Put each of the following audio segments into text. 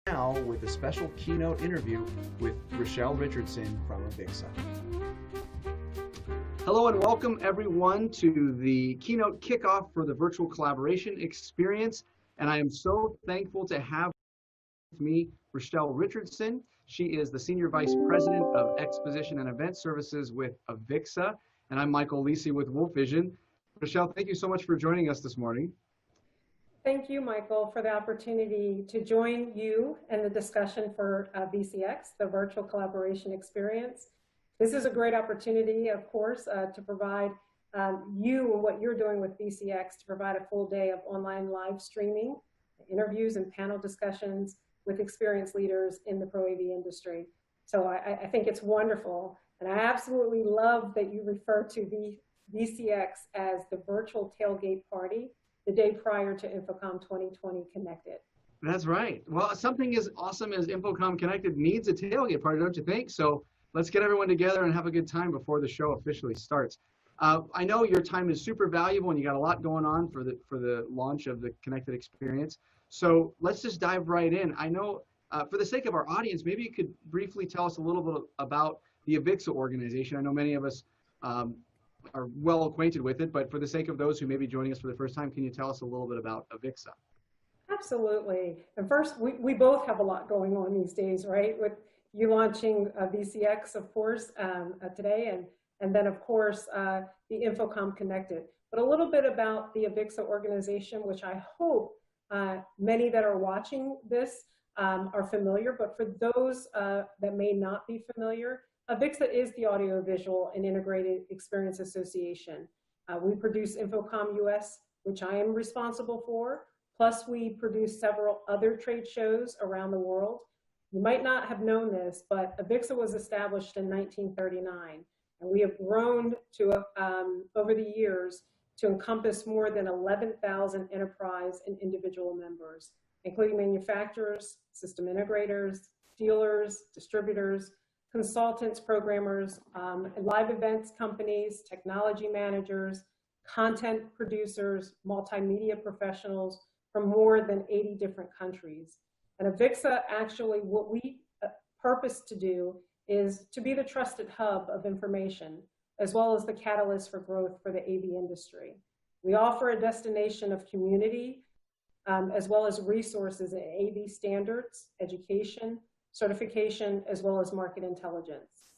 Now with a special keynote interview with Rochelle Richardson from Avixa. Hello and welcome everyone to the keynote kickoff for the virtual collaboration experience. And I am so thankful to have with me Rochelle Richardson. She is the Senior Vice President of Exposition and Event Services with Avixa. And I'm Michael Lisi with Wolf Vision. Rochelle, thank you so much for joining us this morning. Thank you, Michael, for the opportunity to join you in the discussion for VCX, the Virtual Collaboration Experience. This is a great opportunity, of course, to provide you and what you're doing with VCX to provide a full day of online live streaming, interviews and panel discussions with experienced leaders in the Pro AV industry. So I think it's wonderful. And I absolutely love that you refer to VCX as the virtual tailgate party the day prior to InfoComm 2020 Connected. That's right. Well, something as awesome as InfoComm Connected needs a tailgate party, don't you think? So let's get everyone together and have a good time before the show officially starts. I know your time is super valuable and you got a lot going on for the launch of the Connected experience. So let's just dive right in. I know for the sake of our audience, maybe you could briefly tell us a little bit about the Avixa organization. I know many of us are well acquainted with it, but for the sake of those who may be joining us for the first time, can you tell us a little bit about Avixa? Absolutely. And first, we both have a lot going on these days, right? With you launching VCX, of course, today, and then, of course, the InfoComm Connected. But a little bit about the Avixa organization, which I hope many that are watching this are familiar, but for those that may not be familiar, Avixa is the Audiovisual and Integrated Experience Association. We produce InfoComm US, which I am responsible for, plus we produce several other trade shows around the world. You might not have known this, but Avixa was established in 1939, and we have grown to, over the years, to encompass more than 11,000 enterprise and individual members, including manufacturers, system integrators, dealers, distributors, consultants, programmers, live events companies, technology managers, content producers, multimedia professionals from more than 80 different countries. And Avixa, actually, what we purpose to do is to be the trusted hub of information, as well as the catalyst for growth for the AV industry. We offer a destination of community, as well as resources in AV standards, education, certification, as well as market intelligence.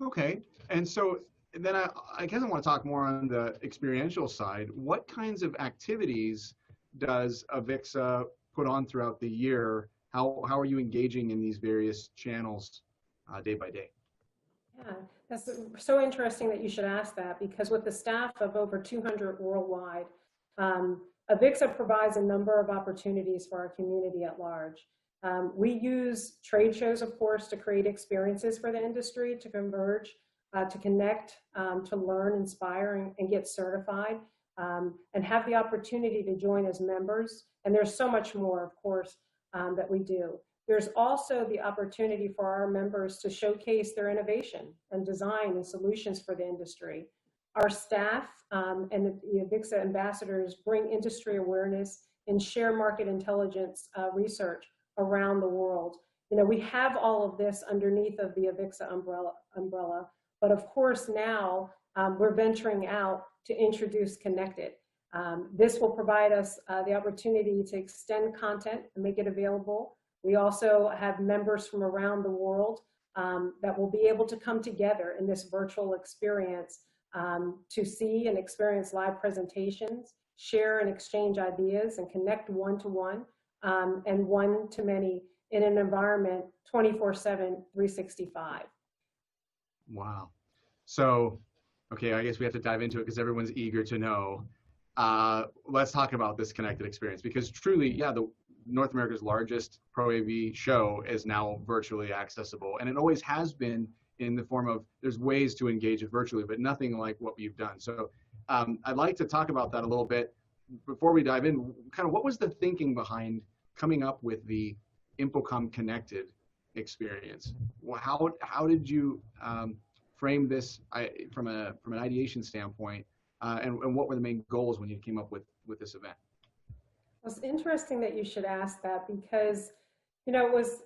Okay, and so then I guess I want to talk more on the experiential side. What kinds of activities does Avixa put on throughout the year? How are you engaging in these various channels day by day? Yeah, that's so interesting that you should ask that, because with the staff of over 200 worldwide, Avixa provides a number of opportunities for our community at large. We use trade shows, of course, to create experiences for the industry, to converge, to connect, to learn, inspire, and get certified, and have the opportunity to join as members. And there's so much more, of course, that we do. There's also the opportunity for our members to showcase their innovation and design and solutions for the industry. Our staff and the Avixa ambassadors bring industry awareness and share market intelligence research around the world. You know, we have all of this underneath of the Avixa umbrella, but of course now we're venturing out to introduce Connected. This will provide us the opportunity to extend content and make it available. We also have members from around the world that will be able to come together in this virtual experience to see and experience live presentations, share and exchange ideas, and connect one-to-one and one-to-many in an environment 24/7, 365. Wow. So, okay, I guess we have to dive into it because everyone's eager to know. Let's talk about this connected experience because truly, yeah, the North America's largest Pro AV show is now virtually accessible, and it always has been in the form of there's ways to engage it virtually, but nothing like what we've done. So, I'd like to talk about that a little bit before we dive in. Kind of what was the thinking behind coming up with the InfoComm Connected experience? Well, how did you frame this from an ideation standpoint, and what were the main goals when you came up with this event? Well, it's interesting that you should ask that because, it was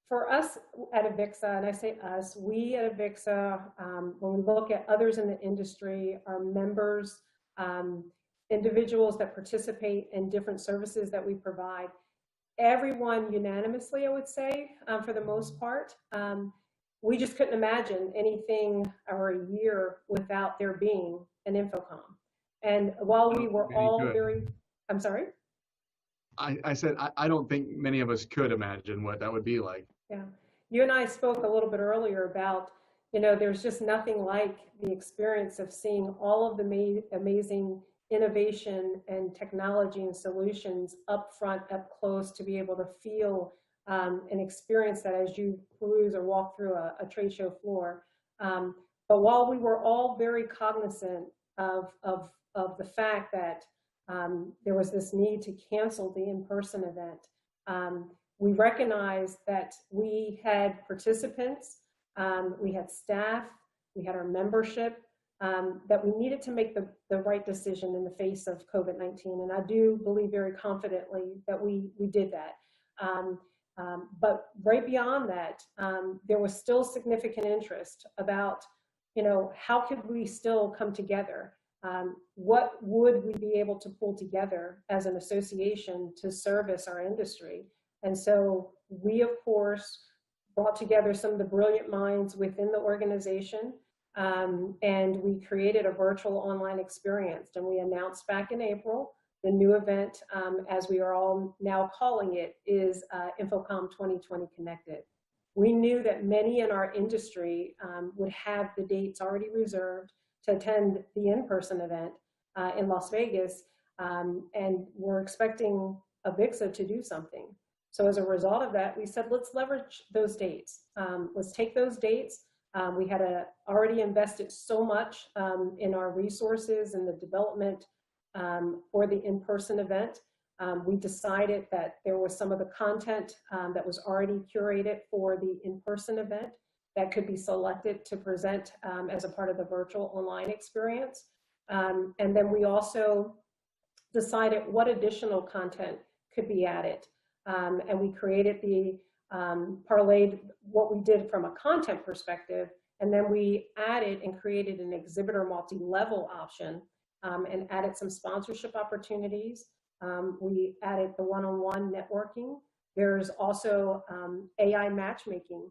for us at Avixa, and I say us, we at Avixa, when we look at others in the industry, our members, individuals that participate in different services that we provide, everyone unanimously, I would say, for the most part, we just couldn't imagine anything or a year without there being an InfoComm. And while we were all very, I'm sorry? I said, I don't think many of us could imagine what that would be like. Yeah. You and I spoke a little bit earlier about, there's just nothing like the experience of seeing all of the amazing innovation and technology and solutions up front, up close, to be able to feel and experience that as you peruse or walk through a trade show floor. But while we were all very cognizant of the fact that there was this need to cancel the in-person event, we recognized that we had participants, we had staff, we had our membership, that we needed to make the right decision in the face of COVID-19. And I do believe very confidently that we did that. But right beyond that, there was still significant interest about, how could we still come together? What would we be able to pull together as an association to service our industry? And so we, of course, brought together some of the brilliant minds within the organization, and we created a virtual online experience. And we announced back in April, the new event, as we are all now calling it, is InfoComm 2020 Connected. We knew that many in our industry would have the dates already reserved to attend the in-person event in Las Vegas, and we're expecting Avixa to do something. So as a result of that, we said, let's leverage those dates. Let's take those dates. We had already invested so much in our resources and the development for the in-person event. We decided that there was some of the content that was already curated for the in-person event that could be selected to present as a part of the virtual online experience. And then we also decided what additional content could be added. And we created parlayed what we did from a content perspective, and then we added and created an exhibitor multi-level option, and added some sponsorship opportunities. We added the one-on-one networking. There's also AI matchmaking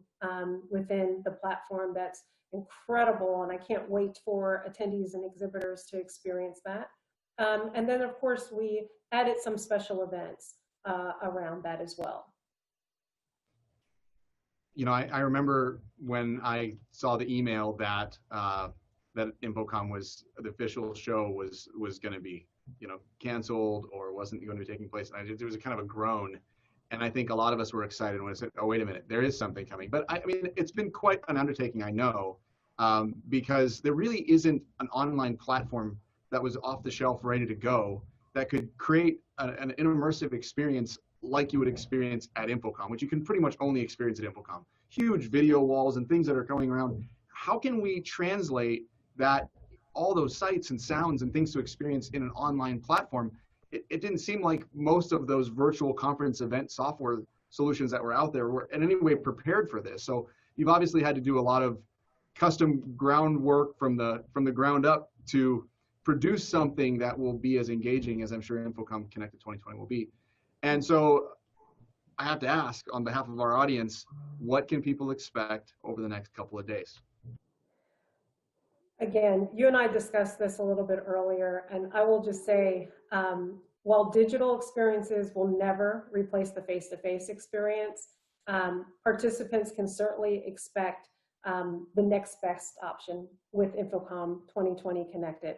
within the platform that's incredible, and I can't wait for attendees and exhibitors to experience that. And then, of course, we added some special events around that as well. I remember when I saw the email that that InfoComm the official show was going to be, canceled or wasn't going to be taking place, and there was a kind of a groan, and I think a lot of us were excited when I said, "Oh, wait a minute, there is something coming." But I mean, it's been quite an undertaking, I know, because there really isn't an online platform that was off the shelf, ready to go, that could create an immersive experience like you would experience at InfoComm, which you can pretty much only experience at InfoComm. Huge video walls and things that are going around. How can we translate that, all those sights and sounds and things to experience in an online platform? It didn't seem like most of those virtual conference event software solutions that were out there were in any way prepared for this. So you've obviously had to do a lot of custom groundwork from the ground up to produce something that will be as engaging as I'm sure InfoComm Connected 2020 will be. And so I have to ask, on behalf of our audience, what can people expect over the next couple of days? Again, you and I discussed this a little bit earlier, and I will just say, while digital experiences will never replace the face-to-face experience, participants can certainly expect the next best option with InfoComm 2020 Connected.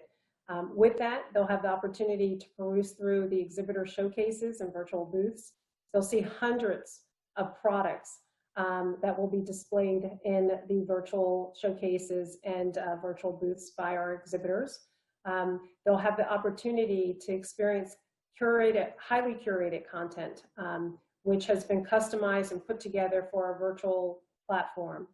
With that, they'll have the opportunity to peruse through the exhibitor showcases and virtual booths. They'll see hundreds of products that will be displayed in the virtual showcases and virtual booths by our exhibitors. They'll have the opportunity to experience highly curated content, which has been customized and put together for our virtual platform.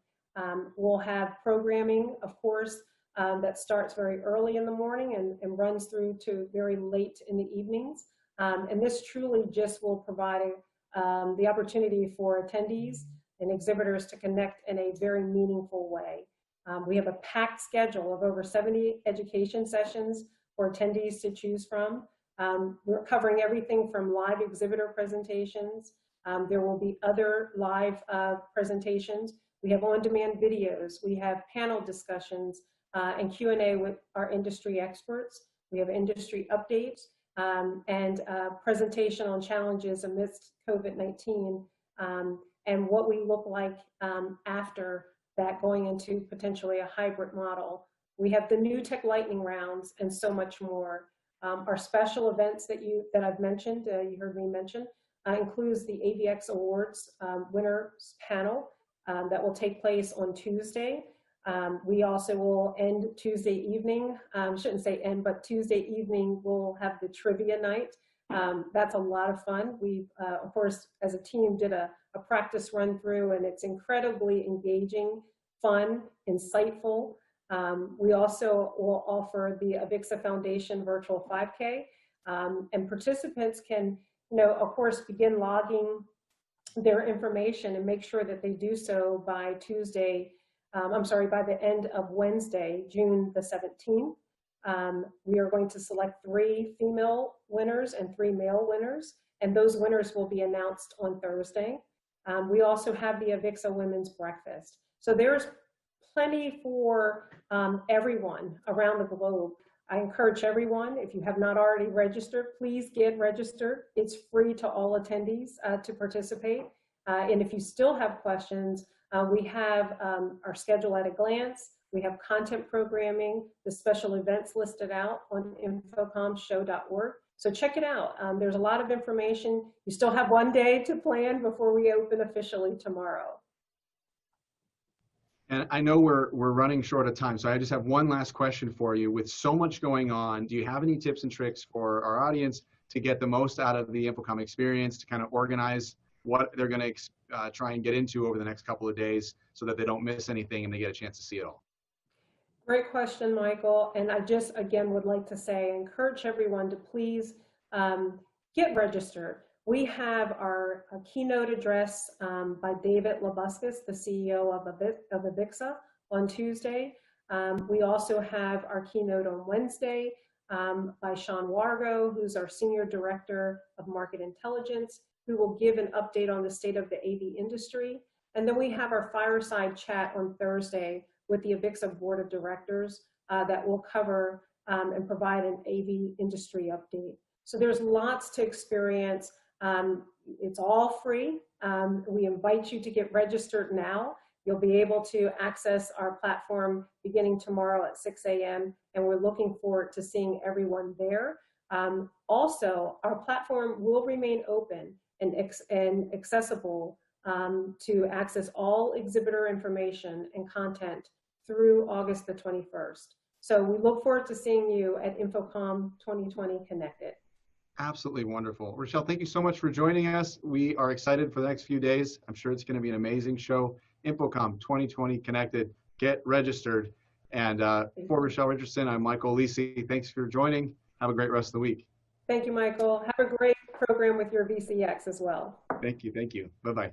We'll have programming, of course, that starts very early in the morning and runs through to very late in the evenings. And this truly just will provide the opportunity for attendees and exhibitors to connect in a very meaningful way. We have a packed schedule of over 70 education sessions for attendees to choose from. We're covering everything from live exhibitor presentations. There will be other live presentations. We have on-demand videos. We have panel discussions and Q&A with our industry experts. We have industry updates and presentation on challenges amidst COVID-19 and what we look like after that, going into potentially a hybrid model. We have the new Tech Lightning rounds and so much more. Our special events that I've mentioned, you heard me mention, includes the AVX Awards Winners Panel that will take place on Tuesday. We also will end Tuesday evening, shouldn't say end, but Tuesday evening we'll have the trivia night. That's a lot of fun. We, of course, as a team did a practice run through, and it's incredibly engaging, fun, insightful. We also will offer the Avixa Foundation virtual 5K, and participants can, of course, begin logging their information and make sure that they do so by by the end of Wednesday, June the 17th. We are going to select 3 female winners and 3 male winners, and those winners will be announced on Thursday. We also have the Avixa Women's Breakfast. So there's plenty for everyone around the globe. I encourage everyone, if you have not already registered, please get registered. It's free to all attendees to participate. And if you still have questions, we have our schedule at a glance. We have content programming, the special events listed out on infocommshow.org. So check it out. There's a lot of information. You still have one day to plan before we open officially tomorrow. And I know we're running short of time, so I just have one last question for you. With so much going on, do you have any tips and tricks for our audience to get the most out of the InfoComm experience, to kind of organize what they're going to try and get into over the next couple of days so that they don't miss anything and they get a chance to see it all? Great question, Michael. And I just, again, would like to say, encourage everyone to please get registered. We have our keynote address by David Labuscus, the CEO of Avixa, on Tuesday. We also have our keynote on Wednesday by Sean Wargo, who's our Senior Director of Market Intelligence, who will give an update on the state of the AV industry. And then we have our fireside chat on Thursday with the Avixa Board of Directors that will cover and provide an AV industry update. So there's lots to experience. It's all free. We invite you to get registered now. You'll be able to access our platform beginning tomorrow at 6 a.m. and we're looking forward to seeing everyone there. Also, our platform will remain open and accessible to access all exhibitor information and content through August the 21st. So we look forward to seeing you at InfoComm 2020 Connected. Absolutely wonderful. Rochelle, thank you so much for joining us. We are excited for the next few days. I'm sure it's going to be an amazing show. InfoComm 2020 Connected. Get registered. And for Rochelle Richardson, I'm Michael Lisi. Thanks for joining. Have a great rest of the week. Thank you, Michael. Have a great program with your VCX as well. Thank you. Thank you. Bye-bye.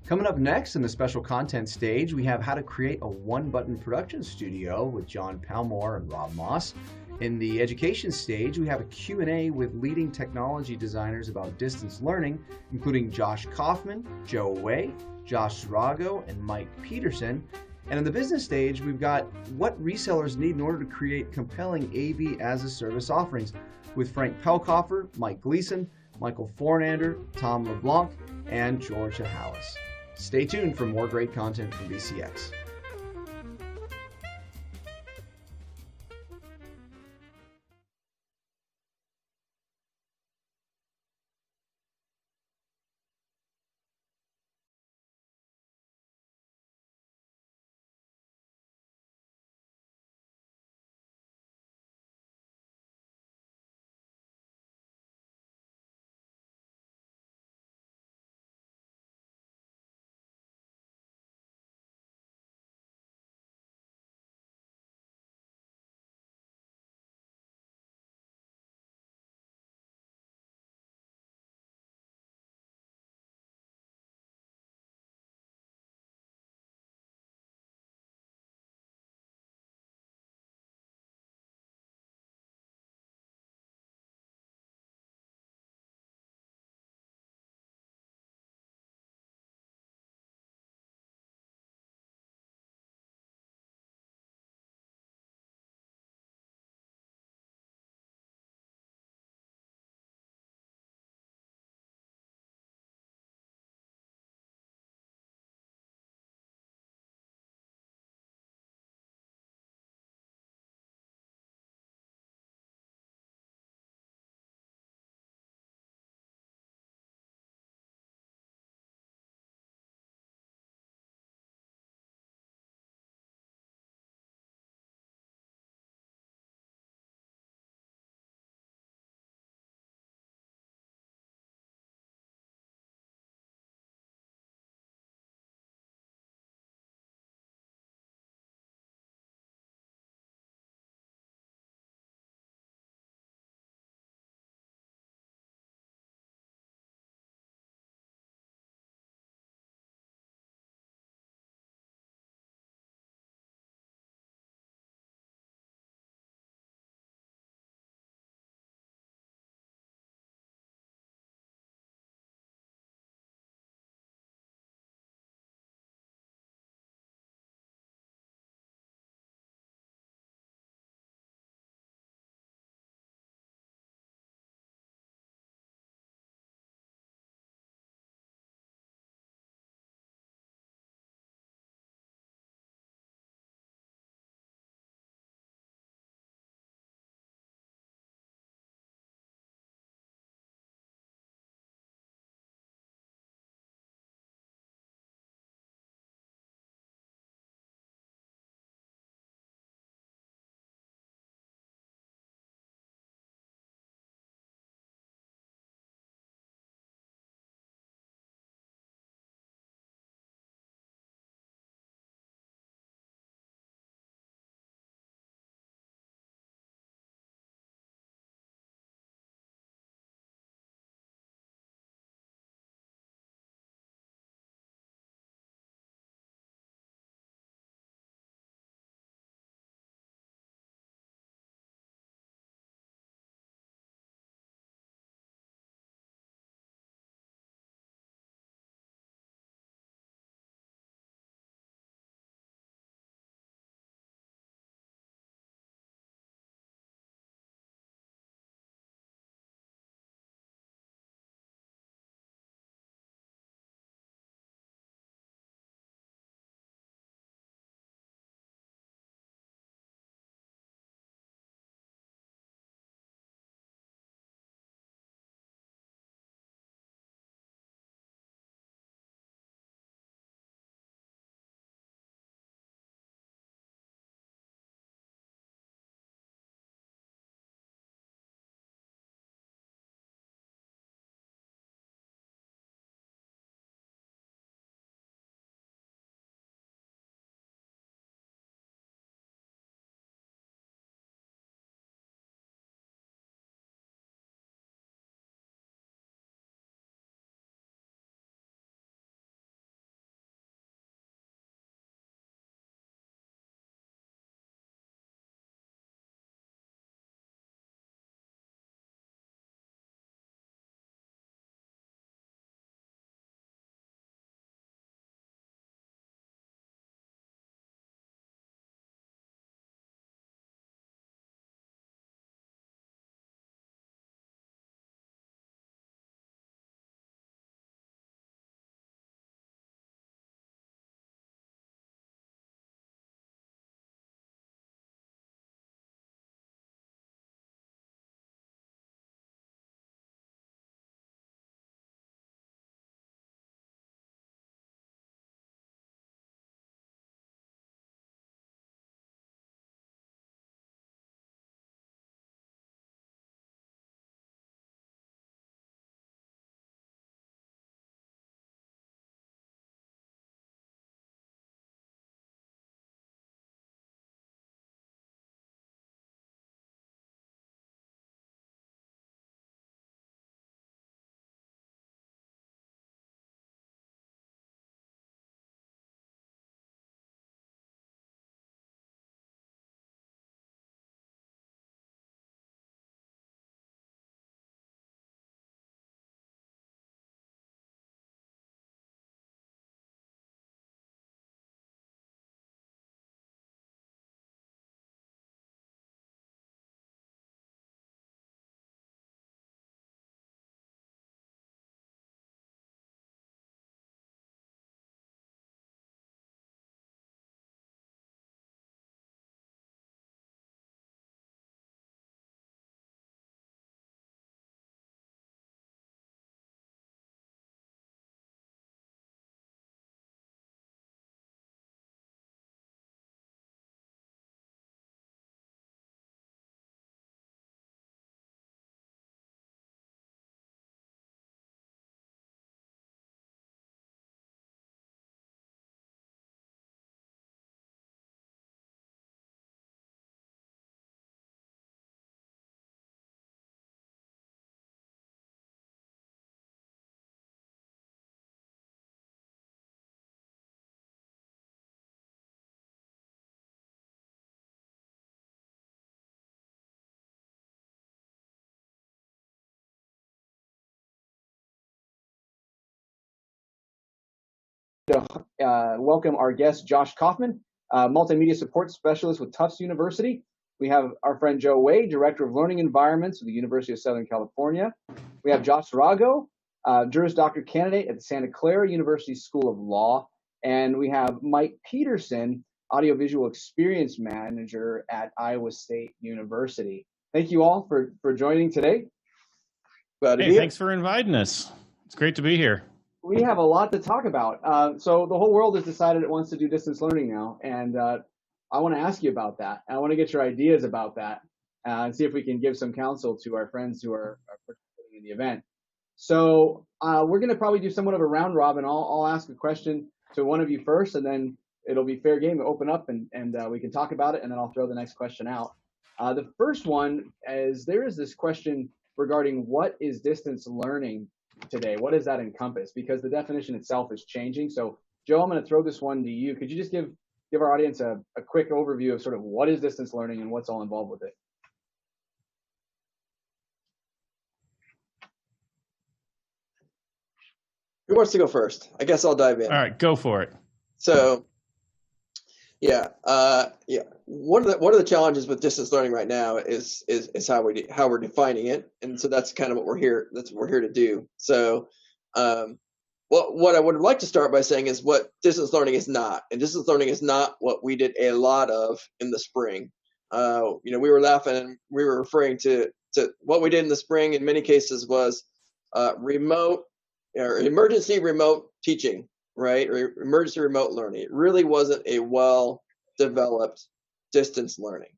Coming up next in the special content stage, we have how to create a one-button production studio with John Palmore and Rob Moss. In the education stage, we have a Q&A with leading technology designers about distance learning, including Josh Kaufman, Joe Way, Josh Sarago, and Mike Peterson. And in the business stage, we've got what resellers need in order to create compelling AV as a service offerings with Frank Pelkoffer, Mike Gleason, Michael Fornander, Tom LeBlanc, and Georgia Hallis. Stay tuned for more great content from VCX. to welcome our guest, Josh Kaufman, Multimedia Support Specialist with Tufts University. We have our friend Joe Wade, Director of Learning Environments with the University of Southern California. We have Josh Rago, Juris Doctor Candidate at the Santa Clara University School of Law. And we have Mike Peterson, Audiovisual Experience Manager at Iowa State University. Thank you all for joining today. Hey, thanks for inviting us. It's great to be here. We have a lot to talk about. So the whole world has decided it wants to do distance learning now, and I want to ask you about that. I want to get your ideas about that and see if we can give some counsel to our friends who are participating in the event. So we're going to probably do somewhat of a round robin. I'll ask a question to one of you first, and then it'll be fair game to open up, and we can talk about it, and then I'll throw the next question out. The first one is, there is this question regarding what is distance learning today? What does that encompass? Because the definition itself is changing. So Joe, I'm going to throw this one to you. Could you just give our audience a quick overview of sort of what is distance learning and what's all involved with it? Who wants to go first? I guess I'll dive in. All right, go for it. So, yeah. One of the challenges with distance learning right now is how we're defining it, and so that's kind of what we're here. That's what we're here to do. So, what I would like to start by saying is what distance learning is not, and distance learning is not what we did a lot of in the spring. We were laughing and we were referring to what we did in the spring. In many cases, was remote or emergency remote teaching, right? Or emergency remote learning. It really wasn't a well-developed distance learning.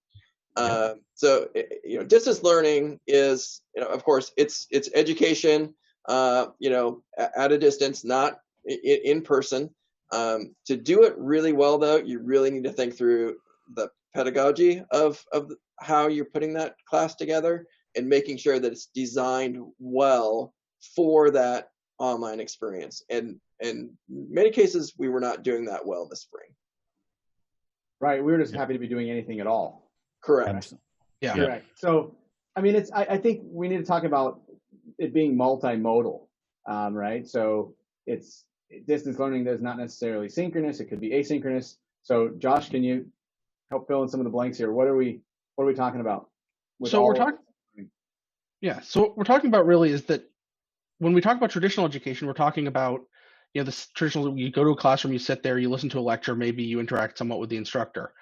Distance learning is, of course, it's education, at a distance, not in person. To do it really well, though, you really need to think through the pedagogy of how you're putting that class together and making sure that it's designed well for that online experience. And in many cases, we were not doing that well this spring. Right. We were just happy to be doing anything at all. Correct. Yeah. Correct. So, I mean, I think we need to talk about it being multimodal, right? So it's distance learning that's not necessarily synchronous. It could be asynchronous. So Josh, can you help fill in some of the blanks here? What are we talking about? So we're talking about really is that when we talk about traditional education, we're talking about, this traditional, you go to a classroom, you sit there, you listen to a lecture, maybe you interact somewhat with the instructor.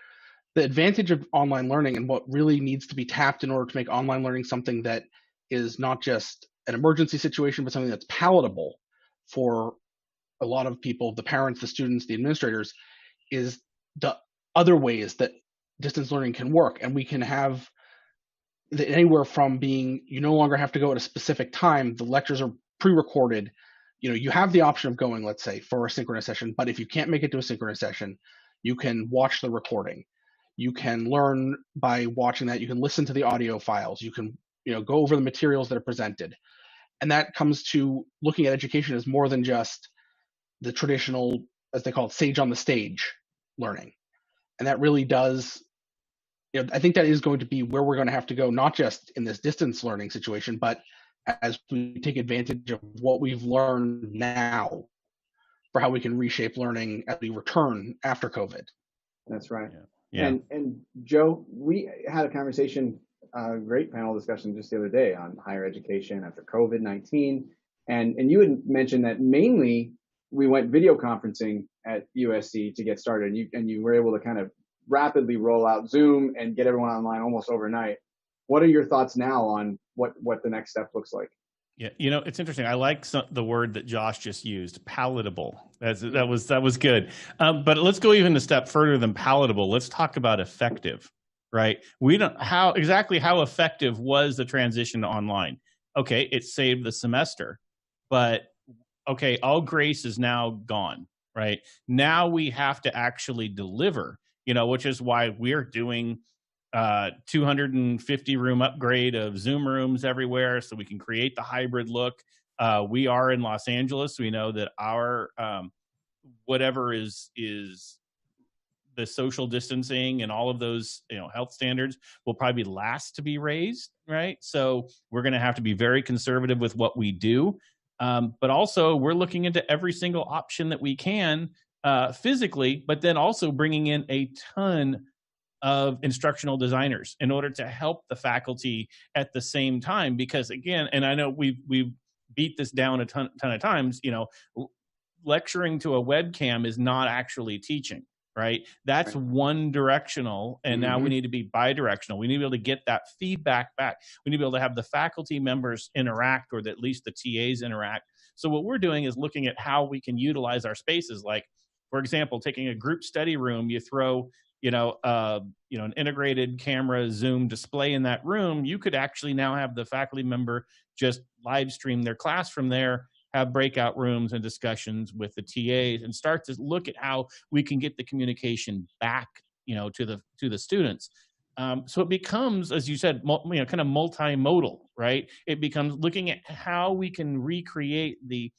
The advantage of online learning and what really needs to be tapped in order to make online learning something that is not just an emergency situation, but something that's palatable for a lot of people, the parents, the students, the administrators, is the other ways that distance learning can work. And we can have anywhere from being, you no longer have to go at a specific time, the lectures are pre-recorded. You have the option of going, let's say, for a synchronous session, but if you can't make it to a synchronous session, you can watch the recording. You can learn by watching that. You can listen to the audio files. You can, go over the materials that are presented. And that comes to looking at education as more than just the traditional, as they call it, sage on the stage learning. And that really does, I think that is going to be where we're going to have to go, not just in this distance learning situation, but as we take advantage of what we've learned now for how we can reshape learning as we return after COVID. That's right. Yeah. And Joe, we had a conversation, a great panel discussion just the other day on higher education after COVID-19. And you had mentioned that mainly we went video conferencing at USC to get started, and you were able to kind of rapidly roll out Zoom and get everyone online almost overnight. What are your thoughts now on what the next step looks like? Yeah, it's interesting. I like the word that Josh just used, palatable. That was good. But let's go even a step further than palatable. Let's talk about effective, right? How effective was the transition to online? Okay, it saved the semester, but okay, all grace is now gone, right? Now we have to actually deliver, which is why we're doing 250 room upgrade of Zoom rooms everywhere so we can create the hybrid look. We are in Los Angeles. We know that our whatever is the social distancing and all of those health standards will probably be last to be raised, right? So we're going to have to be very conservative with what we do. But also we're looking into every single option that we can physically, but then also bringing in a ton of instructional designers in order to help the faculty at the same time. Because again, and I know we've beat this down a ton of times, you know, lecturing to a webcam is not actually teaching, right? That's one directional, and now we need to be bidirectional. We need to be able to get that feedback back. We need to be able to have the faculty members interact, or at least the TAs interact. So what we're doing is looking at how we can utilize our spaces. Like, for example, taking a group study room, you throw an integrated camera Zoom display in that room. You could actually now have the faculty member just live stream their class from there, have breakout rooms and discussions with the TAs, and start to look at how we can get the communication back, to the students. So it becomes, as you said, kind of multimodal, right? It becomes looking at how we can recreate the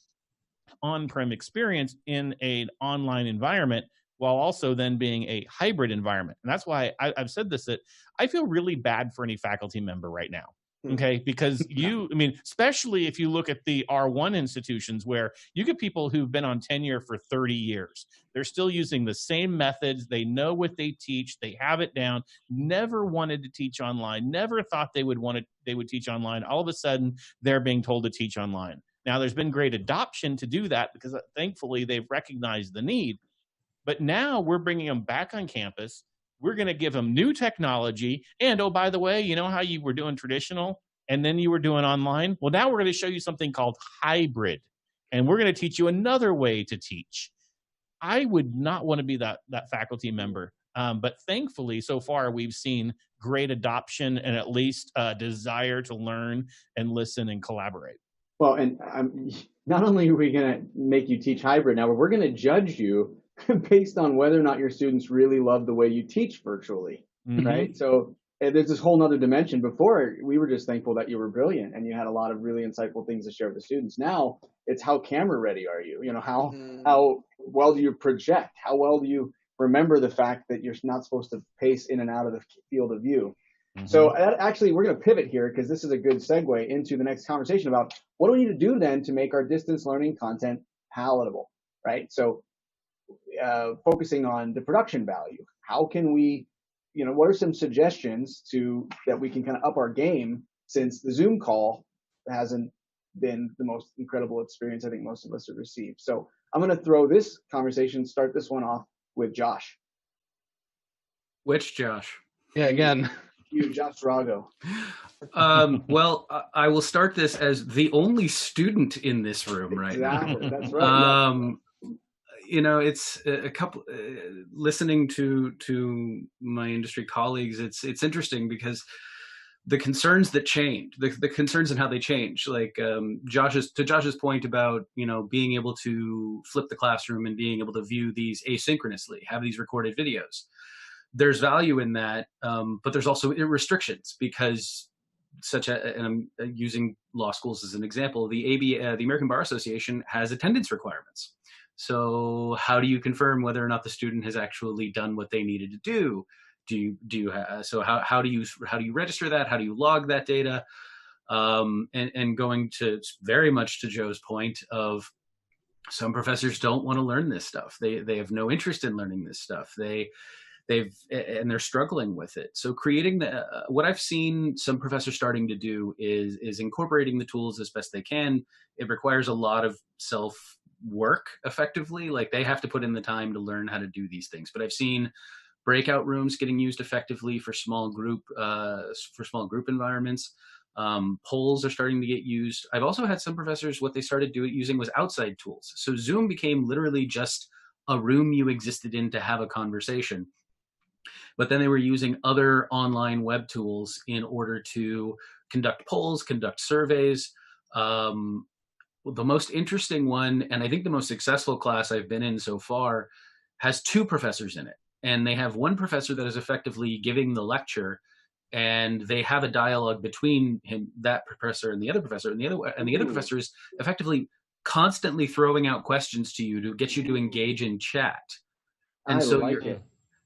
on-prem experience in an online environment, while also then being a hybrid environment. And that's why I've said this, that I feel really bad for any faculty member right now. Okay, because especially if you look at the R1 institutions, where you get people who've been on tenure for 30 years. They're still using the same methods. They know what they teach. They have it down. Never wanted to teach online. Never thought they would teach online. All of a sudden, they're being told to teach online. Now, there's been great adoption to do that because thankfully they've recognized the need. But now we're bringing them back on campus. We're going to give them new technology. And, oh, by the way, you know how you were doing traditional and then you were doing online? Well, now we're going to show you something called hybrid. And we're going to teach you another way to teach. I would not want to be that faculty member. But thankfully, so far, we've seen great adoption and at least a desire to learn and listen and collaborate. Well, and not only are we going to make you teach hybrid now, but we're going to judge you based on whether or not your students really love the way you teach virtually, right? So there's this whole nother dimension. Before, we were just thankful that you were brilliant and you had a lot of really insightful things to share with the students. Now it's how camera ready are you? How well do you project? How well do you remember the fact that you're not supposed to pace in and out of the field of view? So actually, we're going to pivot here because this is a good segue into the next conversation about what do we need to do then to make our distance learning content palatable, right? So focusing on the production value. How can we, what are some suggestions that we can kind of up our game, since the Zoom call hasn't been the most incredible experience I think most of us have received. So I'm going to start this one off with Josh. Which Josh? Yeah, again. You, Josh Drago. Well, I will start this as the only student in this room right now. That's right. It's a couple. Listening to my industry colleagues, it's interesting because the concerns that change, the concerns and how they change. Like Josh's point about being able to flip the classroom and being able to view these asynchronously, have these recorded videos. There's value in that, but there's also restrictions because and I'm using law schools as an example. The American Bar Association has attendance requirements. So how do you confirm whether or not the student has actually done what they needed to do? How do you register that? How do you log that data? And going to very much to Joe's point of some professors don't want to learn this stuff. They have no interest in learning this stuff. And they're struggling with it. So creating what I've seen some professors starting to do is incorporating the tools as best they can. It requires a lot of self-work effectively. Like they have to put in the time to learn how to do these things. But I've seen breakout rooms getting used effectively for small group environments. Polls are starting to get used. I've also had some professors, what they started using was outside tools. So Zoom became literally just a room you existed in to have a conversation. But then they were using other online web tools in order to conduct polls, conduct surveys. The most interesting one, and I think the most successful class I've been in so far, has two professors in it. And they have one professor that is effectively giving the lecture, and they have a dialogue between that professor, and the other professor. And the other professor is effectively constantly throwing out questions to you to get you to engage in chat. And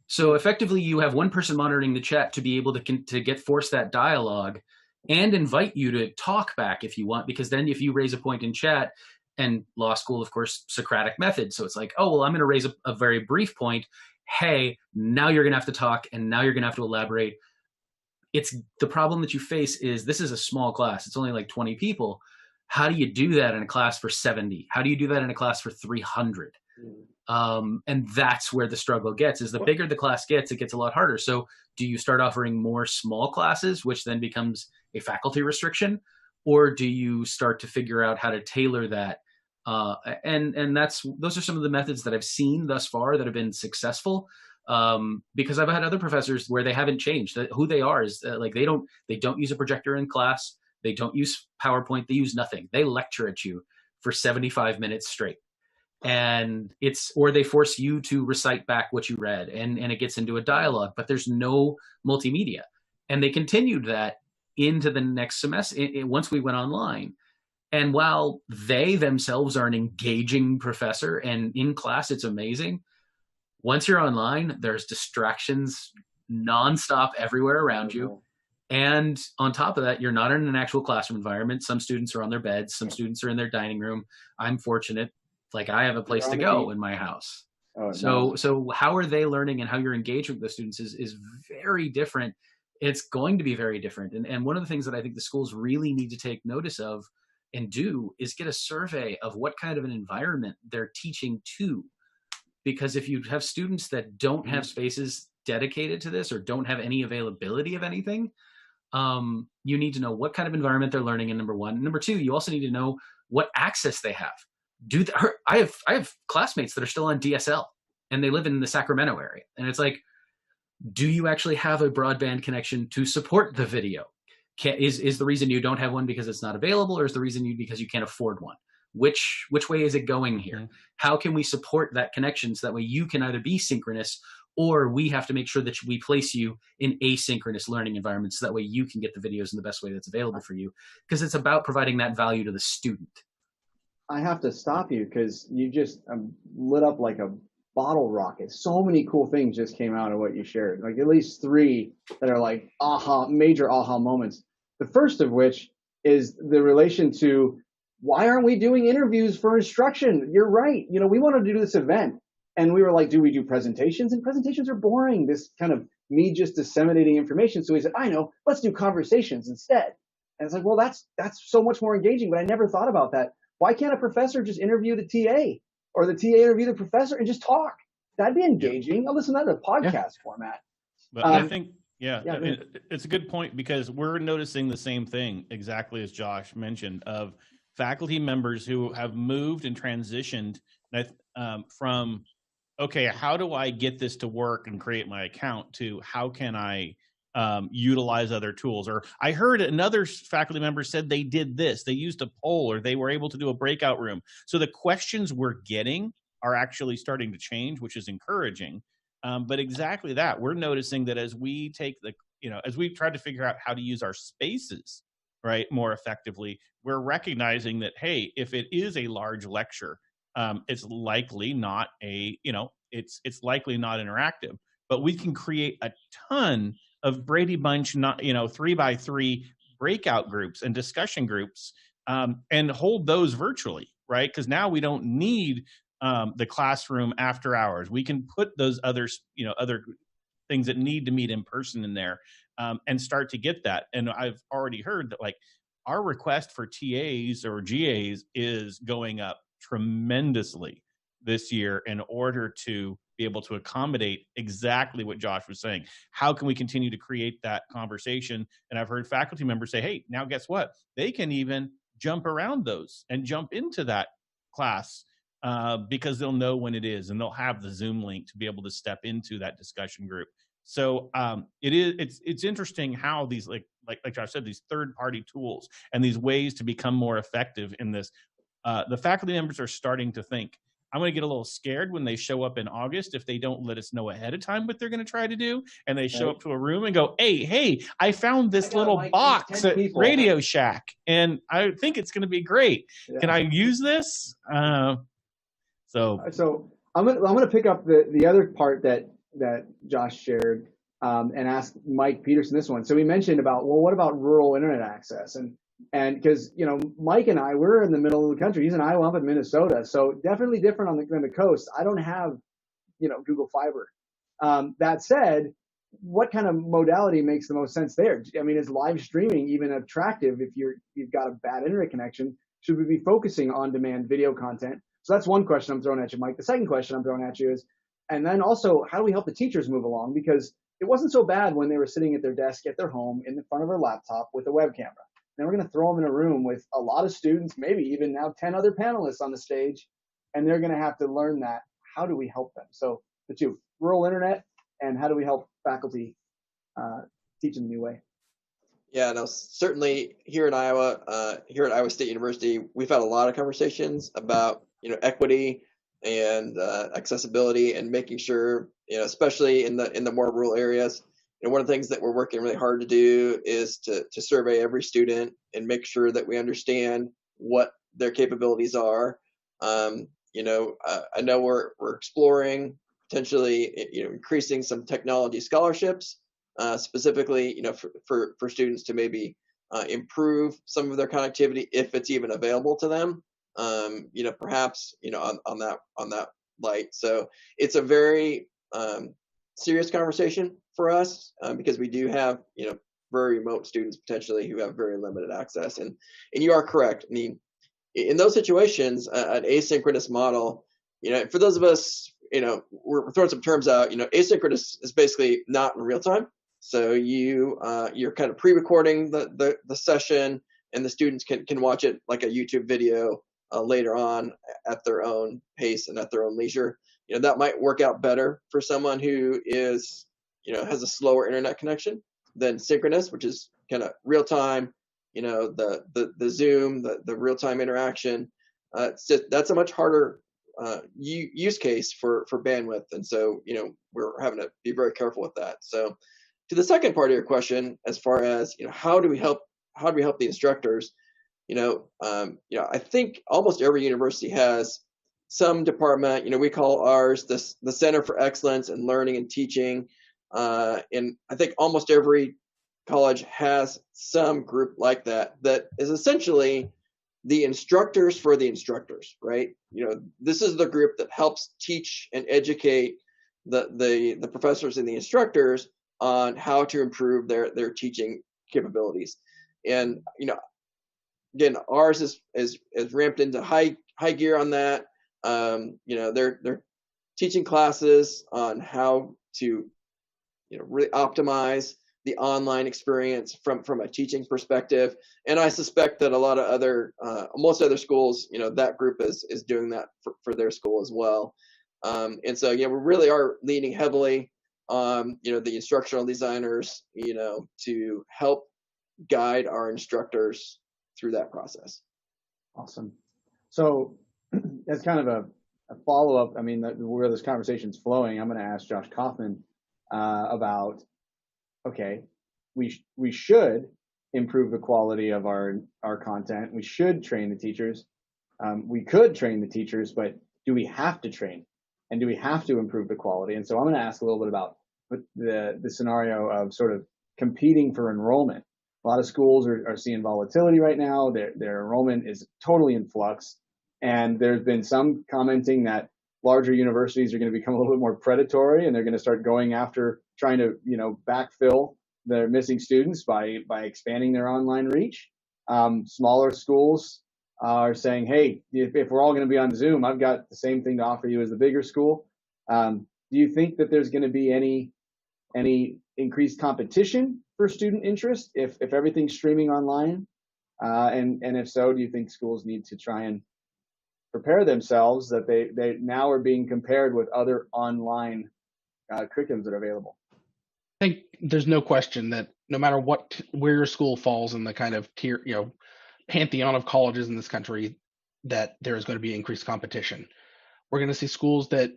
so effectively, you have one person monitoring the chat to be able to force that dialogue, and invite you to talk back if you want, because then if you raise a point in chat, and law school, of course, Socratic method. So it's like, oh, well, I'm going to raise a very brief point. Hey, now you're going to have to talk, and now you're going to have to elaborate. It's the problem that you face is this is a small class. It's only like 20 people. How do you do that in a class for 70? How do you do that in a class for 300? And that's where the struggle gets, is the bigger the class gets, it gets a lot harder. So do you start offering more small classes, which then becomes a faculty restriction? Or do you start to figure out how to tailor that? And those are some of the methods that I've seen thus far that have been successful. Because I've had other professors where they haven't changed. Who they are is like they don't use a projector in class. They don't use PowerPoint. They use nothing. They lecture at you for 75 minutes straight. And or they force you to recite back what you read, and it gets into a dialogue, but there's no multimedia. And they continued that into the next semester once we went online. And while they themselves are an engaging professor and in class, it's amazing. Once you're online, there's distractions nonstop everywhere around you. And on top of that, you're not in an actual classroom environment. Some students are on their beds. Some students are in their dining room. I'm fortunate. Like I have a place to go in my house. So how are they learning, and how you're engaging with the students is very different. It's going to be very different. And one of the things that I think the schools really need to take notice of and do is get a survey of what kind of an environment they're teaching to. Because if you have students that don't have spaces dedicated to this or don't have any availability of anything, you need to know what kind of environment they're learning in, number one. Number two, you also need to know what access they have. I have classmates that are still on DSL, and they live in the Sacramento area. And it's like, do you actually have a broadband connection to support the video? Is the reason you don't have one because it's not available, or is the reason because you can't afford one? Which way is it going here? Mm-hmm. How can we support that connection so that way you can either be synchronous, or we have to make sure that we place you in asynchronous learning environments so that way you can get the videos in the best way that's available for you, because it's about providing that value to the student. I have to stop you because you just lit up like a bottle rocket. So many cool things just came out of what you shared, like at least 3 that are like major aha moments. The first of which is the relation to, why aren't we doing interviews for instruction? You're right. We wanted to do this event, and we were like, do we do presentations? And presentations are boring. This kind of me just disseminating information. So we said, I know, let's do conversations instead. And it's like, well, that's so much more engaging, but I never thought about that. Why can't a professor just interview the TA, or the TA interview the professor and just talk? That'd be engaging. I'll listen to that in a podcast format. But I think, it's a good point, because we're noticing the same thing exactly as Josh mentioned, of faculty members who have moved and transitioned from, okay, how do I get this to work and create my account, to how can I utilize other tools? Or I heard another faculty member said they did this. They used a poll, or they were able to do a breakout room. So the questions we're getting are actually starting to change, which is encouraging. But exactly that, we're noticing that as we take as we've tried to figure out how to use our spaces, right, more effectively, we're recognizing that, hey, if it is a large lecture, it's likely not it's likely not interactive, but we can create a ton of Brady Bunch, 3x3 breakout groups and discussion groups, and hold those virtually, right? Because now we don't need the classroom after hours. We can put those other things that need to meet in person in there, and start to get that. And I've already heard that, like, our request for TAs or GAs is going up tremendously this year in order to be able to accommodate exactly what Josh was saying. How can we continue to create that conversation? And I've heard faculty members say, hey, now guess what? They can even jump around those and jump into that class because they'll know when it is, and they'll have the Zoom link to be able to step into that discussion group. So it's interesting how these, like Josh said, these third-party tools and these ways to become more effective in this. The faculty members are starting to think, I'm going to get a little scared when they show up in August if they don't let us know ahead of time what they're going to try to do, and they show up to a room and go, hey, I found this little box at Radio Shack, and I think it's going to be great. Yeah. Can I use this? So I'm going to pick up the other part that Josh shared, and ask Mike Peterson this one. So we mentioned about, well, what about rural internet access? And because, you know, Mike and I, we're in the middle of the country. He's in Iowa, I'm in Minnesota. So definitely different on the coast. I don't have, you know, Google Fiber. That said, what kind of modality makes the most sense there? I mean, is live streaming even attractive if you've got a bad internet connection? Should we be focusing on demand video content? So that's one question I'm throwing at you, Mike. The second question I'm throwing at you is, and then also, how do we help the teachers move along? Because it wasn't so bad when they were sitting at their desk at their home in the front of their laptop with a web camera. Now we're going to throw them in a room with a lot of students, maybe even now 10 other panelists on the stage, and they're going to have to learn that. How do we help them? So the two, rural internet, and how do we help faculty teach in a new way? Yeah, no, certainly here in Iowa, here at Iowa State University, we've had a lot of conversations about, you know, equity and accessibility, and making sure, you know, especially in the more rural areas. You know, one of the things that we're working really hard to do is to survey every student and make sure that we understand what their capabilities are. You know, I know we're exploring potentially, you know, increasing some technology scholarships, specifically, you know, for students to maybe improve some of their connectivity if it's even available to them. You know, perhaps, you know, on that light. So it's a very serious conversation for us, because we do have, you know, very remote students potentially who have very limited access. And you are correct. I mean, in those situations, an asynchronous model, you know, for those of us, you know, we're throwing some terms out. You know, asynchronous is basically not in real time. So you're kind of pre-recording the session, and the students can watch it like a YouTube video later on at their own pace and at their own leisure. You know, that might work out better for someone who is, you know, has a slower internet connection than synchronous, which is kind of real time. You know, the Zoom, the real time interaction. That's a much harder use case for bandwidth, and so, you know, we're having to be very careful with that. So, to the second part of your question, as far as, you know, how do we help the instructors? You know, I think almost every university has some department. You know, we call ours the Center for Excellence in Learning and Teaching, and I think almost every college has some group like that is essentially the instructors for the instructors, right? You know, this is the group that helps teach and educate the professors and the instructors on how to improve their teaching capabilities. And, you know, again, ours is ramped into high gear on that. You know, they're teaching classes on how to, you know, really optimize the online experience from a teaching perspective. And I suspect that a lot of most other schools, you know, that group is doing that for their school as well. And so, yeah, we really are leaning heavily on, you know, the instructional designers, you know, to help guide our instructors through that process. Awesome. So as kind of a follow-up, I mean, where this conversation's flowing, I'm going to ask Josh Kaufman about, okay, we should improve the quality of our content. We should train the teachers. We could train the teachers, but do we have to train? And do we have to improve the quality? And so I'm going to ask a little bit about the scenario of sort of competing for enrollment. A lot of schools are seeing volatility right now. Their enrollment is totally in flux. And there's been some commenting that larger universities are going to become a little bit more predatory, and they're going to start going after trying to, you know, backfill their missing students by expanding their online reach. Smaller schools are saying, hey, if we're all going to be on Zoom, I've got the same thing to offer you as the bigger school. Do you think that there's going to be any increased competition for student interest if everything's streaming online? And if so, do you think schools need to try and prepare themselves that they now are being compared with other online curriculums that are available? I think there's no question that no matter where your school falls in the kind of tier, you know, pantheon of colleges in this country, that there is going to be increased competition. We're going to see schools that,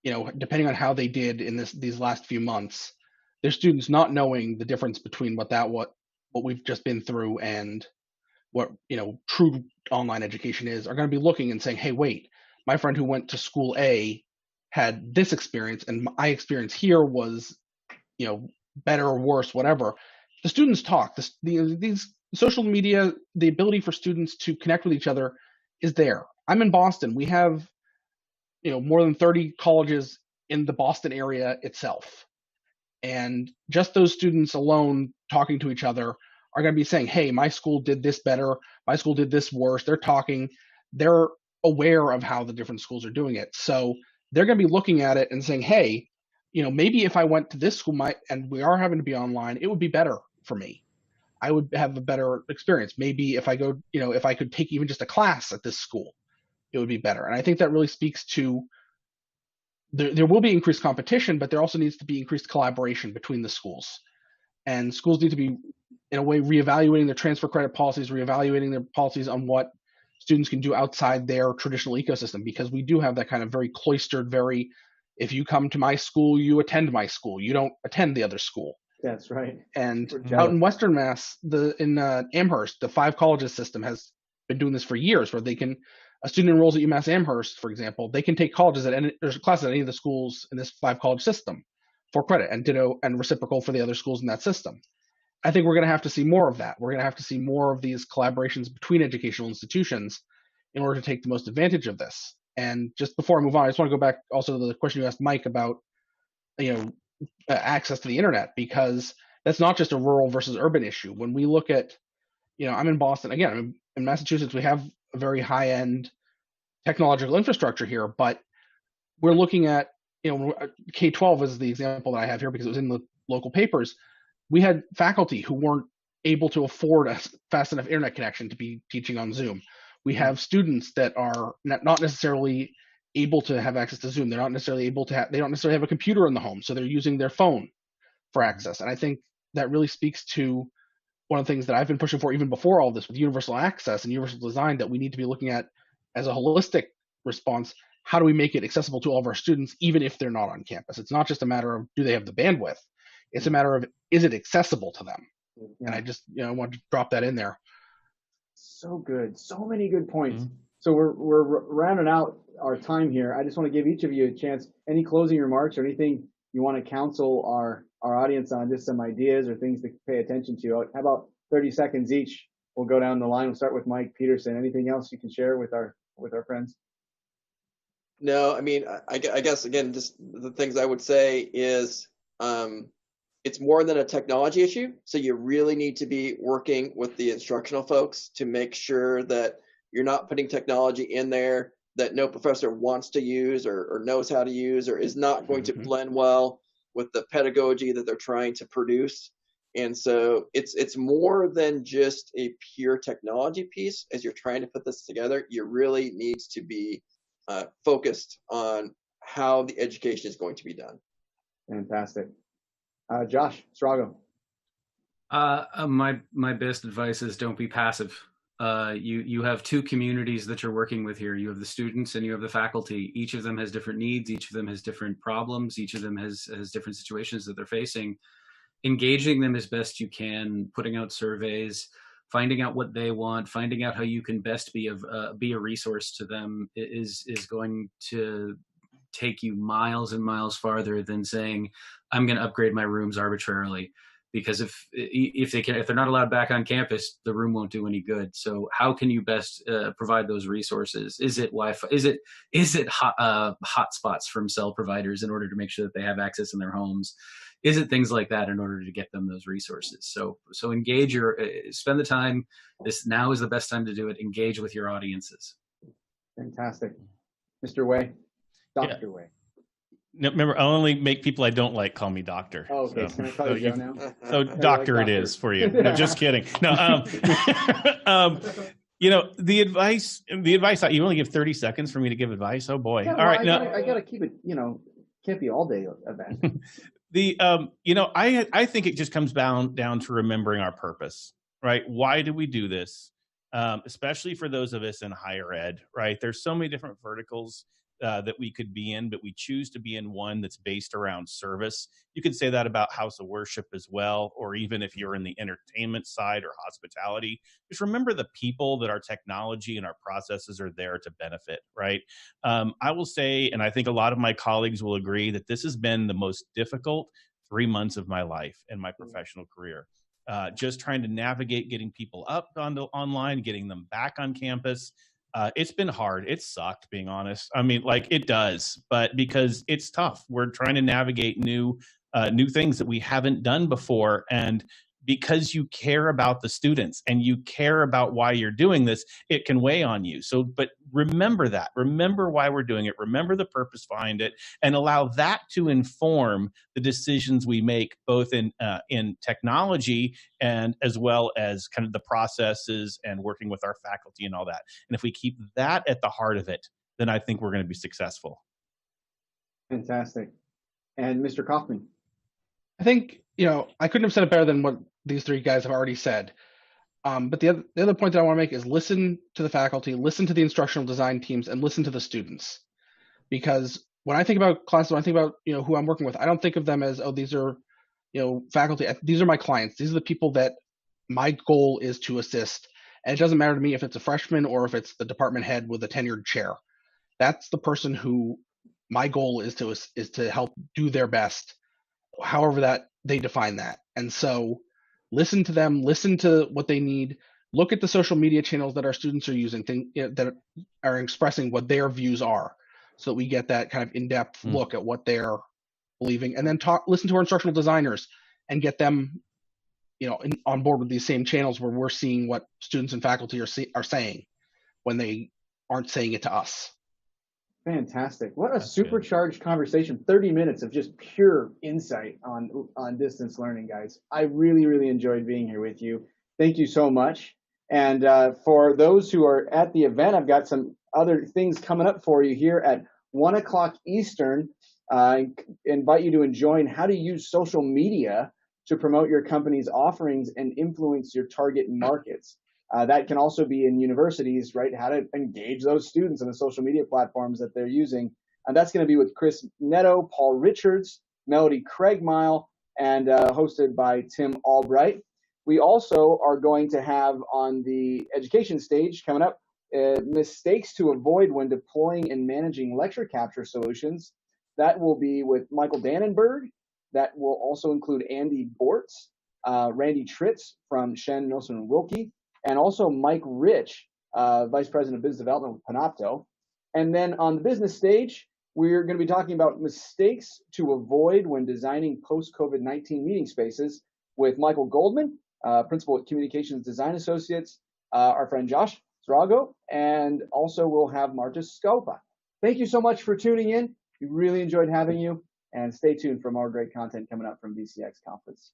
you know, depending on how they did in these last few months, their students not knowing the difference between what we've just been through and what, you know, true online education is, are going to be looking and saying, hey, wait, my friend who went to school A had this experience, and my experience here was better or worse, whatever. The students talk. These social media, the ability for students to connect with each other is there. I'm in Boston. We have, more than 30 colleges in the Boston area itself. And just those students alone talking to each other are going to be saying, hey, my school did this better. My school did this worse. They're talking. They're aware of how the different schools are doing it. So they're going to be looking at it and saying, hey, maybe if I went to this school, and we are having to be online, it would be better for me. I would have a better experience. Maybe if I go, if I could take even just a class at this school, it would be better. And I think that really speaks to there will be increased competition, but there also needs to be increased collaboration between the schools. And schools need to be, in a way, reevaluating their transfer credit policies, reevaluating their policies on what students can do outside their traditional ecosystem, because we do have that kind of very cloistered, if you come to my school, you attend my school. You don't attend the other school. That's right. And out in Western Mass, in Amherst, the 5 colleges system has been doing this for years, where a student enrolls at UMass Amherst, for example, they can take classes at any of the schools in this 5 college system for credit, and ditto and reciprocal for the other schools in that system. I think we're going to have to see more of that. We're going to have to see more of these collaborations between educational institutions in order to take the most advantage of this. And just before I move on, I just want to go back also to the question you asked Mike about, access to the internet, because that's not just a rural versus urban issue. When we look at, I'm in Boston, again, in Massachusetts, we have a very high-end technological infrastructure here, but we're looking at, K-12 is the example that I have here because it was in the local papers. We had faculty who weren't able to afford a fast enough internet connection to be teaching on Zoom. We have students that are not necessarily able to have access to Zoom. They're not necessarily they don't necessarily have a computer in the home, so they're using their phone for access. And I think that really speaks to one of the things that I've been pushing for even before all this with universal access and universal design, that we need to be looking at as a holistic response. How do we make it accessible to all of our students, even if they're not on campus? It's not just a matter of do they have the bandwidth. It's a matter of, is it accessible to them? Yeah. And I just, I want to drop that in there. So good. So many good points. Mm-hmm. So we're rounding out our time here. I just want to give each of you a chance. Any closing remarks or anything you want to counsel our audience on, just some ideas or things to pay attention to? How about 30 seconds each? We'll go down the line. We'll start with Mike Peterson. Anything else you can share with our friends? No, I mean, I guess, again, just the things I would say is it's more than a technology issue. So you really need to be working with the instructional folks to make sure that you're not putting technology in there that no professor wants to use or knows how to use, or is not going to blend well with the pedagogy that they're trying to produce. And so it's more than just a pure technology piece. As you're trying to put this together, you really need to be focused on how the education is going to be done. Fantastic. Josh Strago. My best advice is don't be passive. You have 2 communities that you're working with here. You have the students and you have the faculty. Each of them has different needs. Each of them has different problems. Each of them has different situations that they're facing. Engaging them as best you can, putting out surveys, finding out what they want, finding out how you can best be a resource to them is going to take you miles and miles farther than saying, I'm going to upgrade my rooms arbitrarily. Because if they're not allowed back on campus, the room won't do any good. So how can you best provide those resources? Is it Wi-Fi? Is it hotspots from cell providers in order to make sure that they have access in their homes? Is it things like that in order to get them those resources? So engage spend the time. Now is the best time to do it. Engage with your audiences. Fantastic, Mr. Way, Dr. Way. No, remember, I only make people I don't like call me doctor. Oh, okay. So, can I call you Joe now? So doctor it is for you. No, just kidding. No, the advice, you only give 30 seconds for me to give advice. Oh boy. Yeah, all right. I got to keep it, can't be all day event. I think it just comes down to remembering our purpose, right? Why do we do this? Especially for those of us in higher ed, right? There's so many different verticals that we could be in, but we choose to be in one that's based around service. You could say that about house of worship as well, or even if you're in the entertainment side or hospitality. Just remember the people that our technology and our processes are there to benefit, right? I will say, and I think a lot of my colleagues will agree, that this has been the most difficult 3 months of my life in my professional career. Just trying to navigate getting people up onto online, getting them back on campus. It's been hard. It sucked, being honest. I mean, like, it does, but because it's tough. We're trying to navigate new things that we haven't done before, and because you care about the students and you care about why you're doing this, it can weigh on you. So, but remember that. Remember why we're doing it. Remember the purpose behind it, and allow that to inform the decisions we make, both in technology and as well as kind of the processes and working with our faculty and all that. And if we keep that at the heart of it, then I think we're going to be successful. Fantastic. And Mr. Kaufman. I think, I couldn't have said it better than what these three guys have already said. But the other point that I want to make is listen to the faculty, listen to the instructional design teams, and listen to the students. Because when I think about classes, when I think about, who I'm working with, I don't think of them as, oh, these are, faculty. These are my clients. These are the people that my goal is to assist. And it doesn't matter to me if it's a freshman or if it's the department head with a tenured chair. That's the person who my goal is to help do their best, however that they define that. And so listen to them, listen to what they need, look at the social media channels that our students are using, that are expressing what their views are, so that we get that kind of in-depth look at what they're believing, and then listen to our instructional designers and get them on board with these same channels where we're seeing what students and faculty are saying when they aren't saying it to us. Fantastic. What a supercharged conversation. 30 minutes of just pure insight on distance learning, guys. I really, really enjoyed being here with you. Thank you so much. And for those who are at the event, I've got some other things coming up for you here at 1 o'clock Eastern. I invite you to join how to use social media to promote your company's offerings and influence your target markets. That can also be in universities, right? How to engage those students on the social media platforms that they're using. And that's going to be with Chris Netto, Paul Richards, Melody Craigmile, and hosted by Tim Albright. We also are going to have on the education stage coming up, mistakes to avoid when deploying and managing lecture capture solutions. That will be with Michael Dannenberg. That will also include Andy Bortz, Randy Tritz from Shen, Nilsson, Wilkie, and also Mike Rich, Vice President of Business Development with Panopto. And then on the business stage, we're going to be talking about mistakes to avoid when designing post-COVID-19 meeting spaces with Michael Goldman, Principal at Communications Design Associates, our friend Josh Zrago, and also we'll have Marta Scopa. Thank you so much for tuning in. We really enjoyed having you, and stay tuned for more great content coming up from VCX Conference.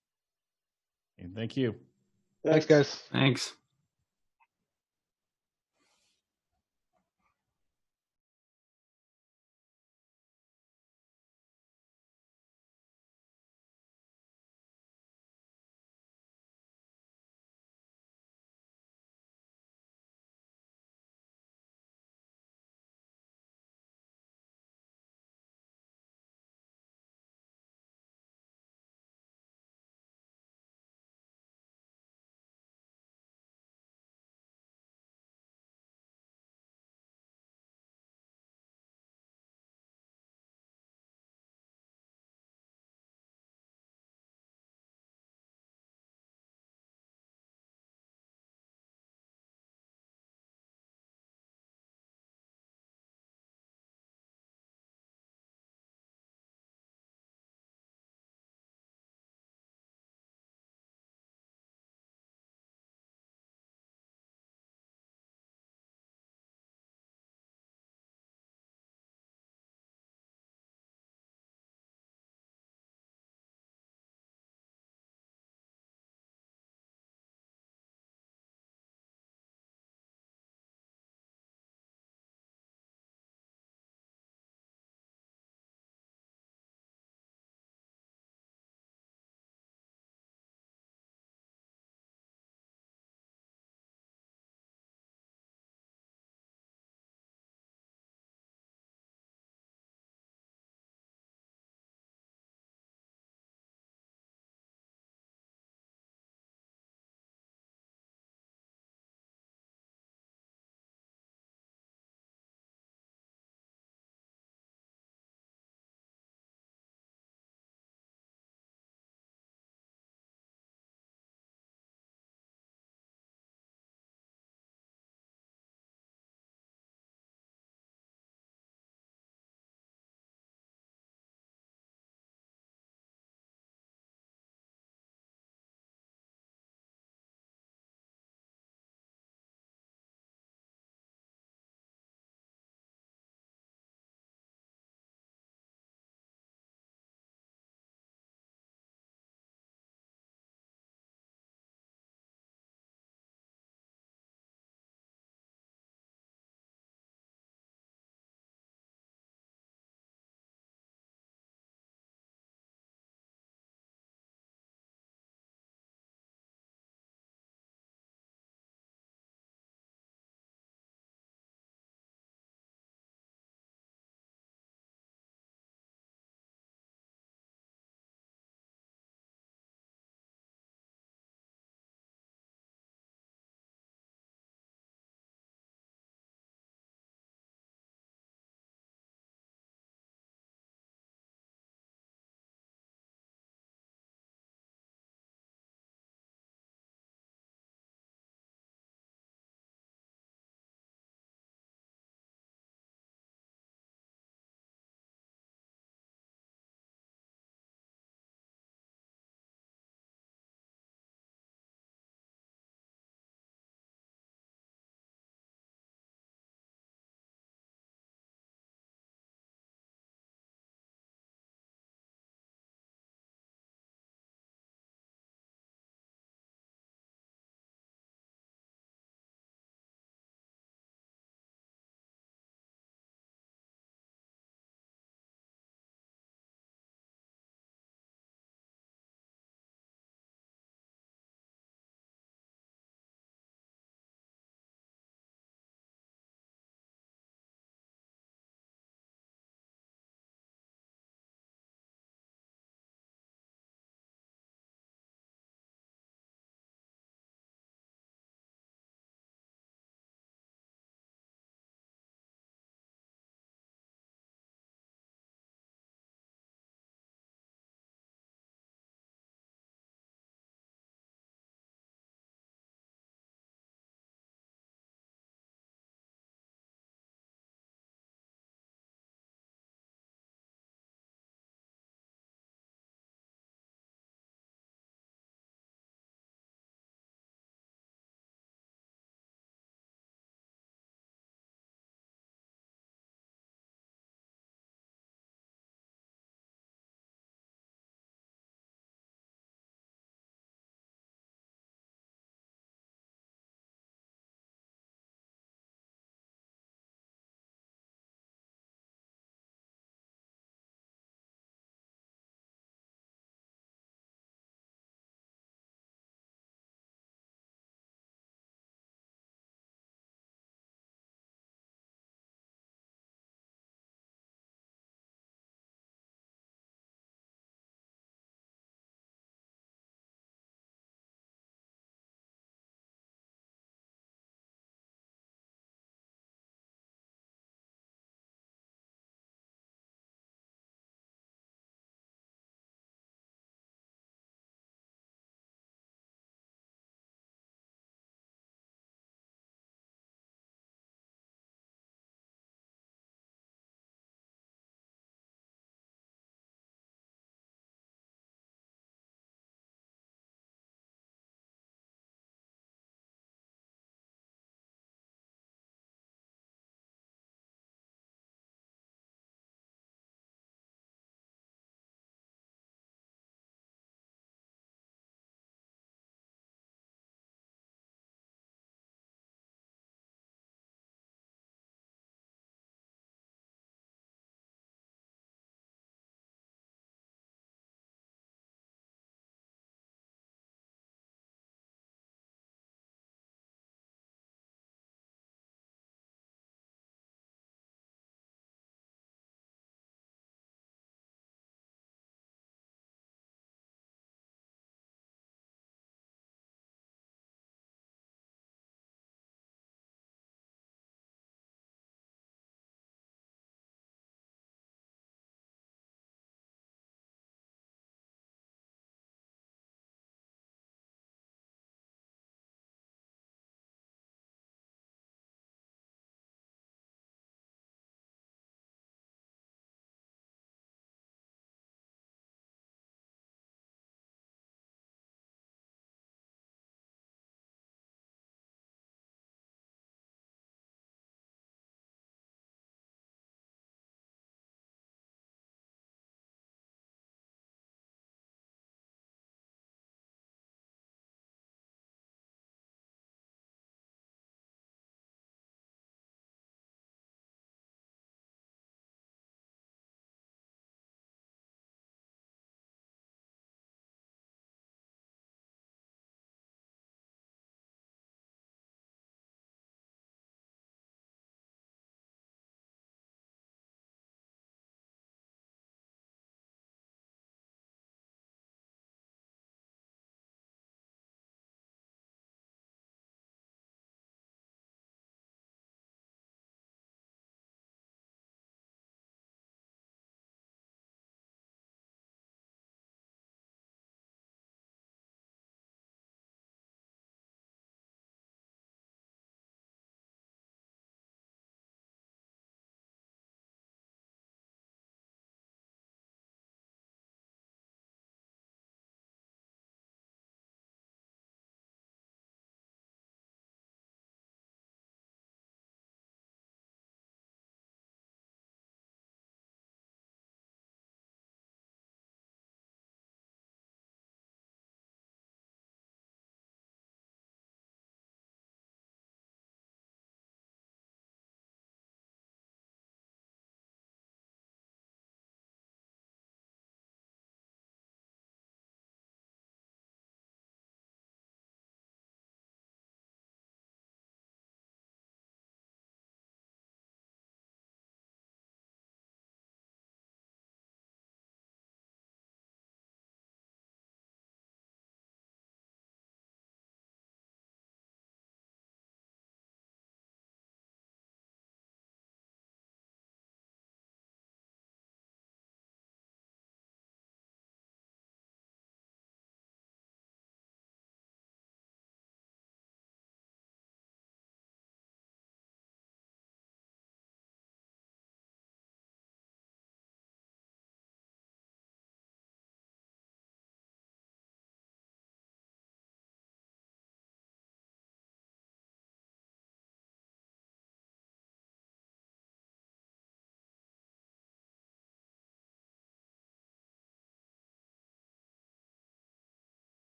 And thank you. Thanks, guys. Thanks.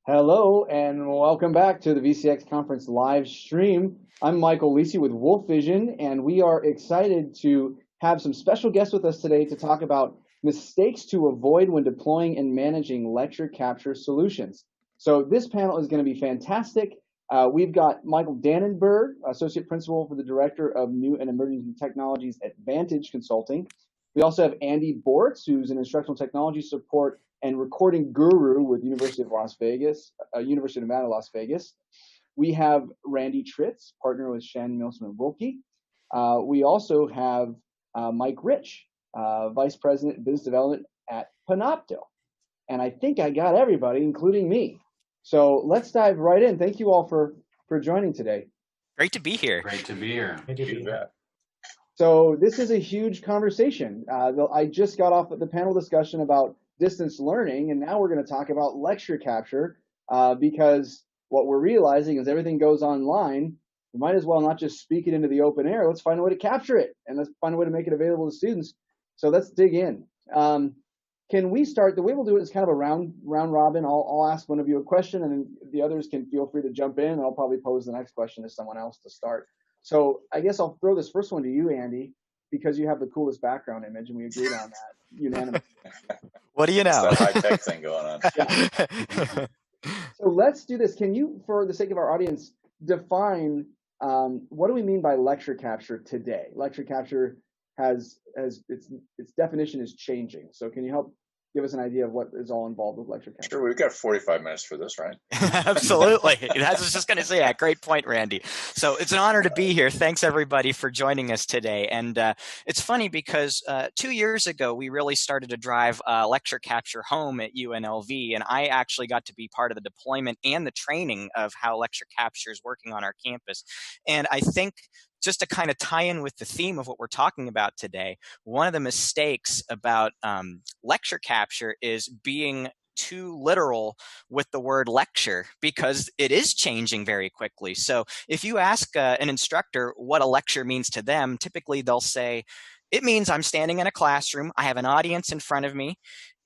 Hello and welcome back to the VCX conference live stream. I'm Michael Lisi with Wolf Vision, and we are excited to have some special guests with us today to talk about mistakes to avoid when deploying and managing lecture capture solutions. So this panel is going to be fantastic. We've got Michael Dannenberg, Associate Principal for the Director of New and Emerging Technologies at Vantage Consulting. We also have Andy Bortz, who's an instructional technology support and recording guru with University of Nevada, Las Vegas. We have Randy Tritz, partner with Shannon Milsom and Wilkie. We also have Mike Rich, Vice President of Business Development at Panopto. And I think I got everybody, including me. So let's dive right in. Thank you all for joining today. Great to be here. Great to be here. So this is a huge conversation. I just got off of the panel discussion about distance learning, and now we're going to talk about lecture capture because what we're realizing is everything goes online. We might as well not just speak it into the open air. Let's find a way to capture it, and let's find a way to make it available to students. So let's dig in. Can we start? The way we'll do it is kind of a round robin. I'll ask one of you a question, and then the others can feel free to jump in, and I'll probably pose the next question to someone else to start. So I guess I'll throw this first one to you, Andy, because you have the coolest background image, and we agreed on that unanimously. What do you know? It's that high-tech thing going on. Yeah. So let's do this. Can you, for the sake of our audience, define what do we mean by lecture capture today? Lecture capture has its definition is changing. So can you help give us an idea of what is all involved with lecture capture? Sure, we've got 45 minutes for this, right? Absolutely. I was just going to say, great point, Randy. So it's an honor to be here. Thanks, everybody, for joining us today. And it's funny because 2 years ago, we really started to drive lecture capture home at UNLV, and I actually got to be part of the deployment and the training of how lecture capture is working on our campus. And I think just to kind of tie in with the theme of what we're talking about today, one of the mistakes about lecture capture is being too literal with the word lecture because it is changing very quickly. So if you ask an instructor what a lecture means to them, typically they'll say, it means I'm standing in a classroom, I have an audience in front of me,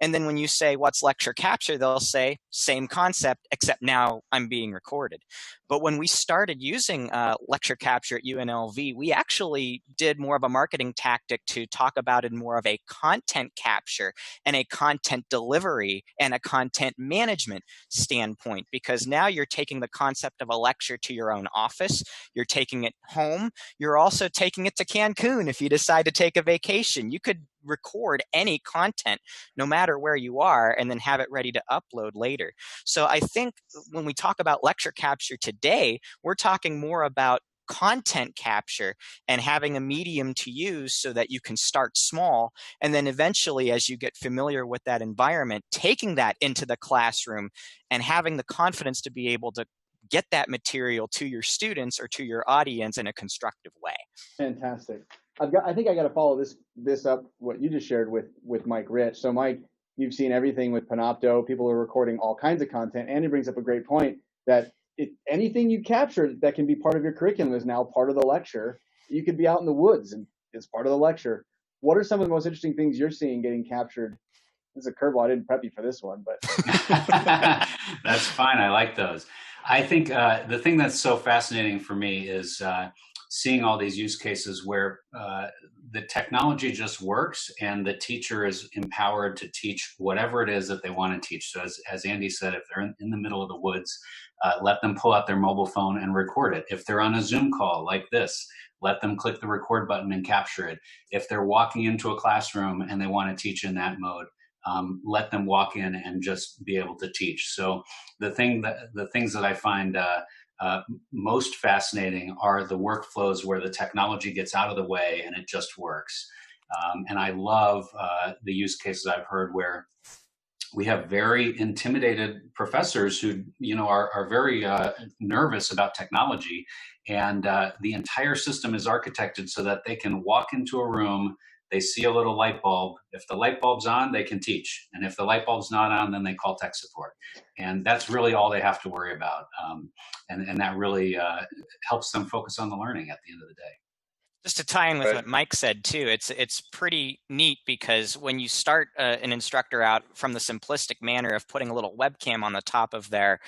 and then when you say, what's lecture capture, they'll say, same concept, except now I'm being recorded. But when we started using lecture capture at UNLV, we actually did more of a marketing tactic to talk about it more of a content capture and a content delivery and a content management standpoint, because now you're taking the concept of a lecture to your own office, you're taking it home, you're also taking it to Cancun if you decide to take a vacation. You could record any content no matter where you are and then have it ready to upload later. So I think when we talk about lecture capture today, we're talking more about content capture and having a medium to use so that you can start small, and then eventually, as you get familiar with that environment, taking that into the classroom and having the confidence to be able to get that material to your students or to your audience in a constructive way. Fantastic. I think I got to follow this up, what you just shared with Mike Rich. So Mike, you've seen everything with Panopto. People are recording all kinds of content. And he brings up a great point that anything you capture that can be part of your curriculum is now part of the lecture. You could be out in the woods and it's part of the lecture. What are some of the most interesting things you're seeing getting captured? This is a curveball. I didn't prep you for this one, but. That's fine. I like those. I think the thing that's so fascinating for me is seeing all these use cases where the technology just works and the teacher is empowered to teach whatever it is that they want to teach. So as Andy said, if they're in the middle of the woods, let them pull out their mobile phone and record it. If they're on a Zoom call like this, let them click the record button and capture it. If they're walking into a classroom and they want to teach in that mode, let them walk in and just be able to teach. So the things that I find most fascinating are the workflows where the technology gets out of the way and it just works. And I love the use cases I've heard where we have very intimidated professors who, are very nervous about technology, and the entire system is architected so that they can walk into a room, they see a little light bulb. If the light bulb's on, they can teach. And if the light bulb's not on, then they call tech support. And that's really all they have to worry about. And that really helps them focus on the learning at the end of the day. Just to tie in with Right. what Mike said too, it's pretty neat because when you start an instructor out from the simplistic manner of putting a little webcam on the top of their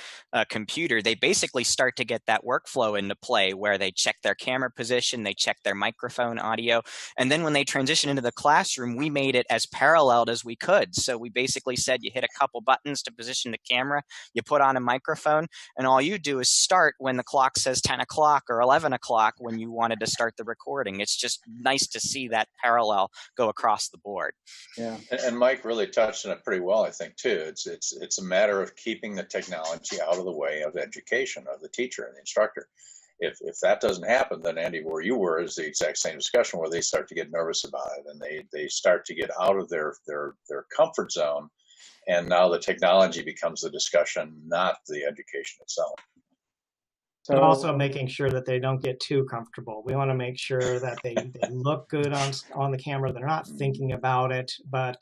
computer, they basically start to get that workflow into play where they check their camera position, they check their microphone audio, and then when they transition into the classroom, we made it as paralleled as we could. So we basically said you hit a couple buttons to position the camera, you put on a microphone, and all you do is start when the clock says 10 o'clock or 11 o'clock when you wanted to start the recording. It's just nice to see that parallel go across the board. Yeah. And Mike really touched on it pretty well, I think, too. It's a matter of keeping the technology out of the way of education of the teacher and the instructor. If that doesn't happen, then Andy, where you were is the exact same discussion where they start to get nervous about it and they start to get out of their comfort zone. And now the technology becomes the discussion, not the education itself. But also making sure that they don't get too comfortable. We want to make sure that they look good on the camera. They're not thinking about it, but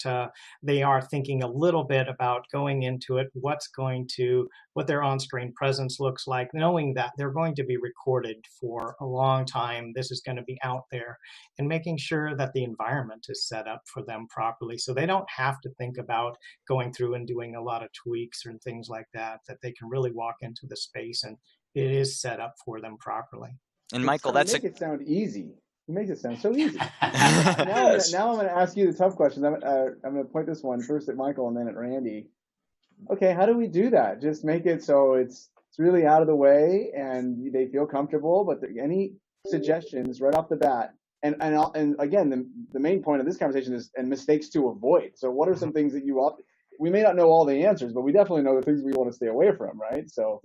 they are thinking a little bit about going into it, what their on-screen presence looks like, knowing that they're going to be recorded for a long time. This is going to be out there, and making sure that the environment is set up for them properly so they don't have to think about going through and doing a lot of tweaks and things like that, that they can really walk into the space and it is set up for them properly. And Michael, make it sound easy. He makes it sound so easy. Now I'm going to ask you the tough questions. I'm going to point this one first at Michael and then at Randy. Okay, how do we do that? Just make it so it's really out of the way and they feel comfortable. But any suggestions right off the bat? And again, the main point of this conversation is mistakes to avoid. So what are some things that we may not know all the answers, but we definitely know the things we want to stay away from, right? So,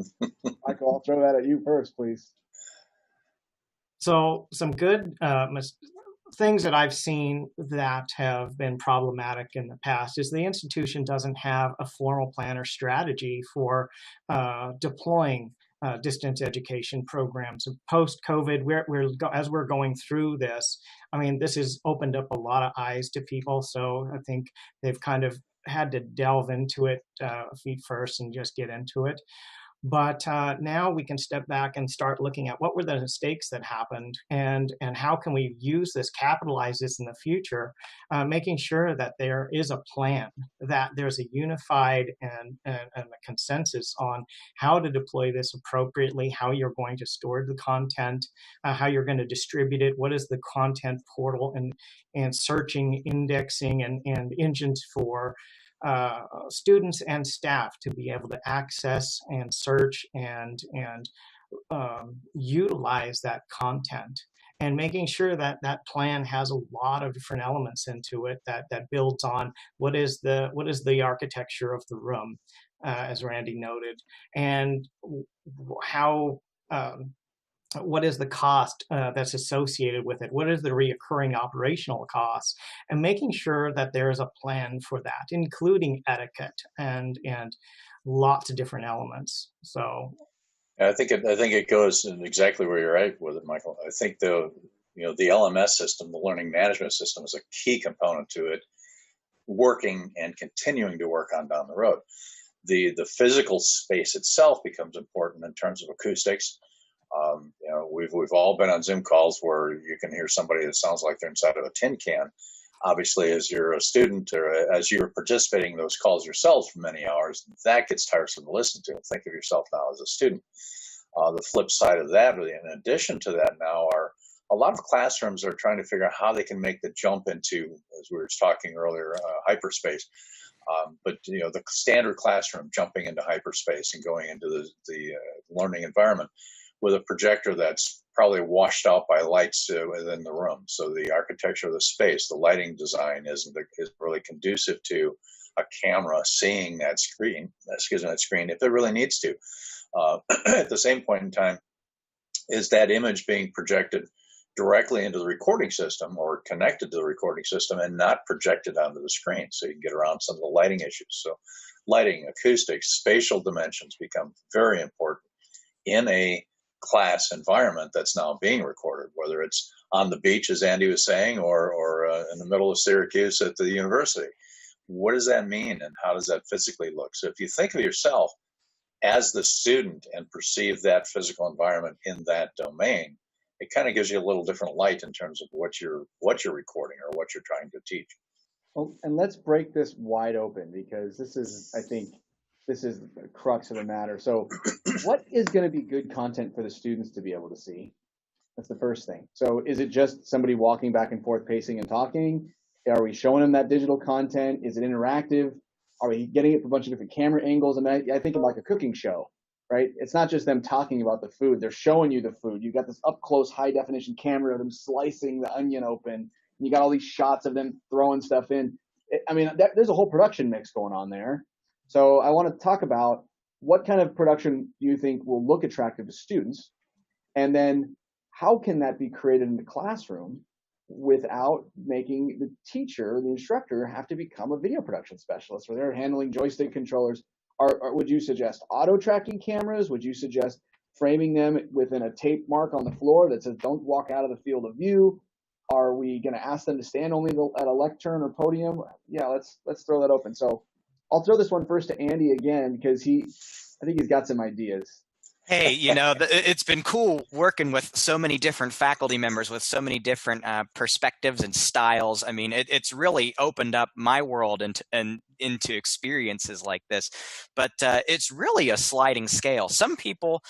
Michael, I'll throw that at you first, please. So some good things that I've seen that have been problematic in the past is the institution doesn't have a formal plan or strategy for deploying distance education programs. Post-COVID, as we're going through this, I mean, this has opened up a lot of eyes to people. So I think they've kind of had to delve into it feet first and just get into it. But now we can step back and start looking at what were the mistakes that happened and how can we use this, capitalize this in the future, making sure that there is a plan, that there's a unified and a consensus on how to deploy this appropriately, how you're going to store the content, how you're going to distribute it, what is the content portal and searching, indexing, and engines for students and staff to be able to access and search and utilize that content, and making sure that that plan has a lot of different elements into it that builds on what is the architecture of the room, as Randy noted, and how what is the cost that's associated with it? What is the reoccurring operational costs? And making sure that there is a plan for that, including etiquette and lots of different elements. So, I think it goes in exactly where you're at with it, Michael. I think the LMS system, the learning management system, is a key component to it, working and continuing to work on down the road. The physical space itself becomes important in terms of acoustics. We've all been on Zoom calls where you can hear somebody that sounds like they're inside of a tin can. Obviously, as you're a student or as you're participating in those calls yourselves for many hours, that gets tiresome to listen to. Think of yourself now as a student. The flip side of that, in addition to that, now are a lot of classrooms are trying to figure out how they can make the jump into, as we were talking earlier, hyperspace. But the standard classroom jumping into hyperspace and going into the learning environment with a projector that's probably washed out by lights within the room. So the architecture of the space, the lighting design is really conducive to a camera seeing that screen if it really needs to. At the same point in time, is that image being projected directly into the recording system or connected to the recording system and not projected onto the screen, so you can get around some of the lighting issues. So lighting, acoustics, spatial dimensions become very important in a class environment that's now being recorded, whether it's on the beach, as Andy was saying, or in the middle of Syracuse at the university. What does that mean, and how does that physically look? So if you think of yourself as the student and perceive that physical environment in that domain, it kind of gives you a little different light in terms of what you're recording or what you're trying to teach. Well, and let's break this wide open, because this is, I think, this is the crux of the matter. So what is going to be good content for the students to be able to see? That's the first thing. So is it just somebody walking back and forth, pacing and talking? Are we showing them that digital content? Is it interactive? Are we getting it from a bunch of different camera angles? And I think of like a cooking show, right? It's not just them talking about the food. They're showing you the food. You've got this up close, high definition camera of them slicing the onion open. And you got all these shots of them throwing stuff in. I mean, there's a whole production mix going on there. So I want to talk about what kind of production do you think will look attractive to students? And then how can that be created in the classroom without making the teacher, the instructor, have to become a video production specialist where they're handling joystick controllers? Would you suggest auto tracking cameras? Would you suggest framing them within a tape mark on the floor that says don't walk out of the field of view? Are we going to ask them to stand only at a lectern or podium? Yeah, let's throw that open. So I'll throw this one first to Andy again, because I think he's got some ideas. Hey, you know, it's been cool working with so many different faculty members with so many different perspectives and styles. I mean, it's really opened up my world into experiences like this. But it's really a sliding scale. Some people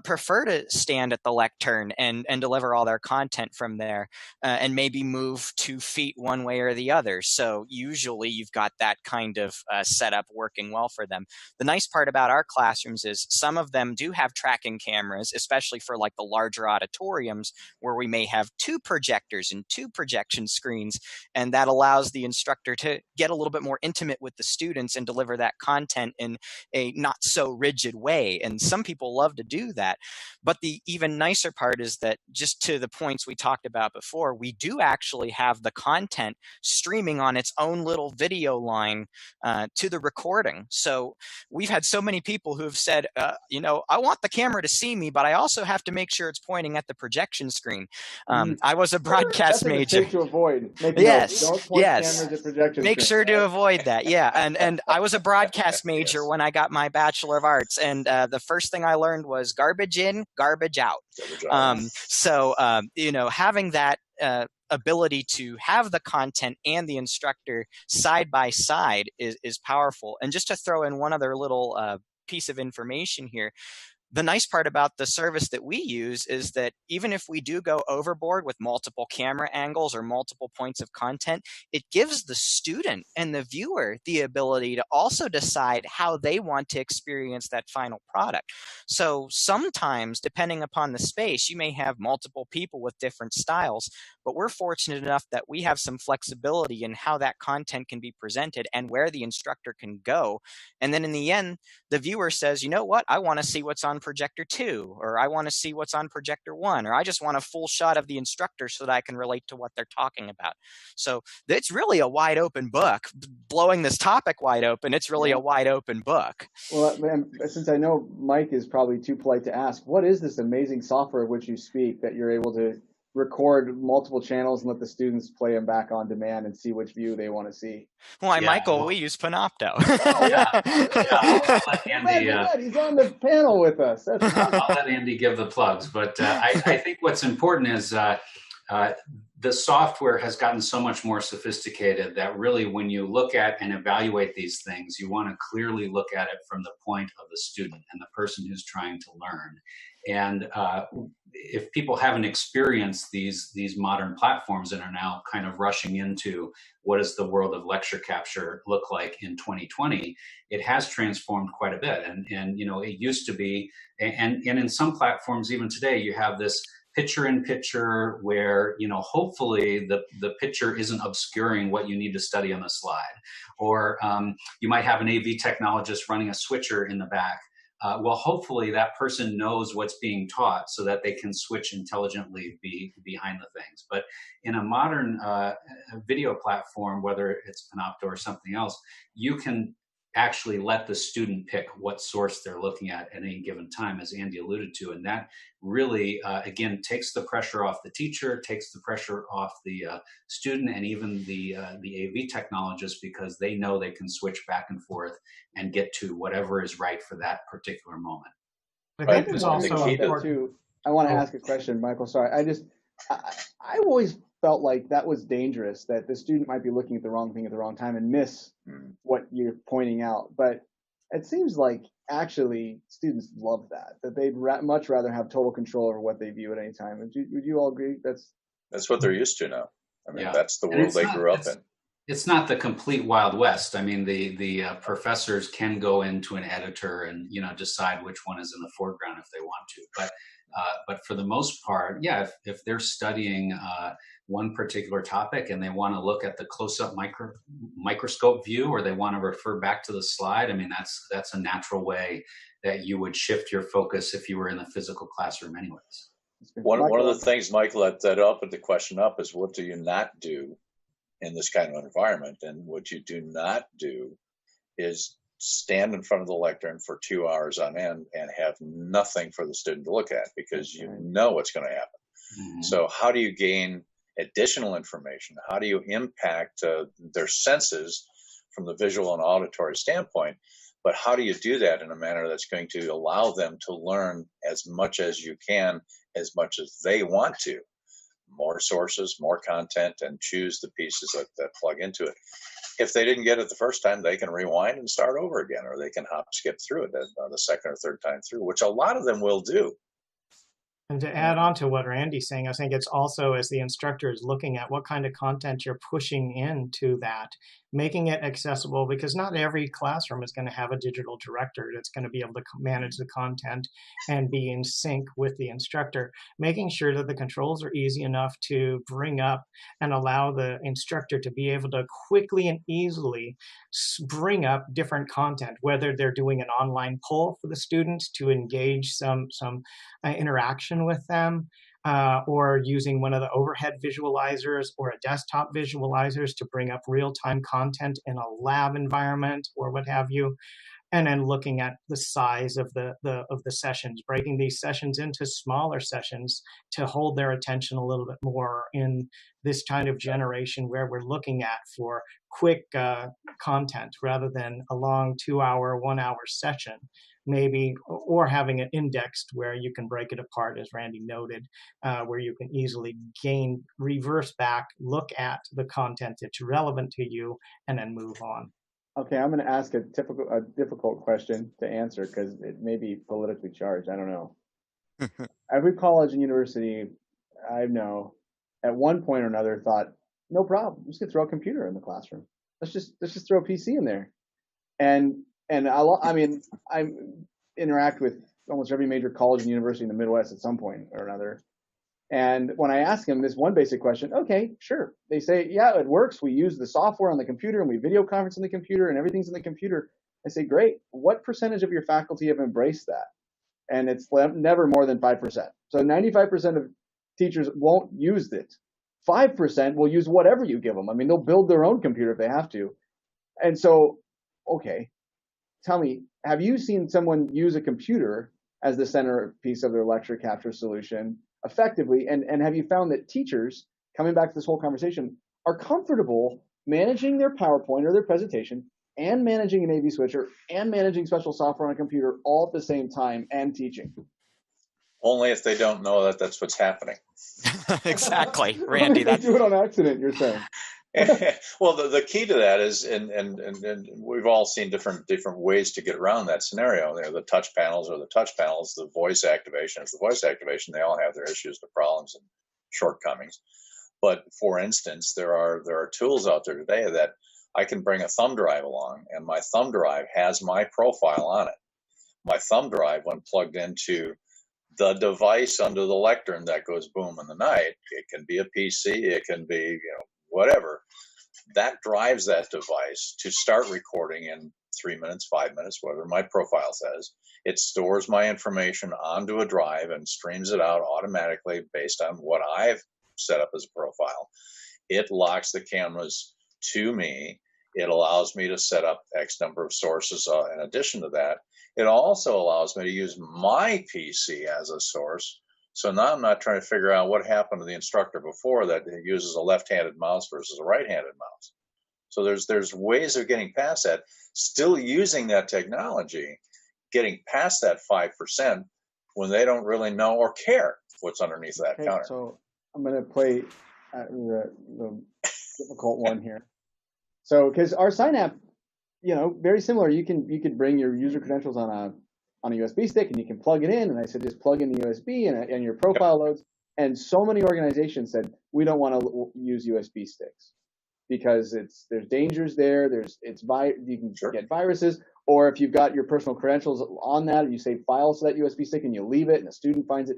prefer to stand at the lectern and deliver all their content from there and maybe move 2 feet one way or the other. So usually you've got that kind of setup working well for them. The nice part about our classrooms is some of them do have tracking cameras, especially for like the larger auditoriums where we may have 2 projectors and 2 projection screens, and that allows the instructor to get a little bit more intimate with the students and deliver that content in a not so rigid way. And some people love to do that. But the even nicer part is that, just to the points we talked about before, we do actually have the content streaming on its own little video line to the recording. So we've had so many people who have said, you know, I want the camera to see me, but I also have to make sure it's pointing at the projection screen. I was a broadcast major. That's a mistake to avoid. Yes, Don't point yes. cameras at projection Make screens. sure to avoid that. Yeah, and I was a broadcast major when I got my Bachelor of Arts, and the first thing I learned was garbage in, garbage out. You know, having that ability to have the content and the instructor side by side is powerful. And just to throw in one other little piece of information here, the nice part about the service that we use is that even if we do go overboard with multiple camera angles or multiple points of content, it gives the student and the viewer the ability to also decide how they want to experience that final product. So sometimes, depending upon the space, you may have multiple people with different styles, but we're fortunate enough that we have some flexibility in how that content can be presented and where the instructor can go. And then in the end, the viewer says, you know what, I want to see what's on projector 2, or I want to see what's on projector 1, or I just want a full shot of the instructor so that I can relate to what they're talking about. So it's really a wide open book. Blowing this topic wide open, it's really a wide open book. Well, man, since I know Mike is probably too polite to ask, what is this amazing software of which you speak that you're able to record multiple channels and let the students play them back on demand and see which view they want to see? Why, Michael, we use Panopto. I'll let Andy, he's on the panel with us. I'll let Andy give the plugs. But I think what's important is the software has gotten so much more sophisticated that really when you look at and evaluate these things, you want to clearly look at it from the point of the student and the person who's trying to learn. And if people haven't experienced these modern platforms and are now kind of rushing into what does the world of lecture capture look like in 2020, it has transformed quite a bit. And you know, it used to be, and in some platforms even today, you have this picture-in-picture where, you know, hopefully the picture isn't obscuring what you need to study on the slide. Or you might have an AV technologist running a switcher in the back. Well, hopefully that person knows what's being taught so that they can switch intelligently behind the things. But in a modern video platform, whether it's Panopto or something else, you can actually let the student pick what source they're looking at any given time, as Andy alluded to. And that really, again, takes the pressure off the teacher, takes the pressure off the student, and even the AV technologist, because they know they can switch back and forth and get to whatever is right for that particular moment. I think there's also important. I want to ask a question, Michael. Sorry, I always felt like that was dangerous, that the student might be looking at the wrong thing at the wrong time and miss what you're pointing out. But it seems like actually students love that they'd much rather have total control over what they view at any time. Would you all agree? That's what they're used to now. I mean, Yeah. that's the world they grew up in. It's not the complete Wild West. I mean, the professors can go into an editor and decide which one is in the foreground if they want to. But for the most part, yeah, if they're studying one particular topic and they want to look at the close-up microscope view, or they want to refer back to the slide, I mean, that's a natural way that you would shift your focus if you were in the physical classroom anyways. One of the things, Michael, that opened the question up is, what do you not do in this kind of environment? And what you do not do is stand in front of the lectern for 2 hours on end and have nothing for the student to look at, because you know what's going to happen. Mm-hmm. So how do you gain additional information? How do you impact their senses from the visual and auditory standpoint? But how do you do that in a manner that's going to allow them to learn as much as you can, as much as they want to? More sources, more content, and choose the pieces that plug into it. If they didn't get it the first time, they can rewind and start over again, or they can hop skip through it the second or third time through, which a lot of them will do. And to add on to what Randy's saying, I think it's also, as the instructor is looking at what kind of content you're pushing into that, making it accessible, because not every classroom is going to have a digital director that's going to be able to manage the content and be in sync with the instructor, making sure that the controls are easy enough to bring up and allow the instructor to be able to quickly and easily bring up different content, whether they're doing an online poll for the students to engage some interaction with them, or using one of the overhead visualizers or a desktop visualizers to bring up real-time content in a lab environment or what have you, and then looking at the size of the sessions, breaking these sessions into smaller sessions to hold their attention a little bit more in this kind of generation where we're looking at for quick content rather than a long 2-hour, 1-hour session, maybe, or having it indexed where you can break it apart, as Randy noted, where you can easily reverse back, look at the content that's relevant to you, and then move on. Okay, I'm going to ask a difficult question to answer because it may be politically charged. I don't know. Every college and university I know, at one point or another, thought, no problem, I'm just going to throw a computer in the classroom. Let's just throw a PC in there. And I interact with almost every major college and university in the Midwest at some point or another. And when I ask them this one basic question, okay, sure. They say, yeah, it works. We use the software on the computer and we video conference in the computer and everything's in the computer. I say, great. What percentage of your faculty have embraced that? And it's never more than 5%. So 95% of teachers won't use it. 5% will use whatever you give them. I mean, they'll build their own computer if they have to. And so, okay, tell me, have you seen someone use a computer as the centerpiece of their lecture capture solution effectively? And have you found that teachers, coming back to this whole conversation, are comfortable managing their PowerPoint or their presentation and managing an AV switcher and managing special software on a computer all at the same time and teaching? Only if they don't know that that's what's happening. Exactly, Randy. They do it on accident, you're saying. Well, the key to that is, and we've all seen different ways to get around that scenario. The touch panels or the touch panels, the voice activation is the voice activation. They all have their issues, their problems, and shortcomings. But for instance, there are tools out there today that I can bring a thumb drive along, and my thumb drive has my profile on it. My thumb drive, when plugged into the device under the lectern that goes boom in the night, it can be a PC, it can be whatever, that drives that device to start recording in 3 minutes, 5 minutes, whatever my profile says. It stores my information onto a drive and streams it out automatically based on what I've set up as a profile. It locks the cameras to me. It allows me to set up X number of sources in addition to that. It also allows me to use my PC as a source. So now I'm not trying to figure out what happened to the instructor before that uses a left-handed mouse versus a right-handed mouse. So there's ways of getting past that, still using that technology, getting past that 5%, when they don't really know or care what's underneath that Okay, counter. so I'm going to play the difficult one here. So, because our sign app, very similar. You could bring your user credentials on a USB stick, and you can plug it in. And I said, just plug in the USB, and your profile loads. And so many organizations said, we don't want to use USB sticks because there's dangers there. You can get viruses, or if you've got your personal credentials on that, and you save files to that USB stick, and you leave it, and a student finds it.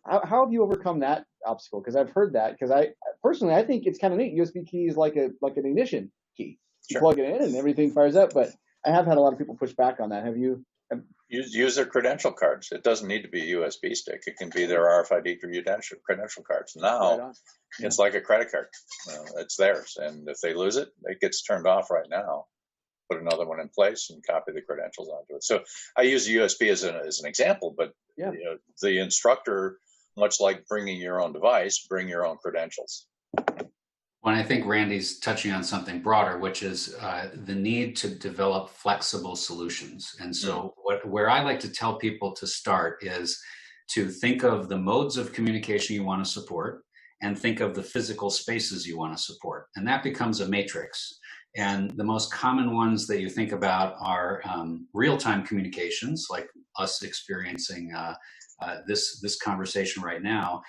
How have you overcome that obstacle? Because I've heard that. Because I personally think it's kind of neat. USB key is like an ignition key. You plug it in and everything fires up. But I have had a lot of people push back on that. Have you? Use their credential cards. It doesn't need to be a USB stick. It can be their RFID credential cards. Now, it's like a credit card. It's theirs. And if they lose it, it gets turned off right now. Put another one in place and copy the credentials onto it. So I use USB as an example, but the instructor, much like bringing your own device, bring your own credentials. Well, I think Randy's touching on something broader, which is the need to develop flexible solutions. And so where I like to tell people to start is to think of the modes of communication you want to support and think of the physical spaces you want to support. And that becomes a matrix. And the most common ones that you think about are real-time communications, like us experiencing this conversation right now,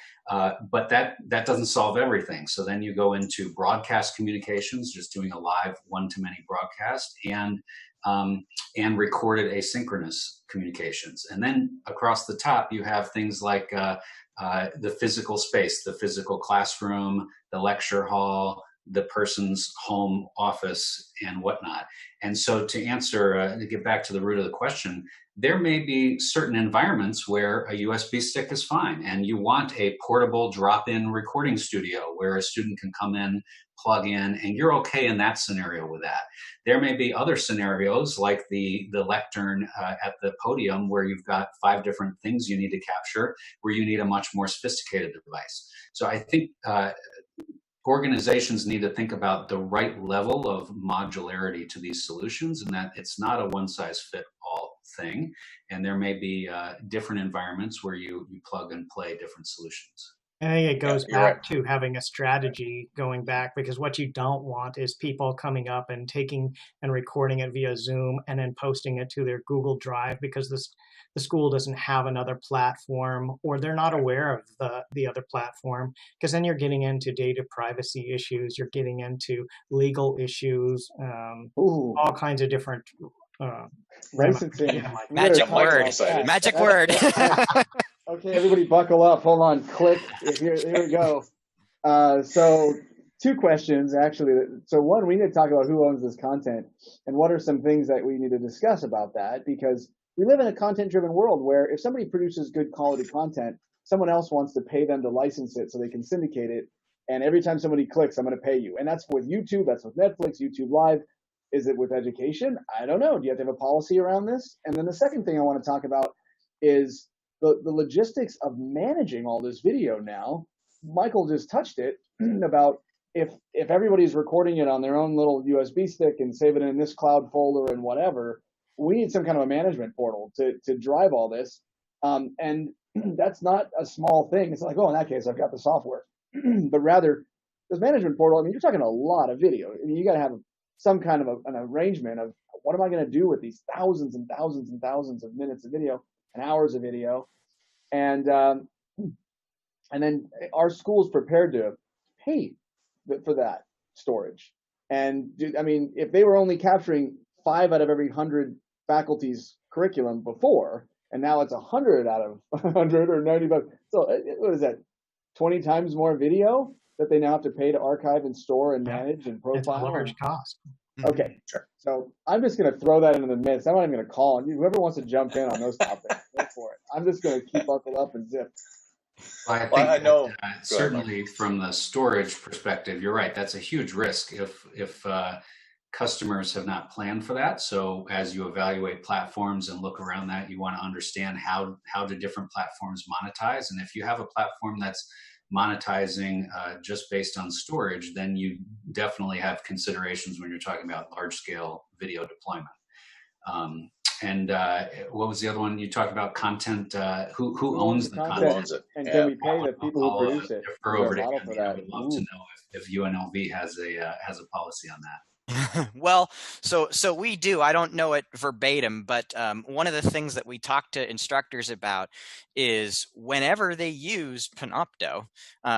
but that doesn't solve everything. So then you go into broadcast communications, just doing a live one-to-many broadcast, and recorded asynchronous communications. And then across the top, you have things like the physical space, the physical classroom, the lecture hall, the person's home office, and whatnot. And so to answer, to get back to the root of the question, there may be certain environments where a USB stick is fine, and you want a portable drop-in recording studio where a student can come in, plug in, and you're okay in that scenario with that. There may be other scenarios like the lectern at the podium where you've got 5 different things you need to capture, where you need a much more sophisticated device. So I think organizations need to think about the right level of modularity to these solutions, and that it's not a one-size-fits-all thing. And there may be different environments where you plug and play different solutions. I think it goes back to having a strategy going back, because what you don't want is people coming up and taking and recording it via Zoom and then posting it to their Google Drive because the school doesn't have another platform, or they're not aware of the other platform, because then you're getting into data privacy issues, you're getting into legal issues, all kinds of different licensing. Magic word. Magic word. Okay, everybody buckle up. Hold on. Click. Here we go. So 2 questions, actually. So one, we need to talk about who owns this content and what are some things that we need to discuss about that, because we live in a content-driven world where if somebody produces good quality content, someone else wants to pay them to license it so they can syndicate it. And every time somebody clicks, I'm going to pay you. And that's with YouTube. That's with Netflix, YouTube Live. Is it with education? I don't know. Do you have to have a policy around this? And then the second thing I want to talk about is the logistics of managing all this video now. Michael just touched it about if everybody's recording it on their own little USB stick and save it in this cloud folder and whatever, we need some kind of a management portal to drive all this. And that's not a small thing. It's like, oh, in that case, I've got the software. But rather, this management portal, I mean, you're talking a lot of video. I mean, you got to have some kind of an arrangement of what am I going to do with these thousands and thousands and thousands of minutes of video and hours of video. And then our school's prepared to pay for that storage. And I mean, if they were only capturing 5 out of every 100 faculty's curriculum before, and now it's 100 out of 100 or 95. So what is that? 20 times more video that they now have to pay to archive and store and manage and profile. It's a large cost. Okay, sure. So I'm just going to throw that into the midst. I'm not even going to call on you. Whoever wants to jump in on those topics, go for it. I'm just going to keep buckled up and zip. Well, I think certainly from the storage perspective, you're right. That's a huge risk if customers have not planned for that. So as you evaluate platforms and look around that, you want to understand how do different platforms monetize. And if you have a platform that's monetizing just based on storage, then you definitely have considerations when you're talking about large scale video deployment. And what was the other one you talked about? Content. Who owns the Who content? owns it? And Yeah. can we pay the people who I'll produce it? defer Is there over a to model Andy. for that? I would love to know if UNLV has a policy on that. Well, so we do. I don't know it verbatim, but one of the things that we talk to instructors about is whenever they use Panopto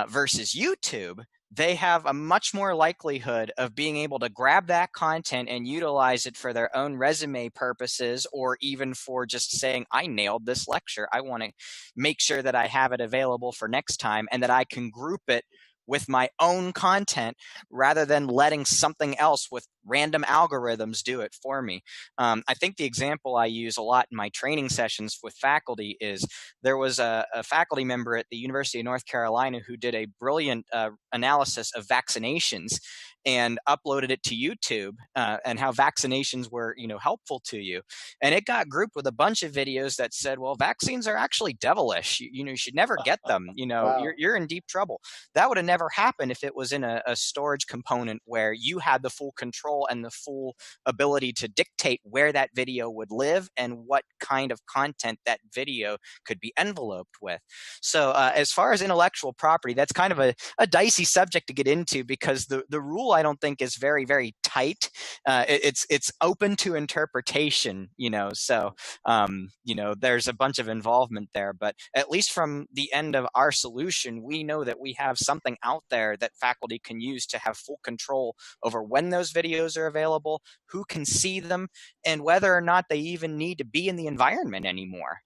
versus YouTube, they have a much more likelihood of being able to grab that content and utilize it for their own resume purposes, or even for just saying, I nailed this lecture. I want to make sure that I have it available for next time and that I can group it with my own content rather than letting something else with random algorithms do it for me. I think the example I use a lot in my training sessions with faculty is there was a faculty member at the University of North Carolina who did a brilliant analysis of vaccinations and uploaded it to YouTube and how vaccinations were, helpful to you. And it got grouped with a bunch of videos that said, well, vaccines are actually devilish. You should never get them. Wow. You're in deep trouble. That would have never happened if it was in a storage component where you had the full control and the full ability to dictate where that video would live and what kind of content that video could be enveloped with. So as far as intellectual property, that's kind of a dicey subject to get into because the rule I don't think is very, very tight. It's open to interpretation, so there's a bunch of involvement there, but at least from the end of our solution, we know that we have something out there that faculty can use to have full control over when those videos are available, who can see them, and whether or not they even need to be in the environment anymore.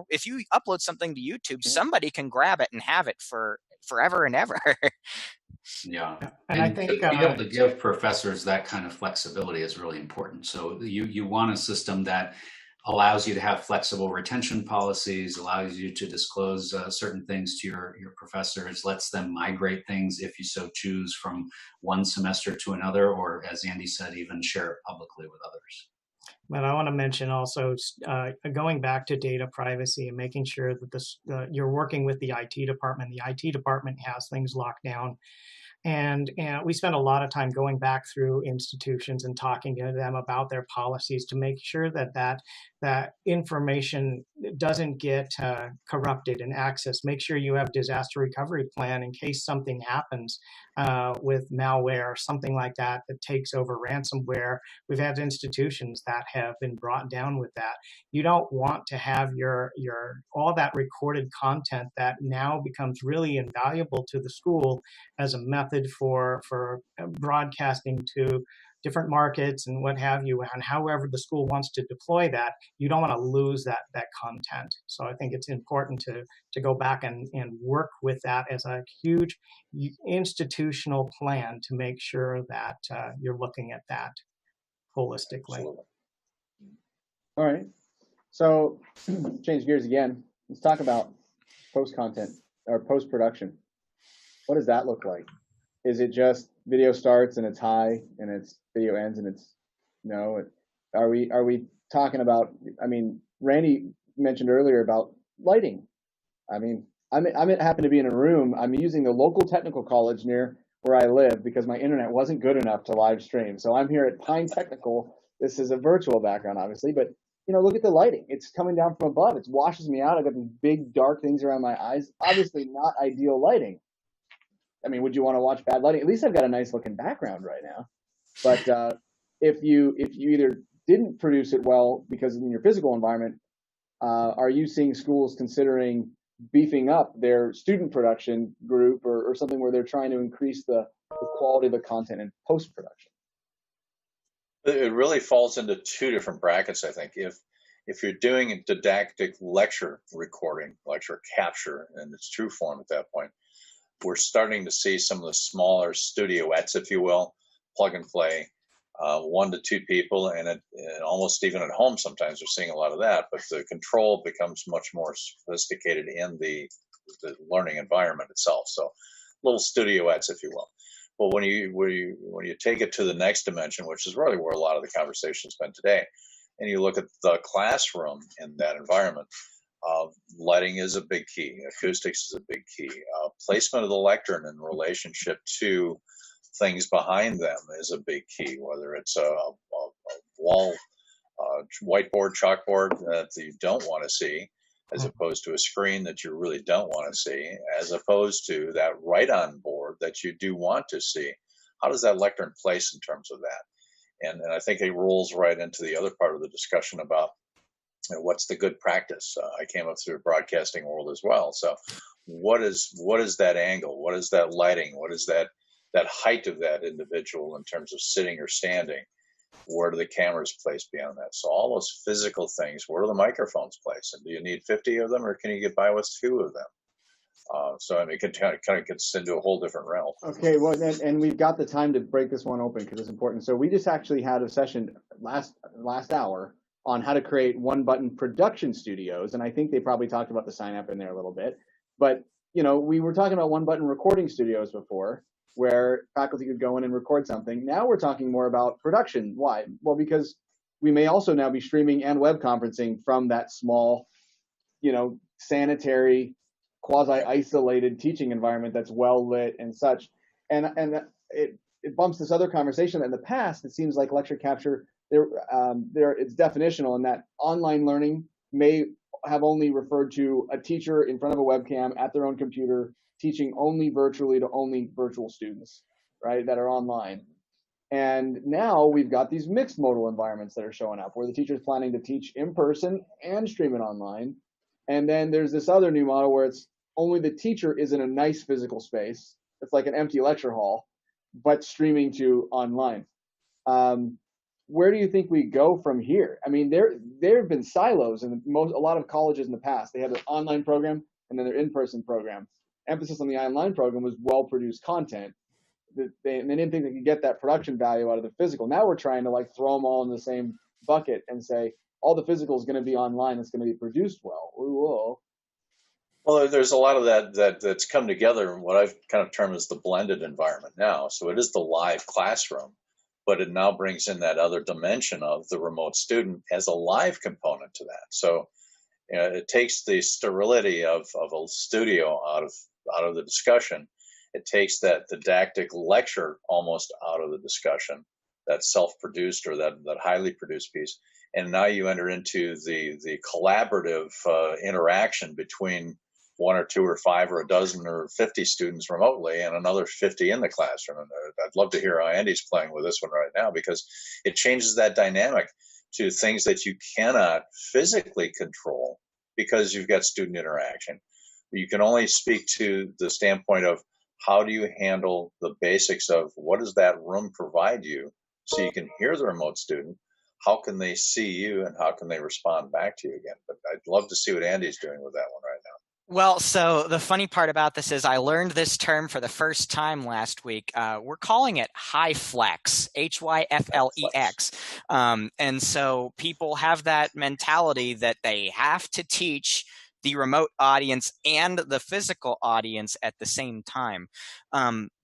If you upload something to YouTube, somebody can grab it and have it for forever and ever. Yeah, And I think to be able to give professors that kind of flexibility is really important. So you want a system that allows you to have flexible retention policies, allows you to disclose certain things to your professors, lets them migrate things if you so choose from one semester to another, or as Andy said, even share it publicly with others. But I want to mention also going back to data privacy and making sure that you're working with the IT department. The IT department has things locked down. And we spend a lot of time going back through institutions and talking to them about their policies to make sure that information doesn't get corrupted and accessed. Make sure you have a disaster recovery plan in case something happens with malware or something like that takes over ransomware. We've had institutions that have been brought down with that. You don't want to have your all that recorded content that now becomes really invaluable to the school as a method for broadcasting to different markets and what have you, and however the school wants to deploy that. You don't want to lose that content. So I think it's important to go back and work with that as a huge institutional plan to make sure that you're looking at that holistically. Absolutely. All right. So change gears again. Let's talk about post content or post production. What does that look like? Is it just video starts and it's high and it's video ends and it's no? Are we talking about? I mean, Randy mentioned earlier about lighting. I mean, I happen to be in a room. I'm using the local technical college near where I live because my internet wasn't good enough to live stream. So I'm here at Pine Technical. This is a virtual background, obviously, but look at the lighting. It's coming down from above. It washes me out. I've got these big dark things around my eyes. Obviously, not ideal lighting. I mean, would you want to watch bad lighting? At least I've got a nice looking background right now. But if you either didn't produce it well because in your physical environment, are you seeing schools considering beefing up their student production group or something where they're trying to increase the quality of the content in post production? It really falls into two different brackets, I think. If you're doing a didactic lecture recording, lecture capture in its true form at that point, we're starting to see some of the smaller studioettes, if you will, plug and play, 1 to 2 people, and almost even at home sometimes we're seeing a lot of that, but the control becomes much more sophisticated in the learning environment itself. So little studioettes, if you will. But when you take it to the next dimension, which is really where a lot of the conversation's been today, and you look at the classroom in that environment, lighting is a big key. Acoustics is a big key. Placement of the lectern in relationship to things behind them is a big key, whether it's a wall whiteboard, chalkboard that you don't want to see, as opposed to a screen that you really don't want to see, as opposed to that write-on board that you do want to see. How does that lectern place in terms of that? And I think it rolls right into the other part of the discussion about what's the good practice. I came up through the broadcasting world as well. So what is that angle? What is that lighting? What is that height of that individual in terms of sitting or standing? Where do the cameras place beyond that? So all those physical things, where do the microphones place? And do you need 50 of them, or can you get by with 2 of them? So I mean, it kind of gets into a whole different realm. Okay, well, and we've got the time to break this one open because it's important. So we just actually had a session last hour on how to create one-button production studios, and I think they probably talked about the sign-up in there a little bit. But you know, we were talking about one-button recording studios before, where faculty could go in and record something. Now we're talking more about production. Why? Well, because we may also now be streaming and web conferencing from that small, you know, sanitary, quasi-isolated teaching environment that's well lit and such. And it bumps this other conversation that in the past, it seems like lecture capture, it's definitional in that online learning may have only referred to a teacher in front of a webcam at their own computer teaching only virtually to only virtual students, right, that are online. And now we've got these mixed modal environments that are showing up where the teacher is planning to teach in person and stream it online. And then there's this other new model where it's only the teacher is in a nice physical space. It's like an empty lecture hall, but streaming to online. Where do you think we go from here? I mean, there have been silos in a lot of colleges in the past. They had an online program and then their in-person program. Emphasis on the online program was well-produced content. They didn't think they could get that production value out of the physical. Now we're trying to like throw them all in the same bucket and say all the physical is going to be online. It's going to be produced well. Whoa. Well, there's a lot of that's come together in what I've kind of termed as the blended environment now. So it is the live classroom, but it now brings in that other dimension of the remote student as a live component to that. So you know, it takes the sterility of a studio out of the discussion. It takes that didactic lecture almost out of the discussion, that self-produced or that highly produced piece. And now you enter into the collaborative interaction between 1 or 2 or 5 or a dozen or 50 students remotely and another 50 in the classroom. And I'd love to hear how Andy's playing with this one right now, because it changes that dynamic to things that you cannot physically control because you've got student interaction. You can only speak to the standpoint of how do you handle the basics of what does that room provide you so you can hear the remote student, how can they see you, and how can they respond back to you again. But I'd love to see what Andy's doing with that one right now. Well, so the funny part about this is I learned this term for the first time last week. We're calling it HyFlex, HYFLEX. And so people have that mentality that they have to teach the remote audience and the physical audience at the same time.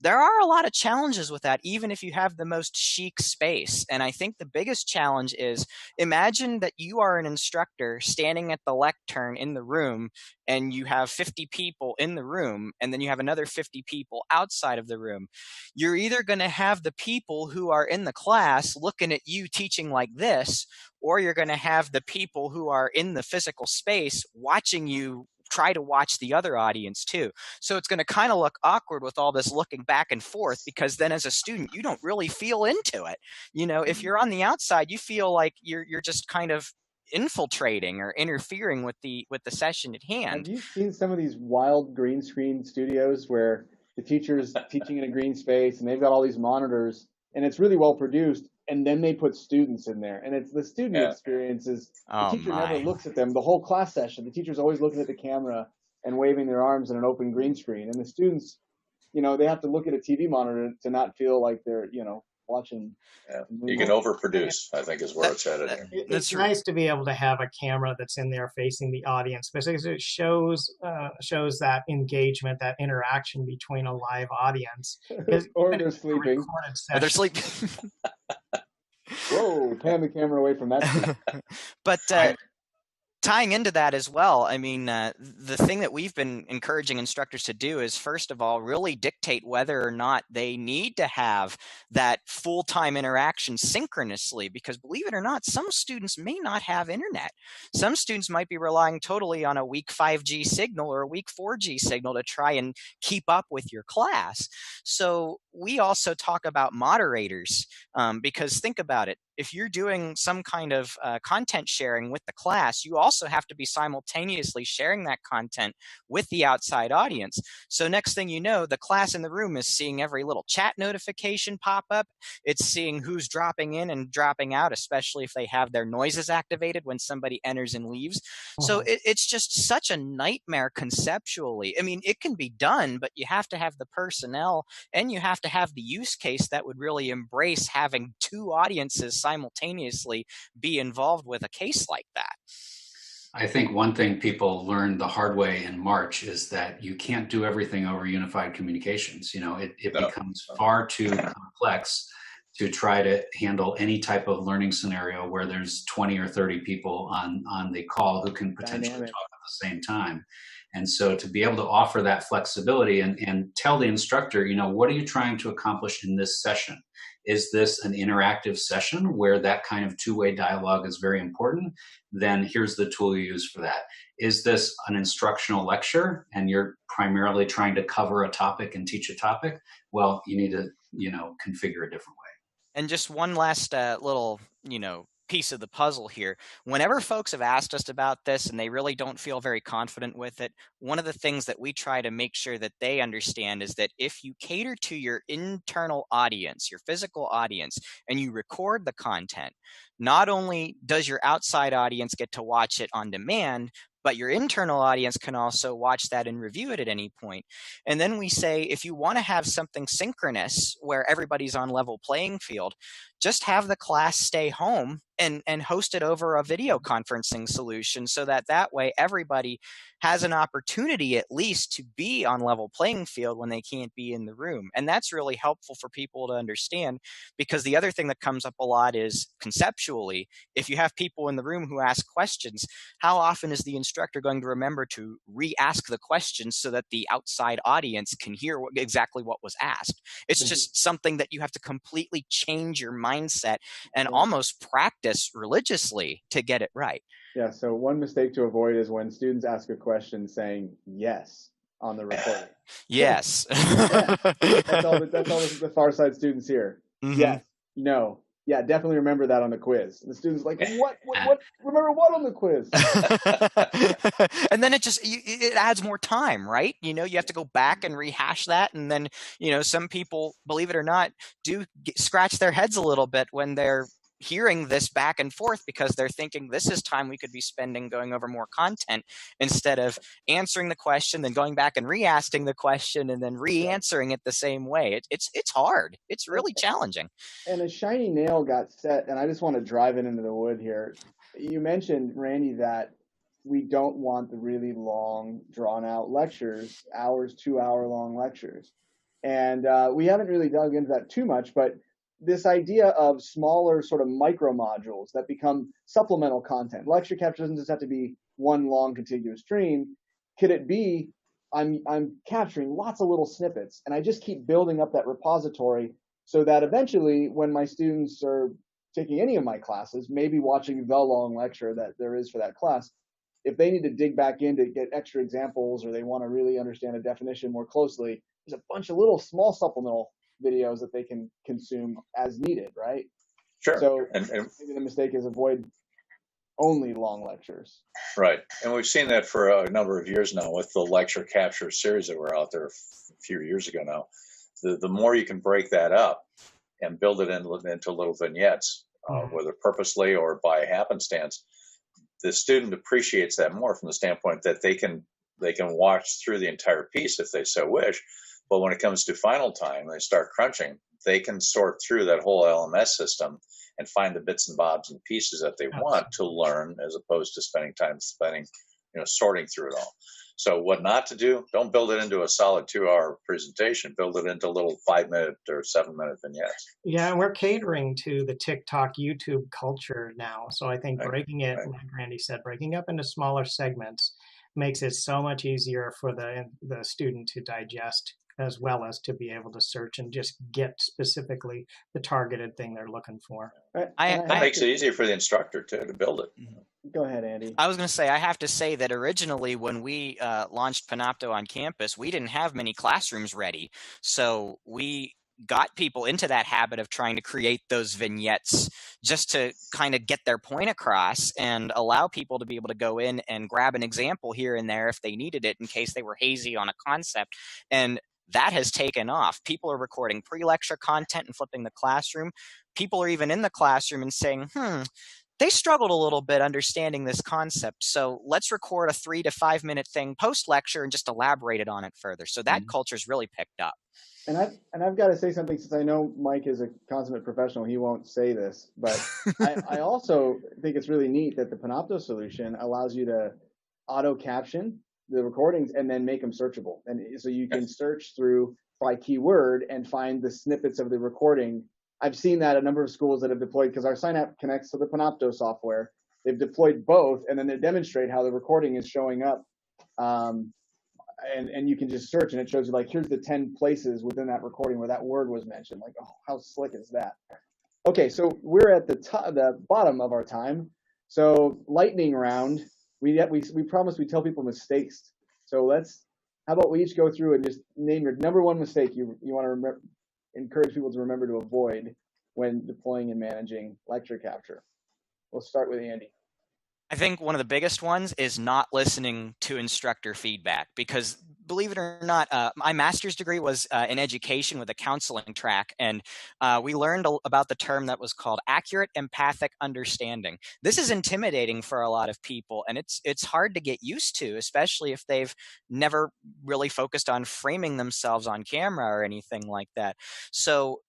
There are a lot of challenges with that, even if you have the most chic space. And I think the biggest challenge is imagine that you are an instructor standing at the lectern in the room and you have 50 people in the room and then you have another 50 people outside of the room. You're either going to have the people who are in the class looking at you teaching like this, or you're going to have the people who are in the physical space watching you try to watch the other audience too. So it's going to kind of look awkward with all this looking back and forth, because then as a student, you don't really feel into it. You know, if you're on the outside, you feel like you're just kind of infiltrating or interfering with the session at hand. Have you seen some of these wild green screen studios where the teacher's teaching in a green space and they've got all these monitors and it's really well produced, and then they put students in there, and it's the student experience is the teacher never looks at them the whole class session. The teacher's always looking at the camera and waving their arms in an open green screen, and the students, you know, they have to look at a TV monitor to not feel like they're, you know, watching. You can overproduce, I think, is where it's headed. It's nice to be able to have a camera that's in there facing the audience, because it shows that engagement, that interaction between a live audience. Or they're sleeping. Or they're sleeping. Whoa, pan the camera away from that. But tying into that as well, I mean, the thing that we've been encouraging instructors to do is, first of all, really dictate whether or not they need to have that full-time interaction synchronously, because believe it or not, some students may not have internet. Some students might be relying totally on a weak 5G signal or a weak 4G signal to try and keep up with your class. So we also talk about moderators, because think about it. If you're doing some kind of content sharing with the class, you also have to be simultaneously sharing that content with the outside audience. So next thing you know, the class in the room is seeing every little chat notification pop up. It's seeing who's dropping in and dropping out, especially if they have their noises activated when somebody enters and leaves. So it's just such a nightmare conceptually. I mean, it can be done, but you have to have the personnel and you have to have the use case that would really embrace having two audiences simultaneously be involved with a case like that. I think one thing people learned the hard way in March is that you can't do everything over unified communications. You know, it becomes far too complex to try to handle any type of learning scenario where there's 20 or 30 people on the call who can potentially talk at the same time. And so to be able to offer that flexibility and tell the instructor, you know, what are you trying to accomplish in this session? Is this an interactive session where that kind of two-way dialogue is very important? Then here's the tool you use for that. Is this an instructional lecture and you're primarily trying to cover a topic and teach a topic? Well, you need to, you know, configure a different way. And just one last little, piece of the puzzle here. Whenever folks have asked us about this and they really don't feel very confident with it, one of the things that we try to make sure that they understand is that if you cater to your internal audience, your physical audience, and you record the content, not only does your outside audience get to watch it on demand, but your internal audience can also watch that and review it at any point. And then we say, if you want to have something synchronous where everybody's on level playing field, just have the class stay home and host it over a video conferencing solution so that way everybody has an opportunity at least to be on level playing field when they can't be in the room. And that's really helpful for people to understand, because the other thing that comes up a lot is conceptually, if you have people in the room who ask questions, how often is the instructor going to remember to re-ask the questions so that the outside audience can hear exactly what was asked? It's just something that you have to completely change your mindset and almost practice religiously to get it right. Yeah, so one mistake to avoid is when students ask a question saying yes on the recording. Yes. Yeah. That's all the far side students hear. Mm-hmm. Yes, no, yeah, definitely remember that on the quiz. And the student's like, what, remember what on the quiz? And then it adds more time, right? You have to go back and rehash that. And then, some people, believe it or not, do scratch their heads a little bit when they're hearing this back and forth, because they're thinking this is time we could be spending going over more content instead of answering the question, then going back and re-asking the question and then re-answering it the same way. It's hard. It's really challenging. And a shiny nail got set, and I just want to drive it into the wood here. You mentioned, Randy, that we don't want the really long, drawn-out lectures, 2-hour-long lectures. And we haven't really dug into that too much, but this idea of smaller sort of micro modules that become supplemental content. Lecture capture doesn't just have to be one long contiguous stream. Could it be I'm capturing lots of little snippets and I just keep building up that repository so that eventually when my students are taking any of my classes, maybe watching the long lecture that there is for that class, if they need to dig back in to get extra examples or they want to really understand a definition more closely, there's a bunch of little small supplemental videos that they can consume as needed, right? Sure. So maybe the mistake is avoid only long lectures. Right. And we've seen that for a number of years now with the lecture capture series that were out there a few years ago now. The more you can break that up and build it into little vignettes, whether purposely or by happenstance, the student appreciates that more from the standpoint that they can watch through the entire piece if they so wish. But when it comes to final time, they start crunching, they can sort through that whole LMS system and find the bits and bobs and pieces that they want to learn, as opposed to spending time sorting through it all. So what not to do, don't build it into a solid 2-hour presentation. Build it into little 5-minute or 7-minute vignettes. Yeah, and we're catering to the TikTok, YouTube culture now. So I think breaking it, like Randy said, breaking up into smaller segments makes it so much easier for the student to digest, as well as to be able to search and just get specifically the targeted thing they're looking for. It makes it easier for the instructor too to build it. Go ahead, Andy. I was going to say, I have to say that originally when we launched Panopto on campus, we didn't have many classrooms ready. So we got people into that habit of trying to create those vignettes just to kind of get their point across and allow people to be able to go in and grab an example here and there if they needed it in case they were hazy on a concept. And that has taken off. People are recording pre-lecture content and flipping the classroom. People are even in the classroom and saying, they struggled a little bit understanding this concept. So let's record a 3 to 5 minute thing post-lecture and just elaborate it on it further. So that culture's really picked up. And I've got to say something, since I know Mike is a consummate professional, he won't say this, but I also think it's really neat that the Panopto solution allows you to auto caption the recordings and then make them searchable. And so you can search through by keyword and find the snippets of the recording. I've seen that at a number of schools that have deployed, because our sign app connects to the Panopto software. They've deployed both, and then they demonstrate how the recording is showing up. And you can just search, and it shows you, like, here's the 10 places within that recording where that word was mentioned. Like, oh, how slick is that? Okay, so we're at the bottom of our time. So lightning round. We promised we'd tell people mistakes. So how about we each go through and just name your number one mistake you want to encourage people to remember to avoid when deploying and managing lecture capture. We'll start with Andy. I think one of the biggest ones is not listening to instructor feedback, because believe it or not, my master's degree was in education with a counseling track, and we learned about the term that was called accurate empathic understanding. This is intimidating for a lot of people, and it's hard to get used to, especially if they've never really focused on framing themselves on camera or anything like that. So,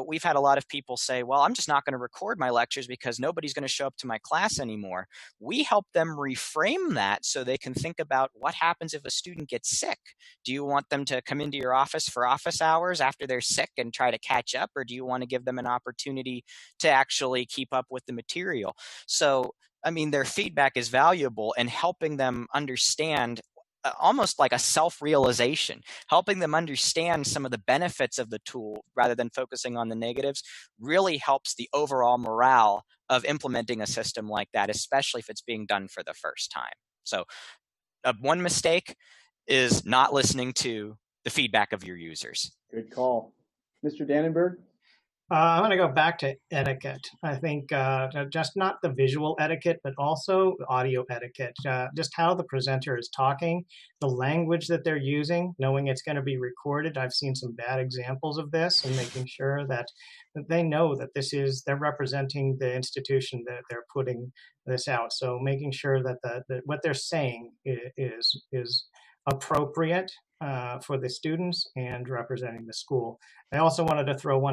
we've had a lot of people say, well, I'm just not going to record my lectures because nobody's going to show up to my class anymore. We help them reframe that so they can think about what happens if a student gets sick. Do you want them to come into your office for office hours after they're sick and try to catch up, or do you want to give them an opportunity to actually keep up with the material? So, their feedback is valuable, and helping them understand almost like a self-realization, helping them understand some of the benefits of the tool rather than focusing on the negatives really helps the overall morale of implementing a system like that, especially if it's being done for the first time. So one mistake is not listening to the feedback of your users. Good call. Mr. Dannenberg? I'm going to go back to etiquette. I think just not the visual etiquette, but also audio etiquette. Just how the presenter is talking, the language that they're using, knowing it's going to be recorded. I've seen some bad examples of this, and making sure that they know that they're representing the institution that they're putting this out. So making sure that what they're saying is appropriate for the students and representing the school. I also wanted to throw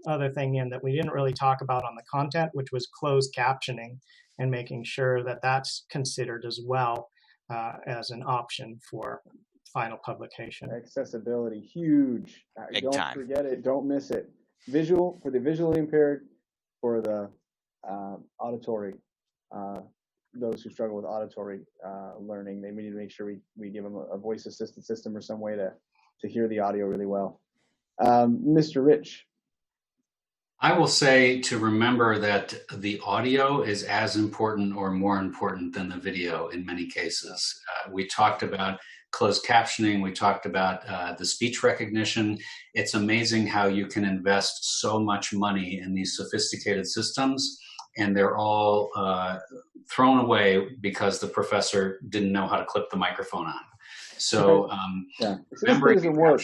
other thing in that we didn't really talk about on the content, which was closed captioning, and making sure that that's considered as well as an option for final publication. Accessibility, huge. Don't time. Forget it. Don't miss it. Visual, for the visually impaired, for the auditory, those who struggle with auditory learning, we need to make sure we give them a voice assisted system or some way to hear the audio really well. Mr. Rich. I will say to remember that the audio is as important or more important than the video in many cases. We talked about closed captioning. We talked about the speech recognition. It's amazing how you can invest so much money in these sophisticated systems, and they're all thrown away because the professor didn't know how to clip the microphone on. So remember, it doesn't work.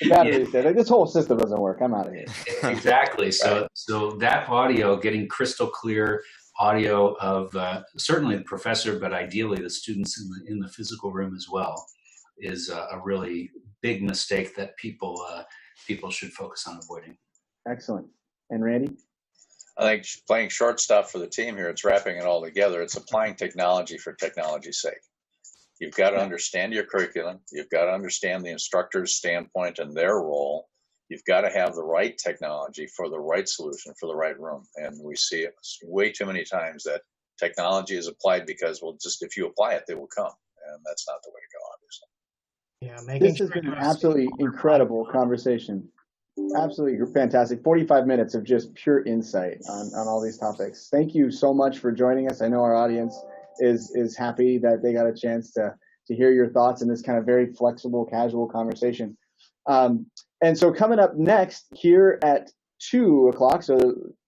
The battery said, like, this whole system doesn't work. I'm out of here. Exactly. So that audio, getting crystal clear audio of certainly the professor, but ideally the students in the physical room as well, is a really big mistake that people should focus on avoiding. Excellent. And Randy? I think playing short stuff for the team here, it's wrapping it all together. It's applying technology for technology's sake. You've got to understand your curriculum. You've got to understand the instructor's standpoint and their role. You've got to have the right technology for the right solution for the right room. And we see it way too many times that technology is applied because, well, just if you apply it, they will come. And that's not the way to go, obviously. Yeah, making This has sure been you an have absolutely incredible conversation. Absolutely fantastic. 45 minutes of just pure insight on all these topics. Thank you so much for joining us. I know our audience is happy that they got a chance to hear your thoughts in this kind of very flexible, casual conversation. And so coming up next here at 2 o'clock, so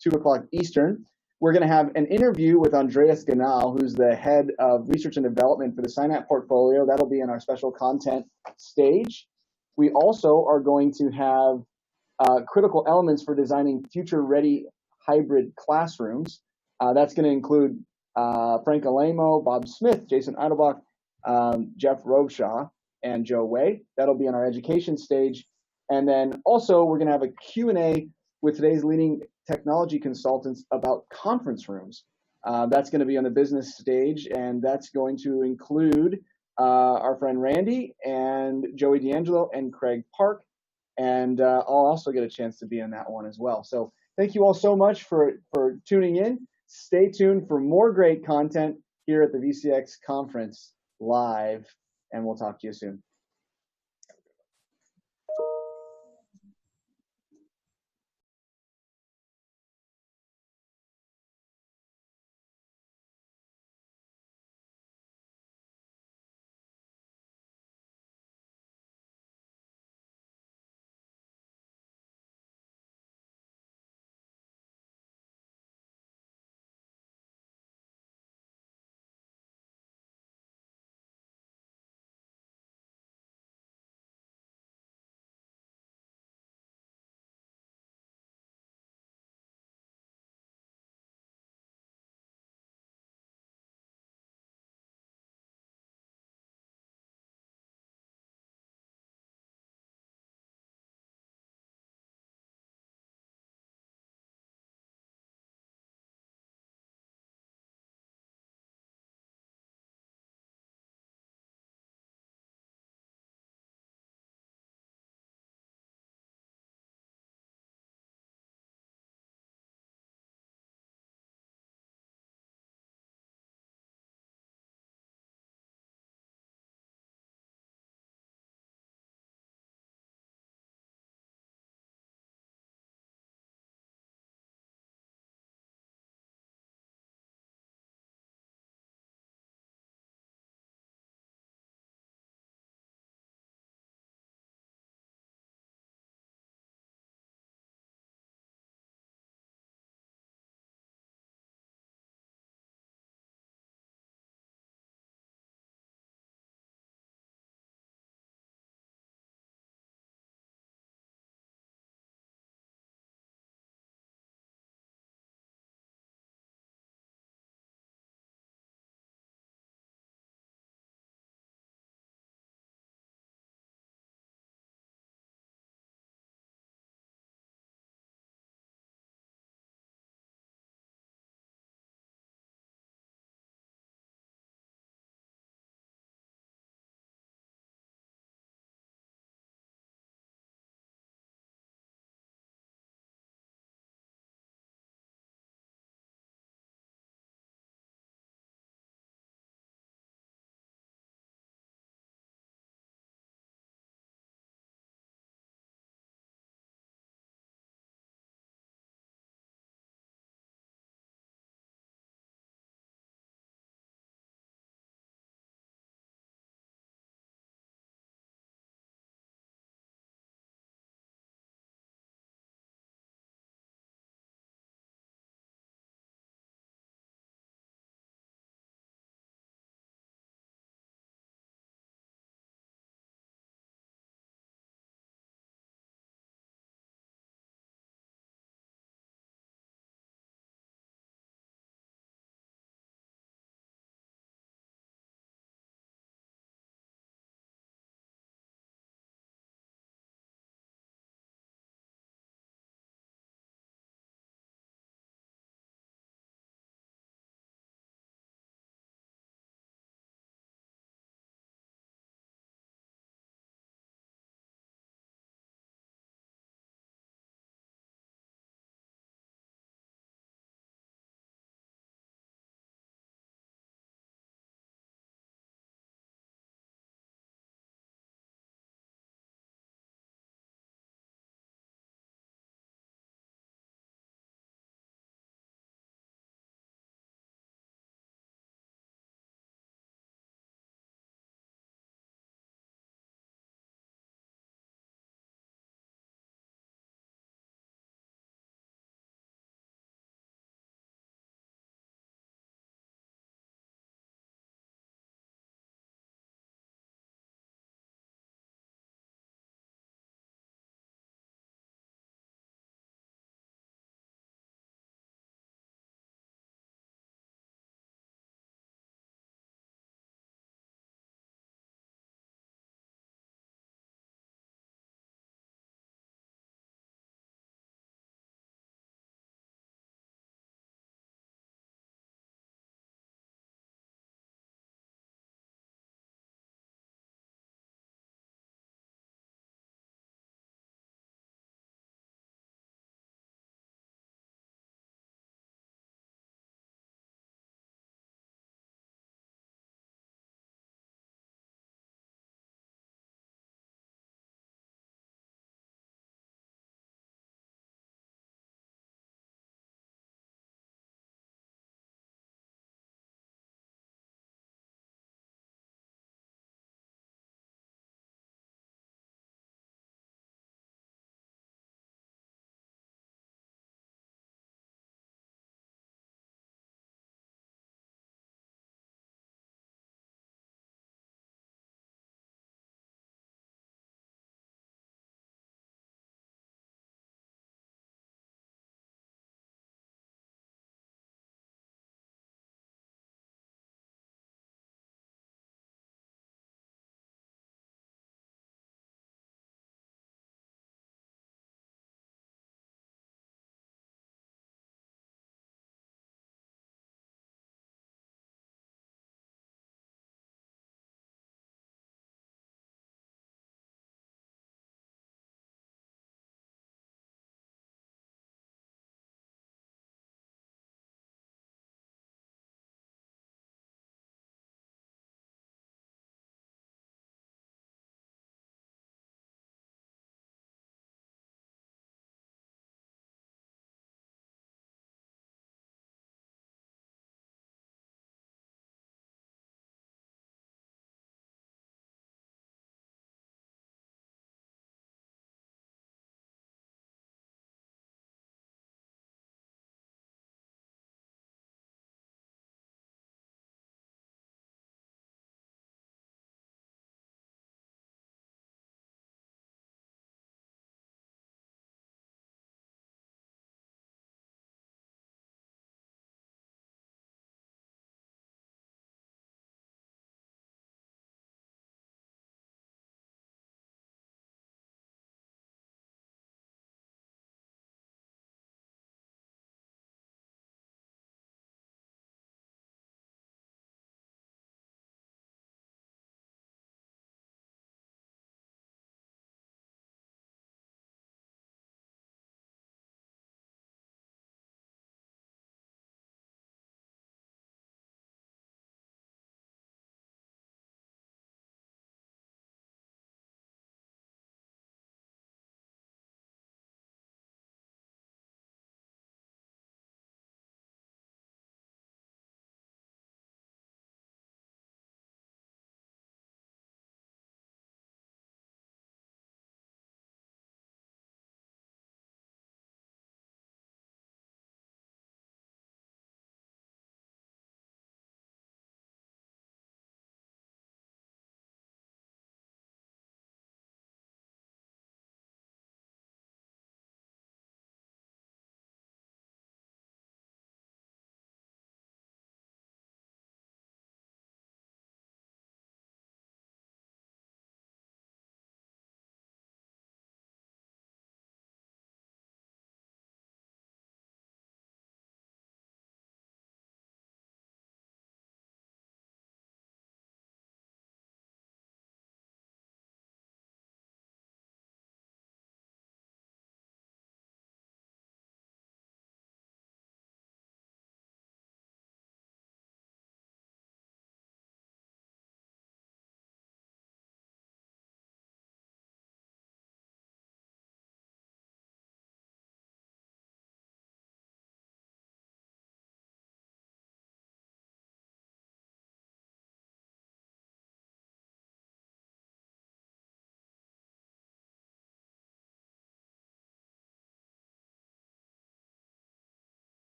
2 o'clock Eastern, we're going to have an interview with Andreas Ganal, who's the head of research and development for the Synapse portfolio. That'll be in our special content stage. We also are going to have critical elements for designing future-ready hybrid classrooms. That's going to include Frank Alemo, Bob Smith, Jason Eidelbach, Jeff Robshaw, and Joe Way. That'll be on our education stage. And then also we're going to have a Q&A with today's leading technology consultants about conference rooms. That's going to be on the business stage, and that's going to include our friend Randy and Joey D'Angelo and Craig Park. And I'll also get a chance to be on that one as well. So thank you all so much for tuning in. Stay tuned for more great content here at the VCX conference live, and we'll talk to you soon.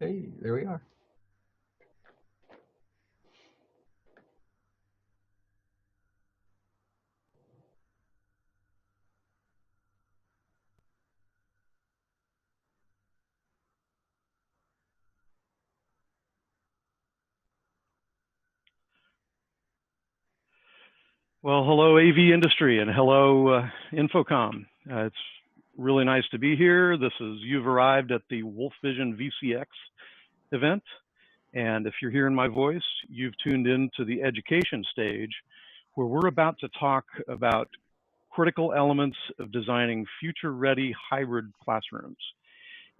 Hey, there we are. Well, hello AV industry and hello Infocom. It's really nice to be here. You've arrived at the Wolf Vision VCX event. And if you're hearing my voice, you've tuned in to the education stage where we're about to talk about critical elements of designing future-ready hybrid classrooms.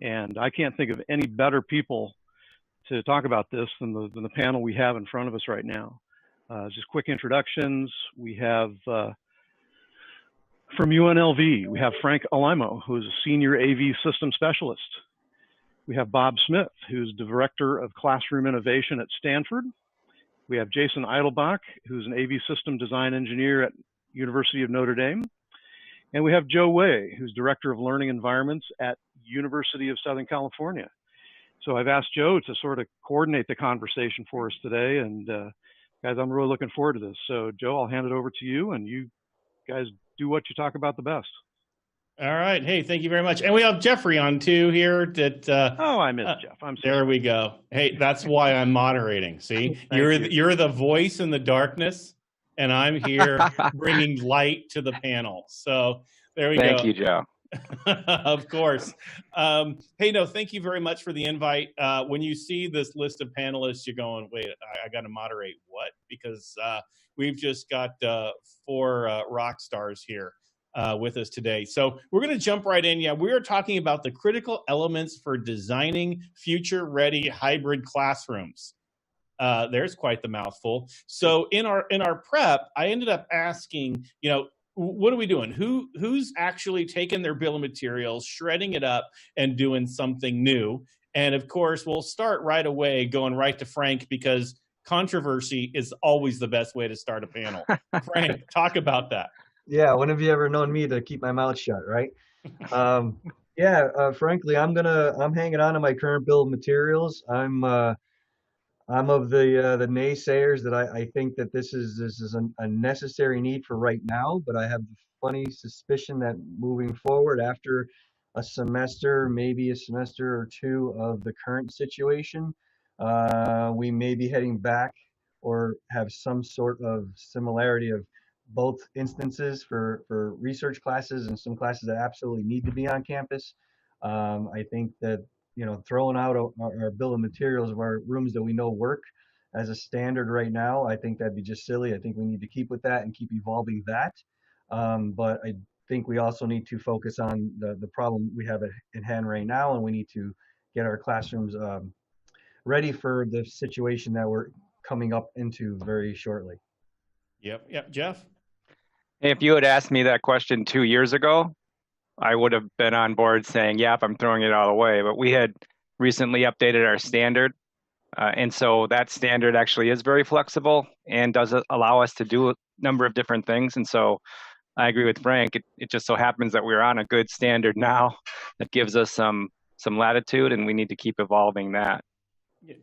And I can't think of any better people to talk about this than the panel we have in front of us right now. Just quick introductions. We have from UNLV, we have Frank Alimo, who is a senior AV system specialist. We have Bob Smith, who's director of classroom innovation at Stanford. We have Jason Eidelbach, who's an AV system design engineer at University of Notre Dame. And we have Joe Way, who's director of learning environments at University of Southern California. So I've asked Joe to sort of coordinate the conversation for us today. And guys, I'm really looking forward to this. So Joe, I'll hand it over to you and you guys do what you talk about the best. All right. Hey, thank you very much. And we have Jeffrey on too here. Oh, I missed Jeff. I'm sorry. There we go. Hey, that's why I'm moderating. See, you're the voice in the darkness, and I'm here bringing light to the panel. So there we go. Thank you, Joe. Of course. Hey, no, thank you very much for the invite. When you see this list of panelists, you're going, wait, I got to moderate what? Because we've just got 4 rock stars here with us today. So we're going to jump right in. Yeah, we're talking about the critical elements for designing future-ready hybrid classrooms. There's quite the mouthful. So in our prep, I ended up asking, what are we doing? Who's actually taking their bill of materials, shredding it up, and doing something new? And of course, we'll start right away, going right to Frank, because controversy is always the best way to start a panel. Frank, talk about that. Yeah, when have you ever known me to keep my mouth shut, right? Frankly, I'm hanging on to my current bill of materials. I'm of the naysayers that I think that this is a necessary need for right now, but I have the funny suspicion that moving forward after a semester, maybe a semester or 2 of the current situation, we may be heading back or have some sort of similarity of both instances for research classes and some classes that absolutely need to be on campus. I think that throwing out our bill of materials of our rooms that we know work as a standard right now, I think that'd be just silly. I think we need to keep with that and keep evolving that. But I think we also need to focus on the problem we have in hand right now, and we need to get our classrooms ready for the situation that we're coming up into very shortly. Yep. Jeff? If you had asked me that question 2 years ago, I would have been on board saying, yep, I'm throwing it all away. But we had recently updated our standard. And so that standard actually is very flexible and does allow us to do a number of different things. And so I agree with Frank. It just so happens that we're on a good standard now that gives us some latitude, and we need to keep evolving that.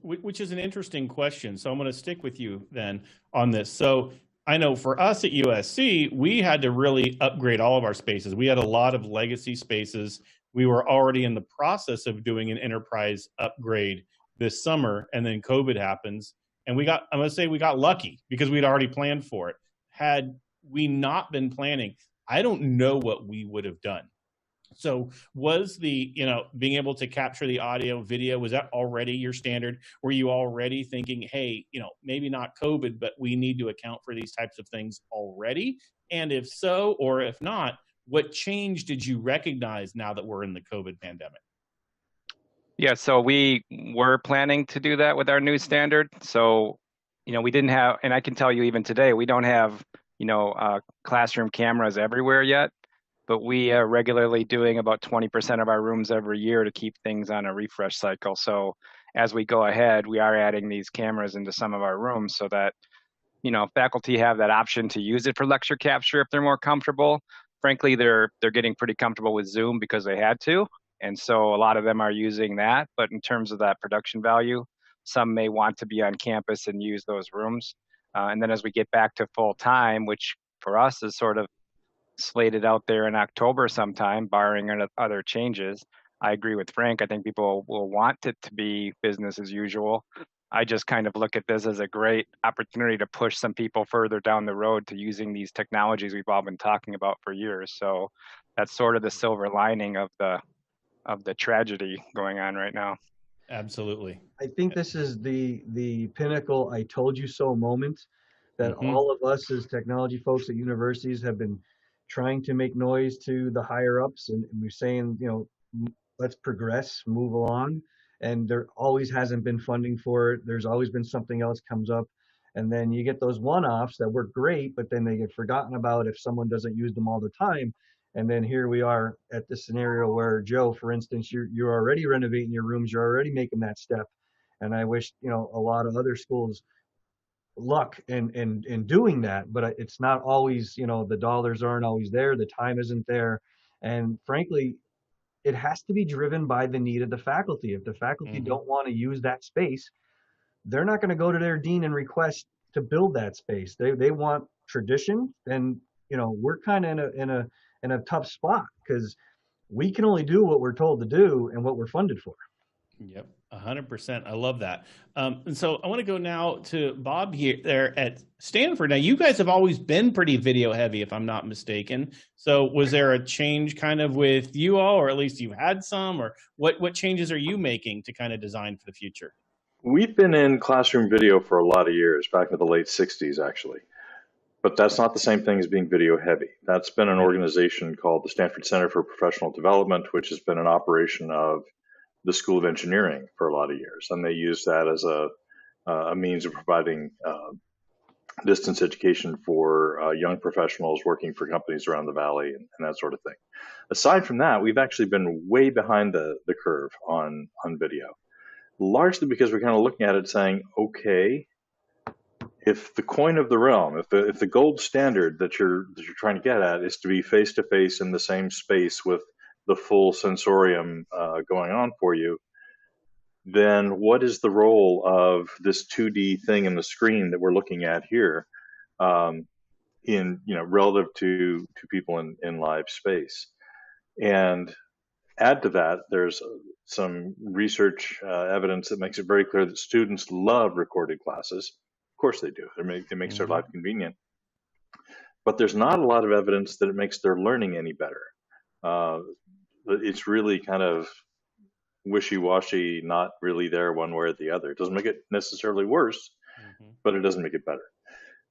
Which is an interesting question. So I'm going to stick with you then on this. So I know for us at USC, we had to really upgrade all of our spaces. We had a lot of legacy spaces. We were already in the process of doing an enterprise upgrade this summer, and then COVID happens. And I'm going to say we got lucky because we'd already planned for it. Had we not been planning, I don't know what we would have done. So was being able to capture the audio video, was that already your standard? Were you already thinking, hey, maybe not COVID, but we need to account for these types of things already? And if so, or if not, what change did you recognize now that we're in the COVID pandemic? Yeah, so we were planning to do that with our new standard. So, we didn't have, and I can tell you even today, we don't have, classroom cameras everywhere yet. But we are regularly doing about 20% of our rooms every year to keep things on a refresh cycle. So as we go ahead, we are adding these cameras into some of our rooms so that, faculty have that option to use it for lecture capture if they're more comfortable. Frankly, they're getting pretty comfortable with Zoom because they had to. And so a lot of them are using that, but in terms of that production value, some may want to be on campus and use those rooms. And then as we get back to full time, which for us is sort of slated out there in October sometime, barring other changes, I agree with Frank. I think people will want it to be business as usual. I just kind of look at this as a great opportunity to push some people further down the road to using these technologies we've all been talking about for years. So that's sort of the silver lining of the tragedy going on right now. Absolutely. I think this is the pinnacle "I told you so" moment that all of us as technology folks at universities have been trying to make noise to the higher ups, and we're saying, let's progress, move along. And there always hasn't been funding for it. There's always been something else comes up. And then you get those one-offs that work great, but then they get forgotten about if someone doesn't use them all the time. And then here we are at the scenario where, Joe, for instance, you're already renovating your rooms, you're already making that step. And I wish, a lot of other schools luck in doing that, but it's not always, the dollars aren't always there, the time isn't there. And frankly, it has to be driven by the need of the faculty. If the faculty don't want to use that space, they're not going to go to their dean and request to build that space. They want tradition, and we're kind of in a tough spot because we can only do what we're told to do and what we're funded for. Yep, 100%. I love that. And so I want to go now to Bob here there at Stanford. Now, you guys have always been pretty video heavy, if I'm not mistaken. So was there a change kind of with you all, or at least you've had some, or what changes are you making to kind of design for the future? We've been in classroom video for a lot of years, back in the late 60s, actually. But that's not the same thing as being video heavy. That's been an organization called the Stanford Center for Professional Development, which has been an operation of the School of Engineering for a lot of years. And they use that as a means of providing distance education for young professionals working for companies around the Valley and that sort of thing. Aside from that, we've actually been way behind the curve on video, largely because we're kind of looking at it saying, okay, if the coin of the realm, if the gold standard that you're trying to get at is to be face to face in the same space with the full sensorium going on for you, then what is the role of this 2D thing in the screen that we're looking at here, in relative to people in live space? And add to that, there's some research evidence that makes it very clear that students love recorded classes. Of course they do. It makes their life convenient. But there's not a lot of evidence that it makes their learning any better. It's really kind of wishy-washy, not really there one way or the other. It doesn't make it necessarily worse, but it doesn't make it better.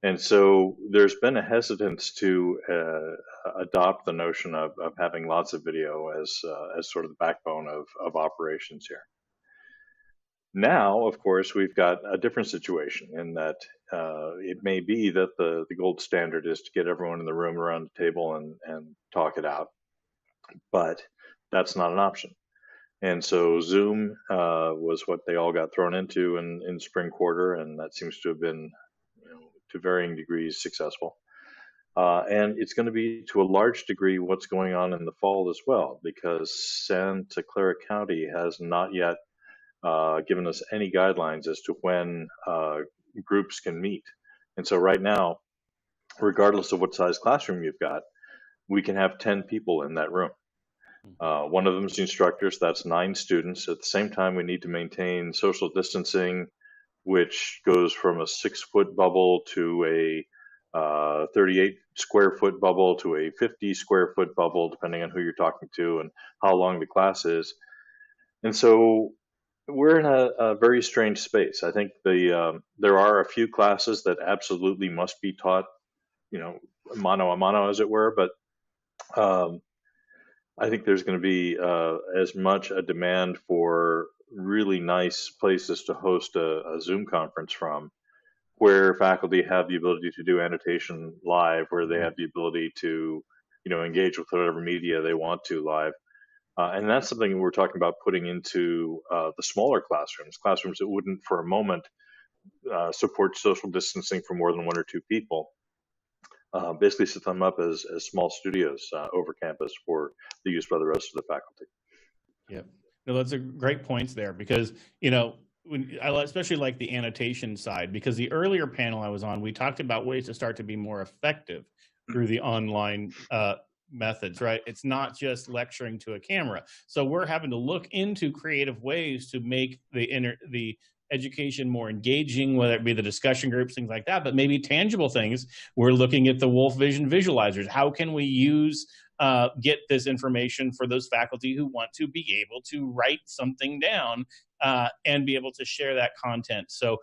And so there's been a hesitance to adopt the notion of having lots of video as sort of the backbone of operations here. Now, of course, we've got a different situation in that it may be that the gold standard is to get everyone in the room around the table and talk it out, but that's not an option. And so Zoom was what they all got thrown into in spring quarter, and that seems to have been, to varying degrees, successful. And it's going to be, to a large degree, what's going on in the fall as well, because Santa Clara County has not yet given us any guidelines as to when groups can meet. And so right now, regardless of what size classroom you've got, we can have 10 people in that room. One of them is the instructors, that's 9 students. At the same time, we need to maintain social distancing, which goes from a 6-foot bubble to a 38 square foot bubble to a 50 square foot bubble, depending on who you're talking to and how long the class is. And so we're in a very strange space. I think there are a few classes that absolutely must be taught, mano a mano, as it were, but I think there's going to be as much a demand for really nice places to host a Zoom conference from, where faculty have the ability to do annotation live, where they have the ability to, engage with whatever media they want to live. And that's something we're talking about putting into the smaller classrooms that wouldn't for a moment support social distancing for more than 1 or 2 people. Basically set them up as small studios over campus for the use by the rest of the faculty. Yep. No, that's a great points there because, when I especially like the annotation side, because the earlier panel I was on, we talked about ways to start to be more effective through the online methods, right? It's not just lecturing to a camera. So we're having to look into creative ways to make the education more engaging, whether it be the discussion groups, things like that, but maybe tangible things. We're looking at the Wolf Vision visualizers. How can we get this information for those faculty who want to be able to write something down and be able to share that content? So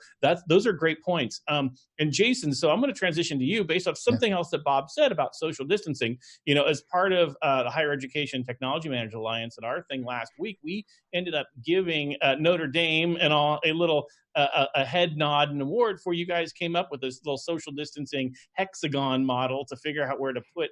those are great points. And Jason, so I'm going to transition to you based off something else that Bob said about social distancing. As part of the Higher Education Technology Managers Alliance at our thing last week, we ended up giving Notre Dame and all a little a head nod and award for you guys came up with this little social distancing hexagon model to figure out where to put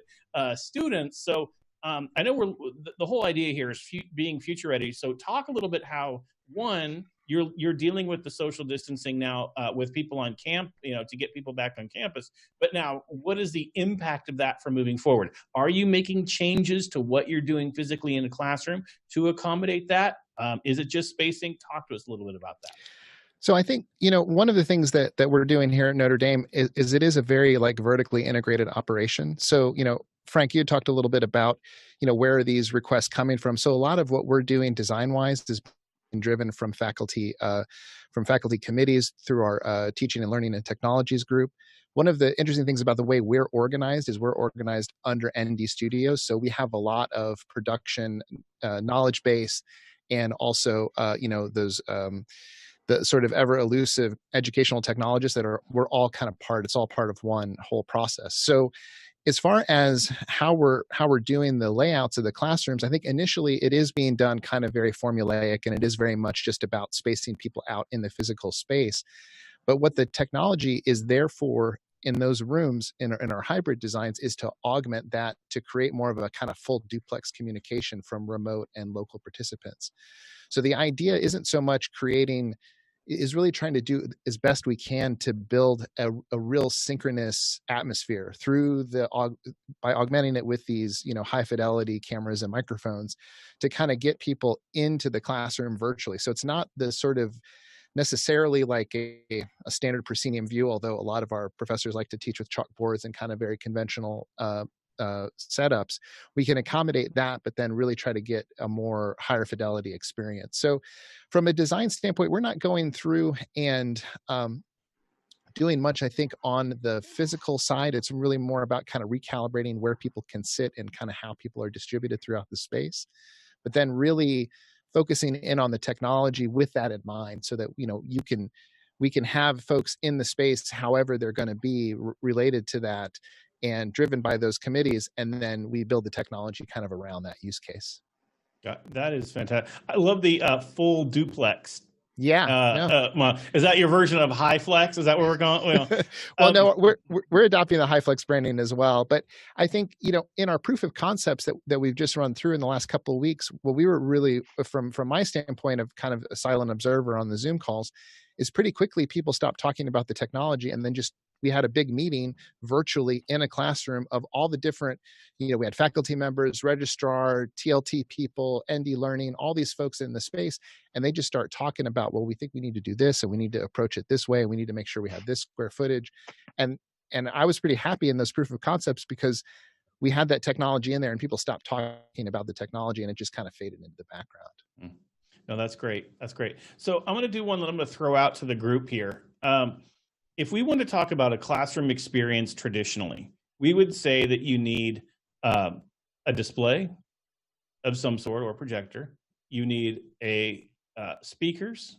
students. So I know the whole idea here is being future ready. So talk a little bit how, one, you're dealing with the social distancing now with people on camp, to get people back on campus. But now, what is the impact of that for moving forward? Are you making changes to what you're doing physically in the classroom to accommodate that? Is it just spacing? Talk to us a little bit about that. So I think, one of the things that we're doing here at Notre Dame is it is a very vertically integrated operation. So, Frank, you had talked a little bit about, where are these requests coming from? So a lot of what we're doing design-wise is driven from faculty committees through our teaching and learning and technologies group. One of the interesting things about the way we're organized is we're organized under ND Studios. So we have a lot of production knowledge base and also, those the sort of ever elusive educational technologists we're all kind of it's all part of one whole process. So as far as how we're doing the layouts of the classrooms, I think initially it is being done kind of very formulaic, and it is very much just about spacing people out in the physical space. But what the technology is there for in those rooms in our hybrid designs is to augment that, to create more of a kind of full duplex communication from remote and local participants. So the idea isn't so much is really trying to do as best we can to build a real synchronous atmosphere by augmenting it with these, high fidelity cameras and microphones to kind of get people into the classroom virtually. So it's not the sort of necessarily like a standard proscenium view, although a lot of our professors like to teach with chalkboards and kind of very conventional setups. We can accommodate that, but then really try to get a more higher fidelity experience. So from a design standpoint, we're not going through and doing much, I think, on the physical side. It's really more about kind of recalibrating where people can sit and kind of how people are distributed throughout the space, but then really focusing in on the technology with that in mind, so that we can have folks in the space however they're going to be related to that and driven by those committees, and then we build the technology kind of around that use case. Yeah, that is fantastic. I love the full duplex. Yeah. Is that your version of high flex? Is that where we're going? Well, no, we're adopting the high flex branding as well. But I think, in our proof of concepts that we've just run through in the last couple of weeks, what we were really, from my standpoint of kind of a silent observer on the Zoom calls, is pretty quickly people stopped talking about the technology, and then we had a big meeting virtually in a classroom of all the different, we had faculty members, registrar, TLT people, ND Learning, all these folks in the space. And they just start talking about, well, we think we need to do this, and we need to approach it this way. And we need to make sure we have this square footage. And I was pretty happy in those proof of concepts because we had that technology in there and people stopped talking about the technology and it just kind of faded into the background. No, that's great. That's great. So I'm going to do one that I'm going to throw out to the group here. If we want to talk about a classroom experience traditionally, we would say that you need a display of some sort or projector. You need speakers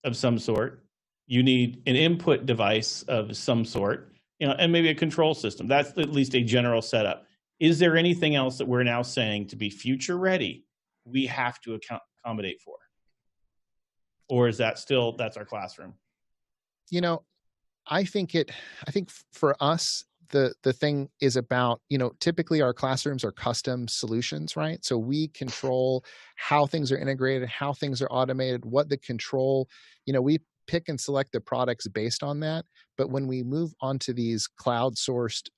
of some sort. You need an input device of some sort, and maybe a control system. That's at least a general setup. Is there anything else that we're now saying to be future ready we have to accommodate for? Or is that that's our classroom? I think for us, the thing is about, typically our classrooms are custom solutions, right? So we control how things are integrated, how things are automated, what the control, we pick and select the products based on that. But when we move onto these cloud sourced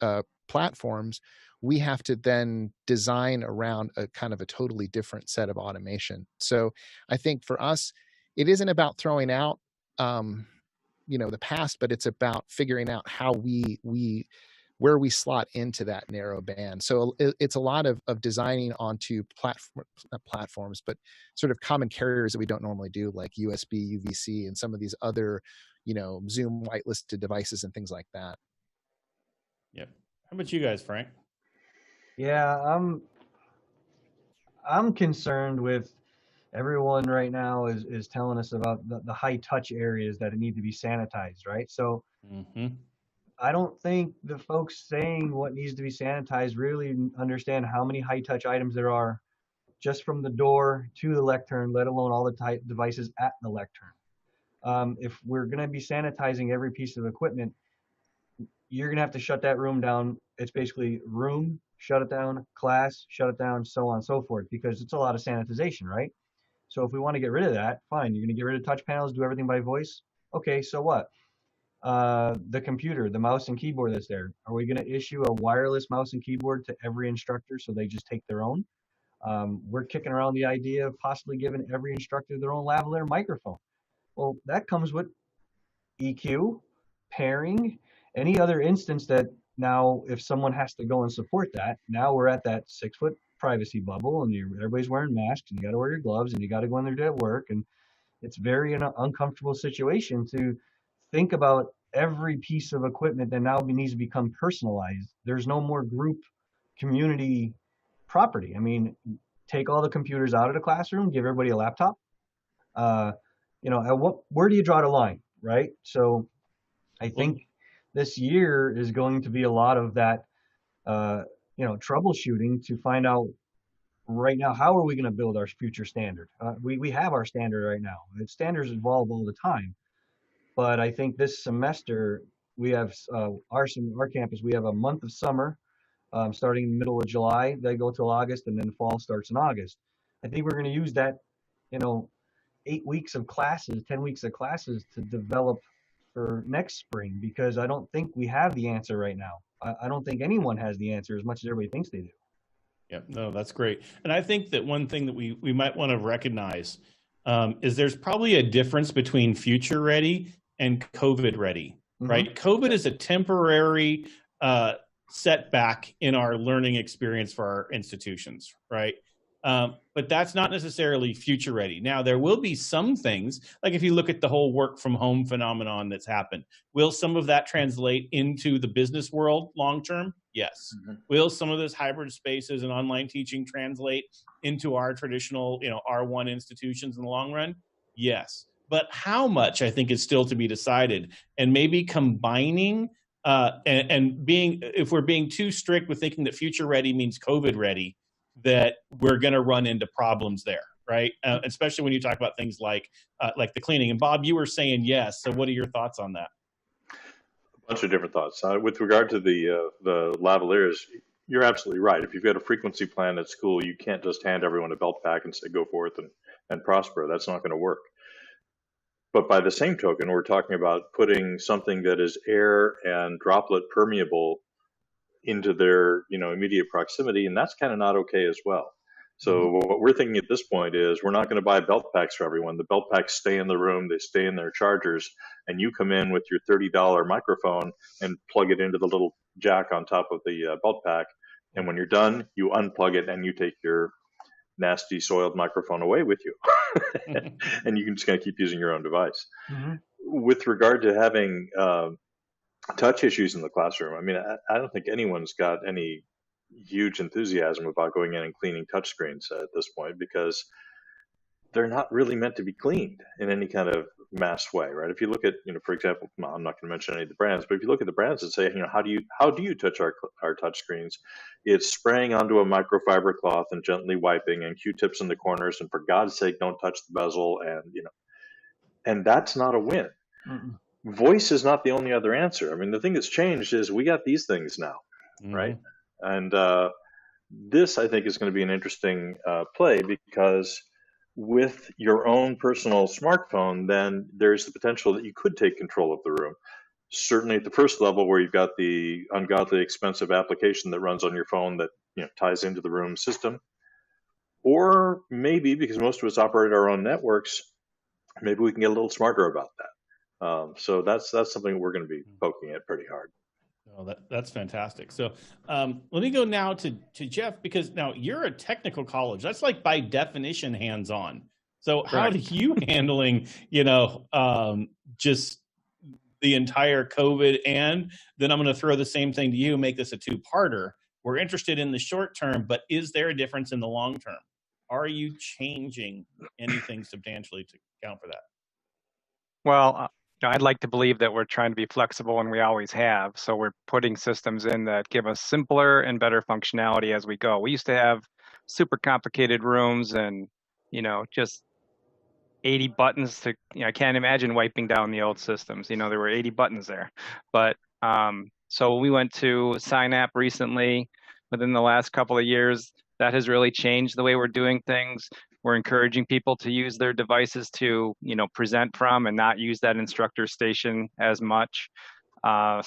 platforms, we have to then design around a kind of a totally different set of automation. So I think for us, it isn't about throwing out, the past, but it's about figuring out how where we slot into that narrow band. So it's a lot of designing onto platforms, but sort of common carriers that we don't normally do, like USB, UVC, and some of these other, Zoom whitelisted devices and things like that. Yep. How about you guys, Frank? Yeah, I'm concerned with everyone right now is telling us about the high touch areas that need to be sanitized, right? So I don't think the folks saying what needs to be sanitized really understand how many high touch items there are just from the door to the lectern, let alone all the devices at the lectern. If we're going to be sanitizing every piece of equipment, you're going to have to shut that room down. It's basically room, shut it down, class, shut it down, so on and so forth, because it's a lot of sanitization, right? So if we want to get rid of that, fine. You're going to get rid of touch panels, do everything by voice. Okay, so what? The computer, the mouse and keyboard that's there. Are we going to issue a wireless mouse and keyboard to every instructor so they just take their own? We're kicking around the idea of possibly giving every instructor their own lavalier microphone. Well, that comes with EQ, pairing, any other instance that now if someone has to go and support that, now we're at that 6-foot privacy bubble and everybody's wearing masks and you got to wear your gloves and you got to go in there to work. And it's very an uncomfortable situation to think about every piece of equipment that now needs to become personalized. There's no more group community property. I mean, take all the computers out of the classroom, give everybody a laptop. Where do you draw the line, right? So I think this year is going to be a lot of that, troubleshooting to find out right now, how are we going to build our future standard? We have our standard right now. Standards evolve all the time. But I think this semester, we have our campus, we have a month of summer starting in the middle of July. They go till August, and then fall starts in August. I think we're going to use that, 8 weeks of classes, 10 weeks of classes to develop for next spring, because I don't think we have the answer right now. I don't think anyone has the answer as much as everybody thinks they do. Yeah, no, that's great. And I think that one thing that we might want to recognize is there's probably a difference between future ready and COVID ready, right? COVID is a temporary setback in our learning experience for our institutions, right? But that's not necessarily future ready. Now, there will be some things, like if you look at the whole work from home phenomenon that's happened, will some of that translate into the business world long term? Yes. Will some of those hybrid spaces and online teaching translate into our traditional, R1 institutions in the long run? Yes. But how much, I think, is still to be decided. And maybe combining and being, if we're being too strict with thinking that future ready means COVID ready, that we're going to run into problems there, right? Especially when you talk about things like the cleaning. And Bob, you were saying yes. So what are your thoughts on that? A bunch of different thoughts. With regard to the lavaliers, you're absolutely right. If you've got a frequency plan at school, you can't just hand everyone a belt pack and say, go forth and prosper. That's not going to work. But by the same token, we're talking about putting something that is air and droplet permeable into their immediate proximity, and that's kind of not okay as well. So what we're thinking at this point is we're not going to buy belt packs for everyone. The belt packs stay in the room, they stay in their chargers, and you come in with your $30 microphone and plug it into the little jack on top of the belt pack, and when you're done, you unplug it and you take your nasty soiled microphone away with you. And you can just kind of keep using your own device. With regard to having touch issues in the classroom, I mean, I don't think anyone's got any huge enthusiasm about going in and cleaning touch screens at this point, because they're not really meant to be cleaned in any kind of mass way, right? If you look at, for example, I'm not going to mention any of the brands, but if you look at the brands that say, how do you touch our touch screens? It's spraying onto a microfiber cloth and gently wiping, and Q-tips in the corners, and for God's sake, don't touch the bezel, and that's not a win. Voice is not the only other answer. I mean, the thing that's changed is we got these things now, right? And this, I think, is going to be an interesting play, because with your own personal smartphone, then there's the potential that you could take control of the room. certainly at the first level where you've got the ungodly expensive application that runs on your phone that ties into the room system, or maybe because most of us operate our own networks, maybe we can get a little smarter about that. So that's something we're going to be poking at pretty hard. Oh, that's fantastic. So let me go now to Jeff, because now you're a technical college. That's like by definition hands-on. So how do you handling, just the entire COVID? And then I'm going to throw the same thing to you, make this a two-parter. We're interested in the short term, but is there a difference in the long term? Are you changing anything substantially to account for that? Well, I'd like to believe that we're trying to be flexible, and we always have. So we're putting systems in that give us simpler and better functionality as we go. We used to have super complicated rooms and, just 80 buttons to, I can't imagine wiping down the old systems. There were 80 buttons there. But so we went to Sign-App recently within the last couple of years. That has really changed the way we're doing things. We're encouraging people to use their devices to, present from and not use that instructor station as much. We are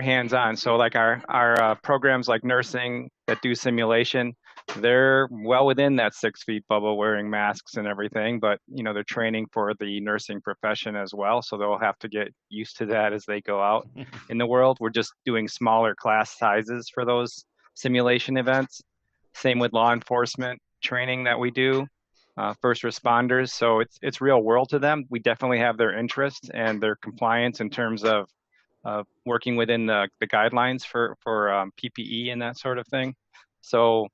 hands-on. So like our programs like nursing that do simulation, they're well within that 6 feet bubble, wearing masks and everything, but they're training for the nursing profession as well. So they'll have to get used to that as they go out in the world. We're just doing smaller class sizes for those simulation events. Same with law enforcement training that we do, first responders. So it's real world to them. We definitely have their interest and their compliance in terms of working within the guidelines for PPE and that sort of thing. So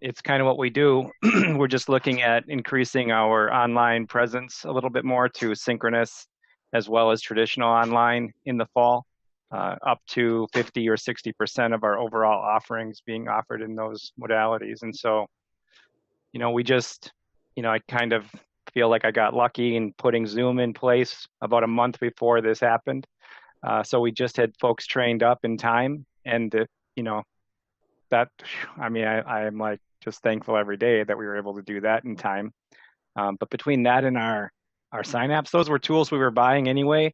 it's kind of what we do. We're just looking at increasing our online presence a little bit more to synchronous as well as traditional online in the fall, up to 50 or 60% of our overall offerings being offered in those modalities. And so, we just, I kind of feel like I got lucky in putting Zoom in place about a month before this happened. So we just had folks trained up in time, and I'm like just thankful every day that we were able to do that in time. But between that and our sign-apps, those were tools we were buying anyway.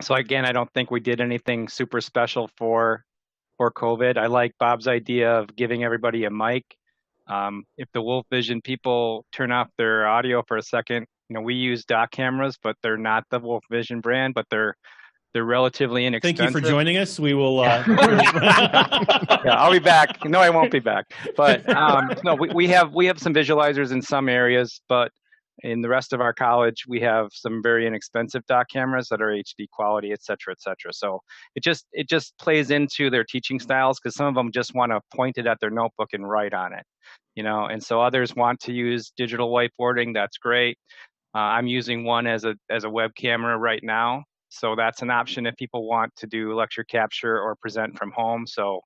So again, I don't think we did anything super special for COVID. I like Bob's idea of giving everybody a mic. If the Wolf Vision people turn off their audio for a second, we use dock cameras, but they're not the Wolf Vision brand, but they're relatively inexpensive. Thank you for joining us. We will. Yeah, I'll be back. No, I won't be back. But no, we have some visualizers in some areas, but in the rest of our college, we have some very inexpensive dock cameras that are HD quality, et cetera, et cetera. So it just plays into their teaching styles, because some of them just want to point it at their notebook and write on it, and so others want to use digital whiteboarding. That's great. I'm using one as a web camera right now. So that's an option if people want to do lecture capture or present from home. So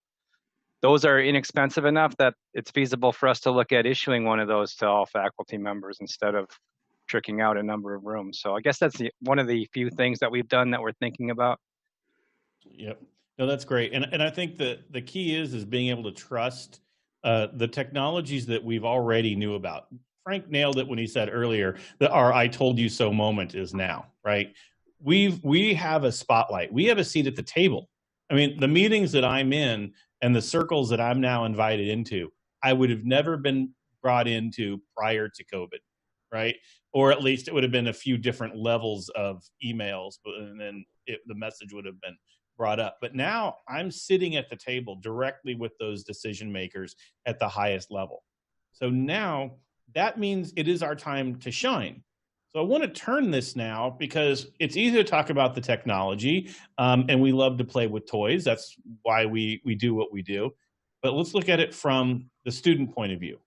those are inexpensive enough that it's feasible for us to look at issuing one of those to all faculty members instead of tricking out a number of rooms. So I guess that's one of the few things that we've done that we're thinking about. Yep. No, that's great. And I think that the key is being able to trust the technologies that we've already knew about. Frank nailed it when he said earlier that our "I told you so" moment is now, right? We have a spotlight. We have a seat at the table. I mean, the meetings that I'm in and the circles that I'm now invited into, I would have never been brought into prior to COVID, right? Or at least it would have been a few different levels of emails, and then the message would have been brought up. But now I'm sitting at the table directly with those decision makers at the highest level. So now that means it is our time to shine. So I want to turn this now, because it's easy to talk about the technology, and we love to play with toys. That's why we do what we do. But let's look at it from the student point of view.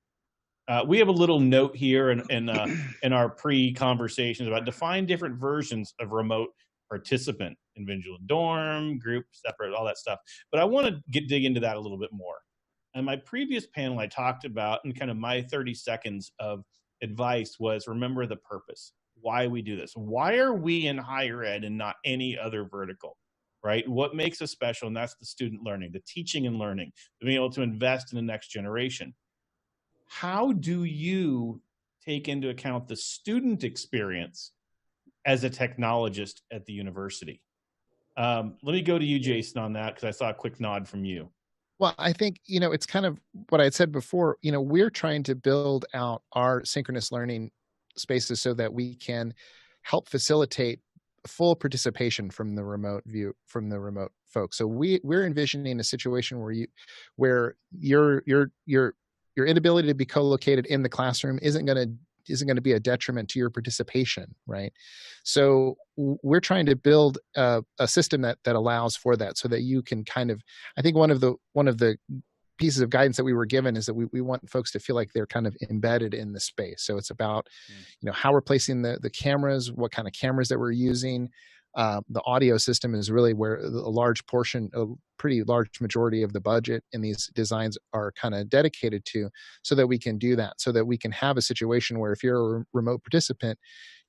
We have a little note here in our pre-conversations about define different versions of remote participant, individual dorm, group, separate, all that stuff. But I want to dig into that a little bit more. In my previous panel, I talked about, and kind of my 30 seconds of advice was, remember the purpose, why we do this. Why are we in higher ed and not any other vertical, right? What makes us special? And that's the student learning, the teaching and learning, being able to invest in the next generation. How do you take into account the student experience as a technologist at the university? Let me go to you, Jason, on that, because I saw a quick nod from you. Well, I think, it's kind of what I had said before. We're trying to build out our synchronous learning spaces so that we can help facilitate full participation from the remote folks. So we're envisioning a situation where your inability to be co-located in the classroom isn't going to be a detriment to your participation, right? So we're trying to build a system that allows for that, so that you can kind of, I think one of the pieces of guidance that we were given is that we want folks to feel like they're kind of embedded in the space. So it's about, how we're placing the cameras, what kind of cameras that we're using. The audio system is really where a pretty large majority of the budget in these designs are kind of dedicated to, so that we can do that, so that we can have a situation where if you're a remote participant,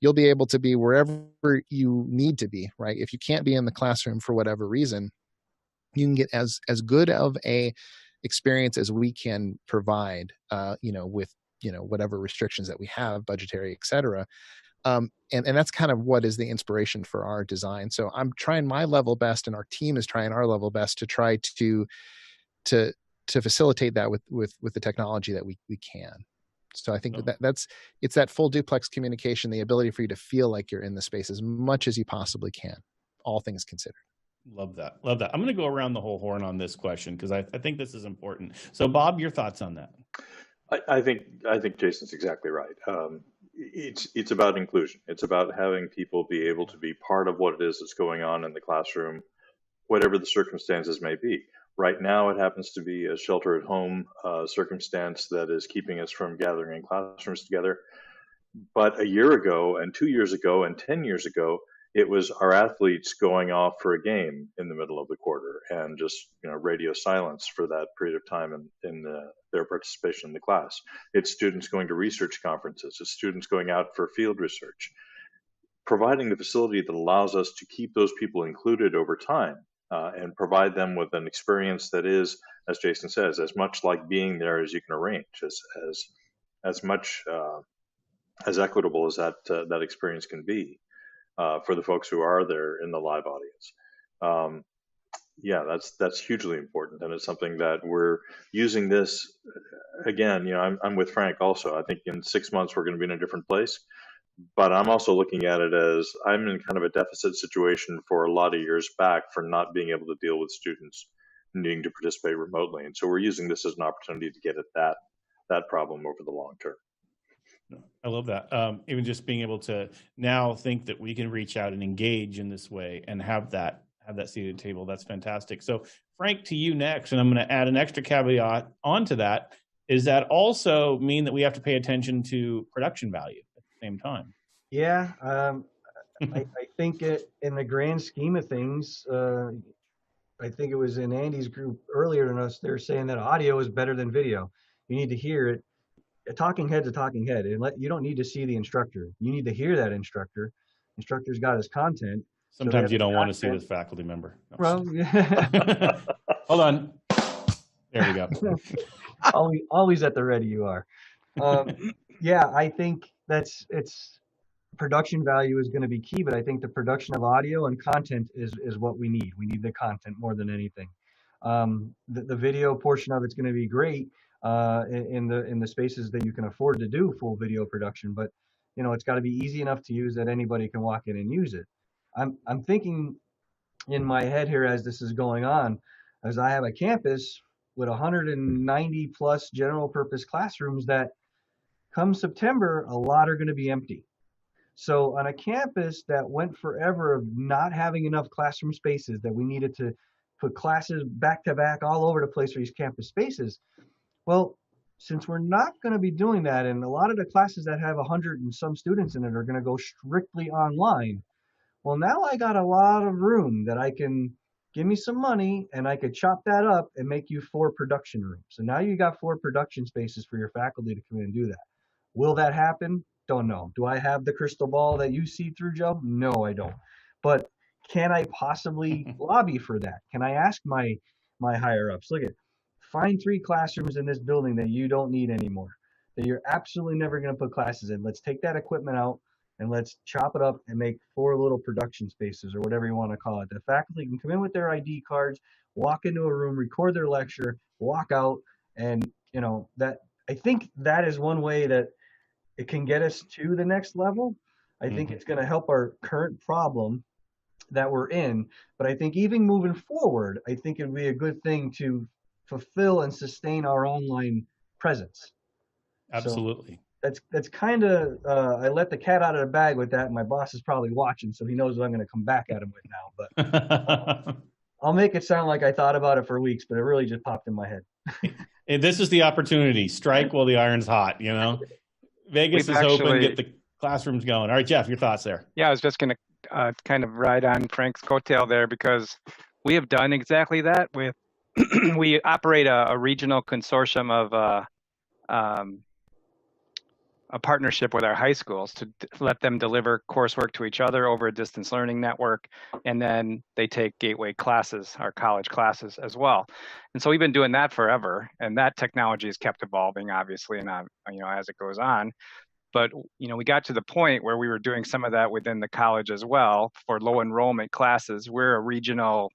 you'll be able to be wherever you need to be, right? If you can't be in the classroom for whatever reason, you can get as good of a experience as we can provide, with, whatever restrictions that we have, budgetary, et cetera. And that's kind of what is the inspiration for our design. So I'm trying my level best, and our team is trying our level best to try to facilitate that with the technology that we can. So I think it's that full duplex communication, the ability for you to feel like you're in the space as much as you possibly can, all things considered. Love that. I'm going to go around the whole horn on this question, because I think this is important. So Bob, your thoughts on that? I think Jason's exactly right. It's about inclusion. It's about having people be able to be part of what it is that's going on in the classroom, whatever the circumstances may be. Right now, it happens to be a shelter-at-home circumstance that is keeping us from gathering in classrooms together. But a year ago, and 2 years ago, and 10 years ago, it was our athletes going off for a game in the middle of the quarter, and just radio silence for that period of time in their participation in the class. It's students going to research conferences. It's students going out for field research. Providing the facility that allows us to keep those people included over time, and provide them with an experience that is, as Jason says, as much like being there as you can arrange, as much as equitable as that experience can be. For the folks who are there in the live audience. That's hugely important, and it's something that we're using this again. I'm with Frank also. I think in 6 months we're going to be in a different place, but I'm also looking at it as I'm in kind of a deficit situation for a lot of years back for not being able to deal with students needing to participate remotely, and so we're using this as an opportunity to get at that problem over the long term. I love that. Even just being able to now think that we can reach out and engage in this way and have that seated table. That's fantastic. So Frank, to you next, and I'm going to add an extra caveat onto that. Is that also mean that we have to pay attention to production value at the same time? Yeah. I think in the grand scheme of things, I think it was in Andy's group earlier than us, they're saying that audio is better than video. You need to hear it. A talking head's a talking head. You don't need to see the instructor. You need to hear that instructor. Instructor's got his content. Sometimes you don't want to see the faculty member. No, well, yeah. Hold on. There we go. always at the ready you are. Yeah, I think it's production value is going to be key, but I think the production of audio and content is what we need. We need the content more than anything. The video portion of it's going to be great. In the spaces that you can afford to do full video production, but it's got to be easy enough to use that anybody can walk in and use it. I'm thinking in my head here as this is going on, as I have a campus with 190 plus general purpose classrooms that come September, a lot are going to be empty. So on a campus that went forever of not having enough classroom spaces, that we needed to put classes back to back all over the place for these campus spaces. Well, since we're not going to be doing that, and a lot of the classes that have 100 and some students in it are going to go strictly online. Well, now I got a lot of room that I can give me some money, and I could chop that up and make you 4 production rooms. So now you got 4 production spaces for your faculty to come in and do that. Will that happen? Don't know. Do I have the crystal ball that you see through, Joe? No, I don't. But can I possibly lobby for that? Can I ask my higher ups? Look at, find 3 classrooms in this building that you don't need anymore, that you're absolutely never going to put classes in. Let's take that equipment out. and let's chop it up and make 4 little production spaces or whatever you want to call it. The faculty can come in with their ID cards, walk into a room, record their lecture, walk out, and that I think that is one way that it can get us to the next level. I think it's going to help our current problem that we're in, but I think even moving forward, I think it'd be a good thing to fulfill and sustain our online presence. Absolutely. So that's kind of I let the cat out of the bag with that. And my boss is probably watching, so he knows what I'm going to come back at him with now. But I'll make it sound like I thought about it for weeks, but it really just popped in my head. And this is the opportunity. Strike while the iron's hot. Vegas is open. Get the classrooms going. All right, Jeff, your thoughts there. Yeah, I was just going to kind of ride on Frank's coattail there, because we have done exactly that with we operate a regional consortium of a partnership with our high schools to let them deliver coursework to each other over a distance learning network, and then they take gateway classes, our college classes as well. And so we've been doing that forever, and that technology has kept evolving, obviously, and as it goes on. But we got to the point where we were doing some of that within the college as well for low enrollment classes. We're a regional,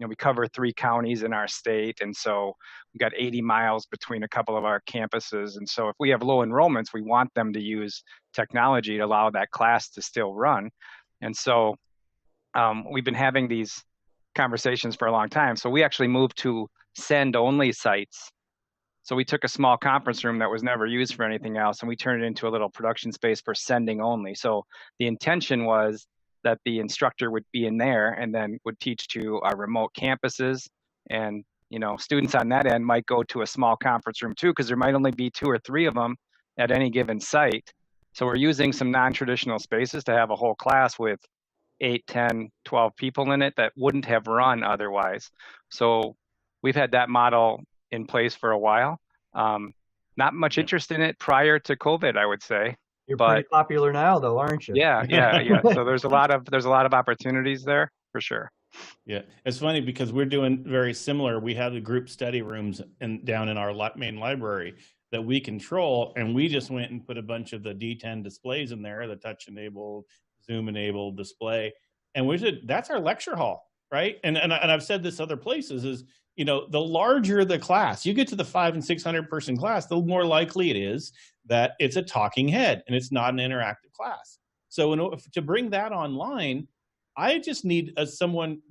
we cover 3 counties in our state, and so we got 80 miles between a couple of our campuses. And so if we have low enrollments, we want them to use technology to allow that class to still run. And so we've been having these conversations for a long time. So we actually moved to send-only sites. So we took a small conference room that was never used for anything else, and we turned it into a little production space for sending only. So the intention was that the instructor would be in there and then would teach to our remote campuses. And, students on that end might go to a small conference room too, because there might only be 2 or 3 of them at any given site. So we're using some non-traditional spaces to have a whole class with 8, 10, 12 people in it that wouldn't have run otherwise. So we've had that model in place for a while. Not much interest in it prior to COVID, I would say. You're pretty popular now, though, aren't you? Yeah. So there's a lot of opportunities there for sure. Yeah, it's funny because we're doing very similar. We have the group study rooms down in our main library that we control, and we just went and put a bunch of the D10 displays in there, the touch-enabled, Zoom-enabled display, and we said that's our lecture hall, right? And I've said this other places is, the larger the class, you get to the 500 and 600 person class, the more likely it is that it's a talking head and it's not an interactive class. So to bring that online, I just need someone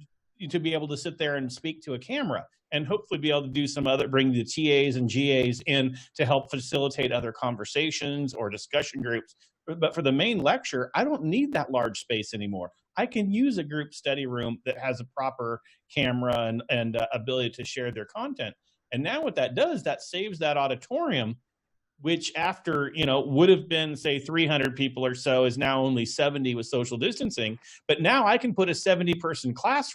to be able to sit there and speak to a camera and hopefully be able to do bring the TAs and GAs in to help facilitate other conversations or discussion groups. But for the main lecture, I don't need that large space anymore. I can use a group study room that has a proper camera and ability to share their content. And now what that does, that saves that auditorium, which after, would have been, say, 300 people or so, is now only 70 with social distancing. But now I can put a 70-person class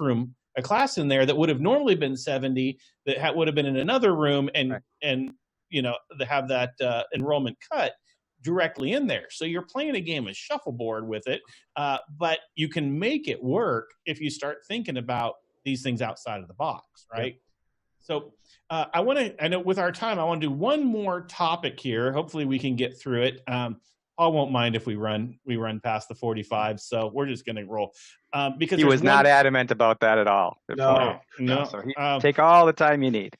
in there that would have normally been 70, that would have been in another room, and to have that enrollment cut directly in there. So you're playing a game of shuffleboard with it, but you can make it work if you start thinking about these things outside of the box, right? Yep. So I know with our time, I want to do one more topic here. Hopefully we can get through it. I won't mind if we run past the 45, so we're just going to roll. Because he was not adamant about that at all. No. So take all the time you need.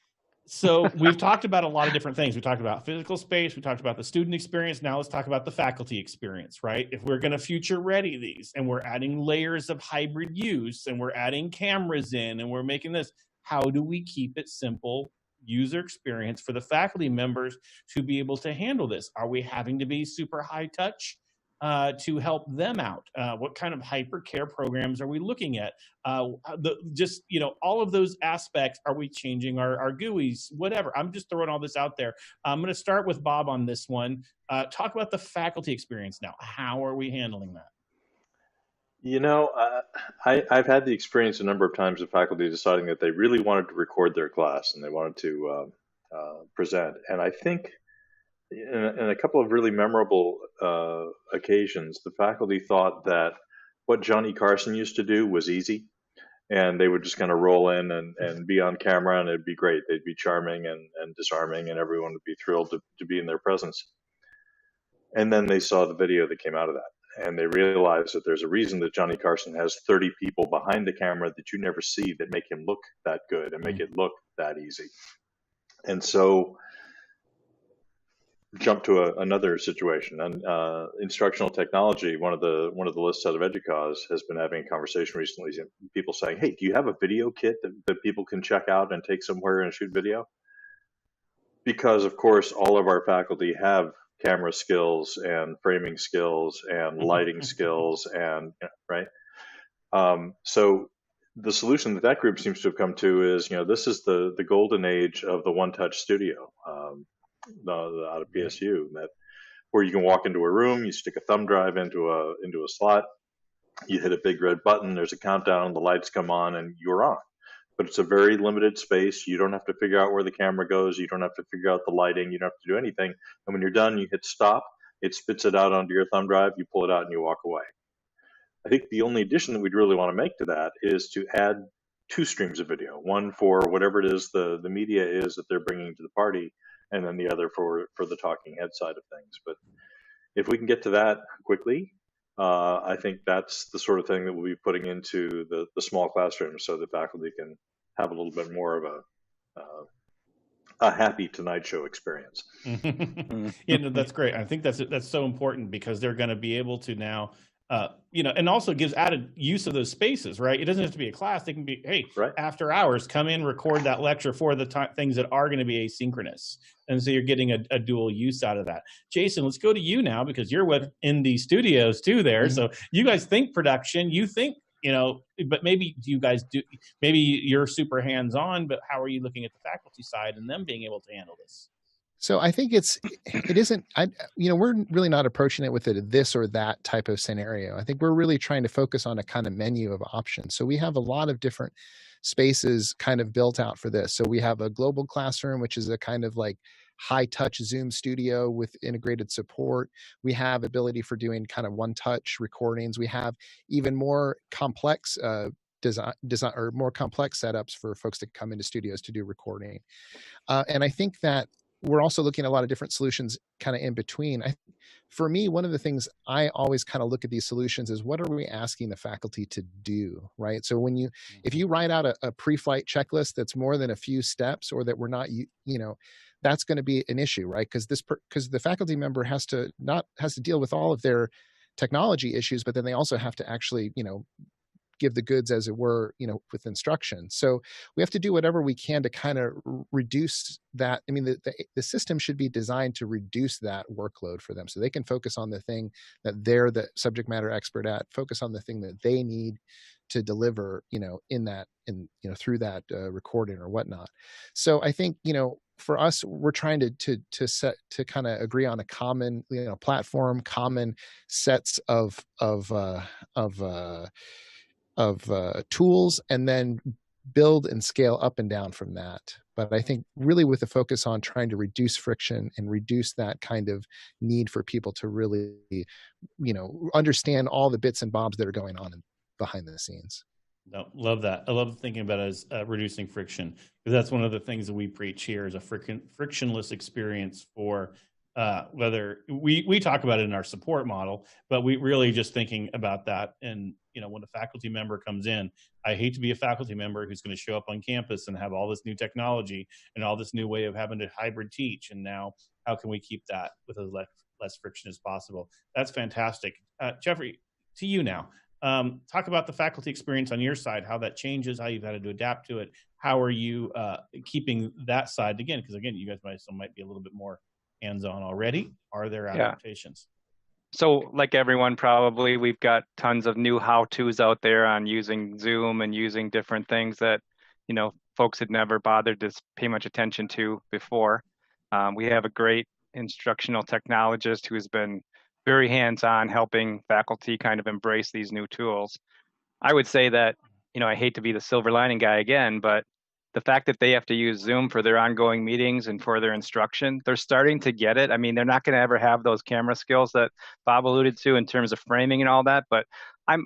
So we've talked about a lot of different things. We talked about physical space. We talked about the student experience. Now let's talk about the faculty experience, right? If we're going to future ready these and we're adding layers of hybrid use and we're adding cameras in and we're making this, how do we keep it simple user experience for the faculty members to be able to handle this? Are we having to be super high touch to help them out? What kind of hypercare programs are we looking at? All of those aspects. Are we changing our GUIs? Whatever. I'm just throwing all this out there. I'm going to start with Bob on this one. Talk about the faculty experience now. How are we handling that? I've had the experience a number of times of faculty deciding that they really wanted to record their class and they wanted to present. And I think in a couple of really memorable occasions, the faculty thought that what Johnny Carson used to do was easy, and they would just kind of roll in and be on camera, and it'd be great. They'd be charming and disarming, and everyone would be thrilled to be in their presence. And then they saw the video that came out of that. and they realize that there's a reason that Johnny Carson has 30 people behind the camera that you never see that make him look that good and make it look that easy. And so jump to another situation. And instructional technology, one of the lists out of EDUCAUSE has been having a conversation recently, people saying, hey, do you have a video kit that people can check out and take somewhere and shoot video? Because of course all of our faculty have camera skills and framing skills and lighting skills and right. So the solution that group seems to have come to is, this is the golden age of the one-touch studio out of PSU, where you can walk into a room, you stick a thumb drive into a slot, you hit a big red button, there's a countdown, the lights come on, and you're on. But it's a very limited space. You don't have to figure out where the camera goes. You don't have to figure out the lighting. You don't have to do anything. And when you're done, you hit stop. It spits it out onto your thumb drive. You pull it out and you walk away. I think the only addition that we'd really want to make to that is to add 2 streams of video, one for whatever it is the media is that they're bringing to the party, and then the other for the talking head side of things. But if we can get to that quickly, I think that's the sort of thing that we'll be putting into the small classrooms so that faculty can have a little bit more of a happy Tonight Show experience. That's great. I think that's so important because they're going to be able to now, and also gives added use of those spaces, right? It doesn't have to be a class. They can be, hey, after hours, come in, record that lecture for the things that are going to be asynchronous. And so you're getting a dual use out of that. Jason, let's go to you now because you're in the studios too there. Mm-hmm. So you guys think production, you think, but maybe you guys do, maybe you're super hands-on, but how are you looking at the faculty side and them being able to handle this? So I think it isn't, we're really not approaching it with this or that type of scenario. I think we're really trying to focus on a kind of menu of options. So we have a lot of different spaces kind of built out for this. So we have a global classroom, which is a kind of like high touch Zoom studio with integrated support. We have ability for doing kind of one touch recordings. We have even more complex design or more complex setups for folks that come into studios to do recording. And I think that we're also looking at a lot of different solutions kind of in between. For me, one of the things I always kind of look at these solutions is what are we asking the faculty to do, right? So if you write out a pre-flight checklist that's more than a few steps or that we're not, that's going to be an issue, right? Because the faculty member has to deal with all of their technology issues, but then they also have to actually, give the goods, as it were, with instruction. So we have to do whatever we can to kind of reduce that. I mean, the system should be designed to reduce that workload for them so they can focus on the thing that they're the subject matter expert at, focus on the thing that they need to deliver, through that recording or whatnot. So I think, for us, we're trying to kind of agree on a common, platform, common sets of tools, and then build and scale up and down from that. But I think really with a focus on trying to reduce friction and reduce that kind of need for people to really, understand all the bits and bobs that are going on behind the scenes. No, love that. I love thinking about it as reducing friction, because that's one of the things that we preach here is a frictionless experience for whether we talk about it in our support model, but we really just thinking about that. And, when a faculty member comes in, I hate to be a faculty member who's going to show up on campus and have all this new technology and all this new way of having to hybrid teach. And now how can we keep that with as less friction as possible? That's fantastic. Jeffrey, to you now. Talk about the faculty experience on your side, how that changes, how you've had to adapt to it. How are you keeping that side again? Because again, you guys might be a little bit more hands-on already. Are there adaptations? So like everyone, probably we've got tons of new how-tos out there on using Zoom and using different things that, folks had never bothered to pay much attention to before. We have a great instructional technologist who's been very hands-on helping faculty kind of embrace these new tools. I would say that, I hate to be the silver lining guy again, but the fact that they have to use Zoom for their ongoing meetings and for their instruction, they're starting to get it. I mean, they're not going to ever have those camera skills that Bob alluded to in terms of framing and all that, but I'm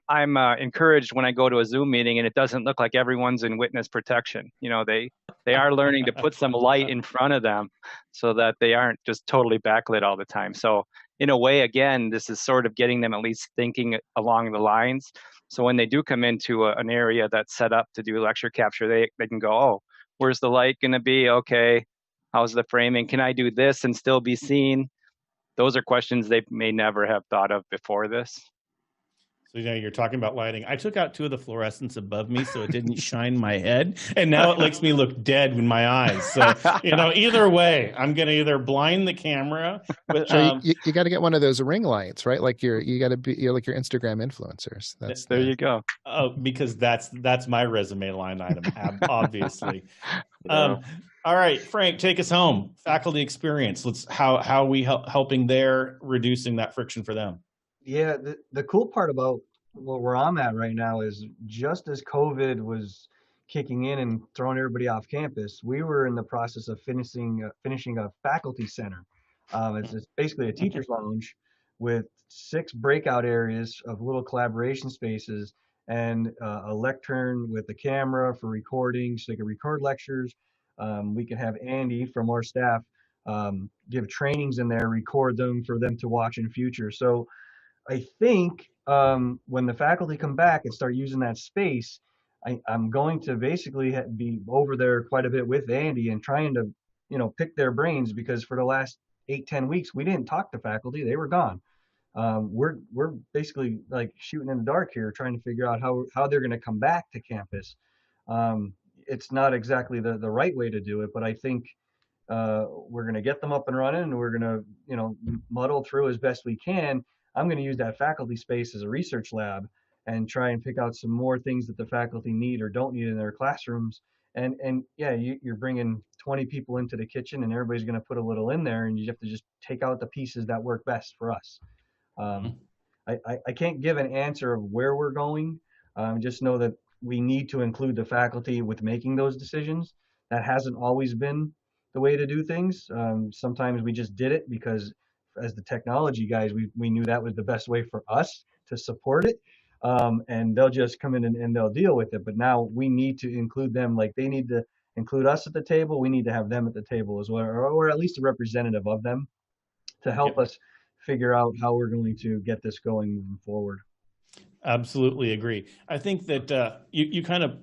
encouraged when I go to a Zoom meeting and it doesn't look like everyone's in witness protection. They are learning to put some light in front of them so that they aren't just totally backlit all the time. So, in a way, again, this is sort of getting them at least thinking along the lines. So when they do come into an area that's set up to do lecture capture, they can go, oh, where's the light going to be? Okay, how's the framing? Can I do this and still be seen? Those are questions they may never have thought of before this. So you're talking about lighting. I took out 2 of the fluorescents above me so it didn't shine my head, and now it makes me look dead with my eyes. So either way, I'm going to either blind the camera. With, so you got to get one of those ring lights, right? Like you got to be like your Instagram influencers. There you go. Oh, because that's my resume line item, obviously. All right, Frank, take us home. Faculty experience. How are we helping there, reducing that friction for them? Yeah, the cool part about where I'm at right now is just as COVID was kicking in and throwing everybody off campus, we were in the process of finishing a faculty center. It's basically a teacher's lounge with 6 breakout areas of little collaboration spaces and a lectern with a camera for recording, so they can record lectures. We can have Andy from our staff give trainings in there, record them for them to watch in future. So I think when the faculty come back and start using that space, I'm going to basically be over there quite a bit with Andy and trying to, pick their brains, because for the last 8-10 weeks, we didn't talk to faculty. They were gone. We're basically like shooting in the dark here, trying to figure out how they're going to come back to campus. It's not exactly the right way to do it, but I think we're going to get them up and running, and we're going to, muddle through as best we can. I'm going to use that faculty space as a research lab and try and pick out some more things that the faculty need or don't need in their classrooms. And yeah, you're bringing 20 people into the kitchen, and everybody's going to put a little in there, and you have to just take out the pieces that work best for us. I can't give an answer of where we're going. Just know that we need to include the faculty with making those decisions. That hasn't always been the way to do things. Sometimes we just did it because as the technology guys, we knew that was the best way for us to support it. And they'll just come in and they'll deal with it. But now we need to include them, like they need to include us at the table. We need to have them at the table as well, or at least a representative of them to help us figure out how we're going to get this going moving forward. Absolutely agree. I think that you kind of,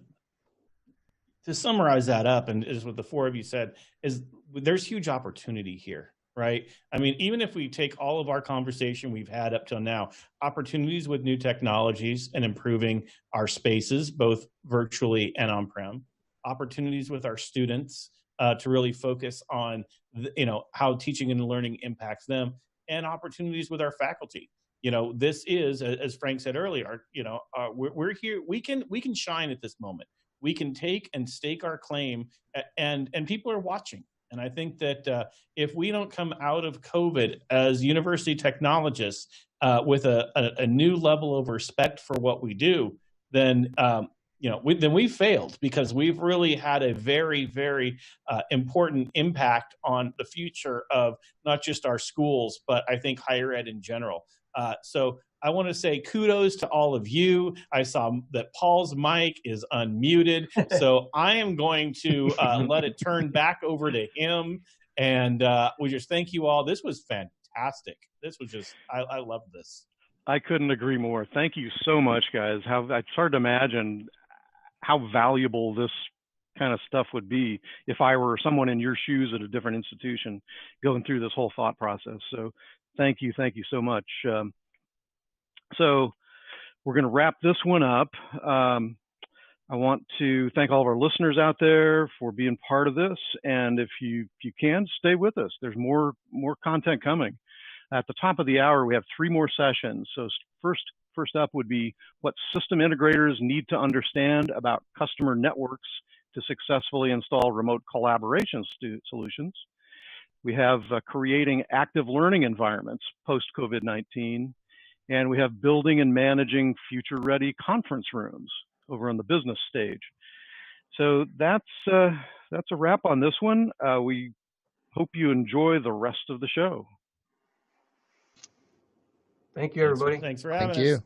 to summarize that up, and is what the 4 of you said, is there's huge opportunity here. Right? I mean, even if we take all of our conversation we've had up till now, opportunities with new technologies and improving our spaces, both virtually and on-prem, opportunities with our students to really focus on, how teaching and learning impacts them, and opportunities with our faculty. This is, as Frank said earlier, we're here. We can shine at this moment. We can take and stake our claim, and people are watching. And I think that if we don't come out of COVID as university technologists with a new level of respect for what we do, then we've failed, because we've really had a very, very important impact on the future of not just our schools, but I think higher ed in general. So I want to say kudos to all of you. I saw that Paul's mic is unmuted, so I am going to let it turn back over to him. And we just thank you all. This was fantastic. This was just, I love this. I couldn't agree more. Thank you so much, guys. It's hard to imagine how valuable this kind of stuff would be if I were someone in your shoes at a different institution going through this whole thought process. So thank you so much. So we're going to wrap this one up. I want to thank all of our listeners out there for being part of this. And if you can, stay with us. There's more content coming. At the top of the hour, we have 3 more sessions. So first up would be what system integrators need to understand about customer networks to successfully install remote collaboration solutions. We have creating active learning environments post-COVID-19. And we have building and managing future-ready conference rooms over on the business stage. So that's a wrap on this one. We hope you enjoy the rest of the show. Thank you, everybody. Thanks for having us. Thank you.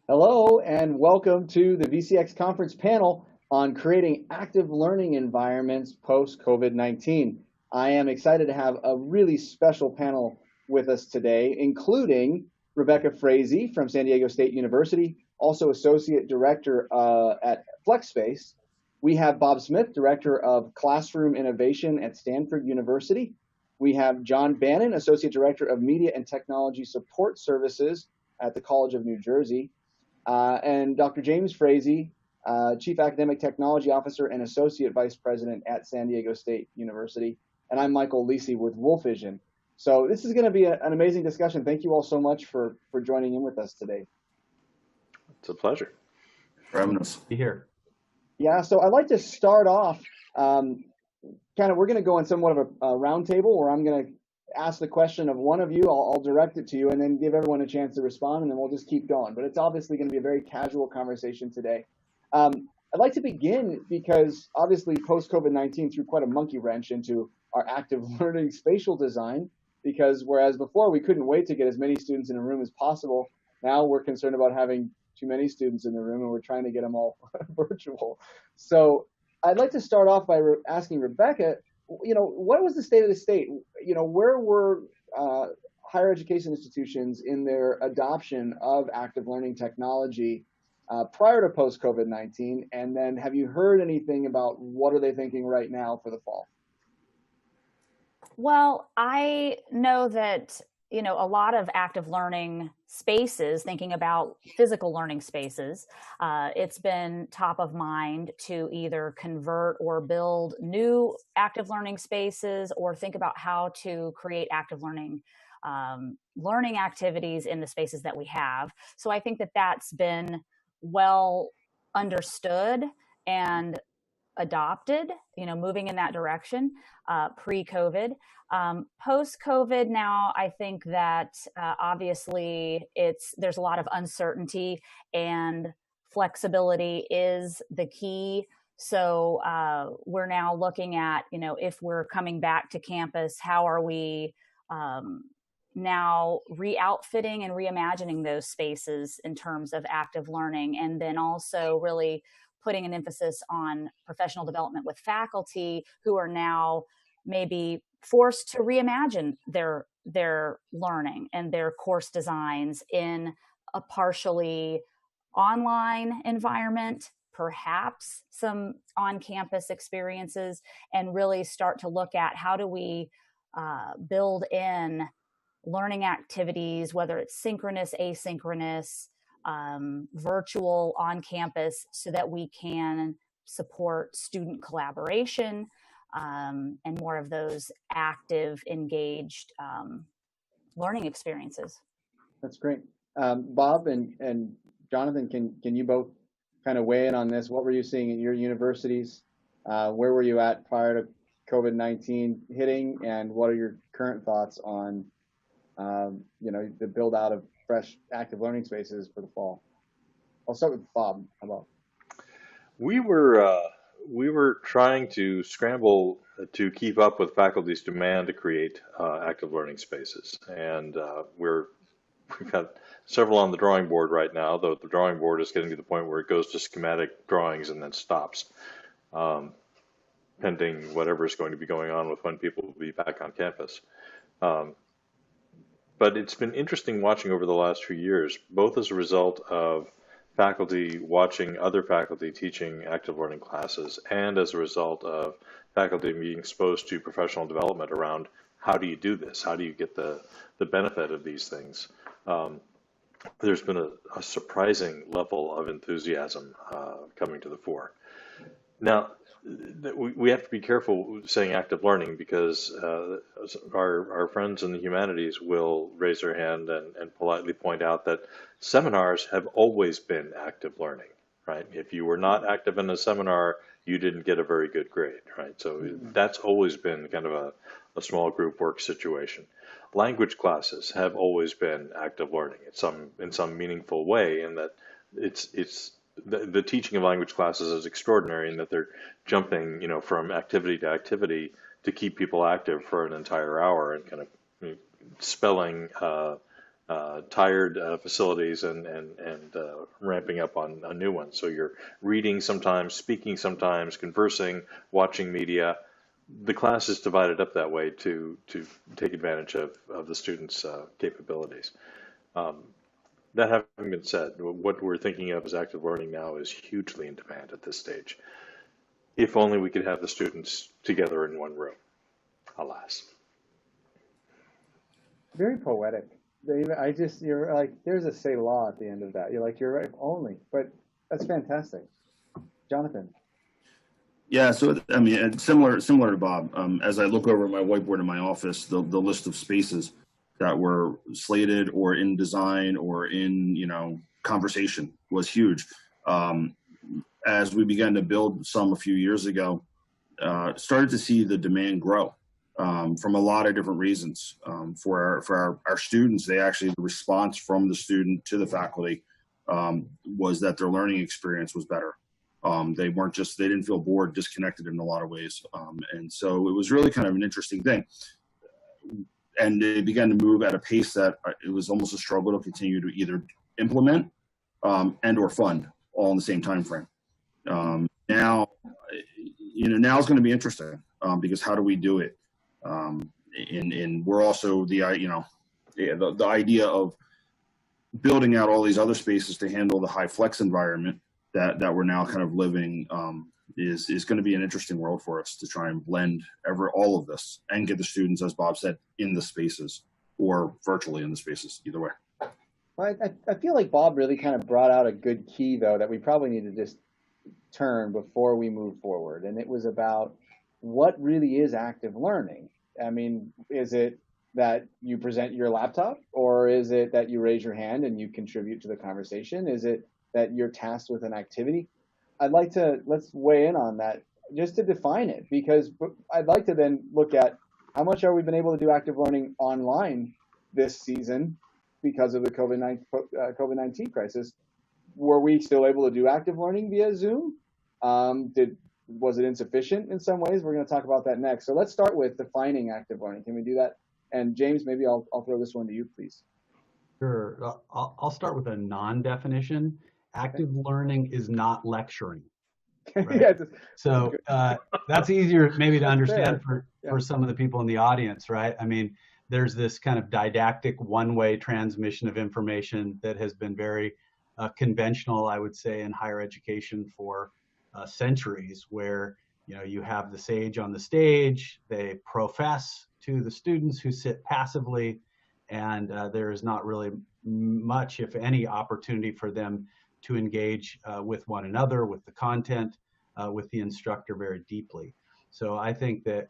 Hello and welcome to the VCX conference panel on creating active learning environments post-COVID-19. I am excited to have a really special panel with us today, including Rebecca Frazee from San Diego State University, also Associate Director at FlexSpace. We have Bob Smith, Director of Classroom Innovation at Stanford University. We have John Bannon, Associate Director of Media and Technology Support Services at the College of New Jersey. And Dr. James Frazee, Chief Academic Technology Officer and Associate Vice President at San Diego State University. And I'm Michael Lisi with Wolf Vision. So this is going to be an amazing discussion. Thank you all so much for joining in with us today. It's a pleasure. For having us. Be here. Yeah, so I'd like to start off, we're going to go on somewhat of a round table where I'm going to ask the question of one of you, I'll direct it to you, and then give everyone a chance to respond, and then we'll just keep going. But it's obviously going to be a very casual conversation today. I'd like to begin because obviously post-COVID-19 threw quite a monkey wrench into our active learning spatial design, because whereas before we couldn't wait to get as many students in a room as possible, now we're concerned about having too many students in the room, and we're trying to get them all virtual. So I'd like to start off by asking Rebecca, what was the state of the state? Where were higher education institutions in their adoption of active learning technology prior to post-COVID-19? And then have you heard anything about what are they thinking right now for the fall? Well, I know that, a lot of active learning spaces, thinking about physical learning spaces, it's been top of mind to either convert or build new active learning spaces or think about how to create active learning learning activities in the spaces that we have. So I think that that's been well understood and adopted, moving in that direction pre-COVID. Post-COVID now, I think that obviously there's a lot of uncertainty and flexibility is the key. So we're now looking at, if we're coming back to campus, how are we now re-outfitting and reimagining those spaces in terms of active learning, and then also really putting an emphasis on professional development with faculty who are now maybe forced to reimagine their learning and their course designs in a partially online environment, perhaps some on-campus experiences, and really start to look at how do we build in learning activities, whether it's synchronous, asynchronous, virtual, on campus, so that we can support student collaboration and more of those active, engaged learning experiences. That's great. Bob and Jonathan, can you both kind of weigh in on this? What were you seeing at your universities? Where were you at prior to COVID-19 hitting? And what are your current thoughts on the build out of fresh active learning spaces for the fall? I'll start with Bob. How about? We were trying to scramble to keep up with faculty's demand to create active learning spaces, and we've got several on the drawing board right now, though the drawing board is getting to the point where it goes to schematic drawings and then stops, pending whatever is going to be going on with when people will be back on campus. But it's been interesting watching over the last few years, both as a result of faculty watching other faculty teaching active learning classes, and as a result of faculty being exposed to professional development around how do you do this? How do you get the benefit of these things? There's been a surprising level of enthusiasm coming to the fore. Now, we have to be careful saying active learning, because our friends in the humanities will raise their hand and politely point out that seminars have always been active learning, right? If you were not active in a seminar, you didn't get a very good grade, right? So that's always been kind of a small group work situation. Language classes have always been active learning in some meaningful way, in that the teaching of language classes is extraordinary in that they're jumping, from activity to activity to keep people active for an entire hour, and kind of spelling tired facilities and ramping up on new ones. So you're reading sometimes, speaking sometimes, conversing, watching media. The class is divided up that way to take advantage of the students' capabilities. That having been said, what we're thinking of as active learning now is hugely in demand at this stage. If only we could have the students together in one room. Alas. Very poetic. You're like, there's a Selah at the end of that. You're like, you're right, if only. But that's fantastic. Jonathan. Yeah, so I mean, similar to Bob. As I look over at my whiteboard in my office, the list of spaces that were slated or in design or in conversation was huge. As we began to build some a few years ago, started to see the demand grow from a lot of different reasons. For our students, the response from the student to the faculty was that their learning experience was better. They didn't feel bored, disconnected in a lot of ways. And so it was really kind of an interesting thing. And they began to move at a pace that it was almost a struggle to continue to either implement and or fund all in the same time frame. Now it's going to be interesting because how do we do it? And we're also the idea of building out all these other spaces to handle the high flex environment that we're now kind of living is going to be an interesting world for us to try and blend all of this and get the students, as Bob said, in the spaces or virtually in the spaces, either way. Well, I feel like Bob really kind of brought out a good key, though, that we probably need to just turn before we move forward. And it was about what really is active learning. I mean, is it that you present your laptop, or is it that you raise your hand and you contribute to the conversation? Is it that you're tasked with an activity? Let's weigh in on that just to define it, because I'd like to then look at how much are we been able to do active learning online this season because of the COVID-19 crisis. Were we still able to do active learning via Zoom? Was it insufficient in some ways? We're going to talk about that next. So let's start with defining active learning. Can we do that? And James, maybe I'll throw this one to you, please. Sure. I'll start with a non-definition. Active learning is not lecturing. Right? Yeah, so that's easier maybe to understand for some of the people in the audience, right? I mean, there's this kind of didactic one-way transmission of information that has been very conventional, I would say, in higher education for centuries, where you have the sage on the stage, they profess to the students who sit passively, and there is not really much, if any, opportunity for them to engage with one another, with the content, with the instructor very deeply. So I think that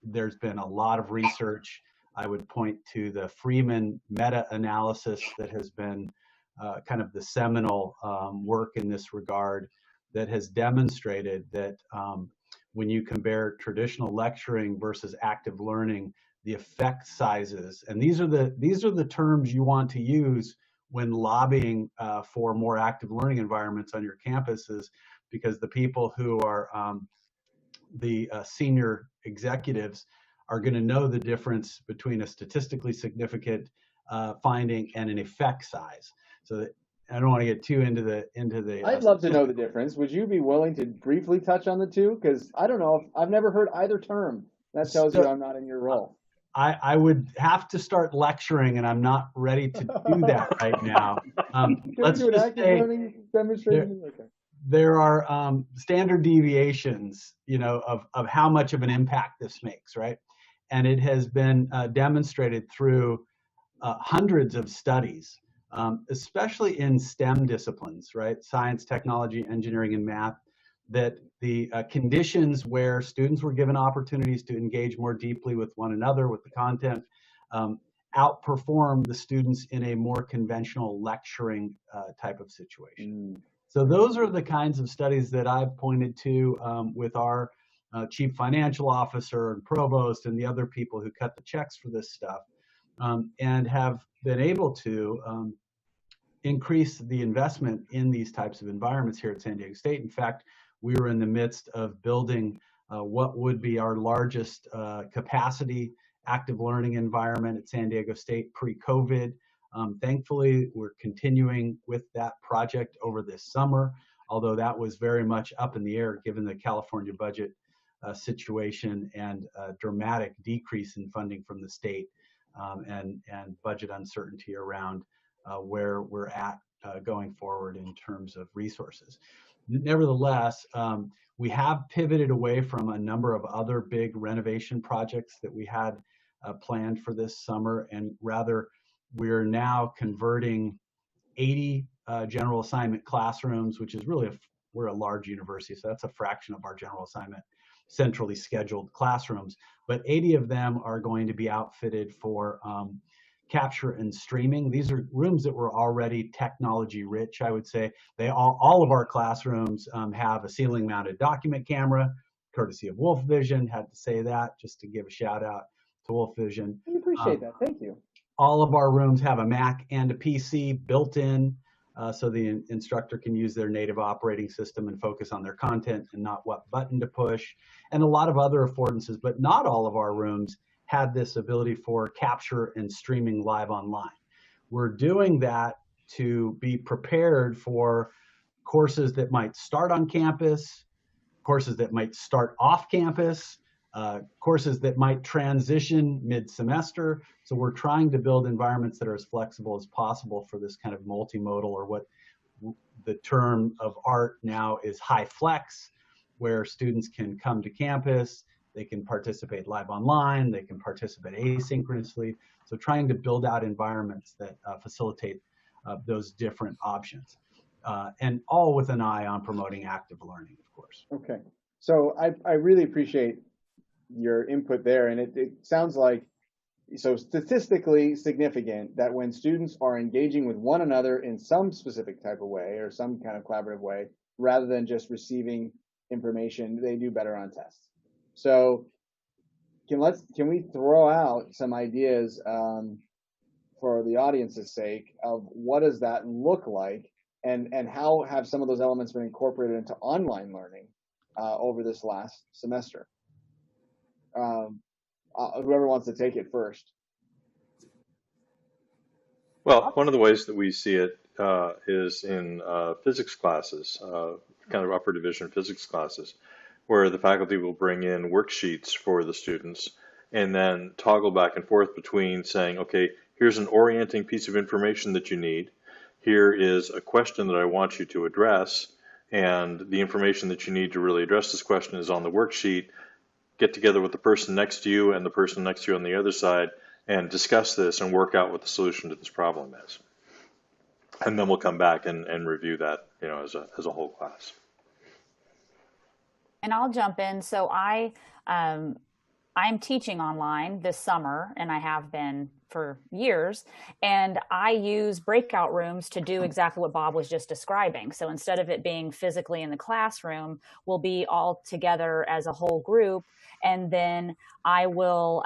there's been a lot of research. I would point to the Freeman meta-analysis that has been kind of the seminal work in this regard, that has demonstrated that when you compare traditional lecturing versus active learning, the effect sizes, and these are the terms you want to use when lobbying for more active learning environments on your campuses, because the people who are the senior executives are going to know the difference between a statistically significant finding and an effect size. So that, I don't want to get too into the. I'd love to know the difference. Would you be willing to briefly touch on the two? Because I don't know, I've never heard either term. That tells you I'm not in your role. I would have to start lecturing, and I'm not ready to do that right now. Let's just say there are standard deviations, of how much of an impact this makes, right? And it has been demonstrated through hundreds of studies, especially in STEM disciplines, right? Science, technology, engineering, and math, that the conditions where students were given opportunities to engage more deeply with one another, with the content, outperform the students in a more conventional lecturing type of situation. So those are the kinds of studies that I've pointed to with our chief financial officer and provost and the other people who cut the checks for this stuff, and have been able to increase the investment in these types of environments here at San Diego State. In fact, we were in the midst of building what would be our largest capacity active learning environment at San Diego State pre-COVID. Thankfully, we're continuing with that project over this summer, although that was very much up in the air given the California budget situation and a dramatic decrease in funding from the state and budget uncertainty around where we're at going forward in terms of resources. Nevertheless, we have pivoted away from a number of other big renovation projects that we had planned for this summer, and rather we're now converting 80 general assignment classrooms, which is really, we're a large university, so that's a fraction of our general assignment centrally scheduled classrooms, but 80 of them are going to be outfitted for capture and streaming. These are rooms that were already technology rich, I would say. All of our classrooms have a ceiling mounted document camera, courtesy of Wolf Vision. Had to say that just to give a shout out to Wolf Vision. I appreciate that, thank you. All of our rooms have a Mac and a PC built in, so the instructor can use their native operating system and focus on their content and not what button to push, and a lot of other affordances, but not all of our rooms had this ability for capture and streaming live online. We're doing that to be prepared for courses that might start on campus, courses that might start off campus, courses that might transition mid-semester. So we're trying to build environments that are as flexible as possible for this kind of multimodal, or what the term of art now is high flex, where students can come to campus, they can participate live online, they can participate asynchronously. So trying to build out environments that facilitate those different options. And all with an eye on promoting active learning, of course. Okay, so I really appreciate your input there, and it sounds like, so statistically significant that when students are engaging with one another in some specific type of way or some kind of collaborative way, rather than just receiving information, they do better on tests. So can we throw out some ideas for the audience's sake of what does that look like, and how have some of those elements been incorporated into online learning over this last semester? Whoever wants to take it first. Well, one of the ways that we see it is in physics classes, kind of upper division physics classes, where the faculty will bring in worksheets for the students and then toggle back and forth between saying, okay, here's an orienting piece of information that you need. Here is a question that I want you to address, and the information that you need to really address this question is on the worksheet. Get together with the person next to you and the person next to you on the other side and discuss this and work out what the solution to this problem is. And then we'll come back and review that, you know, as a whole class. And I'll jump in. So I'm teaching online this summer, and I have been for years, and I use breakout rooms to do exactly what Bob was just describing. So instead of it being physically in the classroom, we'll be all together as a whole group, and then I will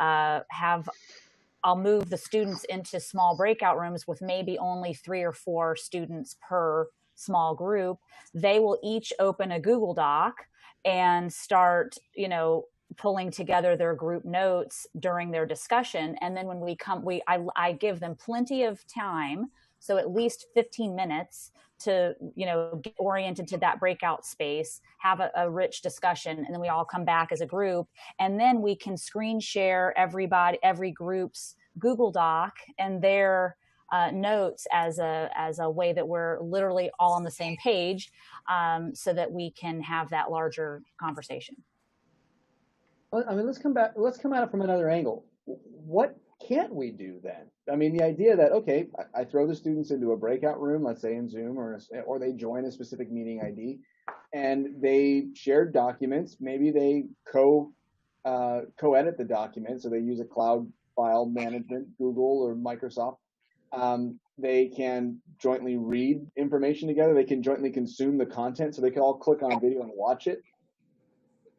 I'll move the students into small breakout rooms with maybe only 3 or 4 students per small group. They will each open a Google Doc and start, you know, pulling together their group notes during their discussion. And then when we come, I give them plenty of time, so at least 15 minutes to, you know, get oriented to that breakout space, have a rich discussion, and then we all come back as a group. And then we can screen share every group's Google Doc and their notes as a way that we're literally all on the same page, so that we can have that larger conversation. I mean, let's come at it from another angle. What can't we do then? I mean, the idea that, okay, I throw the students into a breakout room, let's say in Zoom, or they join a specific meeting ID, and they share documents. Maybe they co-edit the document, so they use a cloud file management, Google or Microsoft. They can jointly read information together. They can jointly consume the content, so they can all click on a video and watch it.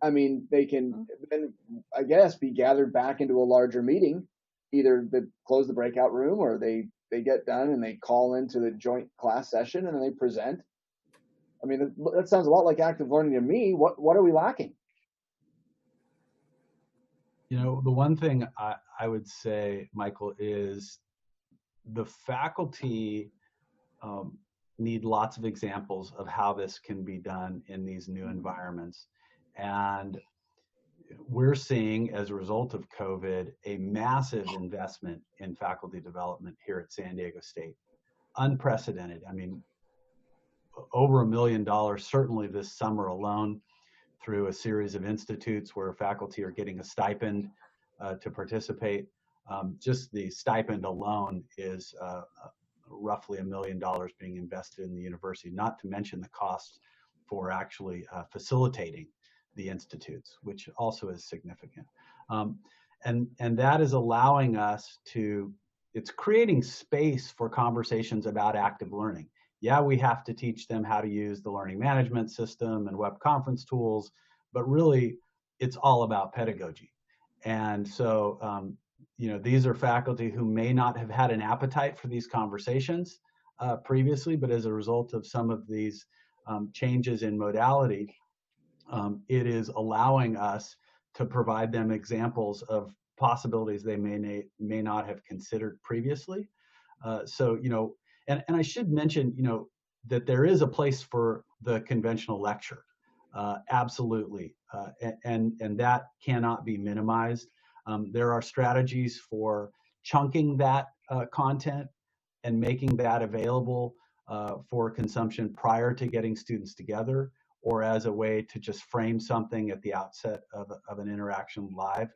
I mean, they can then, I guess, be gathered back into a larger meeting. Either they close the breakout room, or they get done and they call into the joint class session and then they present. I mean, that sounds a lot like active learning to me. What are we lacking? You know, the one thing I would say, Michael, is the faculty need lots of examples of how this can be done in these new environments. And we're seeing, as a result of COVID, a massive investment in faculty development here at San Diego State. Unprecedented. I mean, over $1 million, certainly this summer alone, through a series of institutes where faculty are getting a stipend to participate. Just the stipend alone is roughly $1 million being invested in the university, not to mention the costs for actually facilitating the institutes, which also is significant. And that is allowing us to, it's creating space for conversations about active learning. Yeah, we have to teach them how to use the learning management system and web conference tools, but really it's all about pedagogy. And so, you know, these are faculty who may not have had an appetite for these conversations previously, but as a result of some of these changes in modality, it is allowing us to provide them examples of possibilities they may not have considered previously. So, you know, and I should mention, you know, that there is a place for the conventional lecture, absolutely, and that cannot be minimized. There are strategies for chunking that content and making that available for consumption prior to getting students together, or as a way to just frame something at the outset of an interaction live.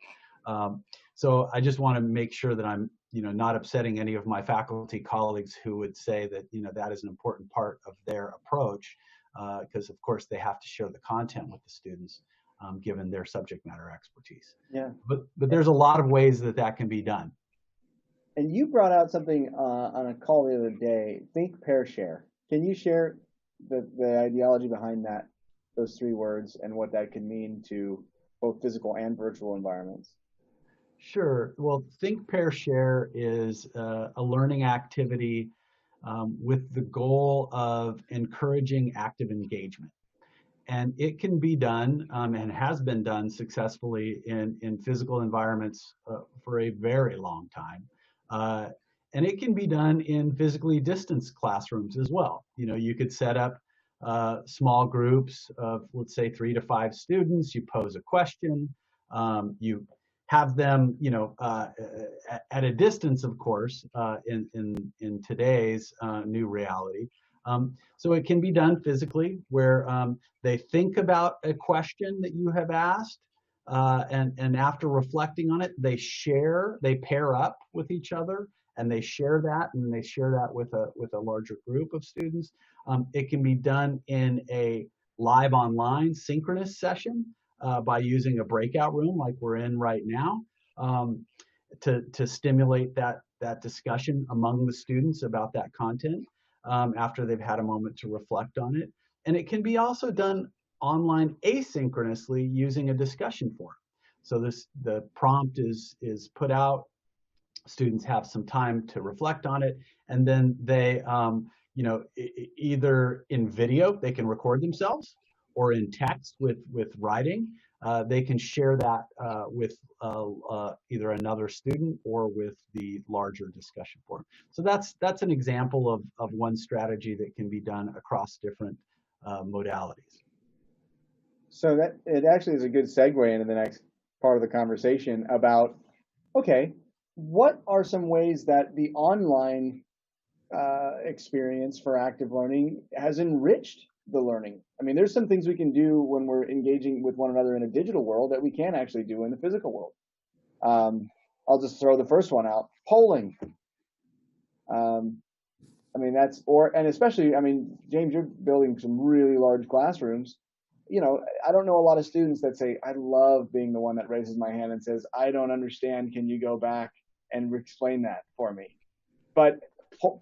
So I just want to make sure that I'm, you know, not upsetting any of my faculty colleagues who would say that, you know, that is an important part of their approach, because of course they have to share the content with the students, given their subject matter expertise. Yeah. But there's a lot of ways that that can be done. And you brought out something on a call the other day, think, pair, share. Can you share the ideology behind that, those three words, and what that could mean to both physical and virtual environments? Sure. Well, think, pair, share is a learning activity with the goal of encouraging active engagement. And it can be done and has been done successfully in physical environments for a very long time. And it can be done in physically distanced classrooms as well. You know, you could set up small groups of, let's say, 3 to 5 students. You pose a question. You have them, you know, at a distance, of course, in today's new reality. So it can be done physically, where they think about a question that you have asked, and after reflecting on it, they pair up with each other, and they share that, and they share that with a larger group of students. It can be done in a live online synchronous session by using a breakout room like we're in right now, to stimulate that discussion among the students about that content after they've had a moment to reflect on it. And it can be also done online asynchronously using a discussion forum. So the prompt is put out, students have some time to reflect on it, and then they, you know, either in video, they can record themselves, or in text with writing, they can share that with either another student or with the larger discussion forum. So that's an example of one strategy that can be done across different modalities. So that it actually is a good segue into the next part of the conversation about, okay, what are some ways that the online experience for active learning has enriched the learning? I mean, there's some things we can do when we're engaging with one another in a digital world that we can't actually do in the physical world. I'll just throw the first one out: polling. I mean, and especially, I mean, James, you're building some really large classrooms. You know, I don't know a lot of students that say, I love being the one that raises my hand and says, I don't understand, can you go back and explain that for me? But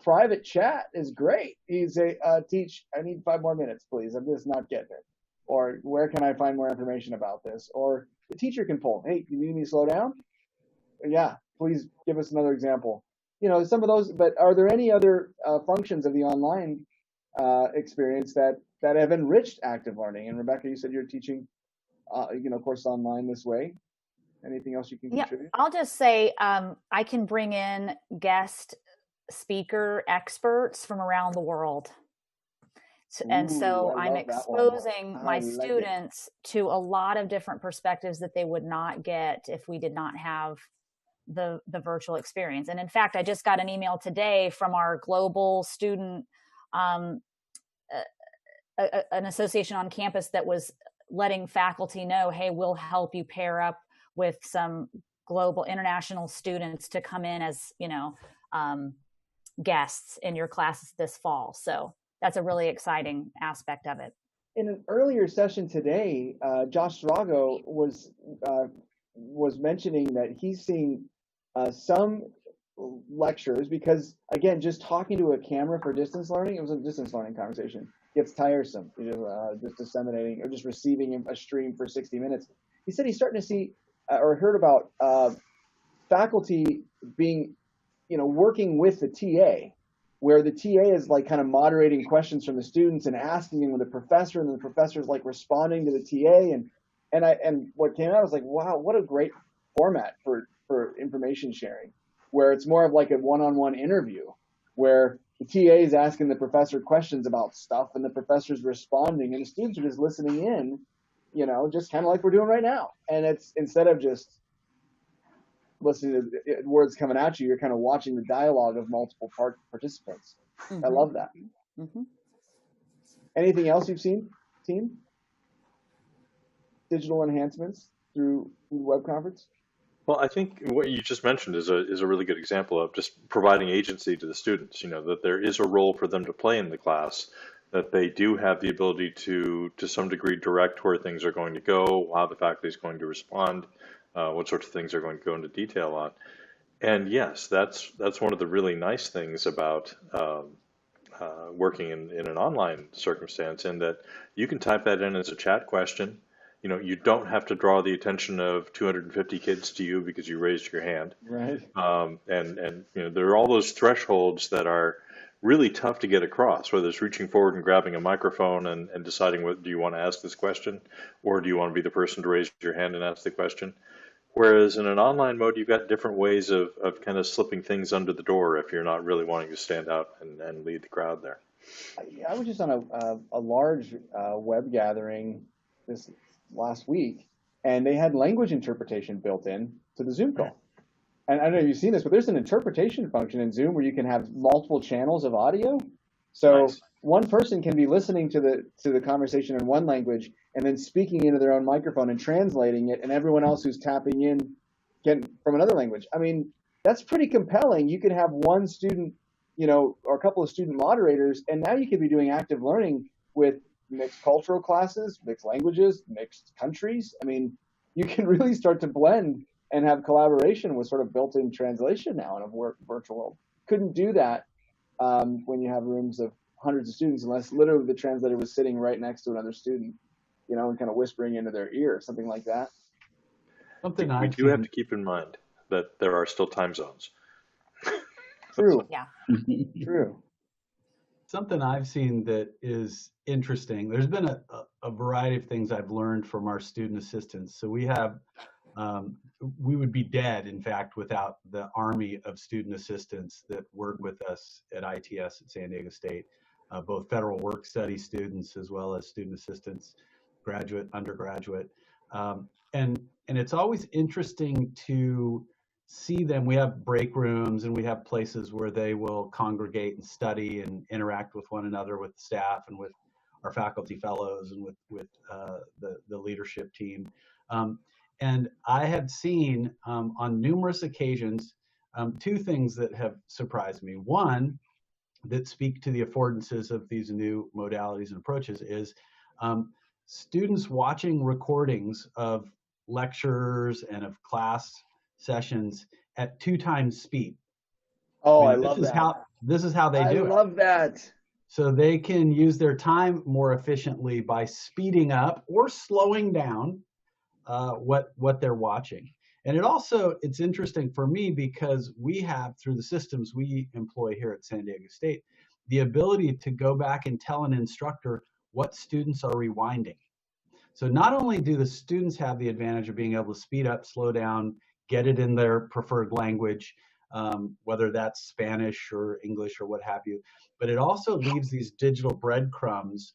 private chat is great. You say, teach, I need 5 more minutes, please. I'm just not getting it. Or where can I find more information about this? Or the teacher can poll, hey, you need me to slow down? Yeah, please give us another example. You know, some of those, but are there any other functions of the online experience that have enriched active learning? And Rebecca, you said you're teaching, you know, course online this way. Anything else you can contribute? I'll just say I can bring in guest speaker experts from around the world. And so I I'm love that one. exposing I my like it. students to a lot of different perspectives that they would not get if we did not have the virtual experience. And in fact, I just got an email today from our global student, an association on campus that was letting faculty know, hey, we'll help you pair up with some global international students to come in as, guests in your classes this fall. So that's a really exciting aspect of it. In an earlier session today, Josh Drago was mentioning that he's seen some lectures, because again, just talking to a camera for distance learning, it was a distance learning conversation, gets tiresome. Just disseminating or just receiving a stream for 60 minutes. He said he's starting to see or heard about faculty being, working with the TA, where the TA is like kind of moderating questions from the students and asking them with the professor, and then the professor's like responding to the TA. And what came out was like, wow, what a great format for information sharing, where it's more of like a one-on-one interview, where the TA is asking the professor questions about stuff and the professor's responding and the students are just listening in, just kind of like we're doing right now. And it's, instead of just listening to words coming at you, you're kind of watching the dialogue of multiple participants. Mm-hmm. I love that. Mm-hmm. Anything else you've seen, team? Digital enhancements through web conference? Well, I think what you just mentioned is a really good example of just providing agency to the students, that there is a role for them to play in the class, that they do have the ability to some degree direct where things are going to go, how the faculty is going to respond, what sorts of things are going to go into detail on. And yes, that's one of the really nice things about working in an online circumstance, in that you can type that in as a chat question. You don't have to draw the attention of 250 kids to you because you raised your hand. Right. And there are all those thresholds that are really tough to get across, whether it's reaching forward and grabbing a microphone and deciding, what do you want to ask this question, or do you want to be the person to raise your hand and ask the question. Whereas in an online mode, you've got different ways of kind of slipping things under the door if you're not really wanting to stand out and lead the crowd there. I was just on a large web gathering this last week, and they had language interpretation built in to the Zoom call. And I don't know if you've seen this, but there's an interpretation function in Zoom where you can have multiple channels of audio. So nice. One person can be listening to the conversation in one language and then speaking into their own microphone and translating it, and everyone else who's tapping in from another language. I mean, that's pretty compelling. You could have one student, or a couple of student moderators, and now you could be doing active learning with mixed cultural classes, mixed languages, mixed countries. I mean, you can really start to blend and have collaboration with sort of built-in translation now in a virtual world. Couldn't do that when you have rooms of hundreds of students, unless literally the translator was sitting right next to another student, and kind of whispering into their ear, something like that. We do have to keep in mind that there are still time zones. True. Yeah. True. Something I've seen that is interesting, there's been a variety of things I've learned from our student assistants. So we have, we would be dead, in fact, without the army of student assistants that work with us at ITS at San Diego State, both federal work study students as well as student assistants, graduate, undergraduate. And it's always interesting to see them. We have break rooms and we have places where they will congregate and study and interact with one another, with staff and with our faculty fellows and with the leadership team. And I have seen on numerous occasions two things that have surprised me. One, that speak to the affordances of these new modalities and approaches, is students watching recordings of lectures and of class sessions at 2 times speed. Oh, I love that. This is how they do it. I love that. So they can use their time more efficiently by speeding up or slowing down what they're watching. And it's interesting for me because we have, through the systems we employ here at San Diego State, the ability to go back and tell an instructor what students are rewinding. So not only do the students have the advantage of being able to speed up, slow down, get it in their preferred language, whether that's Spanish or English or what have you. But it also leaves these digital breadcrumbs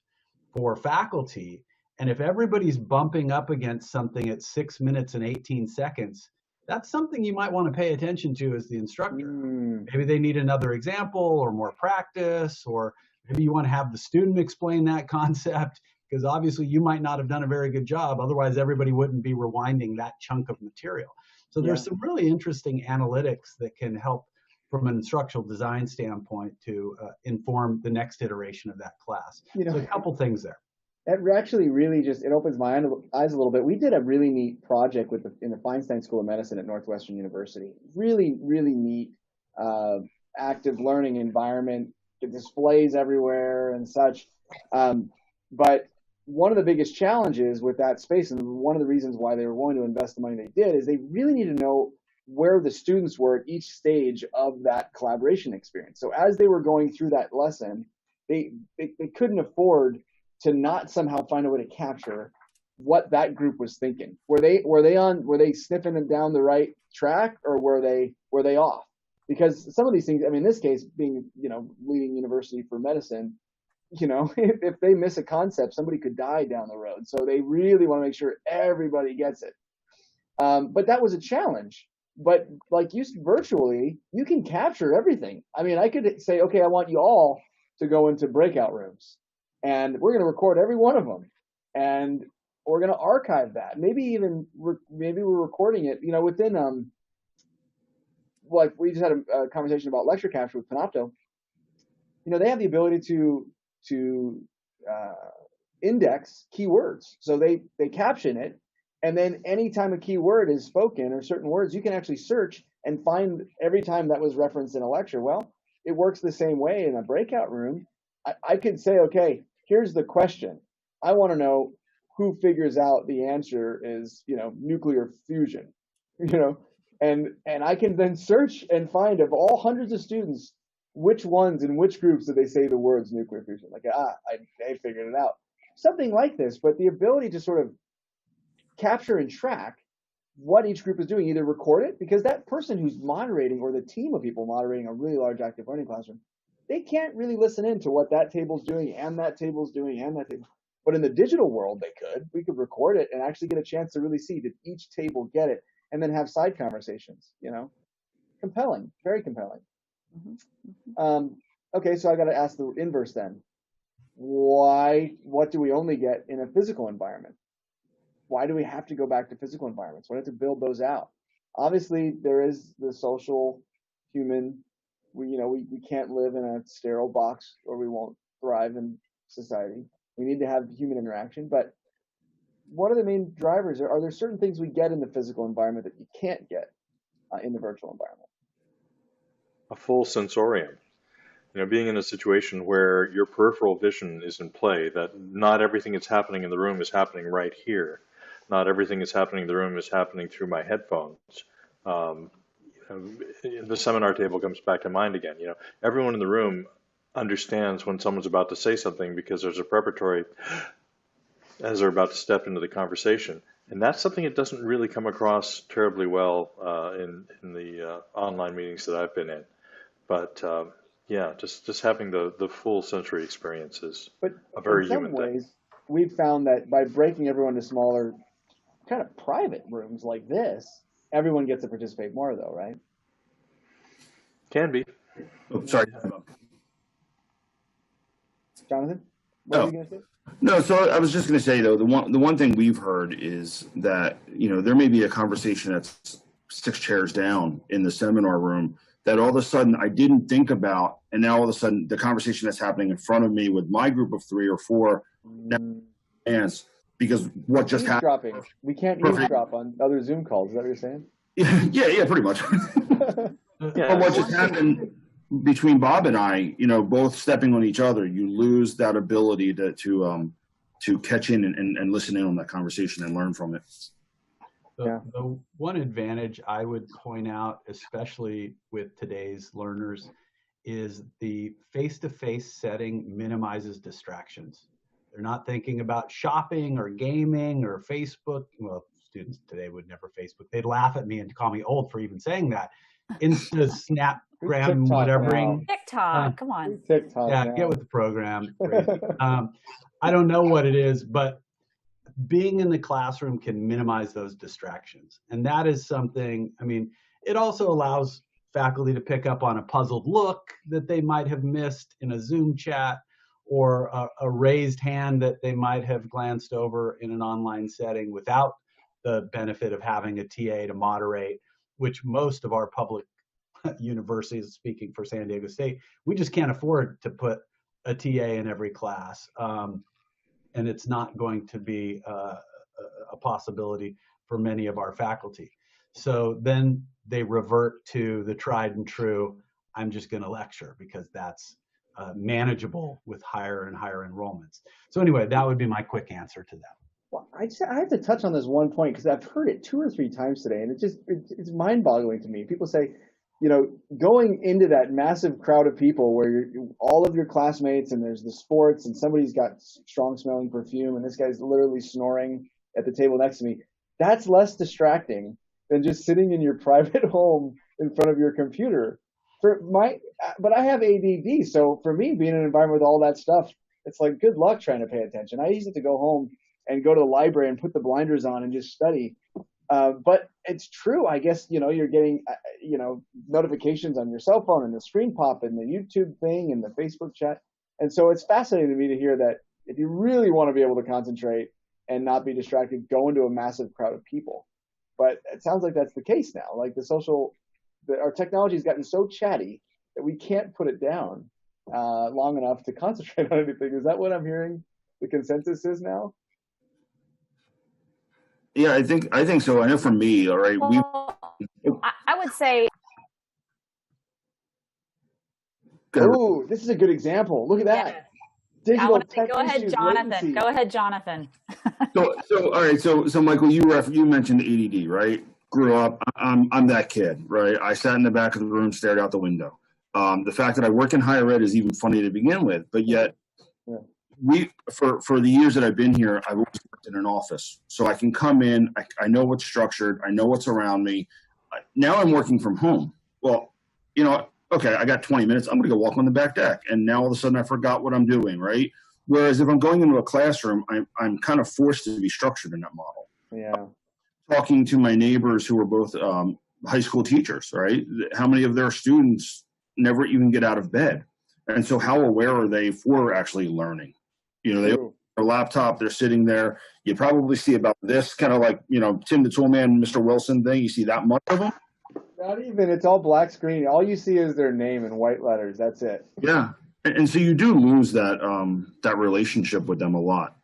for faculty. And if everybody's bumping up against something at 6 minutes and 18 seconds, that's something you might want to pay attention to as the instructor. Maybe they need another example or more practice, or maybe you want to have the student explain that concept, because obviously you might not have done a very good job. Otherwise, everybody wouldn't be rewinding that chunk of material. So there's some really interesting analytics that can help from an instructional design standpoint to inform the next iteration of that class. So a couple things there. It actually really just, it opens my eyes a little bit. We did a really neat project in the Feinstein School of Medicine at Northwestern University. Really, really neat active learning environment, the displays everywhere and such. But one of the biggest challenges with that space, and one of the reasons why they were willing to invest the money they did, is they really need to know where the students were at each stage of that collaboration experience. So as they were going through that lesson, they couldn't afford to not somehow find a way to capture what that group was thinking. Were they sniffing them down the right track, or were they off? Because some of these things, I mean, in this case, being, leading university for medicine, if they miss a concept, somebody could die down the road. So they really want to make sure everybody gets it. But that was a challenge. But like you said, virtually, you can capture everything. I mean, I could say, okay, I want you all to go into breakout rooms, and we're going to record every one of them, and we're going to archive that. Maybe we're recording it, within like we just had a conversation about lecture capture with Panopto. They have the ability to index keywords, so they caption it, and then anytime a keyword is spoken or certain words, you can actually search and find every time that was referenced in a lecture. Well, it works the same way in a breakout room. I could say, okay, here's the question. I want to know who figures out the answer is, nuclear fusion, and I can then search and find, of all hundreds of students, which ones in which groups did they say the words nuclear fusion? Like, I figured it out. Something like this, but the ability to sort of capture and track what each group is doing, either record it, because that person who's moderating, or the team of people moderating a really large active learning classroom, they can't really listen in to what that table's doing and that table's doing and that table. But in the digital world, we could record it and actually get a chance to really see, did each table get it, and then have side conversations, Compelling, very compelling. Okay, so I got to ask the inverse then. What do we only get in a physical environment? Why do we have to go back to physical environments? We have to build those out. Obviously, there is the social, human. We can't live in a sterile box, or we won't thrive in society. We need to have human interaction. But what are the main drivers? Are there certain things we get in the physical environment that you can't get in the virtual environment? A full sensorium. Being in a situation where your peripheral vision is in play, that not everything that's happening in the room is happening right here. Not everything that's happening in the room is happening through my headphones. The seminar table comes back to mind again. Everyone in the room understands when someone's about to say something, because there's a preparatory as they're about to step into the conversation. And that's something that doesn't really come across terribly well in the online meetings that I've been in. But yeah, just having the full sensory experience is a very human thing. In some ways, we've found that by breaking everyone to smaller, kind of private rooms like this, everyone gets to participate more, though, right? Can be. Oh, sorry. Jonathan, what were you going to say? No, so I was just going to say, though, the one thing we've heard is that, there may be a conversation that's 6 chairs down in the seminar room that all of a sudden I didn't think about, and now all of a sudden the conversation that's happening in front of me with my group of 3 or 4 hands, because what just happened. We can't eavesdrop on other Zoom calls. Is that what you're saying? Yeah, pretty much. But what just happened between Bob and I, both stepping on each other, you lose that ability to catch in and listen in on that conversation and learn from it. The one advantage I would point out, especially with today's learners, is the face-to-face setting minimizes distractions. They're not thinking about shopping or gaming or Facebook. Well, students today would never Facebook. They'd laugh at me and call me old for even saying that. Insta, Snapgram, TikTok whatevering. now. TikTok, come on. TikTok Yeah, now. get with the program. Crazy. I don't know what it is, but being in the classroom can minimize those distractions. And that is something, I mean, it also allows faculty to pick up on a puzzled look that they might have missed in a Zoom chat, or a raised hand that they might have glanced over in an online setting without the benefit of having a TA to moderate, which most of our public universities, speaking for San Diego State, we just can't afford to put a TA in every class. And it's not going to be a possibility for many of our faculty. So then they revert to the tried and true, I'm just going to lecture because that's manageable with higher and higher enrollments. So anyway, that would be my quick answer to that. Well, I have to touch on this one point because I've heard it 2 or 3 times today, and it's mind-boggling to me. People say, you know, going into that massive crowd of people where all of your classmates, and there's the sports, and somebody's got strong-smelling perfume, and this guy's literally snoring at the table next to me. That's less distracting than just sitting in your private home in front of your computer. But I have ADD, so for me, being in an environment with all that stuff, it's like good luck trying to pay attention. I used to go home and go to the library and put the blinders on and just study. But it's true, I guess, you know, you're getting, you know, notifications on your cell phone and the screen pop and the YouTube thing and the Facebook chat. And so it's fascinating to me to hear that if you really want to be able to concentrate and not be distracted, go into a massive crowd of people. But it sounds like that's the case now. Like our technology has gotten so chatty that we can't put it down long enough to concentrate on anything. Is that what I'm hearing the consensus is now? Yeah, I think so. I know for me, all right, Well, I would say. Oh, this is a good example. Look at that. Yeah. Digital tech Go ahead, issues, Jonathan. latency. Go ahead, Jonathan. So all right, so Michael, you mentioned ADD, right? Grew up, I'm that kid, right? I sat in the back of the room, stared out the window. The fact that I work in higher ed is even funny to begin with, but yet for the years that I've been here, I've always worked in an office, so I can come in, I know what's structured, I know what's around me. Now I'm working from home. Well, you know, okay, I got 20 minutes, I'm gonna go walk on the back deck, and now all of a sudden I forgot what I'm doing, right? Whereas if I'm going into a classroom, I'm kind of forced to be structured in that model. Yeah. Talking to my neighbors who are both high school teachers, right? How many of their students never even get out of bed? And so how aware are they for actually learning? You know, they open their laptop, they're sitting there. You probably see about this kind of like, you know, Tim the Toolman, Mr. Wilson thing. You see that much of them? Not even, it's all black screen. All you see is their name in white letters. That's it. Yeah. And so you do lose that that relationship with them a lot.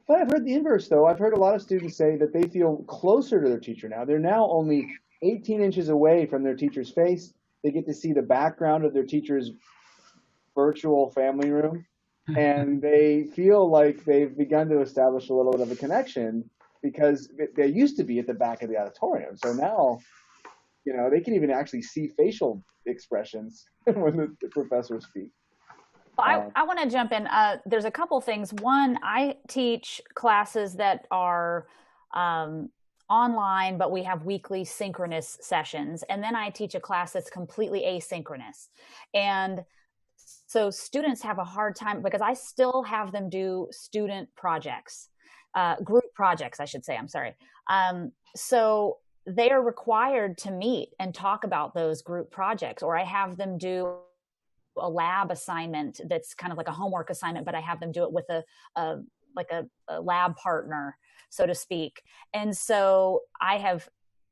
But I've heard the inverse, though. I've heard a lot of students say that they feel closer to their teacher now. They're now only 18 inches away from their teacher's face. They get to see the background of their teacher's virtual family room. And they feel like they've begun to establish a little bit of a connection because they used to be at the back of the auditorium. So now, you know, they can even actually see facial expressions when the professors speak. Well, I want to jump in. There's a couple things. One, I teach classes that are online, but we have weekly synchronous sessions. And then I teach a class that's completely asynchronous. And so students have a hard time because I still have them do student projects, group projects, I should say. I'm sorry. So they are required to meet and talk about those group projects, or I have them do a lab assignment that's kind of like a homework assignment, but I have them do it with a lab partner, so to speak. And so I have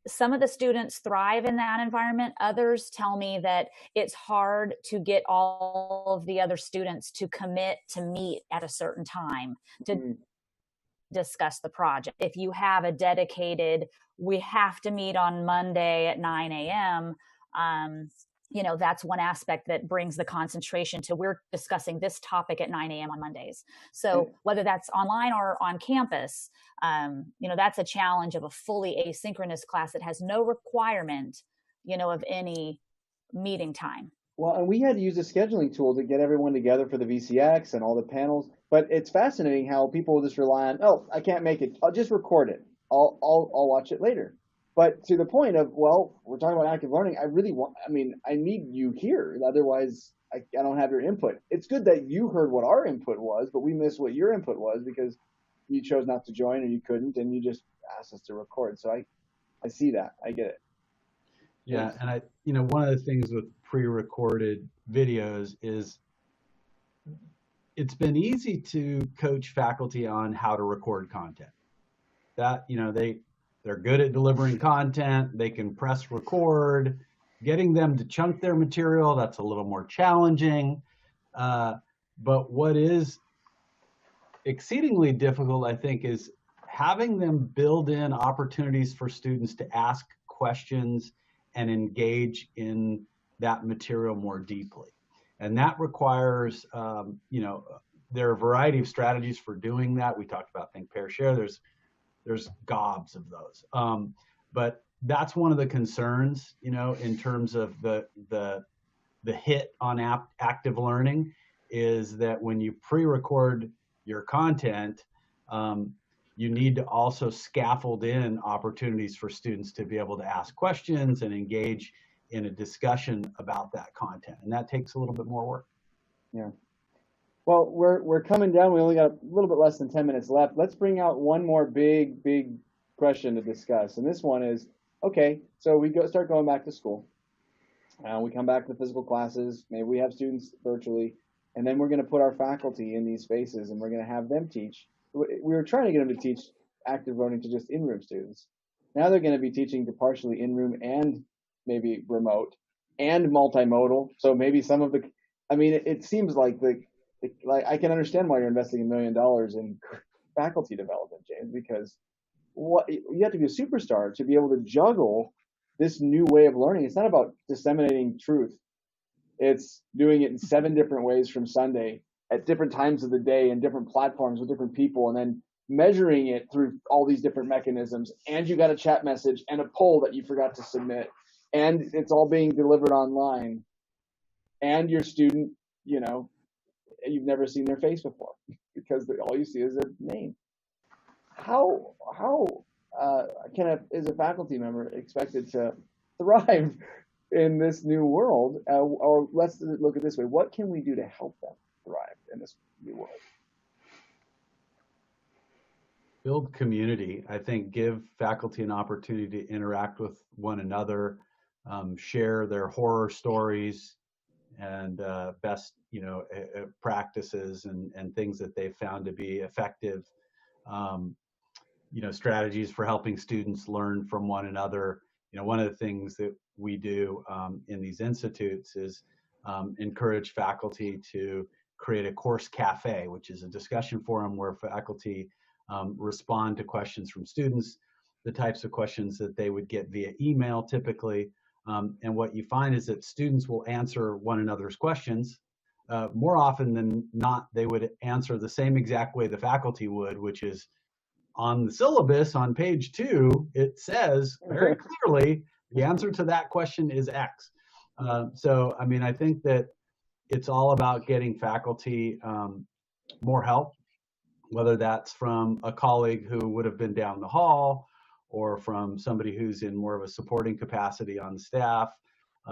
some of the students thrive in that environment. Others tell me that it's hard to get all of the other students to commit to meet at a certain time to discuss the project. If you have a dedicated, we have to meet on Monday at 9 a.m., you know, that's one aspect that brings the concentration to we're discussing this topic at 9 a.m. on Mondays. So whether that's online or on campus, you know, that's a challenge of a fully asynchronous class that has no requirement, you know, of any meeting time. Well, and we had to use a scheduling tool to get everyone together for the VCX and all the panels. But it's fascinating how people will just rely on, oh, I can't make it. I'll just record it. I'll watch it later. But to the point of, well, we're talking about active learning. I need you here. Otherwise, I don't have your input. It's good that you heard what our input was, but we missed what your input was because you chose not to join or you couldn't, and you just asked us to record. So I see that. I get it. Yeah, and one of the things with pre-recorded videos is it's been easy to coach faculty on how to record content. That, they're good at delivering content, they can press record. Getting them to chunk their material, that's a little more challenging. But what is exceedingly difficult, I think, is having them build in opportunities for students to ask questions and engage in that material more deeply. And that requires, there are a variety of strategies for doing that. We talked about think, pair, share. There's gobs of those. But that's one of the concerns, in terms of the hit on active learning, is that when you pre-record your content, you need to also scaffold in opportunities for students to be able to ask questions and engage in a discussion about that content. And that takes a little bit more work. Yeah. Well, we're coming down. We only got a little bit less than 10 minutes left. Let's bring out one more big question to discuss. And this one is, okay, so we start going back to school. We come back to physical classes. Maybe we have students virtually. And then we're going to put our faculty in these spaces and we're going to have them teach. We were trying to get them to teach active learning to just in-room students. Now they're going to be teaching to partially in-room and maybe remote and multimodal. So maybe some of it seems like I can understand why you're investing $1 million in faculty development, James, because you have to be a superstar to be able to juggle this new way of learning. It's not about disseminating truth. It's doing it in 7 different ways from Sunday at different times of the day and different platforms with different people, and then measuring it through all these different mechanisms. And you got a chat message and a poll that you forgot to submit, and it's all being delivered online. And your student, you've never seen their face before because all you see is their name. How is a faculty member expected to thrive in this new world? Or let's look at it this way: what can we do to help them thrive in this new world? Build community. I think give faculty an opportunity to interact with one another, share their horror stories and best practices and things that they've found to be effective. Strategies for helping students learn from one another. One of the things that we do in these institutes is encourage faculty to create a course cafe, which is a discussion forum where faculty respond to questions from students, the types of questions that they would get via email typically. And what you find is that students will answer one another's questions. More often than not, they would answer the same exact way the faculty would, which is on the syllabus on page 2, it says very clearly the answer to that question is X. I think that it's all about getting faculty more help, whether that's from a colleague who would have been down the hall or from somebody who's in more of a supporting capacity on staff,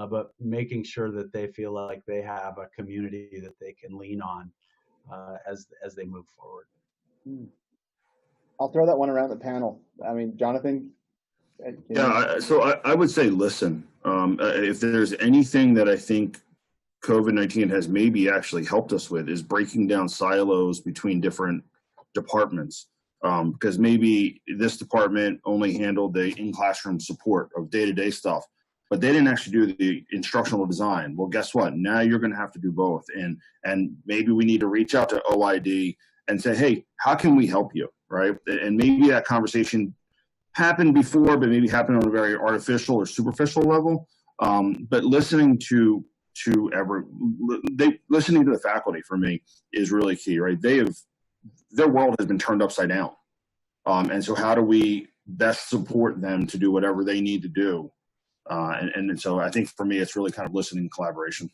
but making sure that they feel like they have a community that they can lean on as they move forward. I'll throw that one around the panel. Jonathan? So I would say listen. If there's anything that I think COVID-19 has maybe actually helped us with is breaking down silos between different departments. Because maybe this department only handled the in-classroom support of day-to-day stuff, but they didn't actually do the instructional design. Well, guess what? Now you're going to have to do both. And maybe we need to reach out to OID and say, hey, how can we help you, right? And maybe that conversation happened before, but maybe happened on a very artificial or superficial level. But listening to the faculty for me is really key, right? Their world has been turned upside down. And so how do we best support them to do whatever they need to do? And so I think for me, it's really kind of listening and collaboration.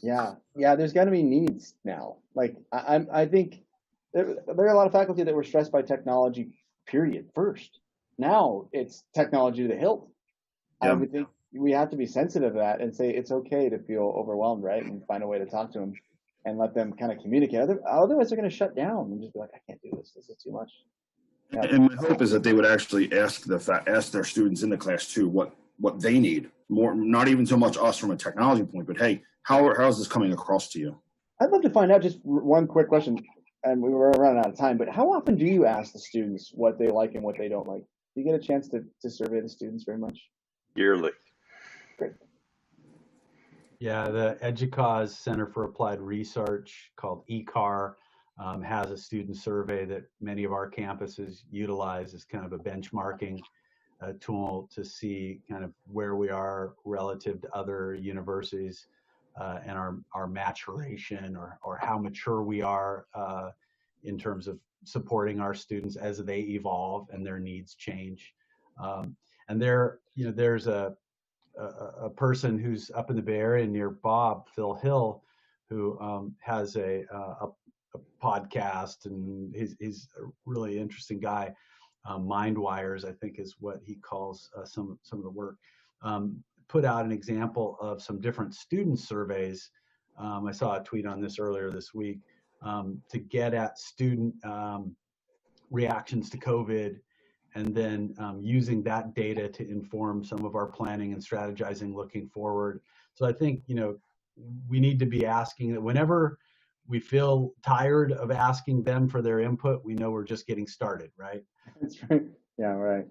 Yeah, there's got to be needs now. Like, I think there are a lot of faculty that were stressed by technology, period, first. Now it's technology to the hilt. I Yeah. would think we have to be sensitive to that and say it's okay to feel overwhelmed, right? And find a way to talk to them and let them kind of communicate. Otherwise, they're going to shut down and just be like, I can't do this. This is too much. Yeah. And my hope is that they would actually ask their students in the class too what they need more, not even so much us from a technology point, but hey, how is this coming across to you? I'd love to find out, just one quick question, and we were running out of time, but how often do you ask the students what they like and what they don't like? Do you get a chance to survey the students very much? Yearly. Great. Yeah, the EDUCAUSE Center for Applied Research, called ECAR, has a student survey that many of our campuses utilize as kind of a benchmarking tool to see kind of where we are relative to other universities and our maturation or how mature we are in terms of supporting our students as they evolve and their needs change. And there's a person who's up in the Bay Area near Bob, Phil Hill, who has a podcast, and he's a really interesting guy. Mind Wires, I think, is what he calls some of the work. Put out an example of some different student surveys. I saw a tweet on this earlier this week to get at student reactions to COVID, and then using that data to inform some of our planning and strategizing looking forward. So I think, we need to be asking that whenever we feel tired of asking them for their input, we know we're just getting started, right? That's right. Yeah, right.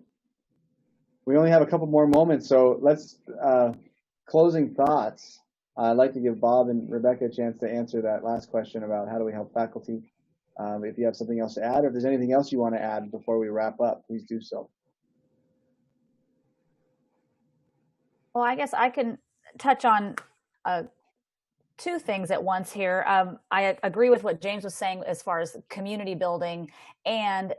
We only have a couple more moments, so let's closing thoughts. I'd like to give Bob and Rebecca a chance to answer that last question about how do we help faculty. If you have something else to add, or if there's anything else you want to add before we wrap up, please do so. Well, I guess I can touch on two things at once here. I agree with what James was saying as far as community building, and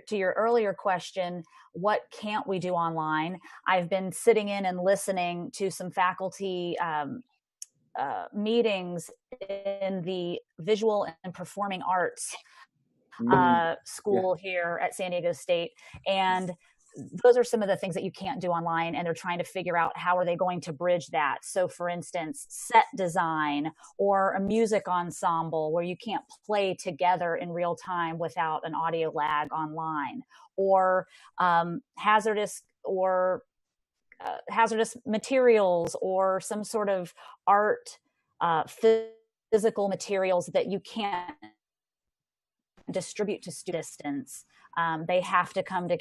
to your earlier question, what can't we do online? I've been sitting in and listening to some faculty meetings in the visual and performing arts school here at San Diego State, and those are some of the things that you can't do online, and they're trying to figure out how are they going to bridge that. So for instance, set design or a music ensemble where you can't play together in real time without an audio lag online, or hazardous materials, or some sort of art physical materials that you can't distribute to students. They have to come to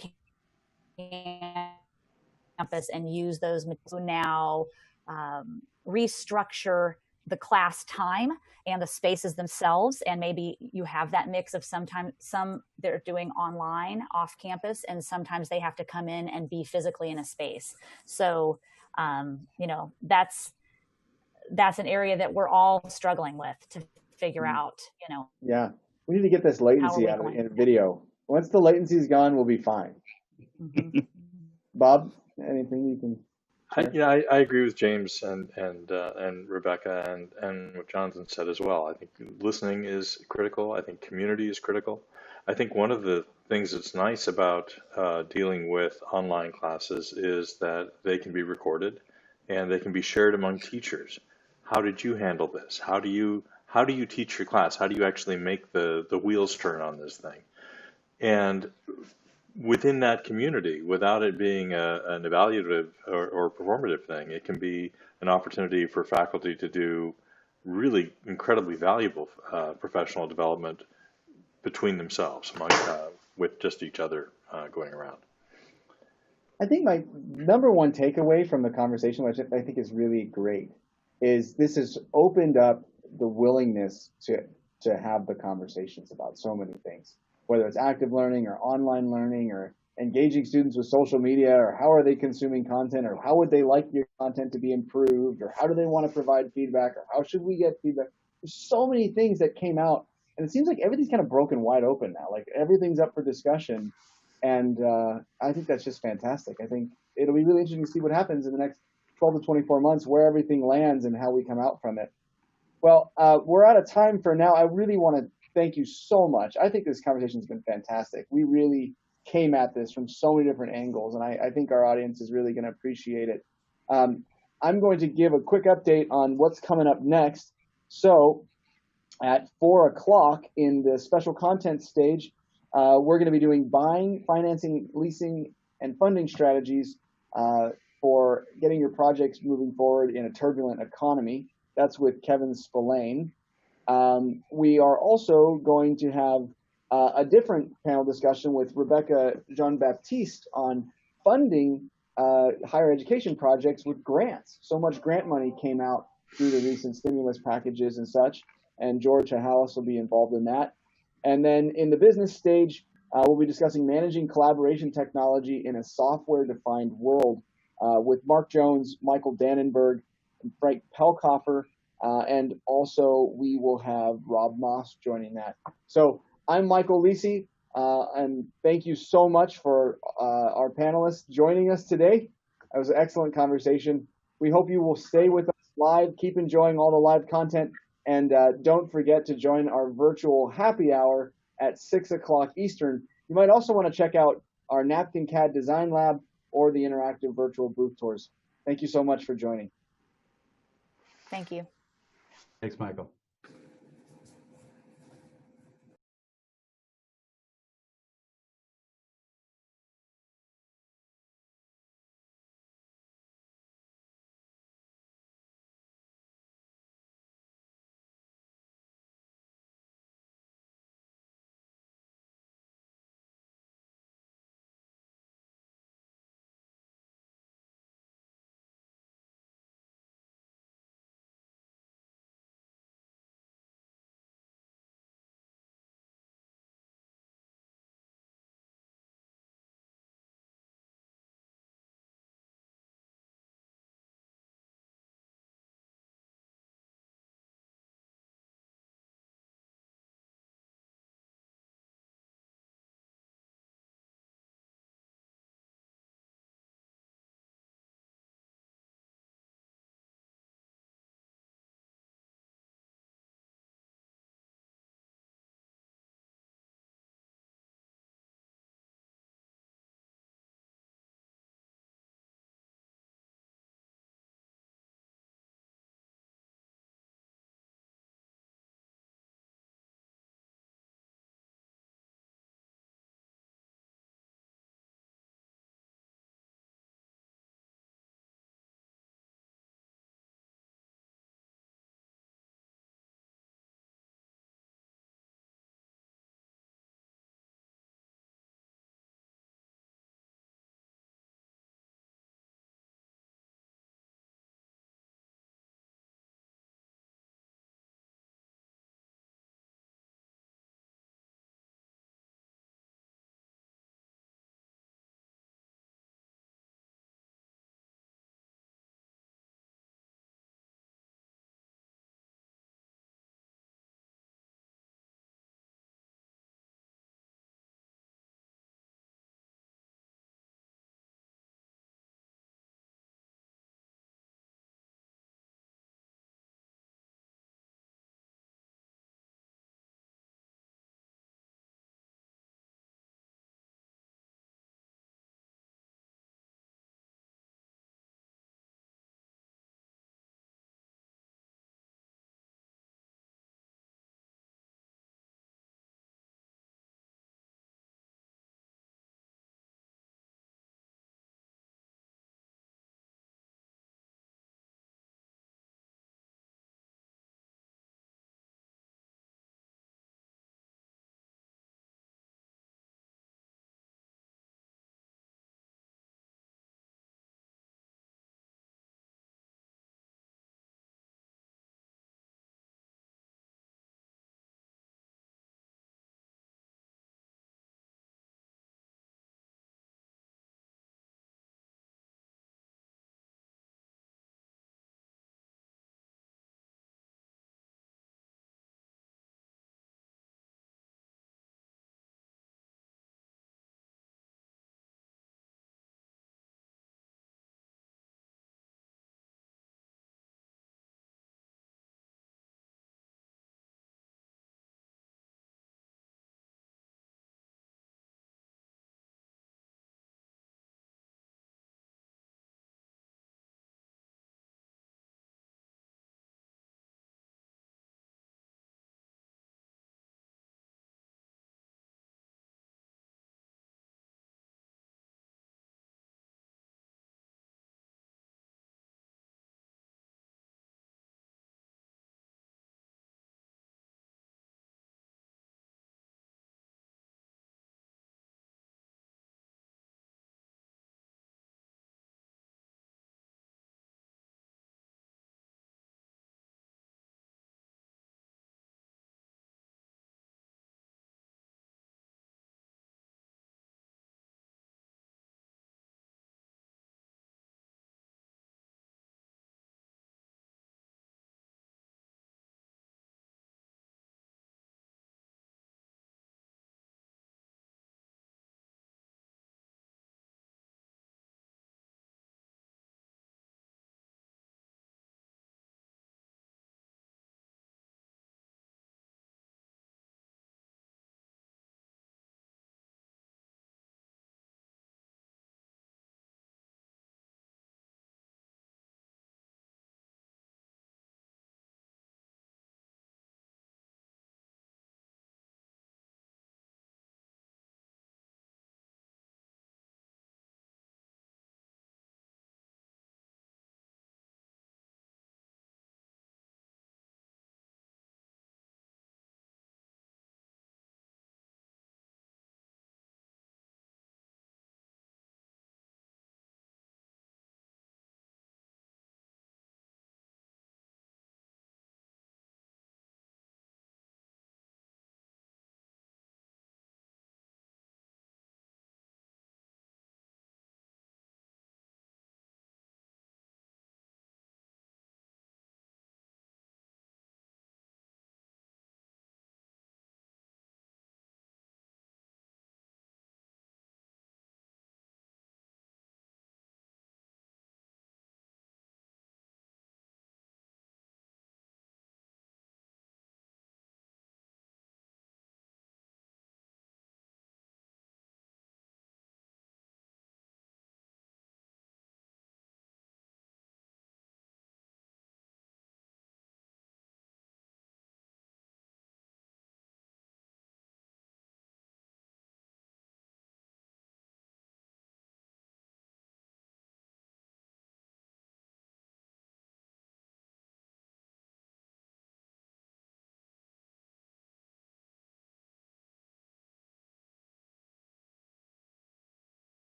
campus and use those materials. Now restructure the class time and the spaces themselves, and maybe you have that mix of some they're doing online off campus, and sometimes they have to come in and be physically in a space. So that's an area that we're all struggling with to figure out. Yeah, we need to get this latency out of in video. Once the latency is gone, we'll be fine. Mm-hmm. Bob, anything you can share? I agree with James and Rebecca and what Jonathan said as well. I think listening is critical. I think community is critical. I think one of the things that's nice about dealing with online classes is that they can be recorded and they can be shared among teachers. How did you handle this? How do you teach your class? How do you actually make the wheels turn on this thing? And within that community, without it being an evaluative or performative thing, it can be an opportunity for faculty to do really incredibly valuable professional development between themselves, with just each other going around. I think my number one takeaway from the conversation, which I think is really great, is this has opened up the willingness to have the conversations about so many things, whether it's active learning or online learning or engaging students with social media, or how are they consuming content, or how would they like your content to be improved, or how do they want to provide feedback, or how should we get feedback? There's so many things that came out, and it seems like everything's kind of broken wide open now. Like everything's up for discussion, and I think that's just fantastic. I think it'll be really interesting to see what happens in the next 12 to 24 months, where everything lands and how we come out from it. Well, we're out of time for now. I really want to thank you so much. I think this conversation has been fantastic. We really came at this from so many different angles, and I think our audience is really going to appreciate it. I'm going to give a quick update on what's coming up next. So at 4 o'clock in the special content stage, we're going to be doing buying, financing, leasing, and funding strategies for getting your projects moving forward in a turbulent economy. That's with Kevin Spillane. We are also going to have a different panel discussion with Rebecca Jean-Baptiste on funding higher education projects with grants. So much grant money came out through the recent stimulus packages and such, and George Hahalis will be involved in that. And then in the business stage, we'll be discussing managing collaboration technology in a software-defined world with Mark Jones, Michael Dannenberg, and Frank Pelkoffer, and also we will have Rob Moss joining that. So I'm Michael Lisi, and thank you so much for our panelists joining us today. It was an excellent conversation. We hope you will stay with us live, keep enjoying all the live content, and don't forget to join our virtual happy hour at 6 o'clock Eastern. You might also want to check out our Napkin CAD Design Lab or the interactive virtual booth tours. Thank you so much for joining. Thank you. Thanks, Michael.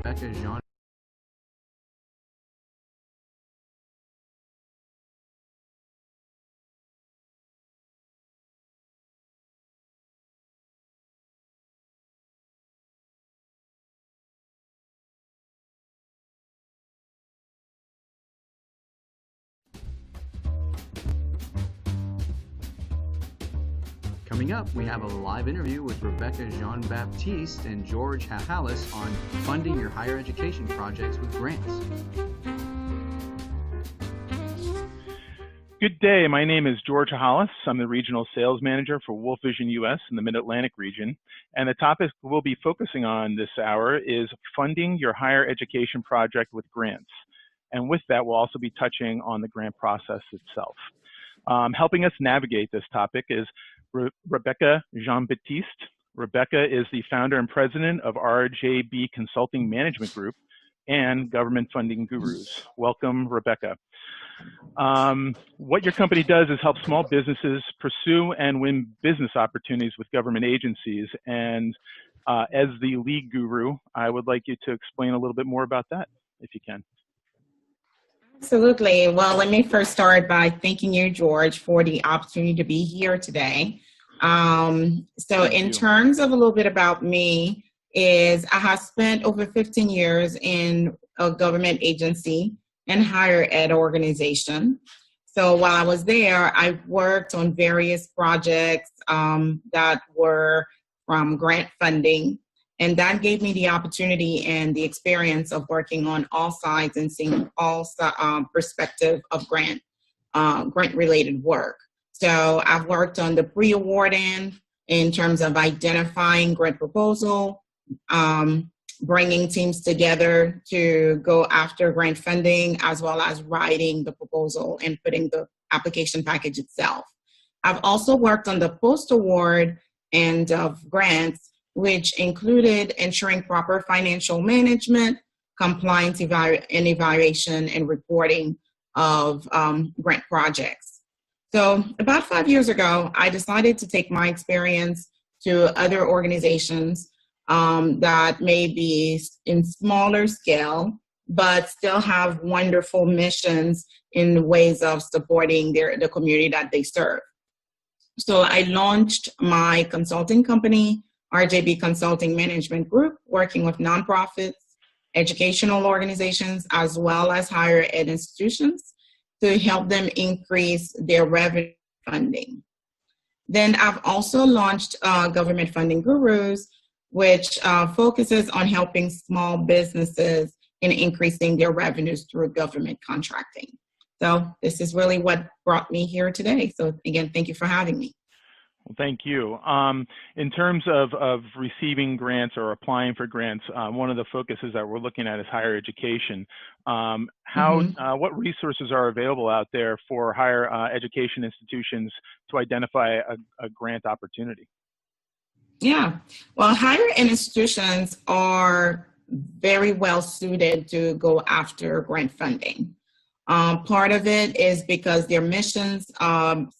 Rebecca Jean. Coming up, we have a live interview with Rebecca Jean-Baptiste and George Hahalis on funding your higher education projects with grants. Good day. My name is George Hahalis. I'm the Regional Sales Manager for Wolf Vision US in the Mid-Atlantic region. And the topic we'll be focusing on this hour is funding your higher education project with grants. And with that, we'll also be touching on the grant process itself. Helping us navigate this topic is Rebecca Jean-Baptiste. Rebecca is the founder and president of RJB Consulting Management Group and Government Funding Gurus. Welcome, Rebecca. What your company does is help small businesses pursue and win business opportunities with government agencies. And as the lead guru, I would like you to explain a little bit more about that, if you can. Absolutely. Well, let me first start by thanking you, George, for the opportunity to be here today. In terms of a little bit about me, I have spent over 15 years in a government agency and higher ed organization. So while I was there, I worked on various projects that were from grant funding. And that gave me the opportunity and the experience of working on all sides and seeing all perspective of grant-related work. So I've worked on the pre-award end in terms of identifying grant proposal, bringing teams together to go after grant funding, as well as writing the proposal and putting the application package itself. I've also worked on the post-award end of grants, which included ensuring proper financial management, compliance and evaluation, and reporting of grant projects. So about 5 years ago, I decided to take my experience to other organizations that may be in smaller scale, but still have wonderful missions in ways of supporting the community that they serve. So I launched my consulting company, RJB Consulting Management Group, working with nonprofits, educational organizations, as well as higher ed institutions to help them increase their revenue funding. Then I've also launched Government Funding Gurus, which focuses on helping small businesses in increasing their revenues through government contracting. So this is really what brought me here today. So again, thank you for having me. Well, thank you. In terms of receiving grants or applying for grants, one of the focuses that we're looking at is higher education. What resources are available out there for higher education institutions to identify a grant opportunity? Yeah, well, higher ed institutions are very well suited to go after grant funding. Part of it is because their missions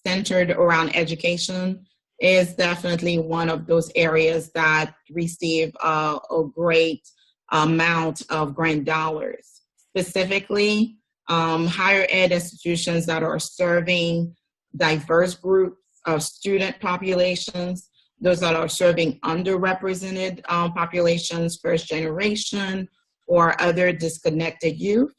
centered around education is definitely one of those areas that receive a great amount of grant dollars. Specifically, higher ed institutions that are serving diverse groups of student populations, those that are serving underrepresented populations, first generation, or other disconnected youth.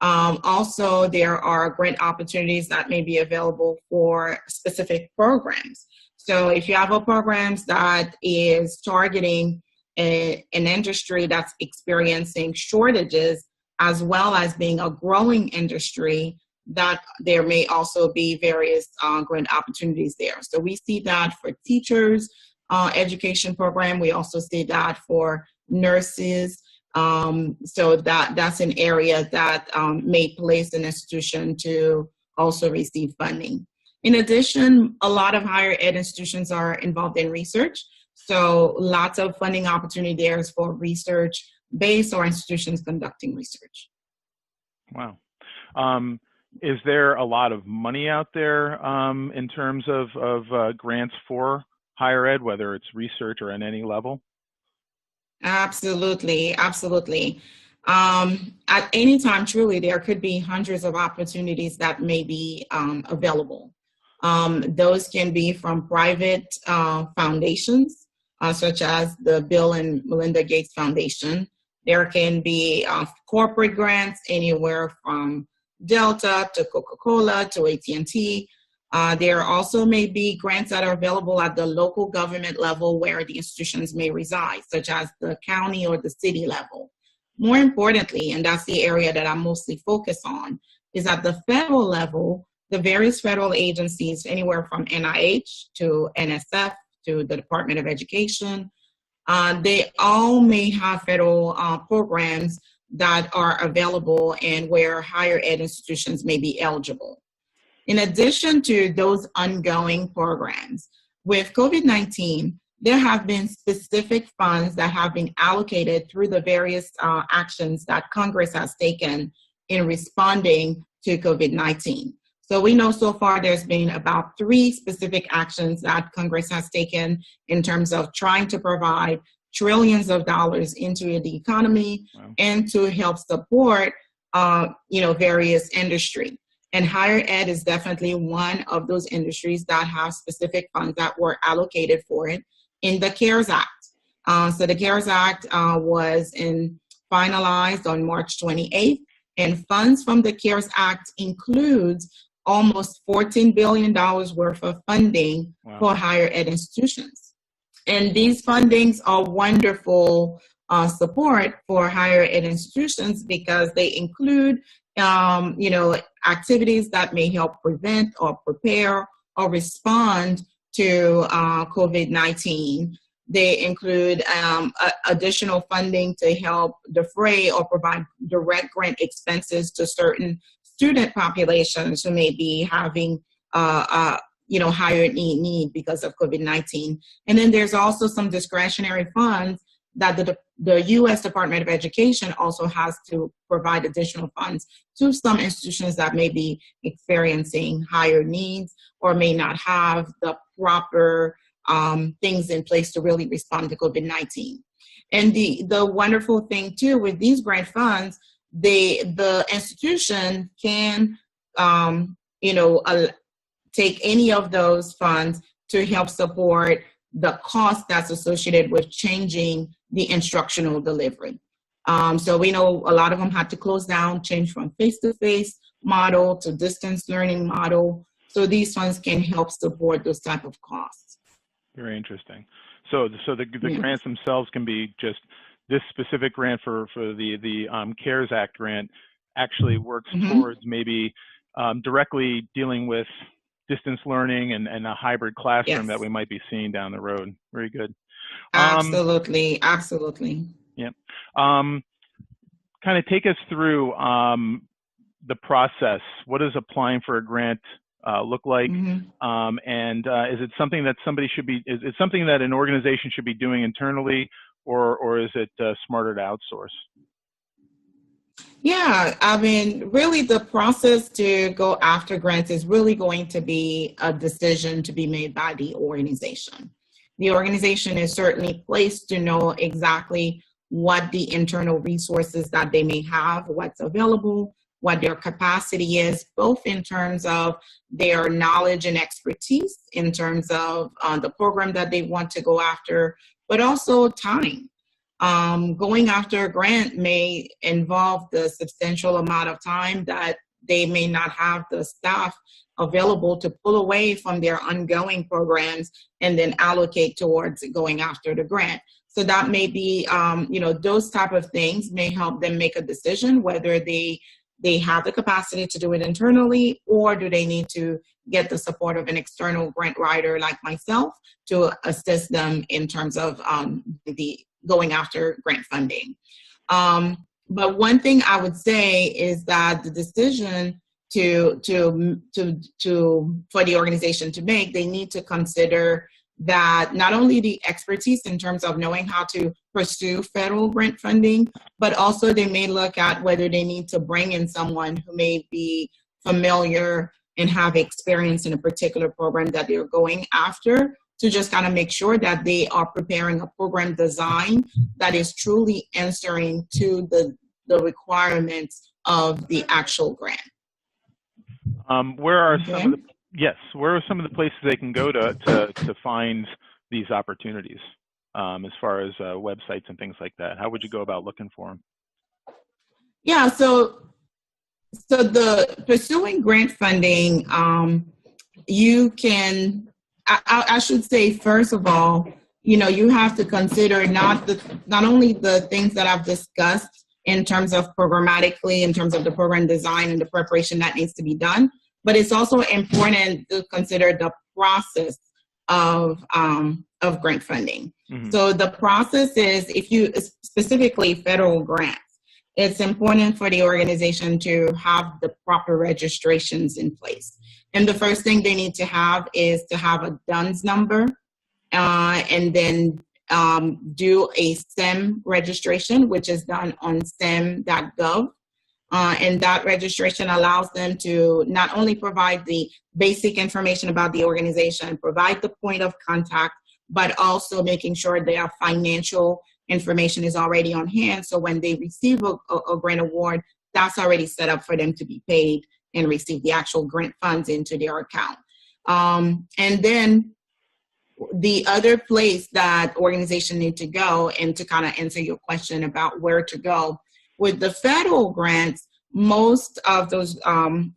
Also, there are grant opportunities that may be available for specific programs. So if you have a program that is targeting an industry that's experiencing shortages, as well as being a growing industry, that there may also be various grant opportunities there. So we see that for teachers, education program. We also see that for nurses. So that's an area that may place an institution to also receive funding. In addition, a lot of higher ed institutions are involved in research. So lots of funding opportunity there is for research-based or institutions conducting research. Wow. Is there a lot of money out there in terms of grants for higher ed, whether it's research or at any level? Absolutely, absolutely. At any time, truly, there could be hundreds of opportunities that may be available. Those can be from private foundations, such as the Bill and Melinda Gates Foundation. There can be corporate grants anywhere from Delta to Coca-Cola to AT&T. There also may be grants that are available at the local government level where the institutions may reside, such as the county or the city level. More importantly, and that's the area that I'm mostly focused on, is at the federal level, the various federal agencies, anywhere from NIH to NSF to the Department of Education, they all may have federal programs that are available and where higher ed institutions may be eligible. In addition to those ongoing programs, with COVID-19, there have been specific funds that have been allocated through the various actions that Congress has taken in responding to COVID-19. So we know so far there's been about 3 specific actions that Congress has taken in terms of trying to provide trillions of dollars into the economy and to help support various industry. And higher ed is definitely one of those industries that have specific funds that were allocated for it in the CARES Act. So the CARES Act was finalized on March 28th, and funds from the CARES Act includes almost $14 billion worth of funding for higher ed institutions. And these fundings are wonderful support for higher ed institutions because they include activities that may help prevent or prepare or respond to COVID-19. They include additional funding to help defray or provide direct grant expenses to certain student populations who may be having higher need because of COVID-19. And then there's also some discretionary funds that the U.S. Department of Education also has to provide additional funds to some institutions that may be experiencing higher needs or may not have the proper things in place to really respond to COVID-19. And the wonderful thing too with these grant funds, the institution can take any of those funds to help support the cost that's associated with changing the instructional delivery. So we know a lot of them had to close down, change from face-to-face model to distance learning model. So these funds can help support those type of costs. Very interesting. So the grants themselves can be just this specific grant for the CARES Act grant actually works towards maybe directly dealing with distance learning and a hybrid classroom that we might be seeing down the road. Very good. Absolutely, absolutely. Yeah. Kind of take us through the process. What does applying for a grant look like? And is it something that somebody should be? Is it something that an organization should be doing internally, or is it smarter to outsource? Yeah, I mean, really the process to go after grants is really going to be a decision to be made by the organization. The organization is certainly placed to know exactly what the internal resources that they may have, what's available, what their capacity is, both in terms of their knowledge and expertise, in terms of the program that they want to go after, but also time. Going after a grant may involve the substantial amount of time that they may not have the staff available to pull away from their ongoing programs and then allocate towards going after the grant. So that may be, those type of things may help them make a decision whether they have the capacity to do it internally, or do they need to get the support of an external grant writer like myself to assist them in terms of the going after grant funding. But one thing I would say is that the decision for the organization to make, they need to consider that not only the expertise in terms of knowing how to pursue federal grant funding, but also they may look at whether they need to bring in someone who may be familiar and have experience in a particular program that they're going after, to just kind of make sure that they are preparing a program design that is truly answering to the requirements of the actual grant. Where are some of the where are some of the places they can go to find these opportunities, as far as websites and things like that? How would you go about looking for them? Yeah, so the pursuing grant funding, you can, I should say, first of all, you have to consider not only the things that I've discussed in terms of programmatically, in terms of the program design and the preparation that needs to be done, but it's also important to consider the process of grant funding. Mm-hmm. So the process is, if you, specifically federal grants, it's important for the organization to have the proper registrations in place. And the first thing they need to have is to have a DUNS number, and then do a STEM registration, which is done on stem.gov. And that registration allows them to not only provide the basic information about the organization, provide the point of contact, but also making sure their financial information is already on hand. So when they receive a grant award, that's already set up for them to be paid and receive the actual grant funds into their account. And then the other place that organizations need to go, and to kind of answer your question about where to go, with the federal grants, most of those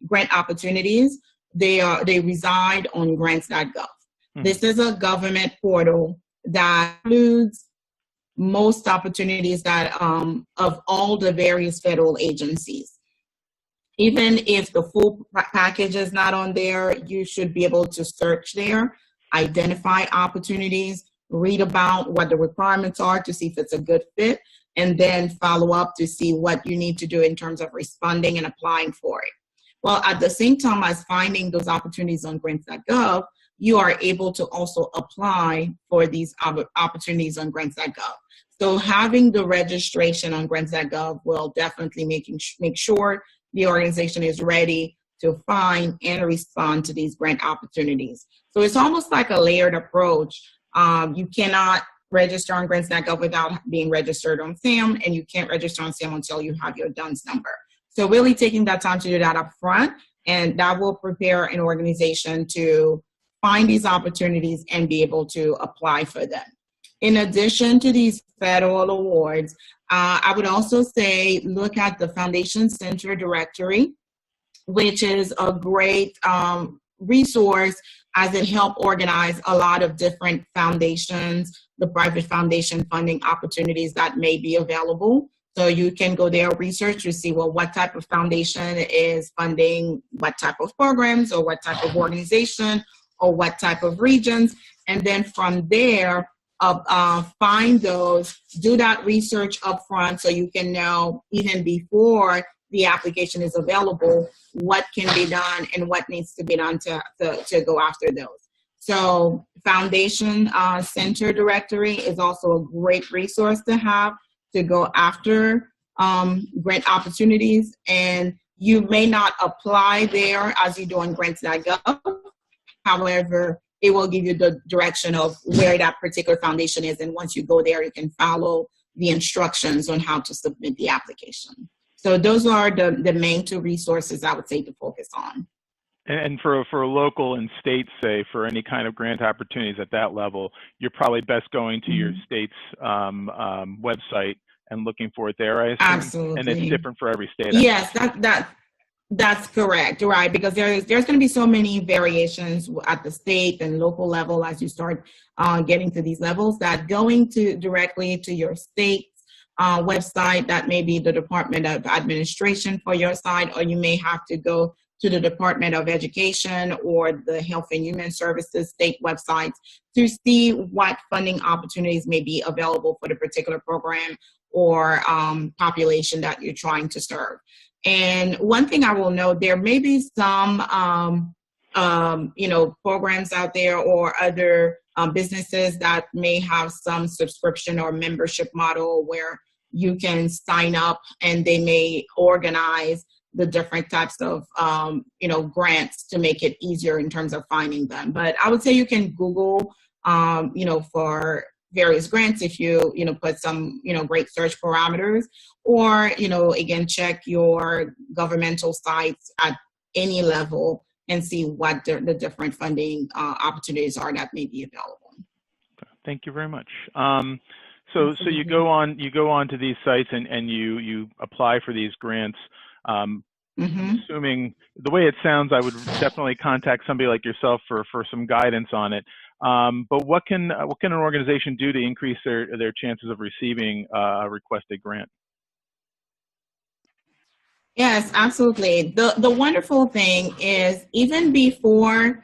grant opportunities, they reside on grants.gov. Mm-hmm. This is a government portal that includes most opportunities that of all the various federal agencies. Even if the full package is not on there, you should be able to search there, identify opportunities, read about what the requirements are to see if it's a good fit, and then follow up to see what you need to do in terms of responding and applying for it. Well, at the same time as finding those opportunities on grants.gov, you are able to also apply for these opportunities on grants.gov. So having the registration on grants.gov will definitely make sure the organization is ready to find and respond to these grant opportunities. So it's almost like a layered approach. You cannot register on grants.gov without being registered on SAM, and you can't register on SAM until you have your DUNS number. So really taking that time to do that up front, and that will prepare an organization to find these opportunities and be able to apply for them. In addition to these federal awards, I would also say look at the Foundation Center Directory, which is a great resource as it helps organize a lot of different foundations, the private foundation funding opportunities that may be available. So you can go there, research to see, well, what type of foundation is funding what type of programs or what type of organization or what type of regions. And then from there, find those, do that research up front so you can know even before the application is available what can be done and what needs to be done to go after those. So Foundation Center Directory is also a great resource to have to go after grant opportunities. And you may not apply there as you do on grants.gov. However, it will give you the direction of where that particular foundation is. And once you go there, you can follow the instructions on how to submit the application. So those are the main two resources I would say to focus on. And for local and state, say, for any kind of grant opportunities at that level, you're probably best going to your state's website and looking for it there, I assume? Absolutely. And it's different for every state. Yes, that's correct, right? Because there's going to be so many variations at the state and local level as you start getting to these levels, that going directly to your state website, that may be the Department of Administration for your site, or you may have to go to the Department of Education or the Health and Human Services state websites to see what funding opportunities may be available for the particular program or population that you're trying to serve. And one thing I will note, there may be some programs out there or other businesses that may have some subscription or membership model where you can sign up and they may organize the different types of grants to make it easier in terms of finding them. But I would say you can Google for various grants if you put some great search parameters, or again, check your governmental sites at any level and see what the different funding opportunities are that may be available. Thank you very much. So you go on to these sites and you apply for these grants. Assuming the way it sounds, I would definitely contact somebody like yourself for some guidance on it. But what can an organization do to increase their chances of receiving a requested grant? Yes, absolutely. The wonderful thing is, even before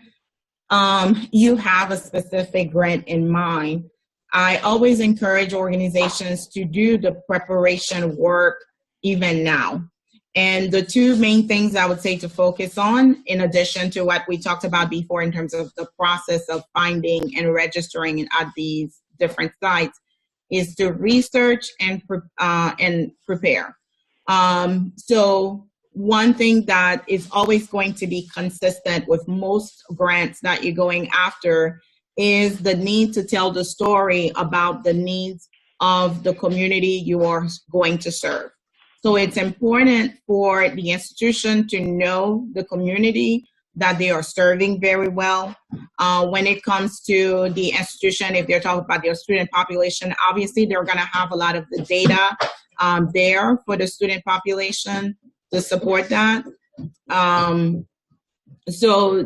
you have a specific grant in mind, I always encourage organizations to do the preparation work even now. And the two main things I would say to focus on, in addition to what we talked about before in terms of the process of finding and registering at these different sites, is to research and prepare. So one thing that is always going to be consistent with most grants that you're going after is the need to tell the story about the needs of the community you are going to serve. So it's important for the institution to know the community that they are serving very well. When it comes to the institution, if they're talking about their student population, obviously they're going to have a lot of the data there for the student population to support that. So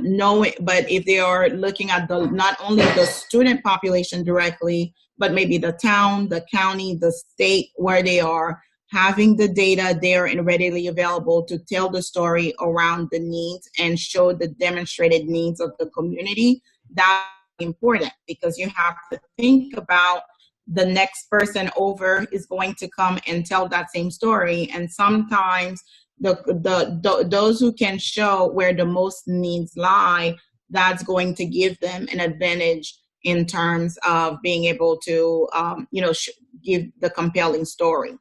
but if they are looking at not only the student population directly, but maybe the town, the county, the state where they are, having the data there and readily available to tell the story around the needs and show the demonstrated needs of the community, that's important, because you have to think about the next person over is going to come and tell that same story. And sometimes those who can show where the most needs lie, that's going to give them an advantage in terms of being able to, give the compelling story.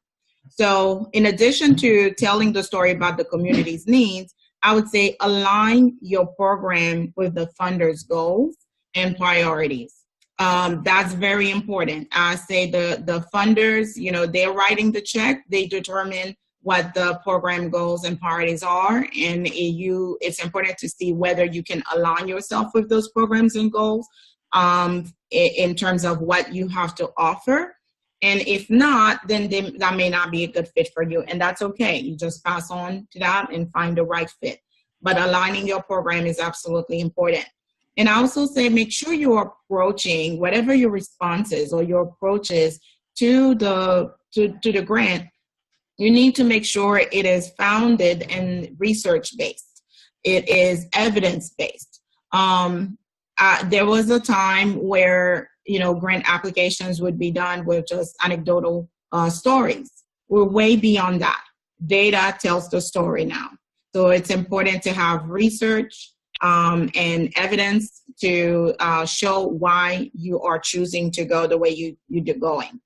So in addition to telling the story about the community's needs, I would say align your program with the funder's goals and priorities. That's very important. I say the funders, they're writing the check, they determine what the program goals and priorities are, and it's important to see whether you can align yourself with those programs and goals in terms of what you have to offer. And if not, then that may not be a good fit for you, and that's okay. You just pass on to that and find the right fit. But aligning your program is absolutely important. And I also say, make sure you're approaching whatever your response is or your approach is to the grant. You need to make sure it is founded and research-based. It is evidence-based. There was a time where grant applications would be done with just anecdotal stories. We're way beyond that. Data tells the story now. So it's important to have research and evidence to show why you are choosing to go the way you're going.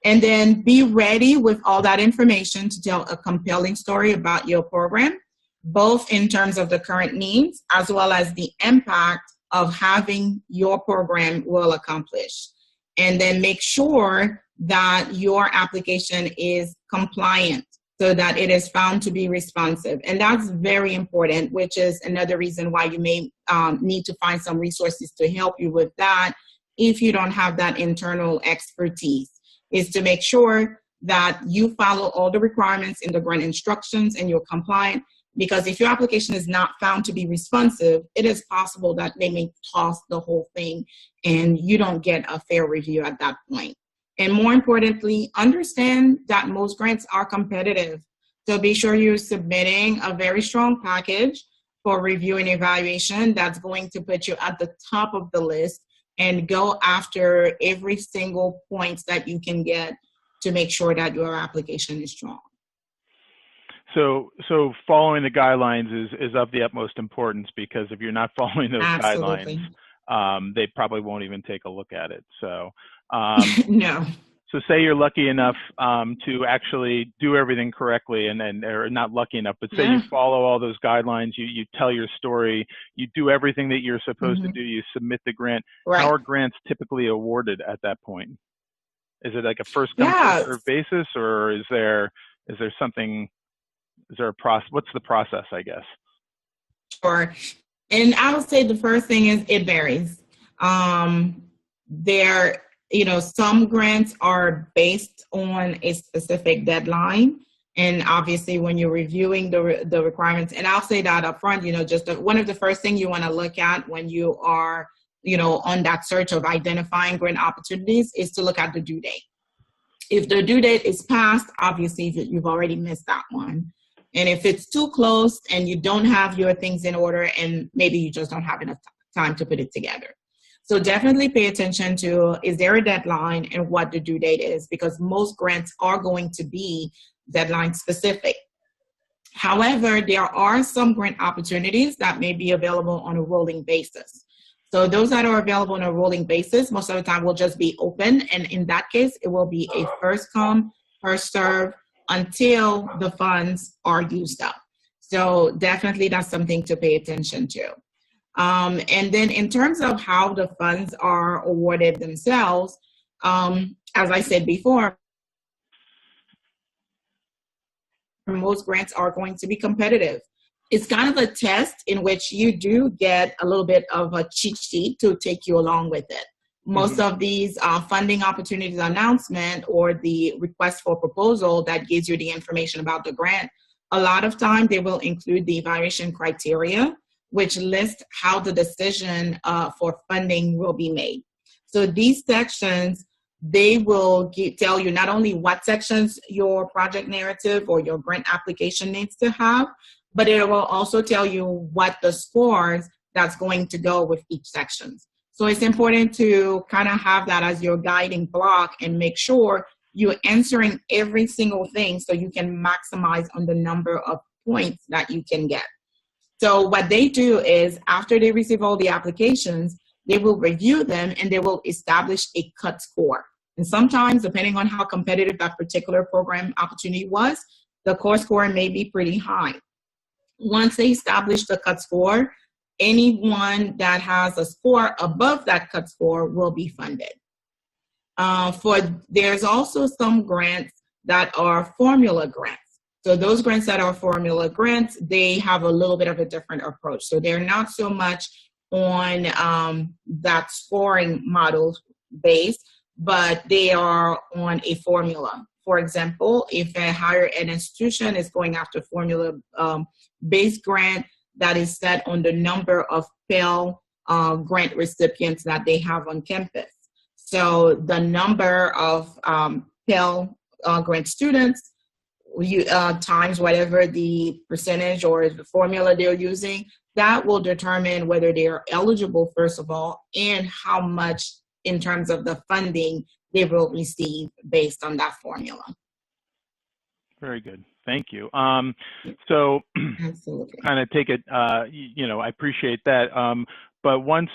And then be ready with all that information to tell a compelling story about your program, both in terms of the current needs as well as the impact of having your program will accomplish. And then make sure that your application is compliant so that it is found to be responsive. And that's very important, which is another reason why you may need to find some resources to help you with that if you don't have that internal expertise, is to make sure that you follow all the requirements in the grant instructions and you're compliant. Because if your application is not found to be responsive, it is possible that they may toss the whole thing and you don't get a fair review at that point. And more importantly, understand that most grants are competitive. So be sure you're submitting a very strong package for review and evaluation that's going to put you at the top of the list, and go after every single point that you can get to make sure that your application is strong. So following the guidelines is of the utmost importance, because if you're not following those Absolutely. guidelines, they probably won't even take a look at it. So No. So say you're lucky enough to actually do everything correctly, or not lucky enough, but say you follow all those guidelines, you tell your story, you do everything that you're supposed to do, you submit the grant. Right. How are grants typically awarded at that point? Is it like a first come, first served basis, or is there something, is there a process? What's the process, I guess? Sure. And I would say the first thing is it varies. Some grants are based on a specific deadline. And obviously when you're reviewing the requirements, and I'll say that up front, one of the first things you want to look at when you are, on that search of identifying grant opportunities is to look at the due date. If the due date is passed, obviously you've already missed that one. And if it's too close and you don't have your things in order, and maybe you just don't have enough time to put it together. So definitely pay attention to, is there a deadline and what the due date is, because most grants are going to be deadline specific. However, there are some grant opportunities that may be available on a rolling basis. So those that are available on a rolling basis, most of the time will just be open. And in that case, it will be a first come, first serve until the funds are used up. So definitely that's something to pay attention to. And then in terms of how the funds are awarded themselves, as I said before, most grants are going to be competitive. It's kind of a test in which you do get a little bit of a cheat sheet to take you along with it. Most of these funding opportunities announcement or the request for proposal that gives you the information about the grant, a lot of time they will include the evaluation criteria, which list how the decision for funding will be made. So these sections, they will tell you not only what sections your project narrative or your grant application needs to have, but it will also tell you what the scores that's going to go with each section. So it's important to kind of have that as your guiding block and make sure you're answering every single thing so you can maximize on the number of points that you can get. So what they do is after they receive all the applications, they will review them and they will establish a cut score. And sometimes, depending on how competitive that particular program opportunity was, the core score may be pretty high. Once they establish the cut score, anyone that has a score above that cut score will be funded. There's also some grants that are formula grants. So those grants that are formula grants, they have a little bit of a different approach. So they're not so much on that scoring model base, but they are on a formula. For example, if a higher ed institution is going after formula-based grant, that is set on the number of Pell grant recipients that they have on campus. So the number of Pell grant students, times whatever the percentage or the formula they're using, that will determine whether they are eligible, first of all, and how much in terms of the funding they will receive based on that formula. Very good. Thank you. So kind of take it, I appreciate that. But once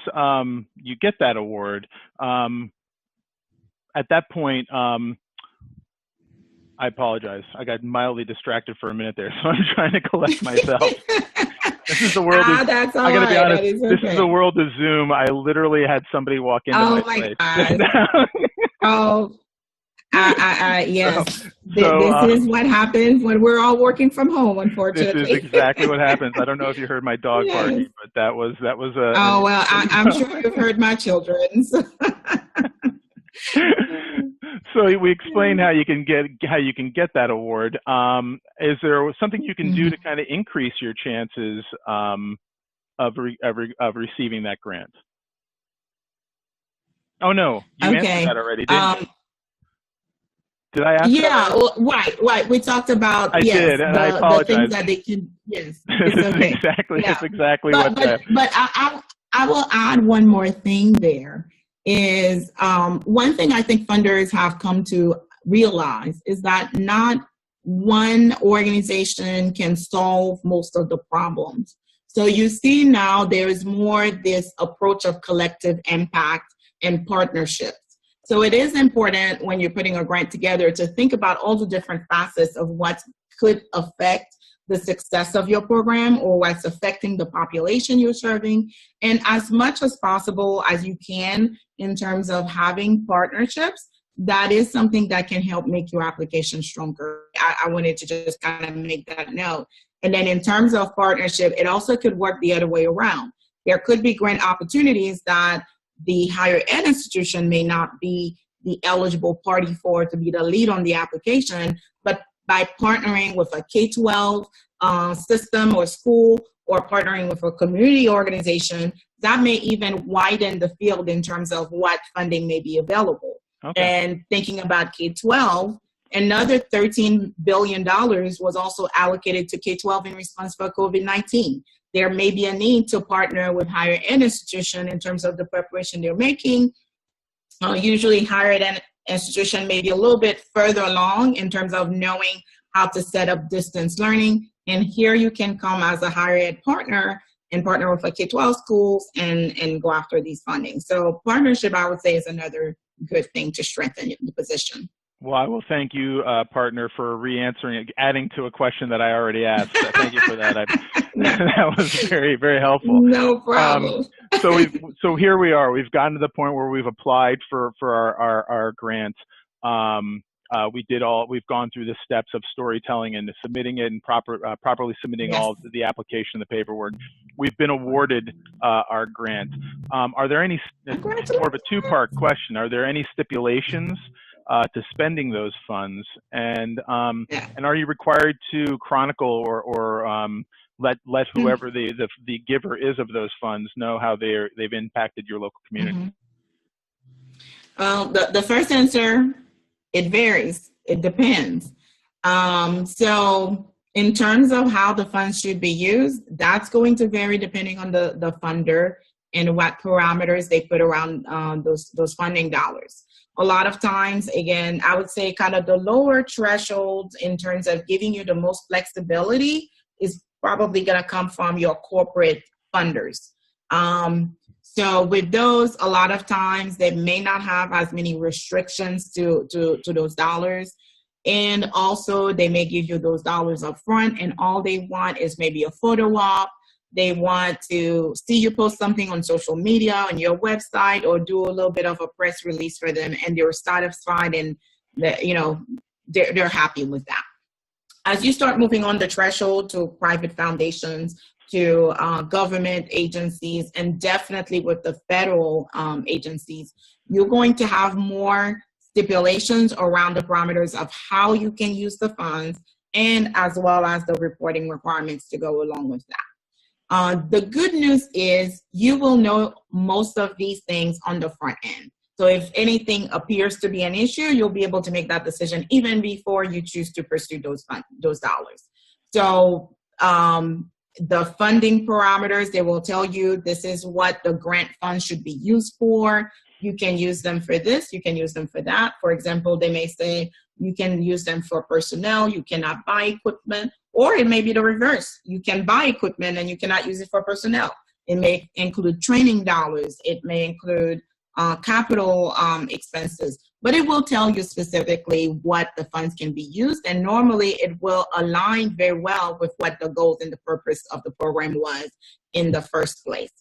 you get that award, at that point, I apologize. I got mildly distracted for a minute there, so I'm trying to collect myself. This is the world. That's all I gotta be right. honest. That is This okay. is the world of Zoom. I literally had somebody walk into Oh my my place. God. Yes. So, This is what happens when we're all working from home, this unfortunately. is exactly what happens. I don't know if you heard my dog Yes. barking, but that was a. Oh, well, I'm sure you've heard my children. So. So we explained how you can get that award. Is there something you can do to kind of increase your chances of receiving that grant? Oh no, you answered that already, didn't you? Did I ask? Yeah, well, right. We talked about I did, and I apologize. the things that they can. Yes, it's okay. That's exactly what that. But I will add one more thing there. Is one thing I think funders have come to realize is that not one organization can solve most of the problems. So you see now there is more this approach of collective impact and partnerships. So it is important when you're putting a grant together to think about all the different facets of what could affect the success of your program or what's affecting the population you're serving. And as much as possible as you can in terms of having partnerships, that is something that can help make your application stronger. I wanted to just kind of make that note. And then in terms of partnership, it also could work the other way around. There could be grant opportunities that the higher ed institution may not be the eligible party for to be the lead on the application, but by partnering with a K-12 system or school or partnering with a community organization, that may even widen the field in terms of what funding may be available. Okay. And thinking about K-12, another $13 billion was also allocated to K-12 in response for COVID-19. There may be a need to partner with higher ed institution in terms of the preparation they're making. Usually higher ed institution may be a little bit further along in terms of knowing how to set up distance learning. And here you can come as a higher ed partner and partner with a K-12 schools and go after these funding. So partnership, I would say, is another good thing to strengthen the position. Well, I will thank you, partner, for re-answering, adding to a question that I already asked. Thank you for that. That was very, very helpful. No problem. So here we are. We've gotten to the point where we've applied for our grant. We've gone through the steps of storytelling and submitting it and properly submitting all the application, the paperwork. We've been awarded our grant. Are there any, more of a two-part question, are there any stipulations to spending those funds, and are you required to chronicle or let whoever the giver is of those funds know how they've impacted your local community? Well, the first answer, it varies. It depends. So in terms of how the funds should be used, that's going to vary depending on the funder and what parameters they put around those funding dollars. A lot of times, again, I would say kind of the lower threshold in terms of giving you the most flexibility is probably going to come from your corporate funders. So with those, a lot of times they may not have as many restrictions to those dollars. And also they may give you those dollars up front, and all they want is maybe a photo op. They want to see you post something on social media, on your website, or do a little bit of a press release for them, and they're satisfied and they're happy with that. As you start moving on the threshold to private foundations, to government agencies, and definitely with the federal agencies, you're going to have more stipulations around the parameters of how you can use the funds, and as well as the reporting requirements to go along with that. The good news is you will know most of these things on the front end. So if anything appears to be an issue, you'll be able to make that decision even before you choose to pursue those dollars. So the funding parameters, they will tell you this is what the grant funds should be used for. You can use them for this, you can use them for that. For example, they may say you can use them for personnel, you cannot buy equipment, or it may be the reverse. You can buy equipment and you cannot use it for personnel. It may include training dollars, it may include capital expenses, but it will tell you specifically what the funds can be used, and normally it will align very well with what the goals and the purpose of the program was in the first place.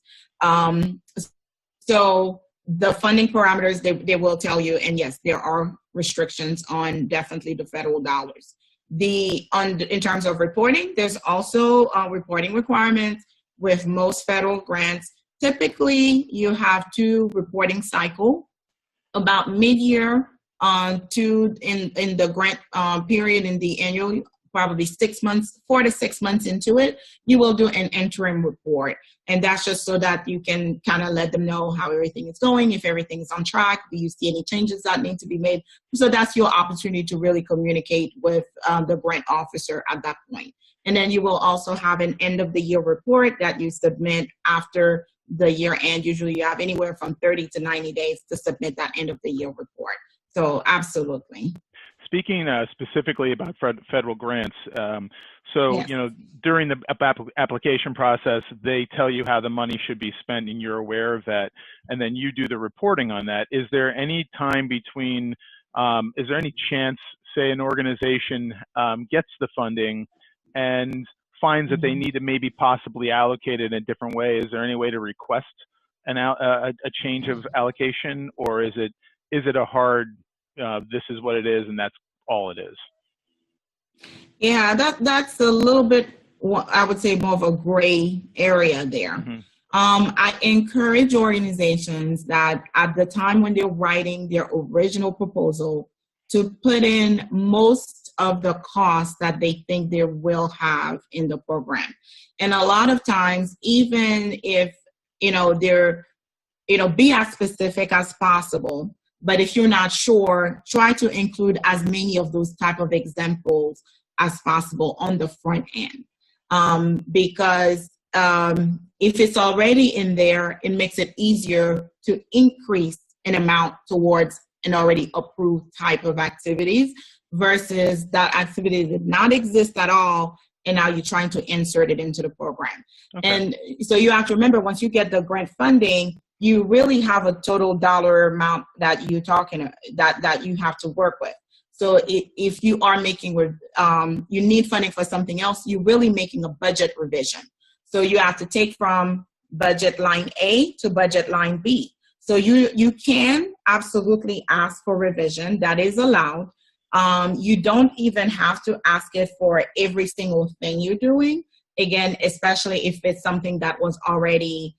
So the funding parameters, they will tell you, and yes, there are restrictions on definitely the federal dollars. In terms of reporting, there's also reporting requirements with most federal grants. Typically, you have 2 reporting cycle. About mid-year to in the grant period in the annual, probably 6 months, 4 to 6 months into it, you will do an interim report. And that's just so that you can kind of let them know how everything is going, if everything is on track, do you see any changes that need to be made? So that's your opportunity to really communicate with the grant officer at that point. And then you will also have an end of the year report that you submit after the year end. Usually you have anywhere from 30 to 90 days to submit that end of the year report. So absolutely. speaking specifically about federal grants, so Yes. you know, during the application process, they tell you how the money should be spent, and you're aware of that, and then you do the reporting on that. Is there any time between? Is there any chance, say, an organization gets the funding and finds that they need to maybe possibly allocate it in a different way? Is there any way to request a change of allocation, or is it a hard this is what it is and that's all it is? Yeah, that's a little bit, I would say, more of a gray area there. Mm-hmm. I encourage organizations that at the time when they're writing their original proposal to put in most of the costs that they think they will have in the program. And a lot of times, even if, they're, be as specific as possible, but if you're not sure, try to include as many of those type of examples as possible on the front end. Because if it's already in there, it makes it easier to increase an amount towards an already approved type of activities versus that activity did not exist at all, and now you're trying to insert it into the program. Okay. And so you have to remember, once you get the grant funding, you really have a total dollar amount that you're talking that you have to work with. So if you are making you need funding for something else, you're really making a budget revision. So you have to take from budget line A to budget line B. So you can absolutely ask for revision. That is allowed. You don't even have to ask it for every single thing you're doing. Again, especially if it's something that was already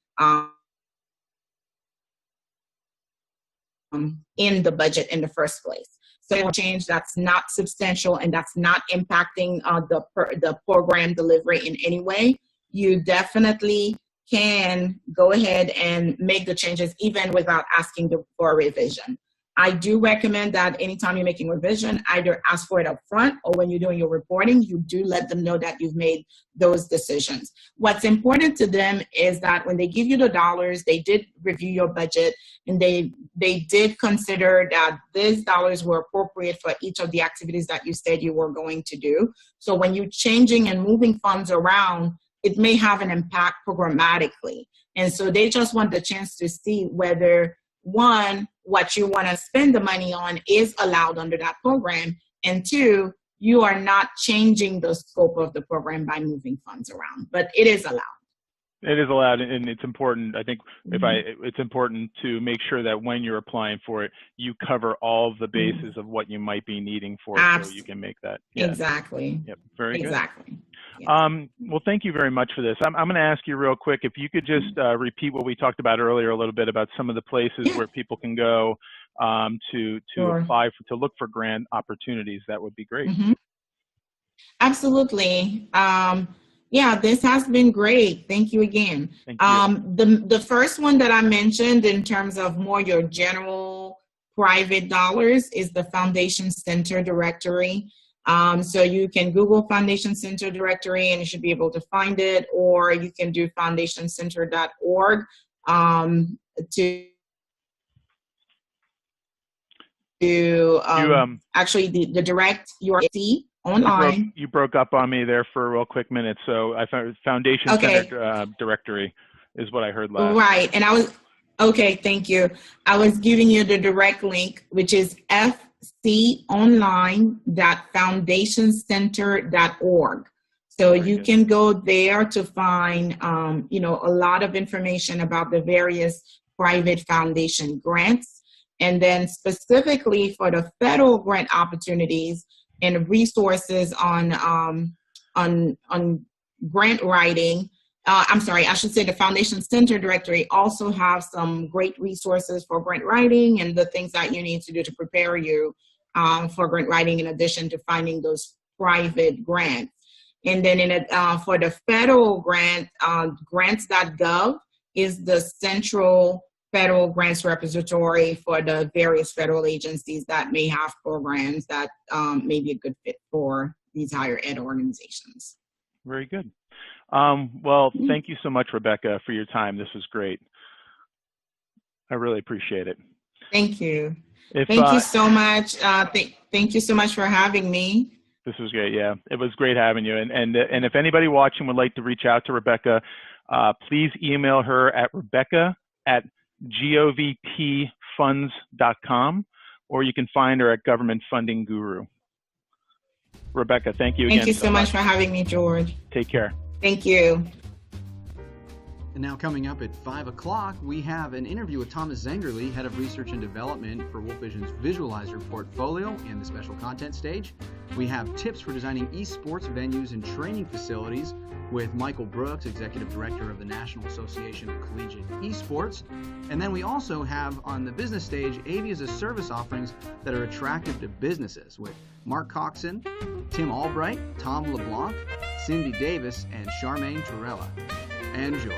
in the budget in the first place. So a change that's not substantial and that's not impacting the program delivery in any way, you definitely can go ahead and make the changes even without asking for a revision. I do recommend that anytime you're making revision, either ask for it up front or when you're doing your reporting, you do let them know that you've made those decisions. What's important to them is that when they give you the dollars, they did review your budget and they did consider that these dollars were appropriate for each of the activities that you said you were going to do. So when you're changing and moving funds around, it may have an impact programmatically. And so they just want the chance to see whether, one, what you want to spend the money on is allowed under that program, and two, you are not changing the scope of the program by moving funds around, but it is allowed. It is allowed, and it's important. I think it's important to make sure that when you're applying for it, you cover all of the bases of what you might be needing for it, so you can make that. Yeah. Exactly. Yep. Very good. Exactly. Well, thank you very much for this. I'm going to ask you real quick if you could just repeat what we talked about earlier a little bit about some of the places where people can go to apply to look for grant opportunities. That would be great. Mm-hmm. Absolutely. Yeah, this has been great. Thank you again. Thank you. The first one that I mentioned in terms of more your general private dollars is the Foundation Center directory. So you can Google Foundation Center directory and you should be able to find it, or you can do foundationcenter.org actually the direct URL online. You broke up on me there for a real quick minute. So I found Foundation Center directory is what I heard last. Right. And okay, thank you. I was giving you the direct link, which is fconline.foundationcenter.org. So you can go there to find, a lot of information about the various private foundation grants. And then specifically for the federal grant opportunities and resources on grant writing, I should say the Foundation Center directory also have some great resources for grant writing and the things that you need to do to prepare you for grant writing, in addition to finding those private grants. And then for the federal grant, grants.gov is the central federal grants repository for the various federal agencies that may have programs that may be a good fit for these higher ed organizations. Very good. Well, thank you so much, Rebecca, for your time. This was great. I really appreciate it. Thank you. Thank you so much. Thank you so much for having me. This was great. Yeah, it was great having you. And if anybody watching would like to reach out to Rebecca, please email her at rebecca@govtfunds.com, or you can find her at Government Funding Guru. Rebecca, thank you again. Thank you so much for having me, George. Take care. Thank you. And now coming up at 5 o'clock, we have an interview with Thomas Zengerle, Head of Research and Development for Wolf Vision's Visualizer portfolio in the special content stage. We have tips for designing esports venues and training facilities with Michael Brooks, Executive Director of the National Association of Collegiate Esports. And then we also have on the business stage, AV as a Service offerings that are attractive to businesses with Mark Coxon, Tim Albright, Tom LeBlanc, Cindy Davis, and Charmaine Torella. Enjoy.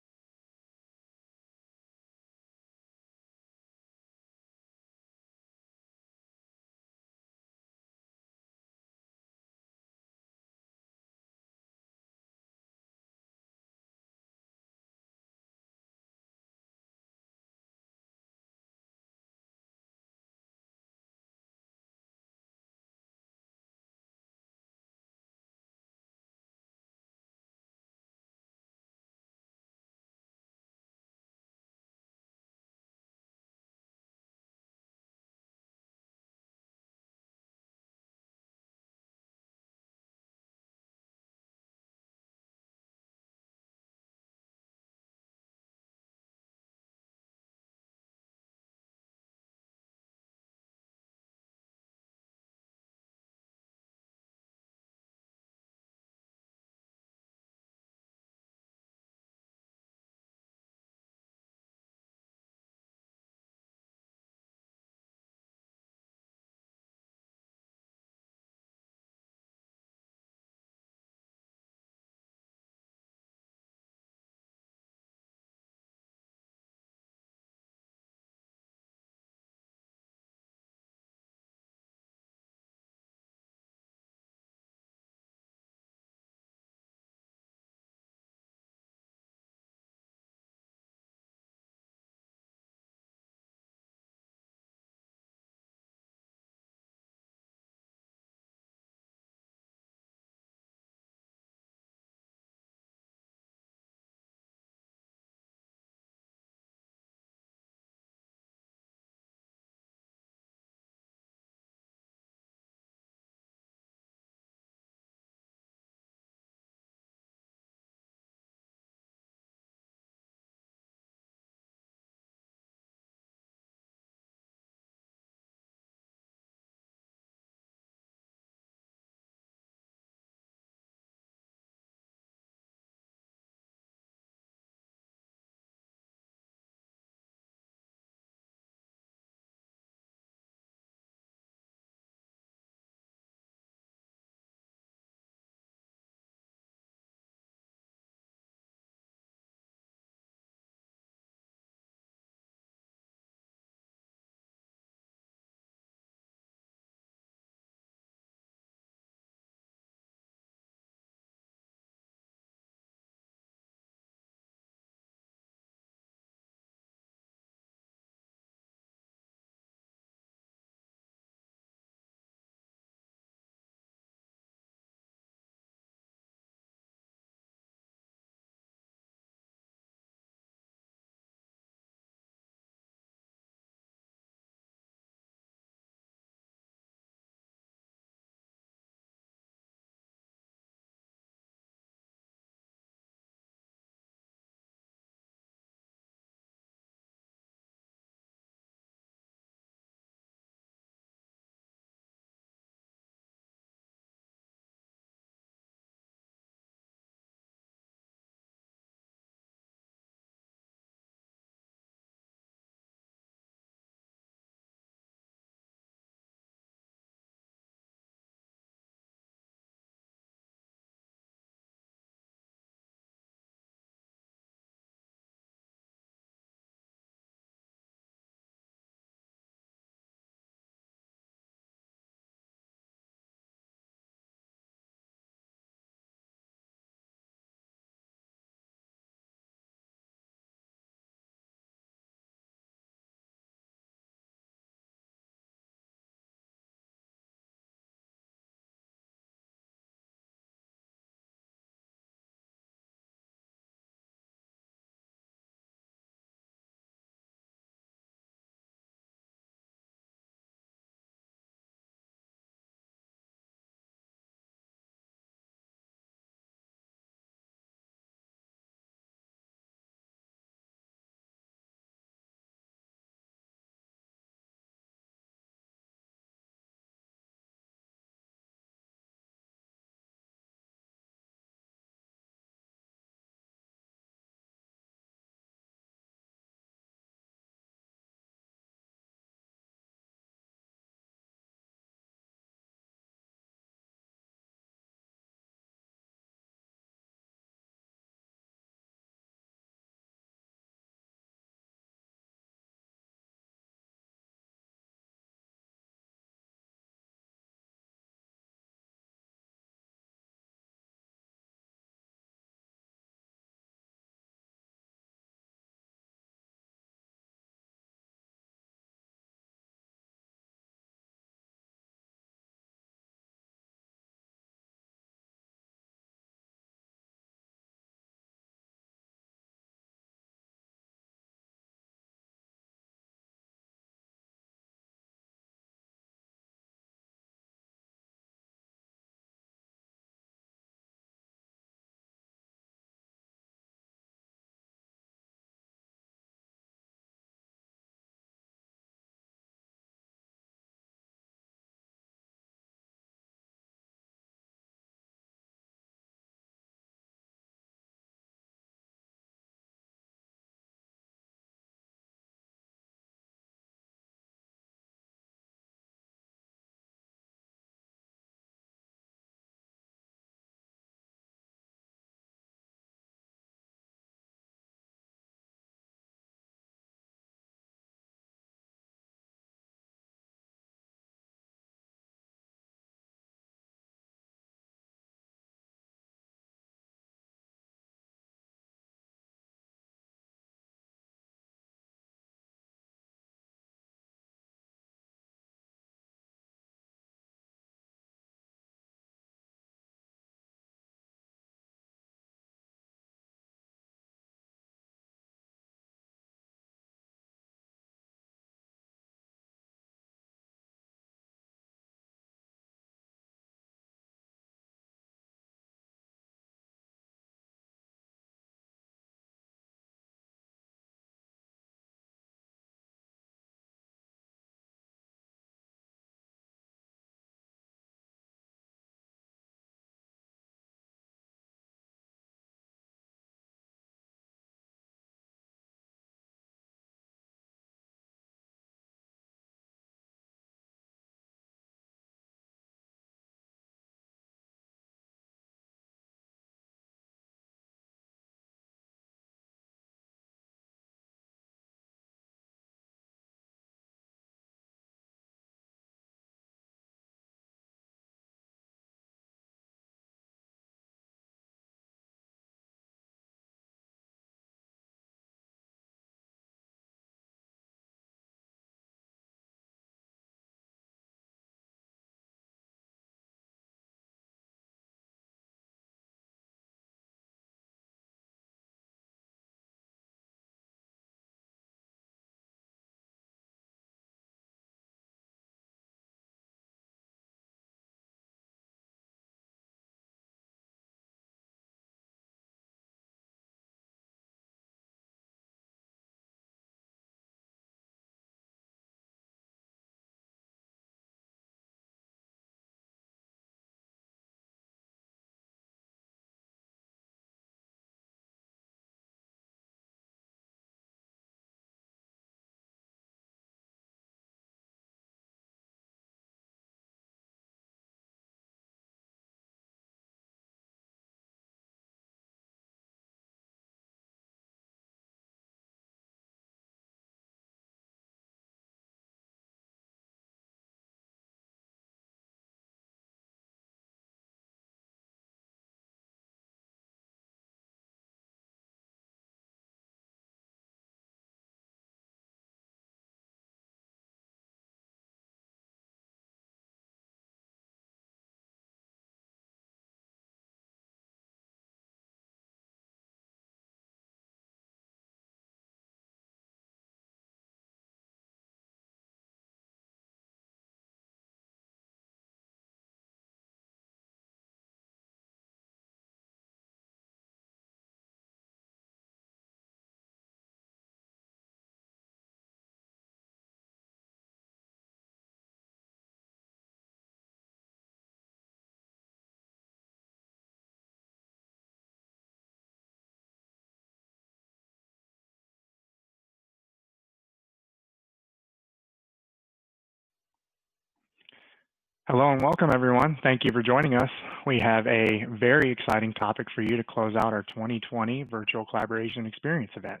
Hello and welcome, everyone. Thank you for joining us. We have a very exciting topic for you to close out our 2020 Virtual Collaboration Experience event.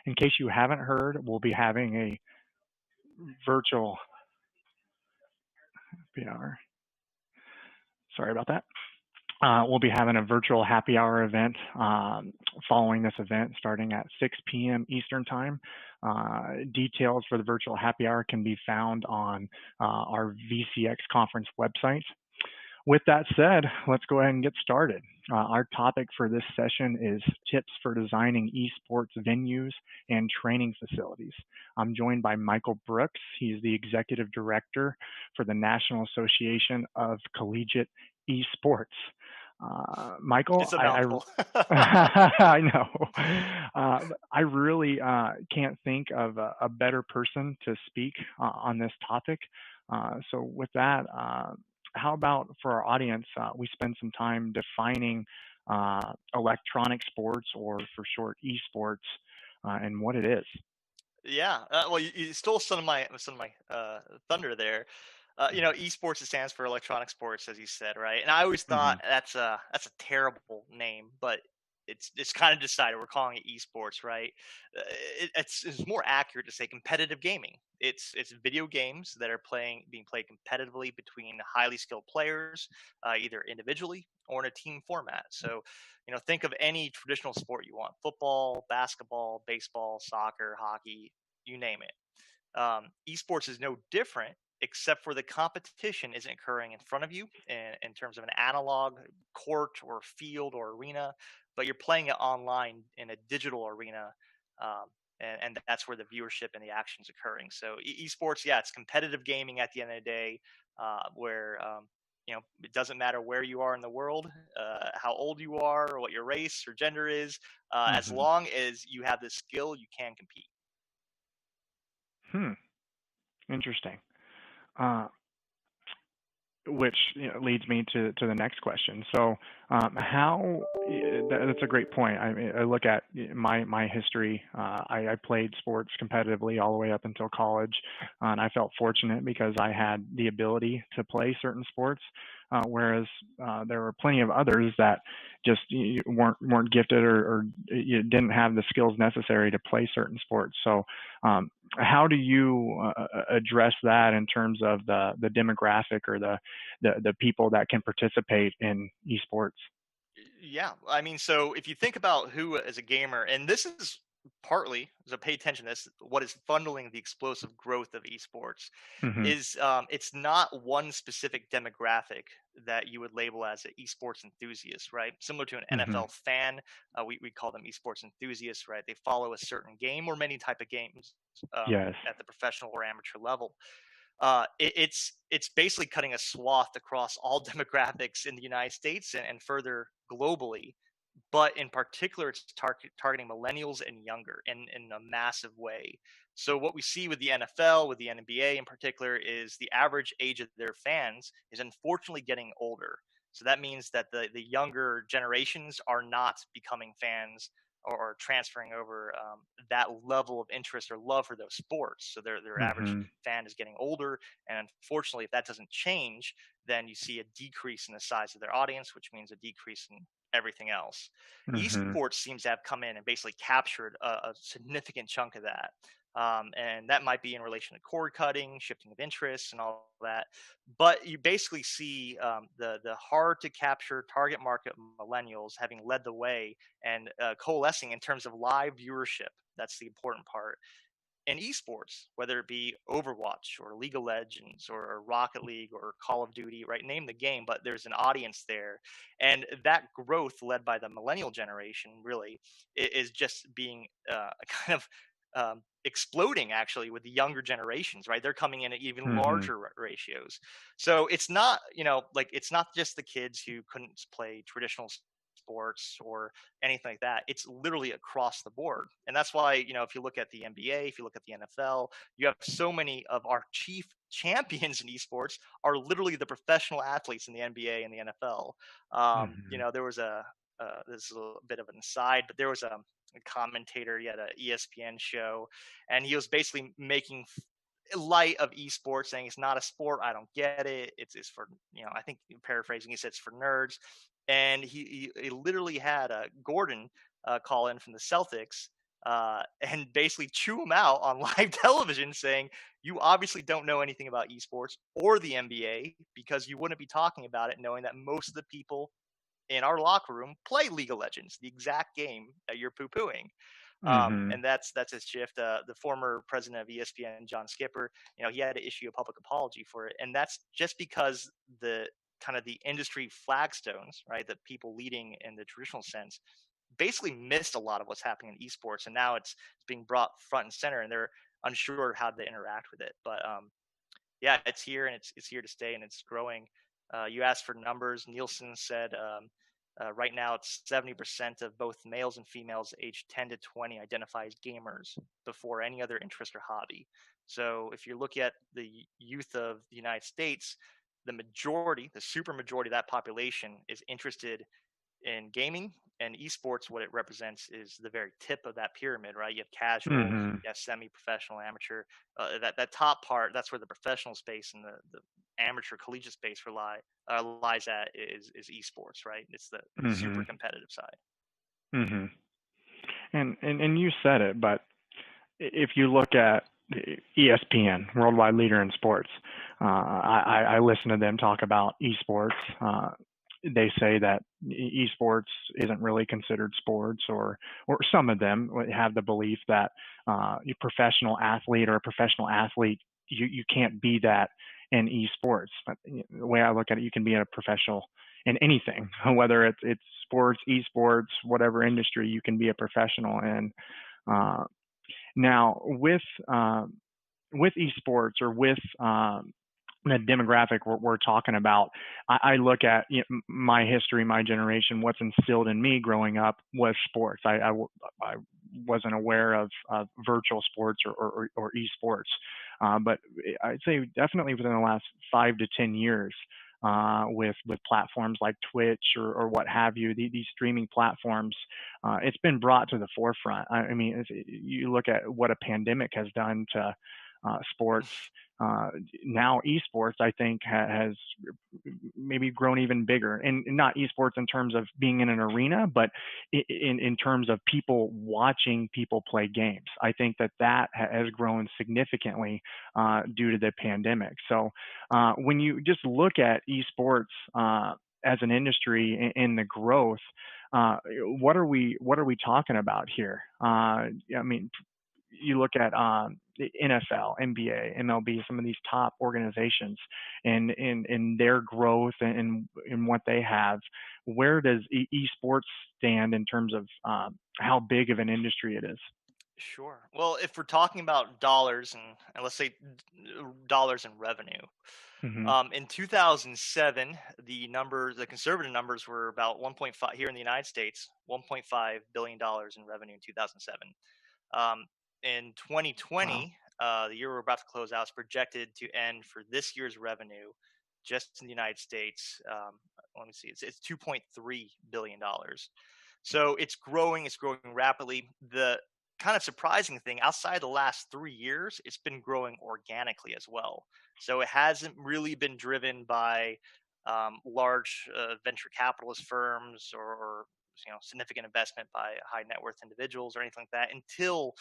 In case you haven't heard, we'll be having a virtual PR. Sorry about that. We'll be having a virtual happy hour event following this event starting at 6 p.m. Eastern Time. Details for the virtual happy hour can be found on our VCX conference website. With that said, let's go ahead and get started. Our topic for this session is tips for designing esports venues and training facilities. I'm joined by Michael Brooks. He's the Executive Director for the National Association of Collegiate Esports. Michael, It's a mouthful. I know. I really can't think of a better person to speak on this topic. So with that, how about for our audience, we spend some time defining electronic sports, or for short, esports, and what it is. Yeah. Well, you stole some of my thunder there. Esports, it stands for electronic sports, as you said, right? And I always thought that's a terrible name, but it's kind of decided we're calling it esports, right? It's more accurate to say competitive gaming. It's video games that are being played competitively between highly skilled players, either individually or in a team format. So, think of any traditional sport you want: football, basketball, baseball, soccer, hockey, you name it. Esports is no different, except for the competition isn't occurring in front of you in terms of an analog court or field or arena, but you're playing it online in a digital arena, and that's where the viewership and the action is occurring. So esports, yeah, it's competitive gaming at the end of the day, where it doesn't matter where you are in the world, how old you are, or what your race or gender is, as long as you have the skill, you can compete. Interesting. Which leads me to the next question. So, that's a great point. I look at my history. I played sports competitively all the way up until college, and I felt fortunate because I had the ability to play certain sports, whereas there were plenty of others that just weren't gifted or didn't have the skills necessary to play certain sports. So, how do you address that in terms of the demographic or the people that can participate in esports? Yeah, I mean, so if you think about who as a gamer, and this is partly, so pay attention to this, what is funneling the explosive growth of esports is it's not one specific demographic that you would label as an esports enthusiast, right? Similar to an NFL fan, we call them esports enthusiasts, right? They follow a certain game or many type of games Yes. at the professional or amateur level. It's basically cutting a swath across all demographics in the United States and further globally, but in particular, it's targeting millennials and younger in a massive way. So what we see with the NFL, with the NBA in particular, is the average age of their fans is unfortunately getting older. So that means that the younger generations are not becoming fans or transferring over that level of interest or love for those sports. So their average fan is getting older, and unfortunately, if that doesn't change, then you see a decrease in the size of their audience, which means a decrease in everything else. Esports seems to have come in and basically captured a significant chunk of that. And that might be in relation to cord cutting, shifting of interests, and all that. But you basically see the hard to capture target market millennials having led the way and coalescing in terms of live viewership. That's the important part. In esports, whether it be Overwatch or League of Legends or Rocket League or Call of Duty, right? Name the game, but there's an audience there. And that growth led by the millennial generation really is just being kind of exploding actually with the younger generations, right? They're coming in at even larger ratios. So it's not, it's not just the kids who couldn't play traditional sports or anything like that. It's literally across the board. And that's why, if you look at the NBA, if you look at the NFL, you have so many of our chief champions in esports are literally the professional athletes in the NBA and the NFL. There was this is a bit of an aside, but there was a commentator, he had an ESPN show, and he was basically making light of esports, saying it's not a sport. I don't get it. It's for, I think paraphrasing, he said it's for nerds. And he literally had Gordon call in from the Celtics and basically chew him out on live television, saying, you obviously don't know anything about esports or the NBA because you wouldn't be talking about it knowing that most of the people in our locker room play League of Legends, the exact game that you're poo-pooing. Mm-hmm. And that's his shift. The former president of ESPN, John Skipper, he had to issue a public apology for it, and that's just because the kind of the industry flagstones, right, the people leading in the traditional sense, basically missed a lot of what's happening in esports, and now it's being brought front and center, and they're unsure how to interact with it. But yeah, it's here, and it's here to stay, and it's growing. You asked for numbers. Nielsen said right now it's 70% of both males and females aged 10 to 20 identify as gamers before any other interest or hobby. So if you look at the youth of the United States, the majority, the super majority of that population is interested in gaming, and esports, what it represents is the very tip of that pyramid, right? You have casual, Mm-hmm. you have semi-professional, amateur. That top part, that's where the professional space and the amateur collegiate space lies at is esports, right? It's the super Mm-hmm. competitive side. Mm-hmm. And you said it, but if you look at ESPN, worldwide leader in sports, I listen to them talk about esports. They say that esports isn't really considered sports, or some of them have the belief that a professional athlete or a professional athlete, you can't be that in esports. But the way I look at it, you can be a professional in anything, whether it's sports, esports, whatever industry, you can be a professional in. Now with esports, or with the demographic we're talking about, I look at my history, my generation. What's instilled in me growing up was sports. I wasn't aware of virtual sports or esports, but I'd say definitely within the last 5 to 10 years, with platforms like Twitch or what have you, these streaming platforms, it's been brought to the forefront. I mean, you look at what a pandemic has done to sports. Now esports, I think, has maybe grown even bigger, and not esports in terms of being in an arena, but in terms of people watching people play games. I think that has grown significantly due to the pandemic. So when you just look at esports as an industry in the growth, what are we talking about here? I mean, you look at the NFL, NBA, MLB, some of these top organizations, and in their growth and what they have. Where does esports stand in terms of how big of an industry it is? Sure. Well, if we're talking about dollars and let's say dollars in revenue, Mm-hmm. in 2007, the conservative numbers were about 1.5 here in the United States, $1.5 billion in revenue in 2007. In 2020, the year we're about to close out, is projected to end for this year's revenue just in the United States. Let me see, it's $2.3 billion. So it's growing rapidly. The kind of surprising thing, outside the last 3 years, it's been growing organically as well. So it hasn't really been driven by large venture capitalist firms or significant investment by high net worth individuals or anything like that until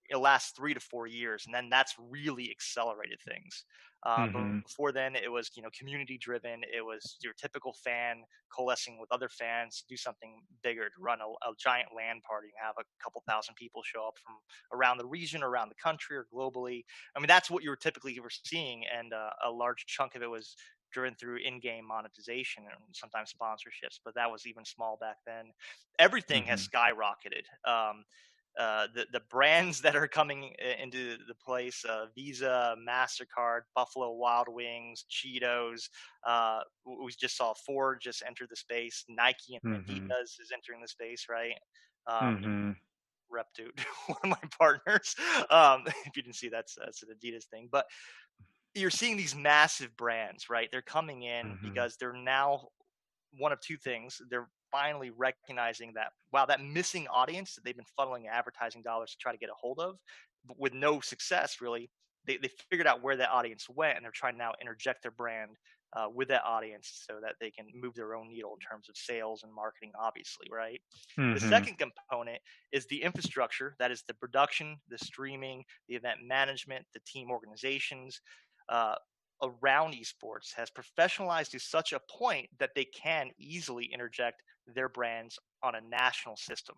the last 3 to 4 years, and then that's really accelerated things. But Mm-hmm. before then, it was community driven. It was your typical fan coalescing with other fans to do something bigger, to run a giant LAN party and have a couple thousand people show up from around the region, or around the country, or globally. I mean, that's what you were seeing, and a large chunk of it was driven through in-game monetization and sometimes sponsorships, but that was even small back then. Everything has skyrocketed. The brands that are coming into the place, Visa, MasterCard, Buffalo Wild Wings, Cheetos. We just saw Ford just enter the space. Nike and Adidas is entering the space, right? Mm-hmm. Rep to one of my partners. If you didn't see, that's an Adidas thing. But you're seeing these massive brands, right? They're coming in because they're now one of two things. They're finally recognizing that, wow, that missing audience that they've been funneling advertising dollars to try to get a hold of, but with no success really, they figured out where that audience went, and they're trying to now interject their brand with that audience so that they can move their own needle in terms of sales and marketing, obviously, right? The Mm-hmm. second component is the infrastructure. That is the production, the streaming, the event management, the team organizations around esports has professionalized to such a point that they can easily interject their brands on a national system,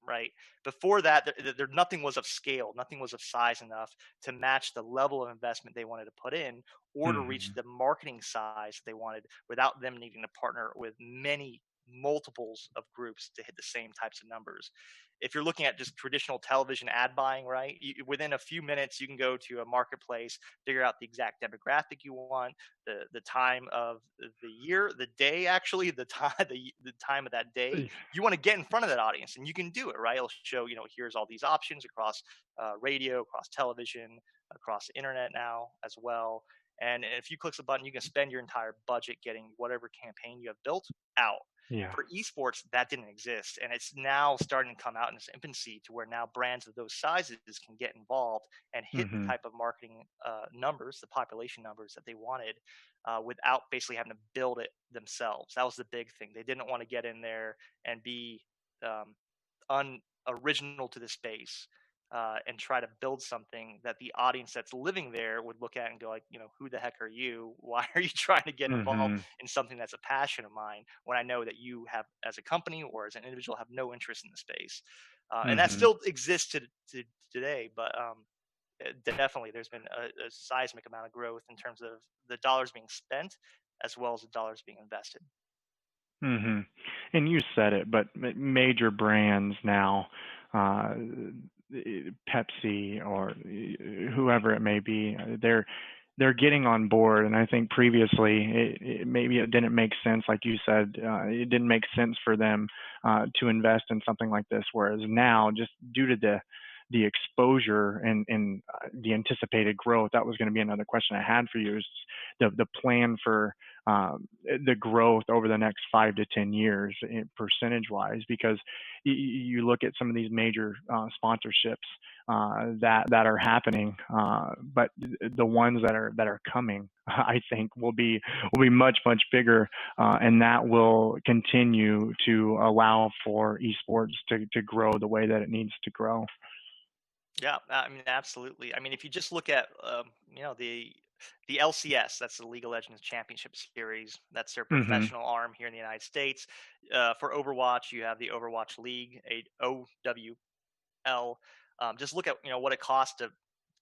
right? Before that, nothing was of scale, nothing was of size enough to match the level of investment they wanted to put in or to reach Mm-hmm. the marketing size they wanted without them needing to partner with many multiples of groups to hit the same types of numbers. If you're looking at just traditional television ad buying, right, within a few minutes you can go to a marketplace, figure out the exact demographic you want, the time of the year, the day, actually the time, the time of that day. You want to get in front of that audience, and you can do it, right? It'll show, here's all these options across radio, across television, across the internet now as well. And if you click a button, you can spend your entire budget getting whatever campaign you have built out. Yeah. For esports, that didn't exist, and it's now starting to come out in its infancy to where now brands of those sizes can get involved and hit the Mm-hmm. type of marketing numbers, the population numbers that they wanted, without basically having to build it themselves. That was the big thing. They didn't want to get in there and be unoriginal to the space. And try to build something that the audience that's living there would look at and go like, who the heck are you? Why are you trying to get involved Mm-hmm. in something that's a passion of mine when I know that you have, as a company or as an individual, have no interest in the space? And that Mm-hmm. still exists to today, but definitely there's been a seismic amount of growth in terms of the dollars being spent as well as the dollars being invested. Mm-hmm. And you said it, but major brands now, Pepsi or whoever it may be, they're getting on board. And I think previously maybe it didn't make sense, like you said, it didn't make sense for them to invest in something like this. Whereas now, just due to the exposure and the anticipated growth, that was going to be another question I had for you, is the plan for the growth over the next 5 to 10 years, percentage wise, because you look at some of these major sponsorships that are happening, but the ones that are coming, I think will be much bigger, and that will continue to allow for esports to grow the way that it needs to grow. Yeah, I mean, absolutely. I mean, if you just look at, the LCS, that's the League of Legends Championship Series. That's their Mm-hmm. professional arm here in the United States. For Overwatch, you have the Overwatch League, OWL. Just look at what it costs to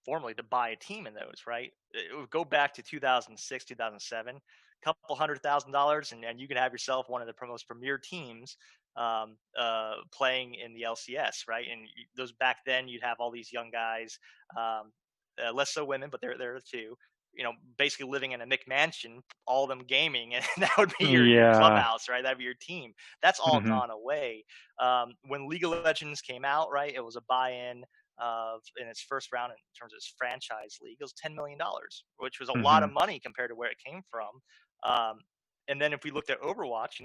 formally to buy a team in those, right? It would go back to 2006, 2007, a couple $100,000, and you can have yourself one of the most premier teams playing in the LCS, right? And those back then, you'd have all these young guys, less so women, but they're too. Basically living in a McMansion, all of them gaming, and that would be your Yeah. clubhouse, right? That'd be your team. That's all Mm-hmm. gone away. When League of Legends came out, right, it was a buy-in in its first round in terms of its franchise league. It was $10 million, which was a lot of Mm-hmm. money compared to where it came from. And then if we looked at Overwatch,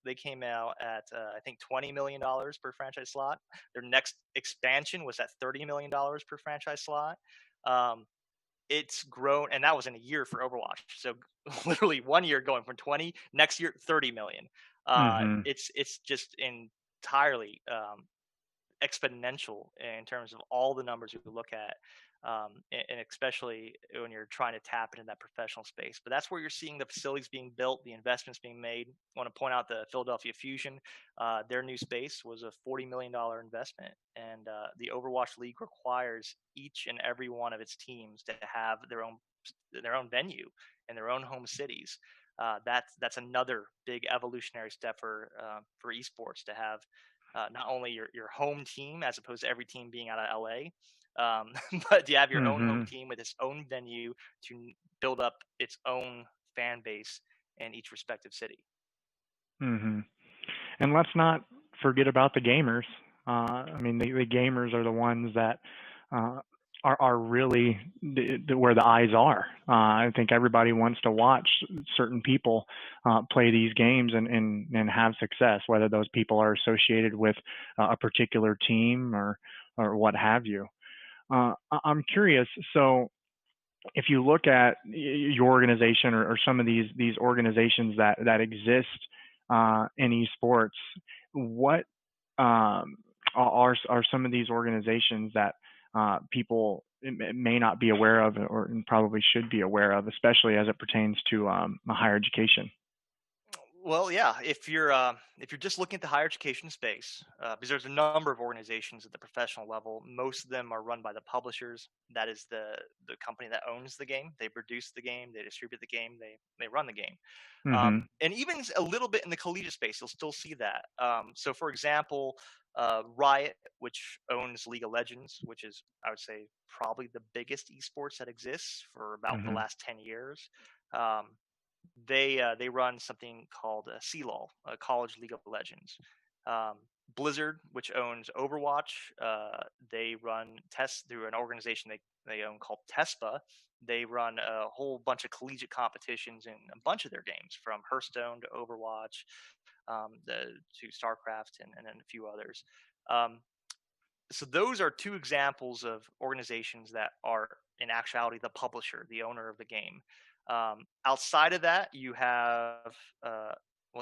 they came out at I think $20 million per franchise slot. Their next expansion was at $30 million per franchise slot. It's grown, and that was in a year for Overwatch. So literally 1 year going from 20, next year 30 million. Mm-hmm. It's just entirely exponential in terms of all the numbers you look at, and especially when you're trying to tap into that professional space. But that's where you're seeing the facilities being built, the investments being made. I want to point out the Philadelphia Fusion. Their new space was a $40 million investment, and the Overwatch League requires each and every one of its teams to have their own venue in their own home cities. That's another big evolutionary step for esports, to have not only your home team as opposed to every team being out of LA, but you have your own home Mm-hmm. team with its own venue to build up its own fan base in each respective city. Mm-hmm. And let's not forget about the gamers. I mean, the gamers are the ones that are really where the eyes are. I think everybody wants to watch certain people play these games and have success, whether those people are associated with a particular team or what have you. I'm curious. So if you look at your organization or some of these organizations that exist in esports, what are some of these organizations that people may not be aware of or probably should be aware of, especially as it pertains to higher education? Well, yeah. If you're just looking at the higher education space, because there's a number of organizations at the professional level, most of them are run by the publishers. That is the company that owns the game. They produce the game, they distribute the game, they run the game. Mm-hmm. And even a little bit in the collegiate space, you'll still see that. So, for example, Riot, which owns League of Legends, which is, I would say, probably the biggest esports that exists for about the Mm-hmm. last 10 years. Um, they run something called CLOL, College League of Legends. Blizzard, which owns Overwatch, they run tests through an organization they own called TESPA. They run a whole bunch of collegiate competitions in a bunch of their games, from Hearthstone to Overwatch, to StarCraft, and then a few others. So those are two examples of organizations that are in actuality the publisher, the owner of the game. Outside of that, you have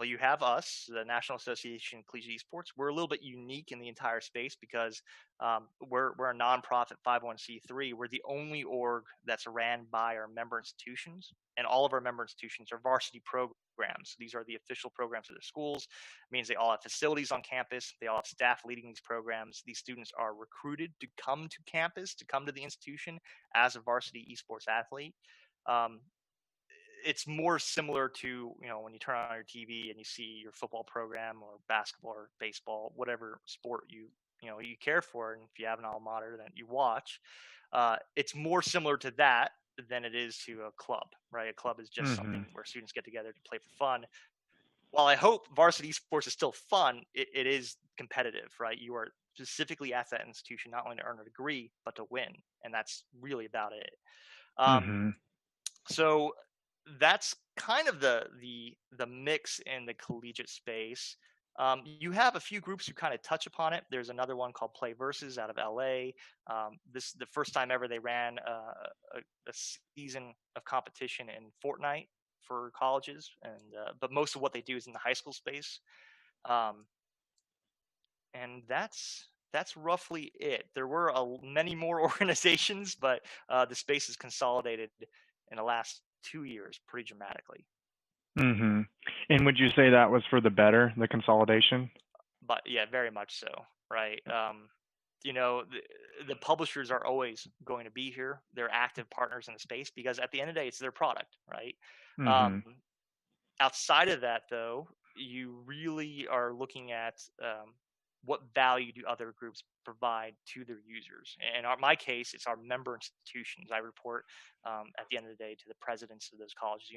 you have us, the National Association of Collegiate Esports. We're a little bit unique in the entire space because we're a nonprofit 501c3. We're the only org that's ran by our member institutions, and all of our member institutions are varsity programs. These are the official programs of their schools. It means they all have facilities on campus. They all have staff leading these programs. These students are recruited to come to campus, to come to the institution as a varsity esports athlete. It's more similar to, when you turn on your TV and you see your football program or basketball or baseball, whatever sport you care for, and if you have an alma mater that you watch, it's more similar to that than it is to a club, right? A club is just Mm-hmm. something where students get together to play for fun. While I hope varsity sports is still fun, it is competitive, right? You are specifically at that institution not only to earn a degree but to win, and that's really about it. Mm-hmm. So that's kind of the mix in the collegiate space. You have a few groups who kind of touch upon it. There's another one called Play Versus out of LA. This is the first time ever they ran a season of competition in Fortnite for colleges, and but most of what they do is in the high school space. And that's roughly it. There were many more organizations, but the space is consolidated in the last 2 years pretty dramatically. Mm-hmm. And would you say that was for the better, the consolidation? But yeah, very much so, right? The publishers are always going to be here. They're active partners in the space because at the end of the day, it's their product, right? Mm-hmm. Outside of that, though, you really are looking at what value do other groups provide to their users. In my case, it's our member institutions. I report at the end of the day to the presidents of those colleges,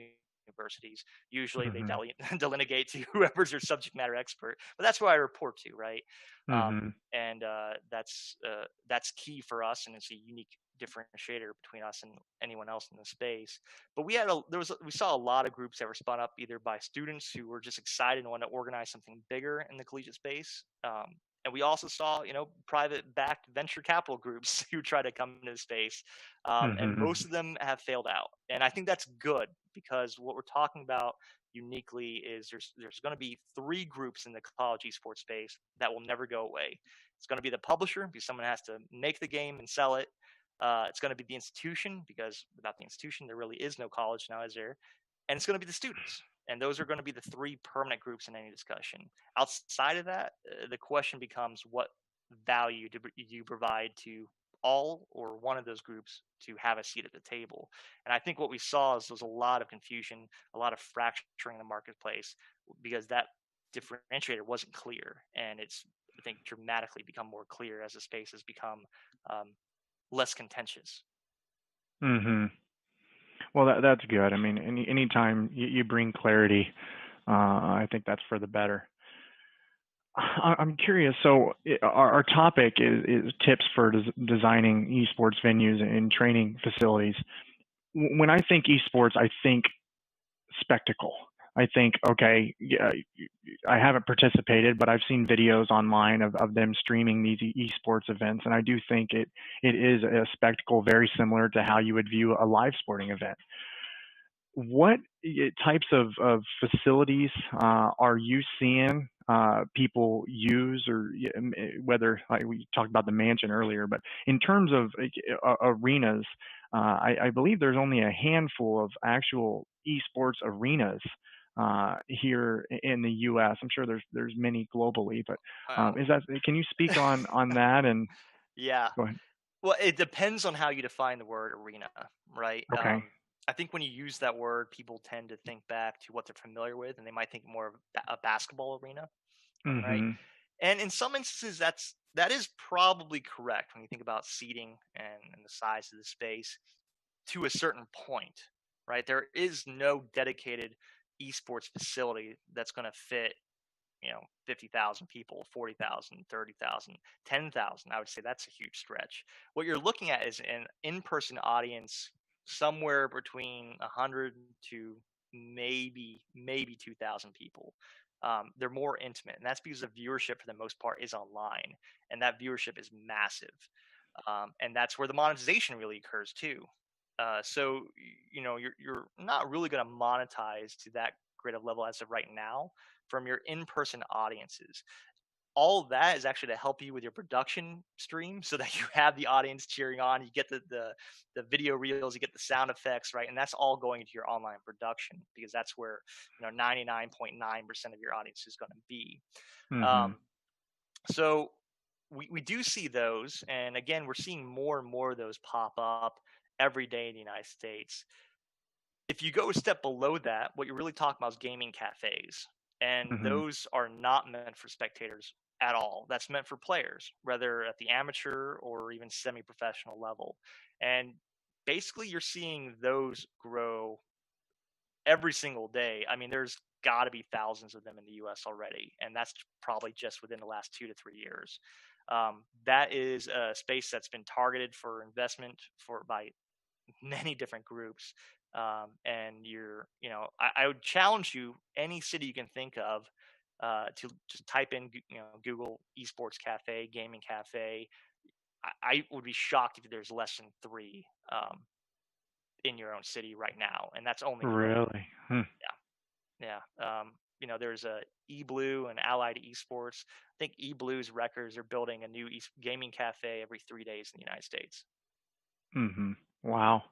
universities. Usually Mm-hmm. they delegate to whoever's their subject matter expert, but that's where I report to, right? Mm-hmm. And that's key for us, and it's a unique differentiator between us and anyone else in the space. But we saw a lot of groups that were spun up either by students who were just excited and wanted to organize something bigger in the collegiate space. And we also saw, private-backed venture capital groups who try to come into the space, and Mm-hmm. most of them have failed out. And I think that's good because what we're talking about uniquely is there's going to be 3 groups in the college esports space that will never go away. It's going to be the publisher, because someone has to make the game and sell it. It's going to be the institution, because without the institution, there really is no college now, is there? And it's going to be the students. And those are going to be the 3 permanent groups in any discussion. Outside of that, the question becomes, what value do you provide to all or one of those groups to have a seat at the table? And I think what we saw is there was a lot of confusion, a lot of fracturing in the marketplace, because that differentiator wasn't clear. And it's, I think, dramatically become more clear as the space has become less contentious. Mm-hmm. Well, that's good. I mean, anytime you bring clarity, I think that's for the better. I'm curious. So our topic is tips for designing esports venues and training facilities. When I think esports, I think spectacle. I think, okay, yeah, I haven't participated, but I've seen videos online of them streaming these esports events, and I do think it is a spectacle very similar to how you would view a live sporting event. What types of facilities are you seeing people use, or whether, like we talked about the mansion earlier, but in terms of arenas, I believe there's only a handful of actual esports arenas here in the U.S. I'm sure there's many globally, but Wow. can you speak on that? And Yeah. go ahead. Well, it depends on how you define the word arena, right? Okay. I think when you use that word, people tend to think back to what they're familiar with, and they might think more of a basketball arena, right? Mm-hmm. And in some instances, that is probably correct when you think about seating and the size of the space to a certain point, right? There is no dedicated esports facility that's going to fit 50,000 people, 40,000, 30,000, 10,000. I would say that's a huge stretch. What you're looking at is an in-person audience somewhere between 100 to maybe 2,000 people. They're more intimate, and that's because the viewership for the most part is online, and that viewership is massive. And that's where the monetization really occurs too. So you're not really going to monetize to that great of level as of right now from your in-person audiences. All of that is actually to help you with your production stream, so that you have the audience cheering on. You get the video reels, you get the sound effects, right? And that's all going into your online production, because that's where 99.9% of your audience is going to be. Mm-hmm. So we do see those, and again, we're seeing more and more of those pop up every day in the United States. If you go a step below that, what you're really talking about is gaming cafes, and Mm-hmm. those are not meant for spectators at all. That's meant for players, whether at the amateur or even semi-professional level. And basically, you're seeing those grow every single day. I mean, there's got to be thousands of them in the U.S. already, and that's probably just within the last 2 to 3 years. That is a space that's been targeted for investment by many different groups. And I would challenge you, any city you can think of, to just type in, Google esports cafe, gaming cafe. I would be shocked if there's less than 3 in your own city right now, and that's only growing. Really? Hmm. Yeah. There's a eBlue and Allied Esports. I think eBlue's records are building a new gaming cafe every 3 days in the United States. Mm-hmm. Wow.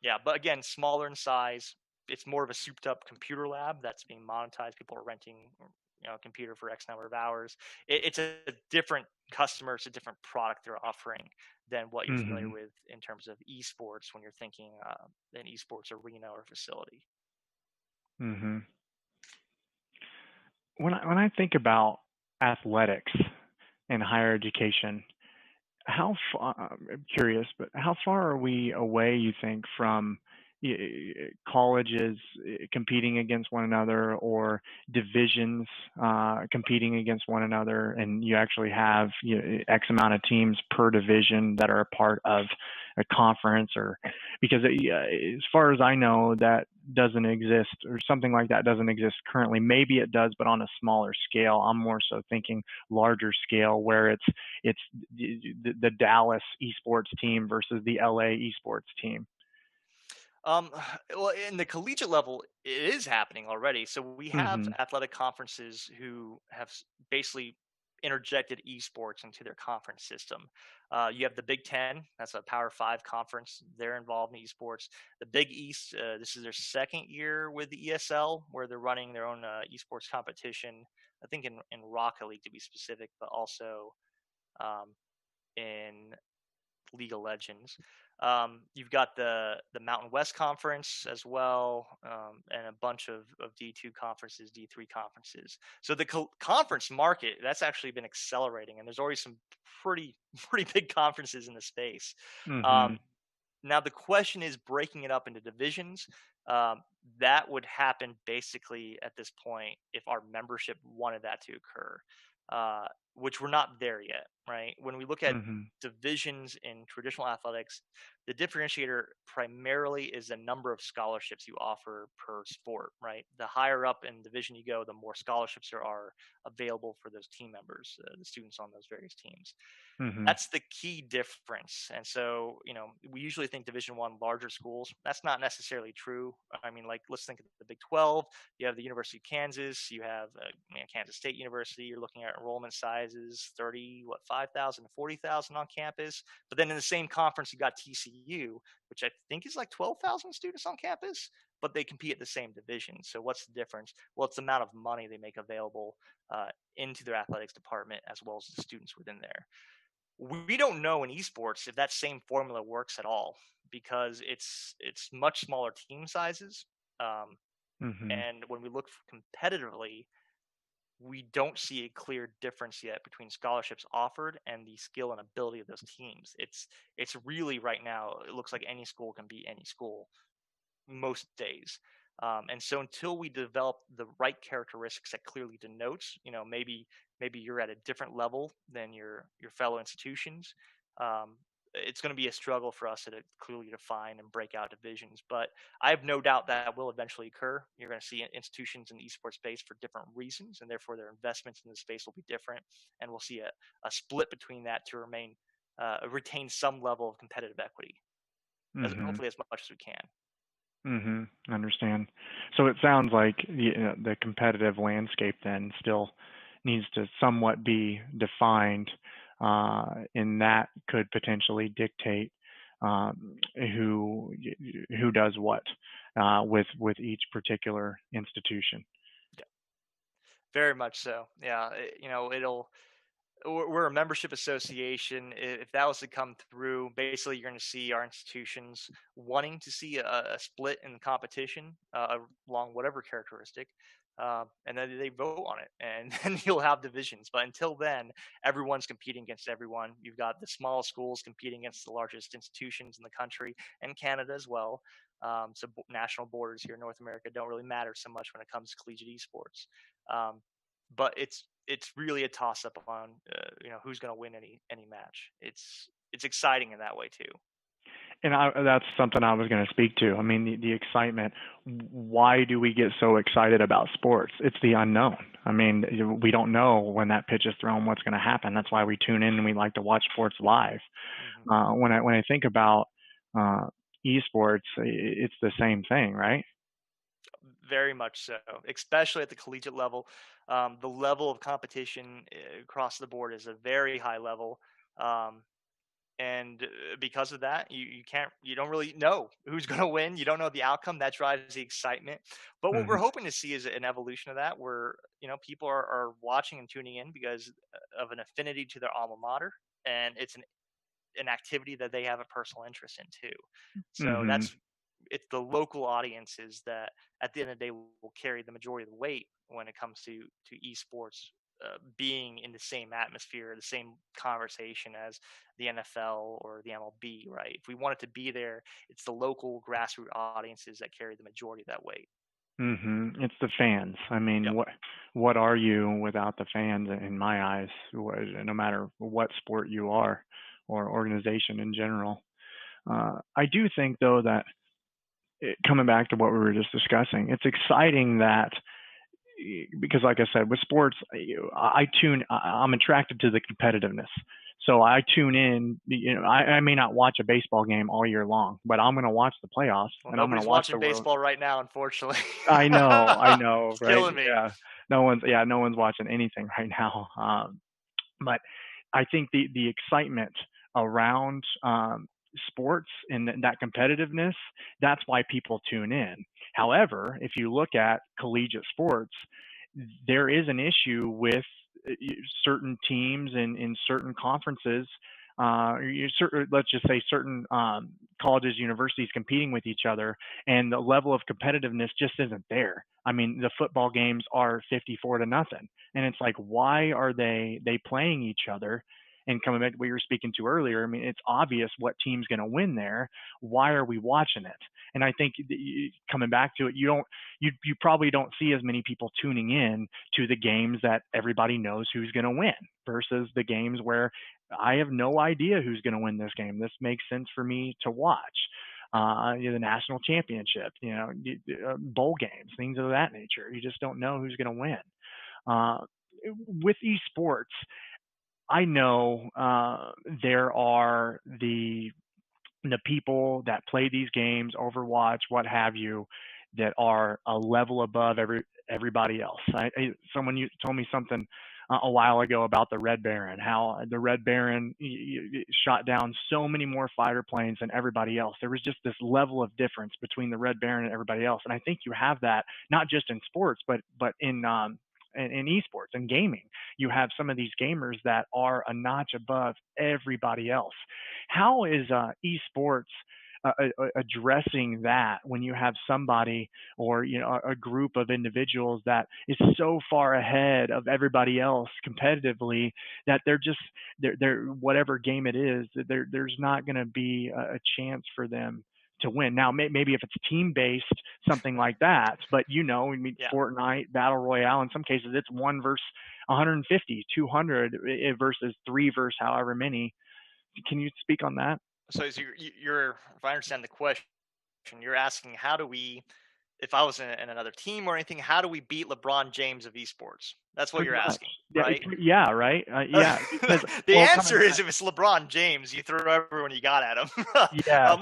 Yeah, but again, smaller in size. It's more of a souped-up computer lab that's being monetized. People are renting, a computer for X number of hours. It's a different customer. It's a different product they're offering than what you're familiar Mm-hmm. with in terms of esports when you're thinking an esports arena or facility. Mm-hmm. When I think about athletics and higher education, I'm curious, but how far are we away, you think, from colleges competing against one another, or divisions competing against one another, and you actually have X amount of teams per division that are a part of a conference? Or because as far as I know, that doesn't exist, or something like that doesn't exist currently. Maybe it does, but on a smaller scale. I'm more so thinking larger scale, where it's the Dallas esports team versus the LA esports team. Well, in the collegiate level, it is happening already. So we have Mm-hmm. athletic conferences who have basically interjected esports into their conference system. You have the Big Ten, that's a Power 5 conference. They're involved in esports. The Big East, this is their second year with the ESL, where they're running their own esports competition. I think in Rocket League, to be specific, but also in League of Legends. You've got the Mountain West Conference as well, and a bunch of D2 conferences, D3 conferences. So the conference market, that's actually been accelerating, and there's already some pretty big conferences in the space. Mm-hmm. Now the question is breaking it up into divisions. That would happen basically at this point if our membership wanted that to occur, which we're not there yet, right? When we look at Mm-hmm. divisions in traditional athletics, The differentiator primarily is the number of scholarships you offer per sport, right? The higher up in division you go, the more scholarships there are available for those team members, the students on those various teams. Mm-hmm. That's the key difference. And so, we usually think Division I larger schools. That's not necessarily true. I mean, like, let's think of the Big 12. You have the University of Kansas. You have Kansas State University. You're looking at enrollment sizes 5,000 to 40,000 on campus. But then in the same conference, you got TCU, which I think is like 12,000 students on campus, but they compete at the same division. So what's the difference? Well, it's the amount of money they make available into their athletics department, as well as the students within there. We don't know in esports if that same formula works at all, because it's much smaller team sizes. Mm-hmm. And when we look competitively, we don't see a clear difference yet between scholarships offered and the skill and ability of those teams. It's really, right now, it looks like any school can beat any school most days. And so until we develop the right characteristics that clearly denotes, maybe you're at a different level than your fellow institutions, it's going to be a struggle for us to clearly define and break out divisions. But I have no doubt that will eventually occur. You're going to see institutions in the esports space for different reasons, and therefore their investments in the space will be different. And we'll see a split between that to retain some level of competitive equity, hopefully as much as we can. Mm-hmm. Understand. So it sounds like the competitive landscape then still needs to somewhat be defined, and that could potentially dictate who does what with each particular institution. Yeah. Very much so. Yeah. We're a membership association. If that was to come through, basically you're going to see our institutions wanting to see a split in competition along whatever characteristic, and then they vote on it, and then you'll have divisions. But until then, everyone's competing against everyone. You've got the small schools competing against the largest institutions in the country and Canada as well. So national borders here in North America don't really matter so much when it comes to collegiate esports. But it's really a toss up on who's going to win any match. It's exciting in that way too. And that's something I was going to speak to. I mean, the excitement. Why do we get so excited about sports? It's the unknown. I mean, we don't know when that pitch is thrown, what's going to happen. That's why we tune in and we like to watch sports live. Mm-hmm. When I think about esports, it's the same thing, right? Very much so, especially at the collegiate level. The level of competition across the board is a very high level. And because of that, you don't really know who's going to win. You don't know the outcome. That drives the excitement. But what we're hoping to see is an evolution of that, where people are watching and tuning in because of an affinity to their alma mater, and it's an activity that they have a personal interest in too. So it's the local audiences that at the end of the day will carry the majority of the weight when it comes to esports being in the same atmosphere, the same conversation as the NFL or the MLB, right? If we want it to be there, it's the local grassroots audiences that carry the majority of that weight. Mm-hmm. It's the fans. I mean, what are you without the fans? In my eyes, no matter what sport you are or organization in general. I do think, though, that coming back to what we were just discussing, it's exciting that, because like I said, with sports, I'm attracted to the competitiveness. So I tune in, I may not watch a baseball game all year long, but I'm going to watch the playoffs. Well, and I'm going to watch the baseball right now, unfortunately. I know, it's right? Killing me. Yeah. No one's watching anything right now. But I think the excitement around sports and that competitiveness, that's why people tune in. However, if you look at collegiate sports, there is an issue with certain teams in certain conferences. Let's just say certain colleges, universities competing with each other, and the level of competitiveness just isn't there. I mean, the football games are 54-0, and it's like, why are they playing each other? And coming back to what you were speaking to earlier, I mean, it's obvious what team's going to win there. Why are we watching it? And I think coming back to it, you probably don't see as many people tuning in to the games that everybody knows who's going to win versus the games where I have no idea who's going to win this game. This makes sense for me to watch. The national championship, bowl games, things of that nature. You just don't know who's going to win. With esports, I know there are the people that play these games, Overwatch, what have you, that are a level above everybody else. Someone told me something a while ago about the Red Baron, how the Red Baron shot down so many more fighter planes than everybody else. There was just this level of difference between the Red Baron and everybody else. And I think you have that not just in sports, but in esports and gaming. You have some of these gamers that are a notch above everybody else. How is esports addressing that when you have somebody or a group of individuals that is so far ahead of everybody else competitively that they're whatever game it is, there's not going to be a chance for them to win. Now, maybe if it's team-based, something like that, but Fortnite, Battle Royale, in some cases it's 1 versus 150, 200 versus 3 versus however many. Can you speak on that? So you're, if I understand the question, you're asking how do we, if I was in another team or anything, how do we beat LeBron James of esports? That's what you're asking, right? Yeah, right. Yeah. Because, the answer is if it's LeBron James, you throw everyone you got at him.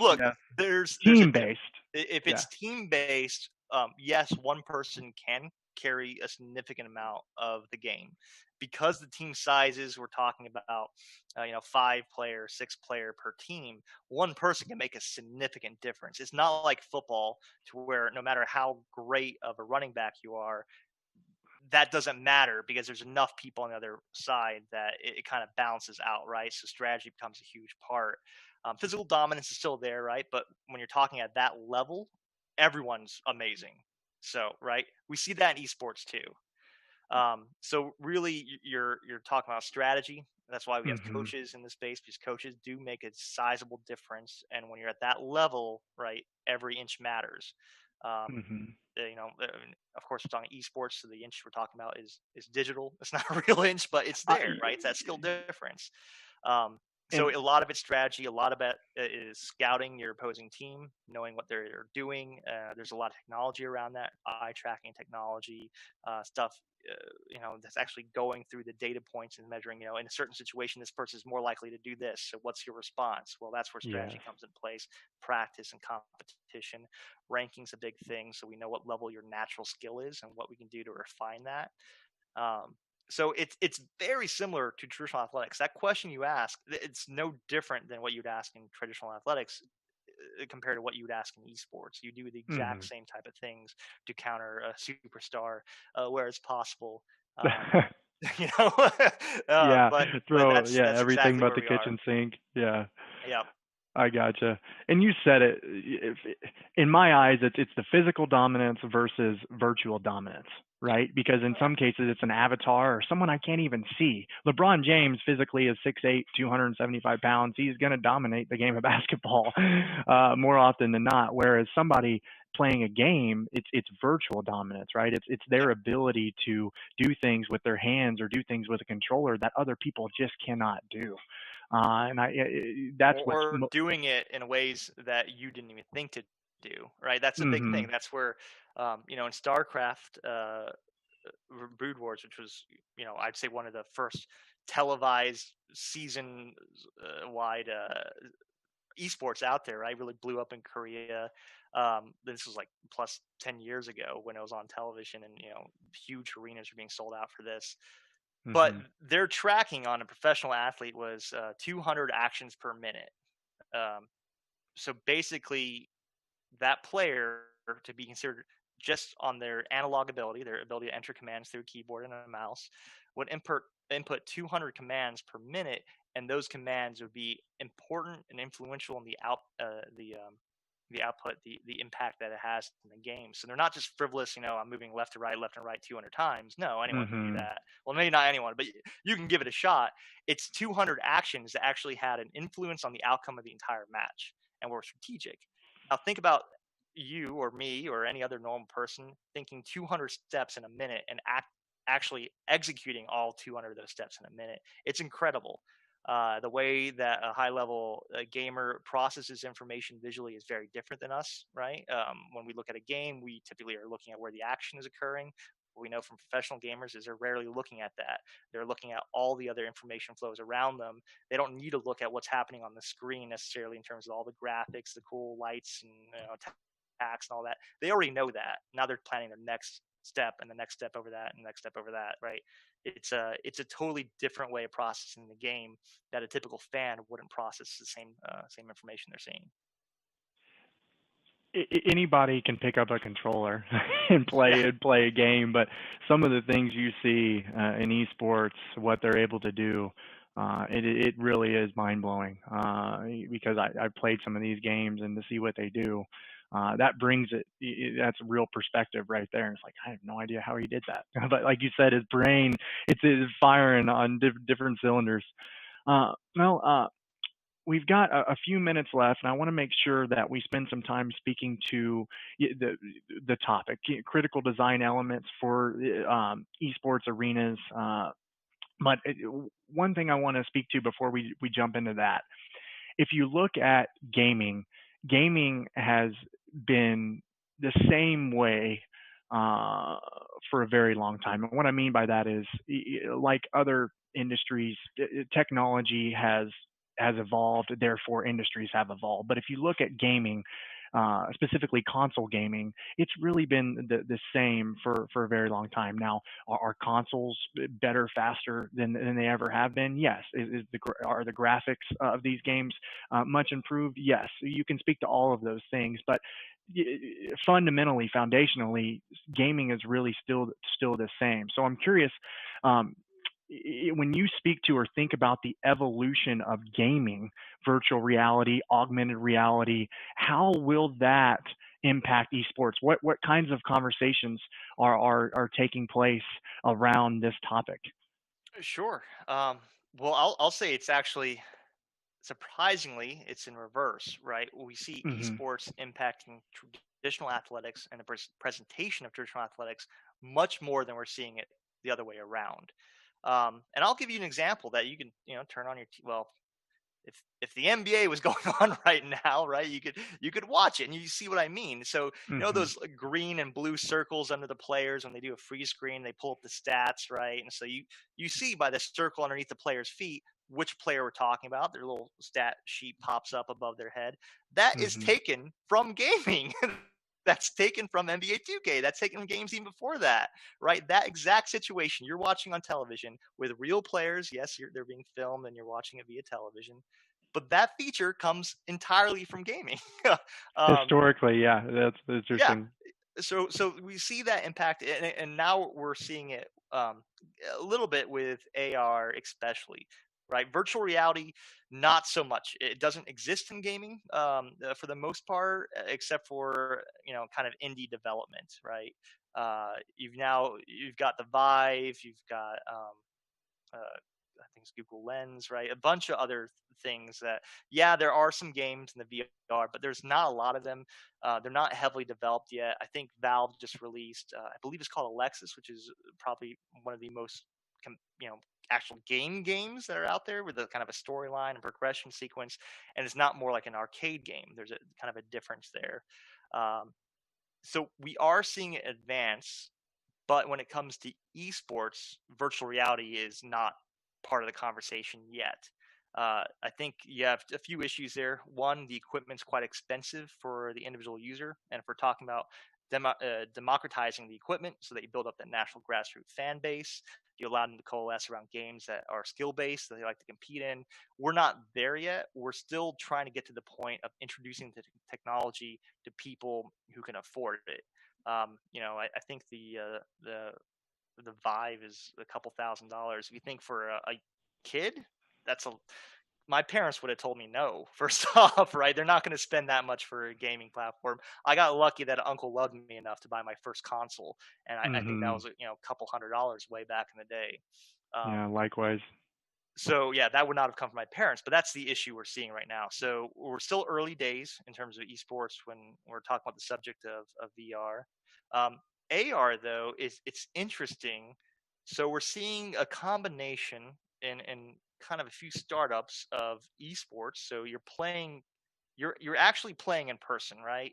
Look, there's team-based. If it's team-based, yes, one person can carry a significant amount of the game. Because the team sizes, we're talking about, 5-player, 6-player per team, one person can make a significant difference. It's not like football to where no matter how great of a running back you are, that doesn't matter because there's enough people on the other side that it kind of balances out, right? So strategy becomes a huge part. Physical dominance is still there, right? But when you're talking at that level, everyone's amazing. So, right? We see that in esports too. So really you're talking about strategy. That's why we have coaches in the space, because coaches do make a sizable difference. And when you're at that level, right, every inch matters. Of course, we're talking esports, so the inch we're talking about is digital. It's not a real inch, but it's there, right? It's that skill difference. So a lot of it's strategy. A lot of it is scouting your opposing team, knowing what they're doing. There's a lot of technology around that, eye tracking technology, stuff, that's actually going through the data points and measuring, in a certain situation, this person is more likely to do this. So what's your response? Well, that's where strategy comes in place. Practice and competition. Ranking's a big thing. So we know what level your natural skill is and what we can do to refine that. So it's very similar to traditional athletics. That question you ask, it's no different than what you'd ask in traditional athletics compared to what you would ask in esports. You do the exact same type of things to counter a superstar where it's possible. Everything but the kitchen sink. Yeah. I gotcha. And you said it. In my eyes, it's the physical dominance versus virtual dominance, right? Because in some cases, it's an avatar or someone I can't even see. LeBron James physically is 6'8", 275 pounds. He's going to dominate the game of basketball more often than not. Whereas somebody playing a game, it's virtual dominance, right? It's their ability to do things with their hands or do things with a controller that other people just cannot do. That's or doing it in ways that you didn't even think to do, right? That's a big thing. That's where, in StarCraft, Brood Wars, which was, I'd say one of the first televised season-wide esports out there, right? Really blew up in Korea. This was like plus 10 years ago when it was on television, and huge arenas were being sold out for this. But their tracking on a professional athlete was 200 actions per minute. So basically, that player, to be considered just on their analog ability, their ability to enter commands through a keyboard and a mouse, would input 200 commands per minute, and those commands would be important and influential in the the output, the impact that it has in the game. So they're not just frivolous, I'm moving left to right, left and right 200 times. No, anyone can do Mm-hmm. that. Well, maybe not anyone, but you can give it a shot. It's 200 actions that actually had an influence on the outcome of the entire match and were strategic. Now think about you or me or any other normal person thinking 200 steps in a minute and actually executing all 200 of those steps in a minute. It's incredible. The way that a high-level gamer processes information visually is very different than us, right? When we look at a game, we typically are looking at where the action is occurring. What we know from professional gamers is they're rarely looking at that. They're looking at all the other information flows around them. They don't need to look at what's happening on the screen necessarily in terms of all the graphics, the cool lights, and attacks and all that. They already know that. Now they're planning their next step and the next step over that and the next step over that, right? It's a totally different way of processing the game that a typical fan wouldn't process the same information they're seeing. Anybody can pick up a controller and play a game, but some of the things you see in esports, what they're able to do, it really is mind blowing. Because I played some of these games, and to see what they do, that brings that's a real perspective right there. And it's like, I have no idea how he did that. But like you said, his brain, it's firing on different cylinders. We've got a few minutes left, and I want to make sure that we spend some time speaking to the topic, critical design elements for esports arenas. But one thing I want to speak to before we jump into that, if you look at gaming has been the same way for a very long time. And what I mean by that is, like other industries, technology has evolved, therefore industries have evolved. But if you look at gaming, specifically console gaming, it's really been the same for a very long time. Now, are consoles better, faster than they ever have been? Yes. Are the graphics of these games much improved? Yes. You can speak to all of those things, but fundamentally, foundationally, gaming is really still the same. So I'm curious, when you speak to or think about the evolution of gaming, virtual reality, augmented reality, how will that impact esports? What kinds of conversations are taking place around this topic? Sure. Well, I'll say it's actually, surprisingly, it's in reverse, right? We see esports impacting traditional athletics and the presentation of traditional athletics much more than we're seeing it the other way around. And I'll give you an example that you can, turn on your if the NBA was going on right now, right, you could watch it and you see what I mean. So those green and blue circles under the players when they do a freeze screen, they pull up the stats, right? And so you see by the circle underneath the player's feet which player we're talking about. Their little stat sheet pops up above their head. That is taken from gaming. That's taken from NBA 2K. That's taken from games even before that, right? That exact situation you're watching on television with real players. Yes, they're being filmed and you're watching it via television. But that feature comes entirely from gaming. Historically, yeah, that's interesting. Yeah. So we see that impact, and now we're seeing it a little bit with AR especially. Right, virtual reality, not so much. It doesn't exist in gaming for the most part, except for kind of indie development. Right, you've got the Vive, you've got I think it's Google Lens, right? A bunch of other things that, there are some games in the VR, but there's not a lot of them. They're not heavily developed yet. I think Valve just released, I believe it's called Alexis, which is probably one of the most actual games that are out there with a kind of a storyline and progression sequence, and it's not more like an arcade game. There's a kind of a difference there. So we are seeing it advance, but when it comes to esports, virtual reality is not part of the conversation yet. I think you have a few issues there. One, the equipment's quite expensive for the individual user, and if we're talking about democratizing the equipment so that you build up that national grassroots fan base, you allow them to coalesce around games that are skill-based that they like to compete in. We're not there yet. We're still trying to get to the point of introducing the technology to people who can afford it. I think the Vive is a couple $1,000s. If you think for a kid, that's my parents would have told me no, first off, right? They're not going to spend that much for a gaming platform. I got lucky that uncle loved me enough to buy my first console. And I think that was, a couple $100s way back in the day. Yeah, likewise. So yeah, that would not have come from my parents, but that's the issue we're seeing right now. So we're still early days in terms of esports when we're talking about the subject of VR. AR though it's interesting. So we're seeing a combination in kind of a few startups of esports. So you're actually playing in person, right?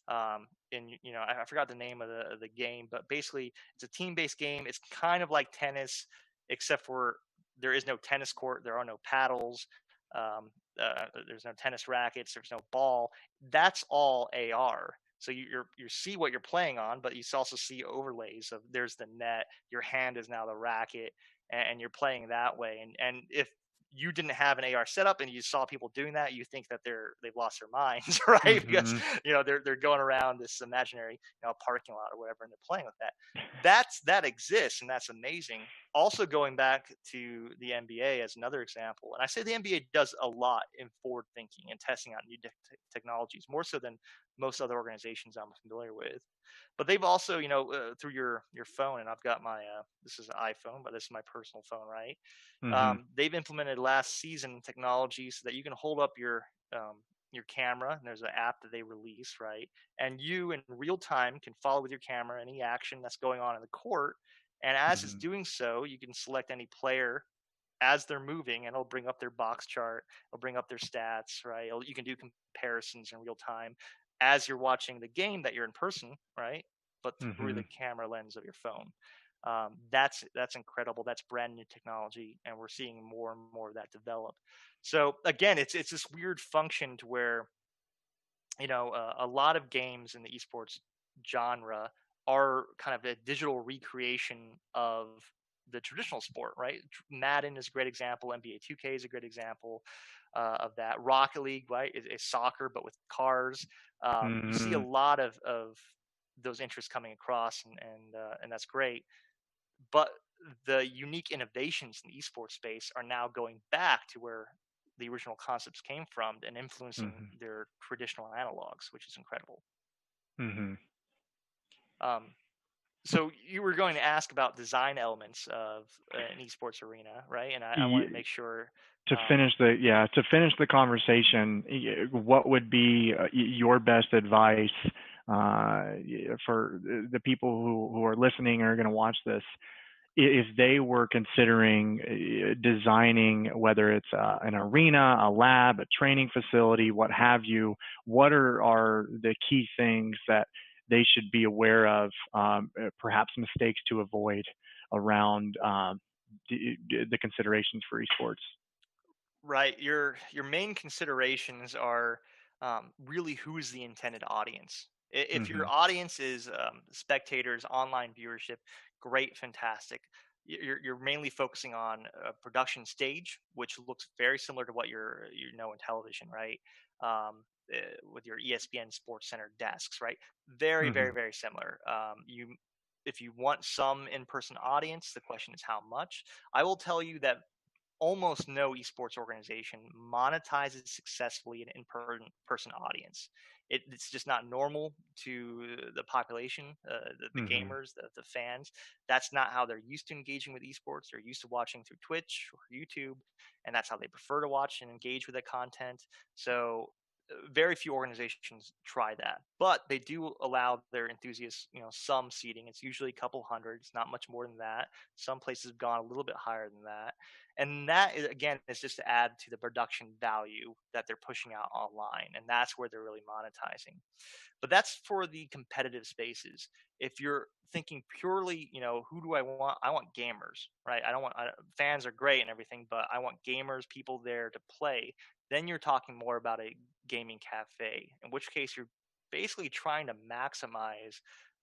And I forgot the name of the game, but basically it's a team-based game. It's kind of like tennis, except for there is no tennis court, there are no paddles, there's no tennis rackets, there's no ball. That's all AR. So you see what you're playing on, but you also see overlays of there's the net, your hand is now the racket, and you're playing that way. And if you didn't have an AR setup and you saw people doing that, you think that they've lost their minds, right? Because they're going around this imaginary parking lot or whatever, and they're playing with that. That exists, and that's amazing. Also, going back to the NBA as another example, and I say the NBA does a lot in forward thinking and testing out new technologies, more so than most other organizations I'm familiar with. But they've also, through your phone, and I've got my this is an iPhone, but this is my personal phone, right? They've implemented last season technology so that you can hold up your camera, and there's an app that they release, right? And you in real time can follow with your camera any action that's going on in the court. And as it's doing so, you can select any player as they're moving, and it'll bring up their box chart, it'll bring up their stats, right? You can do comparisons in real time as you're watching the game that you're in person, right? But through the camera lens of your phone. That's incredible. That's brand new technology, and we're seeing more and more of that develop. So again, it's this weird function to where a lot of games in the esports genre are kind of a digital recreation of the traditional sport, right? Madden is a great example. NBA 2K is a great example of that. Rocket League, right, is soccer but with cars. You see a lot of those interests coming across, and that's great. But the unique innovations in the esports space are now going back to where the original concepts came from and influencing their traditional analogs, which is incredible. So you were going to ask about design elements of an esports arena, right? And I want to make sure to finish the conversation, what would be your best advice for the people who are listening or are going to watch this, if they were considering designing, whether it's an arena, a lab, a training facility, what have you, what are the key things that they should be aware of, perhaps mistakes to avoid around the considerations for esports? Right. Your main considerations are really who is the intended audience. If your audience is spectators, online viewership, great, fantastic. You're mainly focusing on a production stage, which looks very similar to what you know in television, right? With your ESPN Sports Center desks, right? Very, very, very similar. If you want some in-person audience, the question is how much. I will tell you that almost no esports organization monetizes successfully an in-person audience. It's just not normal to the population, the gamers, the fans. That's not how they're used to engaging with esports. They're used to watching through Twitch or YouTube, and that's how they prefer to watch and engage with the content. So very few organizations try that, but they do allow their enthusiasts, some seating. It's usually a couple hundred. It's not much more than that. Some places have gone a little bit higher than that. And that is, again, is just to add to the production value that they're pushing out online. And that's where they're really monetizing. But that's for the competitive spaces. If you're thinking purely, who do I want? I want gamers, right? Fans are great and everything, but I want gamers, people there to play. Then you're talking more about a gaming cafe, in which case you're basically trying to maximize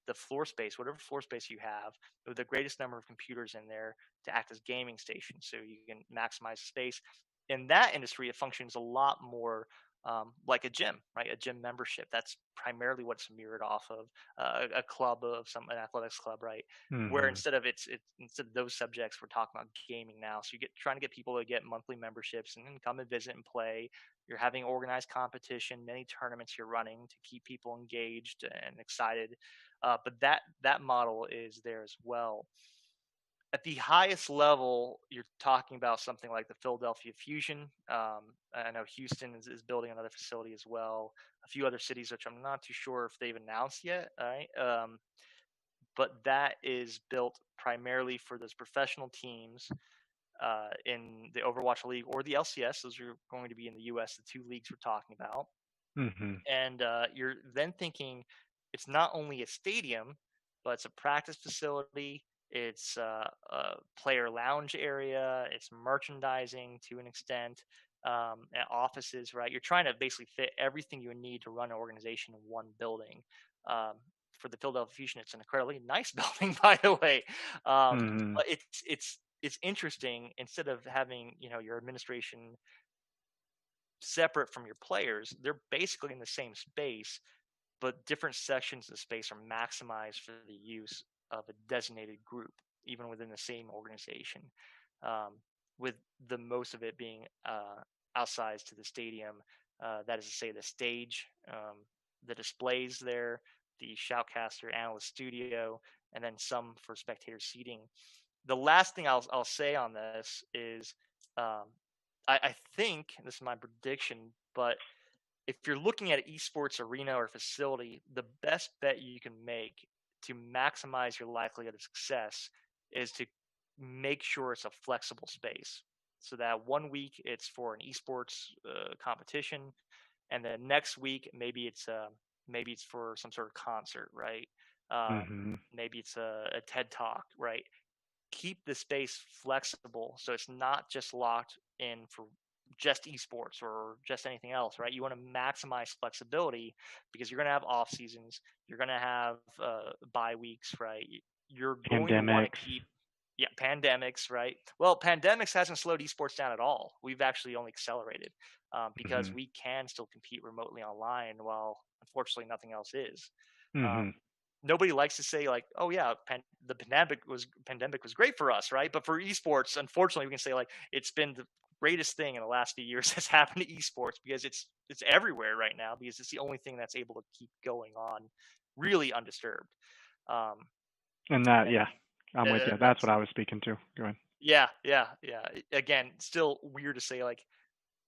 the floor space, whatever floor space you have, with the greatest number of computers in there to act as gaming stations, so you can maximize space. In that industry, it functions a lot more like a gym, right? A gym membership. That's primarily what it's mirrored off of. A club of an athletics club, right? Where instead of instead of those subjects, we're talking about gaming now. So trying to get people to get monthly memberships and then come and visit and play. You're having organized competition, many tournaments you're running to keep people engaged and excited. But that model is there as well. At the highest level, you're talking about something like the Philadelphia Fusion. I know Houston is building another facility as well. A few other cities, which I'm not too sure if they've announced yet. All right, but that is built primarily for those professional teams in the Overwatch League or the LCS. Those are going to be in the U.S. The two leagues we're talking about. And you're then thinking it's not only a stadium, but it's a practice facility. It's a player lounge area. It's merchandising to an extent, and offices, right? You're trying to basically fit everything you need to run an organization in one building. For the Philadelphia Fusion, it's an incredibly nice building, by the way. But it's interesting. Instead of having your administration separate from your players, they're basically in the same space, but different sections of the space are maximized for the use of a designated group, even within the same organization, with the most of it being outsized to the stadium. That is to say, the stage, the displays there, the shoutcaster analyst studio, and then some for spectator seating. The last thing I'll say on this is I think, this is my prediction, but if you're looking at an esports arena or facility, the best bet you can make to maximize your likelihood of success is to make sure it's a flexible space. So that 1 week it's for an esports competition, and then next week maybe it's for some sort of concert, right? Maybe it's a TED Talk, right? Keep the space flexible so it's not just locked in for just esports or just anything else, right? You want to maximize flexibility because you're going to have off seasons, you're going to have bye weeks, right? You're going to want to keep pandemics, right? Well, pandemics hasn't slowed esports down at all. We've actually only accelerated because we can still compete remotely online while unfortunately nothing else is. Nobody likes to say like, oh yeah, the pandemic was great for us, right? But for esports, unfortunately, we can say like it's been the greatest thing in the last few years that's happened to esports because it's everywhere right now because it's the only thing that's able to keep going on really undisturbed. And that, yeah, I'm with you. That's what I was speaking to. Go ahead. Yeah. Again, still weird to say like,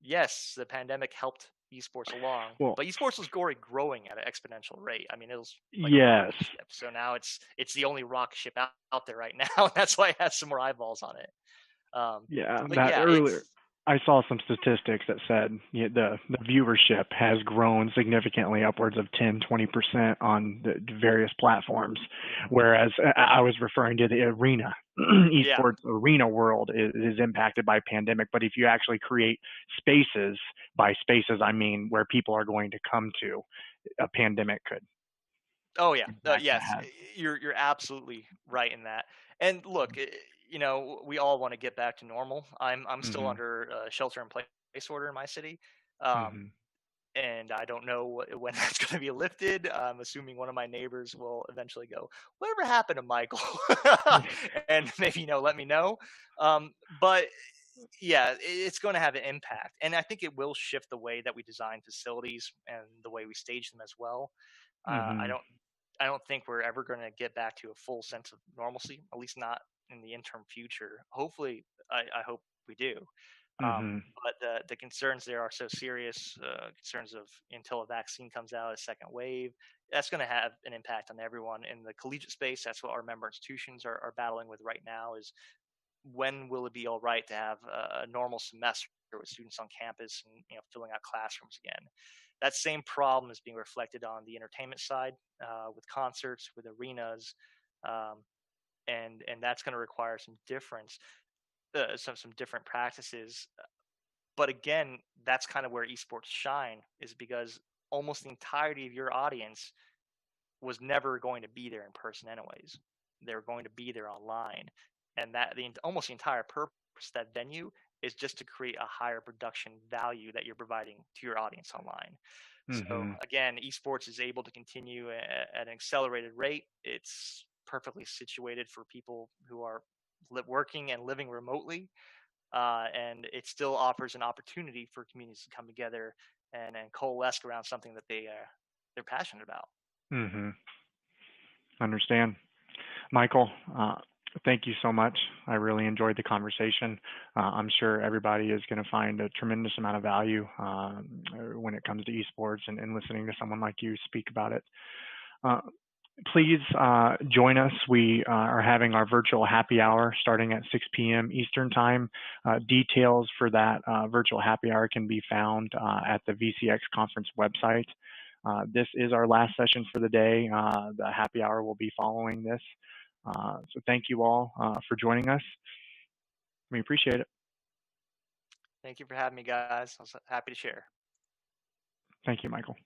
yes, the pandemic helped esports along, but esports was already growing at an exponential rate. I mean, it was like a rocket ship. So now it's the only rocket ship out there right now. That's why it has some more eyeballs on it. Earlier I saw some statistics that said the viewership has grown significantly, upwards of 10-20% on the various platforms, whereas I was referring to the arena. Esports arena world is impacted by pandemic, but if you actually create spaces, by spaces I mean where people are going to come to, a pandemic could. Oh yeah, yes, you're absolutely right in that. And look, we all want to get back to normal. I'm still under a shelter-in-place order in my city, and I don't know when that's going to be lifted. I'm assuming one of my neighbors will eventually go, "Whatever happened to Michael?" and maybe let me know. But yeah, it's going to have an impact, and I think it will shift the way that we design facilities and the way we stage them as well. I don't think we're ever going to get back to a full sense of normalcy, at least not in the interim future. Hopefully, I hope we do. But the concerns there are so serious, concerns of until a vaccine comes out, a second wave, that's going to have an impact on everyone in the collegiate space. That's what our member institutions are battling with right now is when will it be all right to have a normal semester with students on campus and filling out classrooms again. That same problem is being reflected on the entertainment side with concerts, with arenas, and that's going to require some difference, some different practices. But again, that's kind of where esports shine, is because almost the entirety of your audience was never going to be there in person anyways. They were going to be there online, and that almost the entire purpose of that venue is just to create a higher production value that you're providing to your audience online. So again, esports is able to continue at an accelerated rate. It's perfectly situated for people who are working and living remotely, and it still offers an opportunity for communities to come together and coalesce around something that they're passionate about. Understand. Michael, thank you so much. I really enjoyed the conversation. I'm sure everybody is going to find a tremendous amount of value when it comes to esports and listening to someone like you speak about it. Please join us. We are having our virtual happy hour starting at 6 p.m. Eastern Time. Details for that virtual happy hour can be found at the VCX conference website. This is our last session for the day. The happy hour will be following this. So thank you all for joining us. We appreciate it. Thank you for having me, guys. I was happy to share. Thank you, Michael.